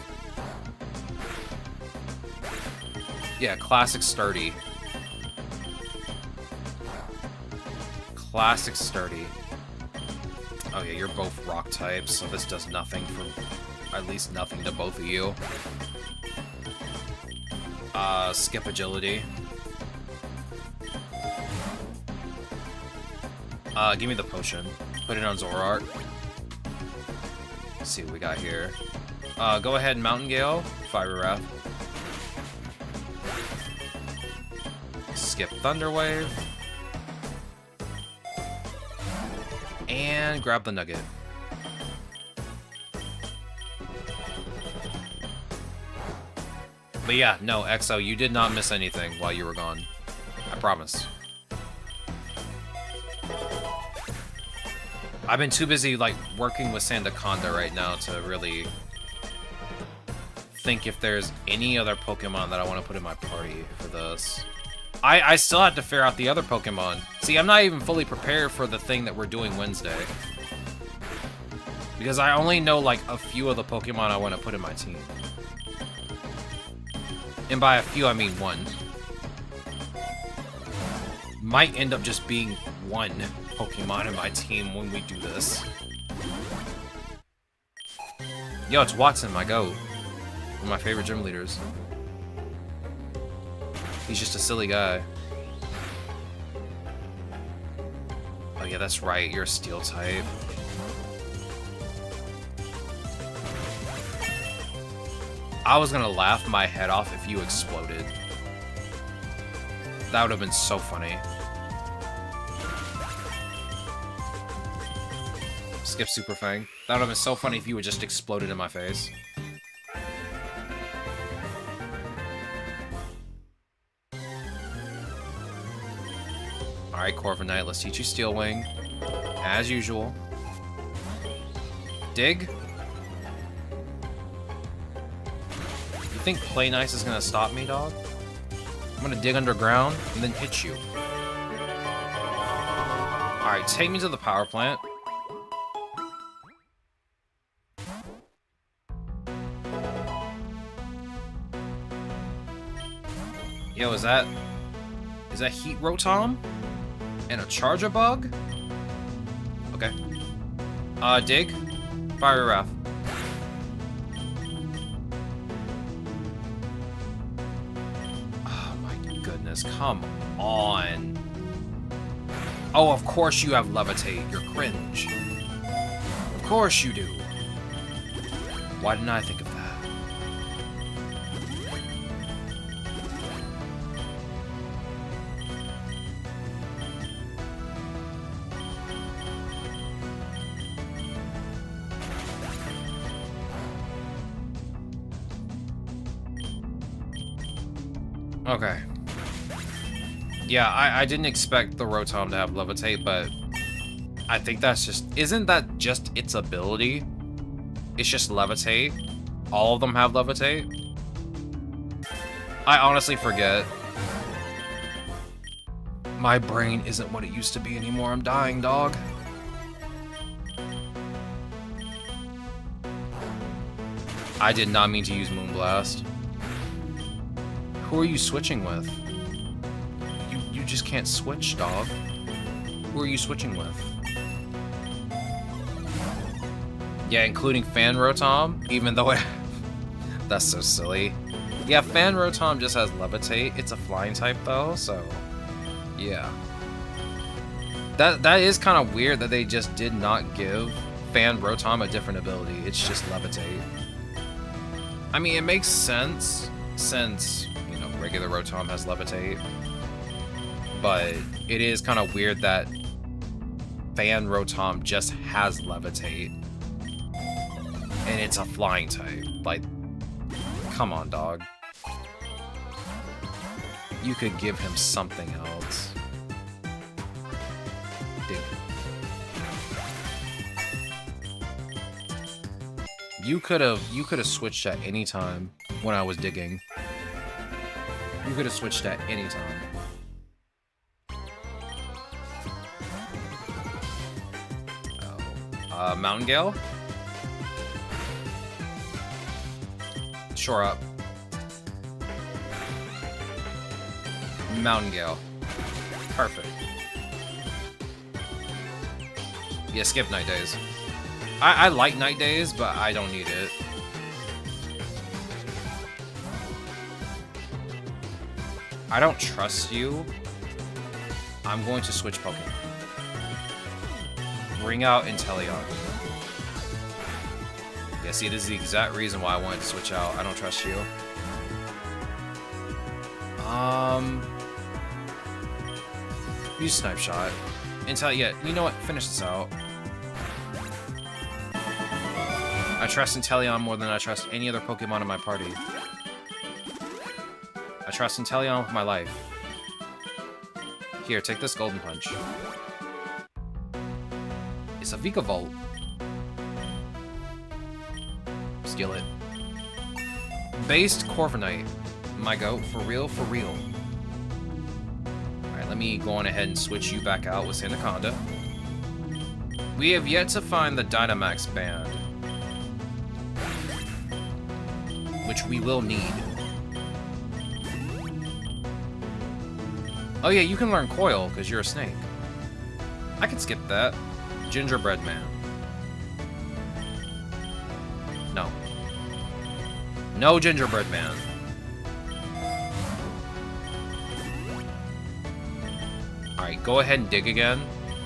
Yeah, classic sturdy. Classic sturdy. Oh yeah, you're both rock types, so this does nothing for... at least nothing to both of you. Skip agility. Give me the potion. Put it on Zoroark. Let's see what we got here. Go ahead and Mountain Gale, Fiery Wrath. Skip Thunder Wave. And grab the Nugget. But yeah, no, EXO, you did not miss anything while you were gone. I promise. I've been too busy, like, working with Sandaconda right now to really think if there's any other Pokemon that I want to put in my party for this. I still have to figure out the other Pokemon. See, I'm not even fully prepared for the thing that we're doing Wednesday. Because I only know, like, a few of the Pokemon I want to put in my team. And by a few, I mean one. Might end up just being one Pokemon in my team when we do this. Yo, it's Watson, my goat. One of my favorite gym leaders. He's just a silly guy. Oh yeah, that's right, you're a steel type. I was gonna laugh my head off if you exploded. That would have been so funny. Skip Super Fang. That would have been so funny if you had just exploded in my face. Alright, Corviknight, let's teach you Steel Wing. As usual. Dig. You think Play Nice is gonna stop me, dog? I'm gonna dig underground and then hit you. Alright, take me to the power plant. Yo, is that Heat Rotom? And a Charger Bug? Okay. Dig. Fiery Wrath. Oh my goodness, come on. Oh, of course you have Levitate, you're cringe. Of course you do. Why didn't I think of that? Okay. Yeah, I didn't expect the Rotom to have Levitate, but I think that's just... Isn't that just its ability? It's just Levitate? All of them have Levitate? I honestly forget. My brain isn't what it used to be anymore. I'm dying, dog. I did not mean to use Moonblast. Who are you switching with? You just can't switch, dog. Who are you switching with? Yeah, including Fan Rotom, even though it... That's so silly. Yeah, Fan Rotom just has Levitate. It's a flying type, though, so... Yeah. That is kind of weird that they just did not give Fan Rotom a different ability. It's just Levitate. I mean, it makes sense, since... regular Rotom has Levitate, but it is kind of weird that Fan Rotom just has Levitate, and And it's a flying type. Like, come on, dog. You could give him something else. Dig. You could have switched at any time when I was digging. You could have switched at any time. Oh. Mountain Gale? Shore up. Mountain Gale. Perfect. Yeah, skip Night Days. I like Night Days, but I don't need it. I don't trust you. I'm going to switch Pokemon. Bring out Inteleon. Yeah, see, this is the exact reason why I wanted to switch out. I don't trust you. Use Snipe Shot. Yeah, you know what? Finish this out. I trust Inteleon more than I trust any other Pokemon in my party. I trust Inteleon with my life. Here, take this Golden Punch. It's a Vikavolt. Skillet. Based Corviknight. My goat, for real, for real. Alright, let me go on ahead and switch you back out with Sandaconda. We have yet to find the Dynamax band, which we will need. Oh yeah, you can learn Coil, because you're a snake. I can skip that. Gingerbread Man. No. No Gingerbread Man. Alright, go ahead and dig again.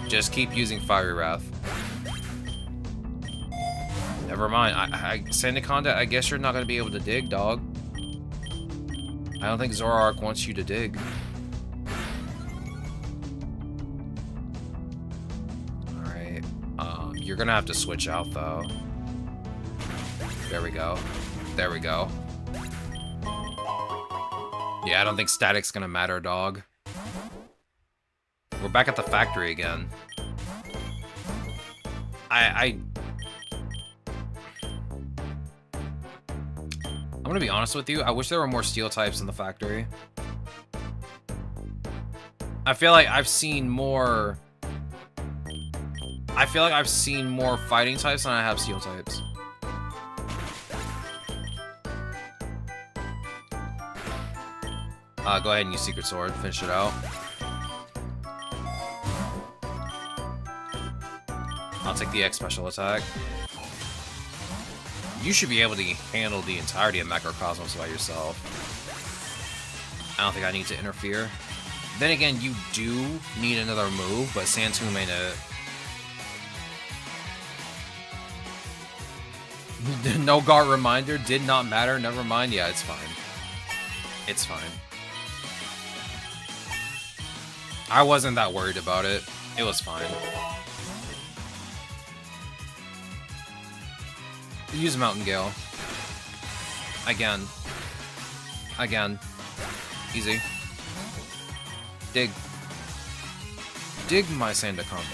Just keep using Fiery Wrath. Never mind. Sandaconda, I guess you're not going to be able to dig, dog. I don't think Zoroark wants you to dig. Alright. You're going to have to switch out, though. There we go. There we go. Yeah, I don't think static's going to matter, dog. We're back at the factory again. I'm gonna be honest with you, I wish there were more steel types in the factory. I feel like I've seen more... fighting types than I have steel types. Go ahead and use Secret Sword, finish it out. I'll take the X special attack. You should be able to handle the entirety of Macrocosmos by yourself. I don't think I need to interfere. Then again, you do need another move, but Santoom ain't it. No guard reminder, did not matter, never mind. Yeah, it's fine. It's fine. I wasn't that worried about it. It was fine. Use Mountain Gale. Again. Again. Easy. Dig. Dig my Sandaconda.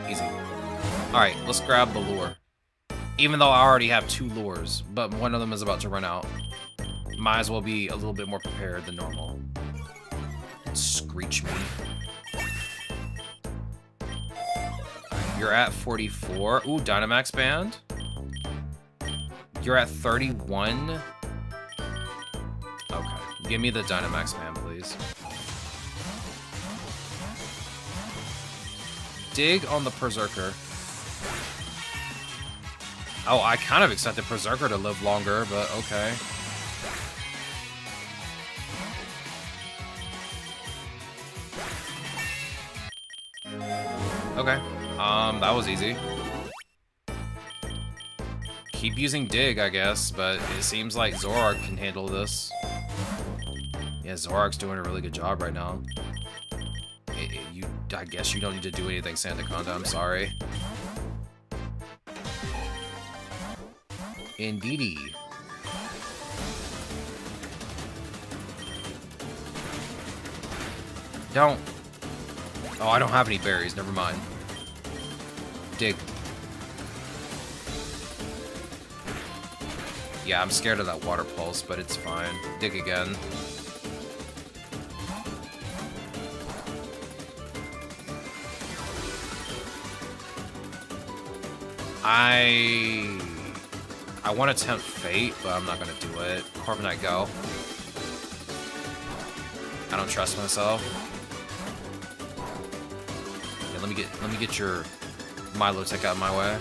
Easy. Alright, let's grab the lure. Even though I already have 2 lures, but one of them is about to run out. Might as well be a little bit more prepared than normal. Screech me. You're at 44. Ooh, Dynamax Band. You're at 31. Okay. Give me the Dynamax Band, please. Dig on the Berserker. Oh, I kind of expected Berserker to live longer, but okay. Okay. That was easy. Keep using Dig, I guess, but it seems like Zoroark can handle this. Yeah, Zoroark's doing a really good job right now. I guess you don't need to do anything, Sandaconda, I'm sorry. Indeedy. Don't. Oh, I don't have any berries. Never mind. Dig. Yeah, I'm scared of that water pulse, but it's fine. Dig again. I want to tempt fate, but I'm not gonna do it. Corviknight, go. I don't trust myself. Yeah, let me get your Milotic out of my way.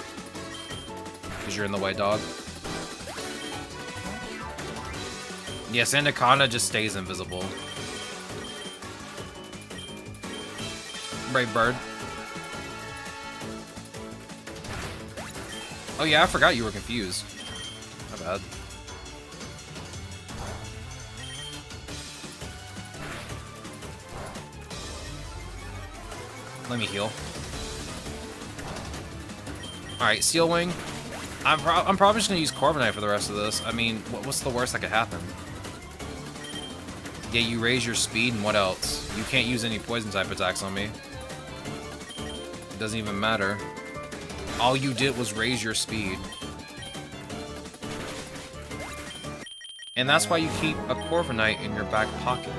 Cause you're in the way, dog. Yes, Anaconda just stays invisible. Brave Bird. Oh yeah, I forgot you were confused. My bad. Let me heal. Alright, Steel Wing. I'm probably just gonna use Corviknight for the rest of this. I mean, what's the worst that could happen? Yeah, you raise your speed, and what else? You can't use any poison type attacks on me. It doesn't even matter. All you did was raise your speed. And that's why you keep a Corviknight in your back pocket.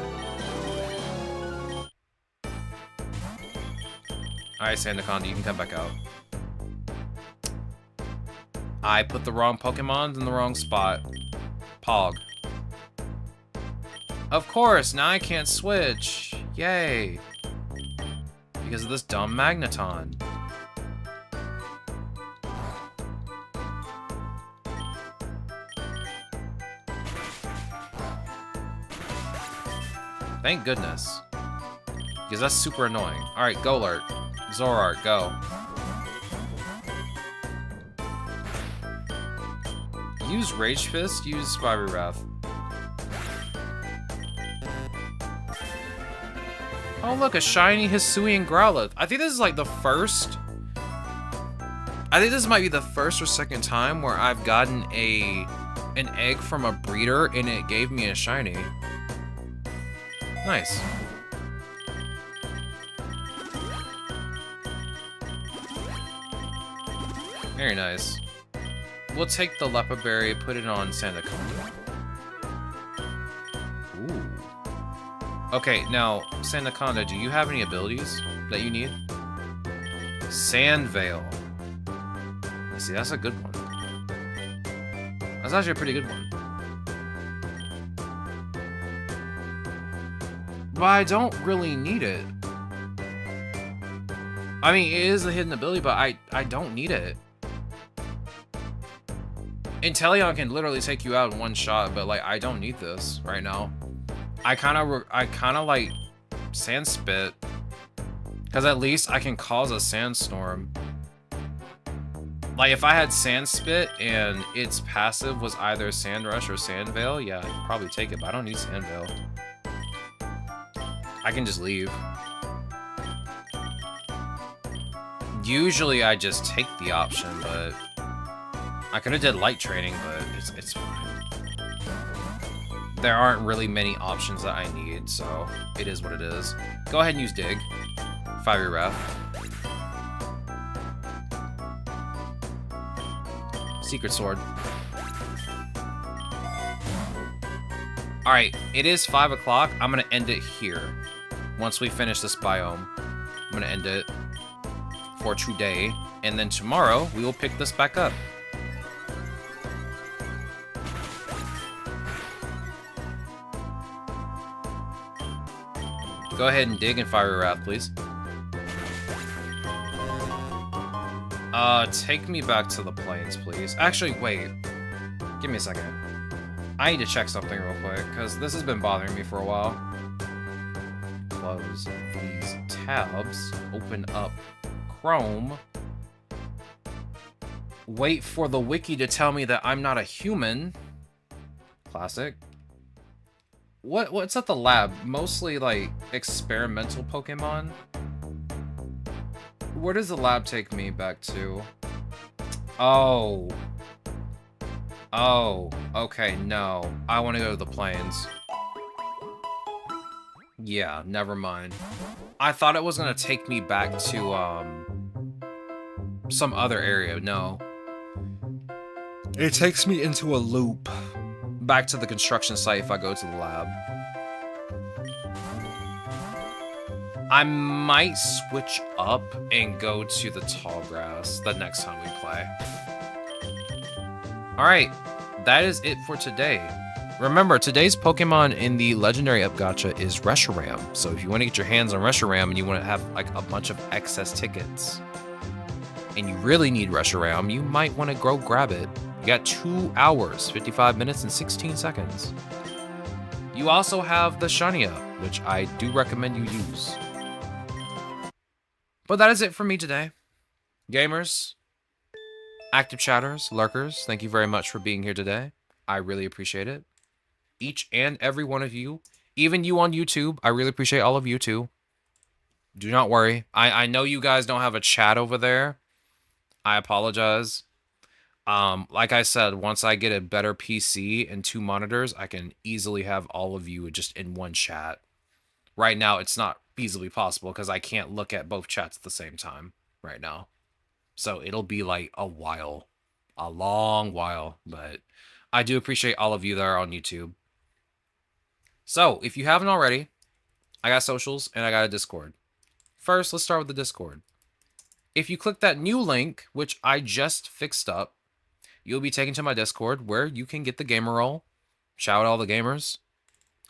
Alright, Sandaconda, you can come back out. I put the wrong Pokemon in the wrong spot. Pog. Of course, now I can't switch. Yay. Because of this dumb Magneton. Thank goodness. Because that's super annoying. Alright, Golurt. Zoroark, go. Use Rage Fist, use Fiery Wrath. Oh look, a shiny Hisuian Growlithe. I think this is like the first... I think this might be the first or second time where I've gotten an egg from a breeder and it gave me a shiny. Nice. Very nice. We'll take the Leppa Berry, put it on Sandaconda. Ooh. Okay, now, Sandaconda, do you have any abilities that you need? Sand Veil. See, that's a good one. That's actually a pretty good one. But I don't really need it. I mean, it is a hidden ability, but I don't need it. Inteleon can literally take you out in one shot, but like I don't need this right now. I kind of like Sand Spit, because at least I can cause a sandstorm. Like if I had Sand Spit and its passive was either Sand Rush or Sand Veil, yeah, I'd probably take it, but I don't need Sand Veil. I can just leave. Usually I just take the option, but I could have did light training, but it's fine. There aren't really many options that I need, so it is what it is. Go ahead and use Dig. Fiery Wrath. Secret Sword. Alright, it is 5 o'clock. I'm gonna end it here. Once we finish this biome, I'm gonna end it for today. And then tomorrow, we will pick this back up. Go ahead and dig and Fiery Wrath, please. Take me back to the plains, please. Actually, wait. Give me a second. I need to check something real quick, because this has been bothering me for a while. Close these tabs. Open up Chrome. Wait for the wiki to tell me that I'm not a human. Classic. What's at the lab? Mostly, like, experimental Pokemon? Where does the lab take me back to? Oh. Oh, okay, no. I want to go to the plains. Yeah, never mind. I thought it was gonna take me back to, some other area. No. It takes me into a loop. Back to the construction site if I go to the lab. I might switch up and go to the tall grass the next time we play. Alright, that is it for today. Remember, today's Pokemon in the Legendary Up Gacha is Reshiram. So if you want to get your hands on Reshiram and you want to have like a bunch of excess tickets, and you really need Reshiram, you might want to go grab it. You got 2 hours, 55 minutes, and 16 seconds. You also have the Shania, which I do recommend you use. But that is it for me today. Gamers, active chatters, lurkers, thank you very much for being here today. I really appreciate it. Each and every one of you, even you on YouTube, I really appreciate all of you too. Do not worry. I know you guys don't have a chat over there. I apologize. Like I said, once I get a better PC and 2 monitors, I can easily have all of you just in one chat. Right now, it's not feasibly possible because I can't look at both chats at the same time right now. So it'll be like a while, a long while, but I do appreciate all of you that are on YouTube. So if you haven't already, I got socials and I got a Discord. First, let's start with the Discord. If you click that new link, which I just fixed up, you'll be taken to my Discord where you can get the gamer roll, shout out all the gamers,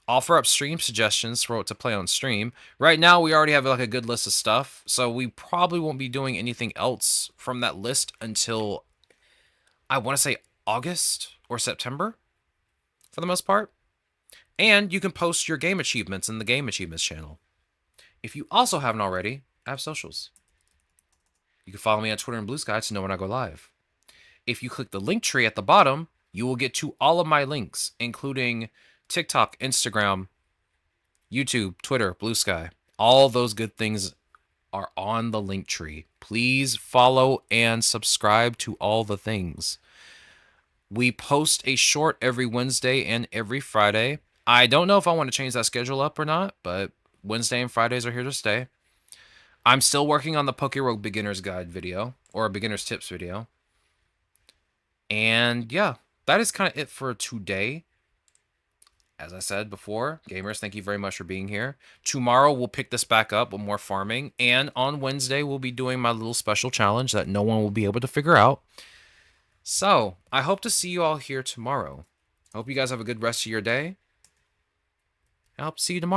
offer up stream suggestions for what to play on stream. Right now, we already have like a good list of stuff, so we probably won't be doing anything else from that list until, I want to say, August or September, for the most part. And you can post your game achievements in the Game Achievements channel. If you also haven't already, I have socials. You can follow me on Twitter and Blue Sky to know when I go live. If you click the link tree at the bottom, you will get to all of my links, including TikTok, Instagram, YouTube, Twitter, Blue Sky. All those good things are on the link tree. Please follow and subscribe to all the things. We post a short every Wednesday and every Friday. I don't know if I want to change that schedule up or not, but Wednesday and Fridays are here to stay. I'm still working on the PokeRogue Beginner's Guide video, or a Beginner's Tips video. And yeah, that is kind of it for today. As I said before, gamers, thank you very much for being here. Tomorrow, we'll pick this back up with more farming. And on Wednesday, we'll be doing my little special challenge that no one will be able to figure out. So, I hope to see you all here tomorrow. I hope you guys have a good rest of your day. I hope to see you tomorrow.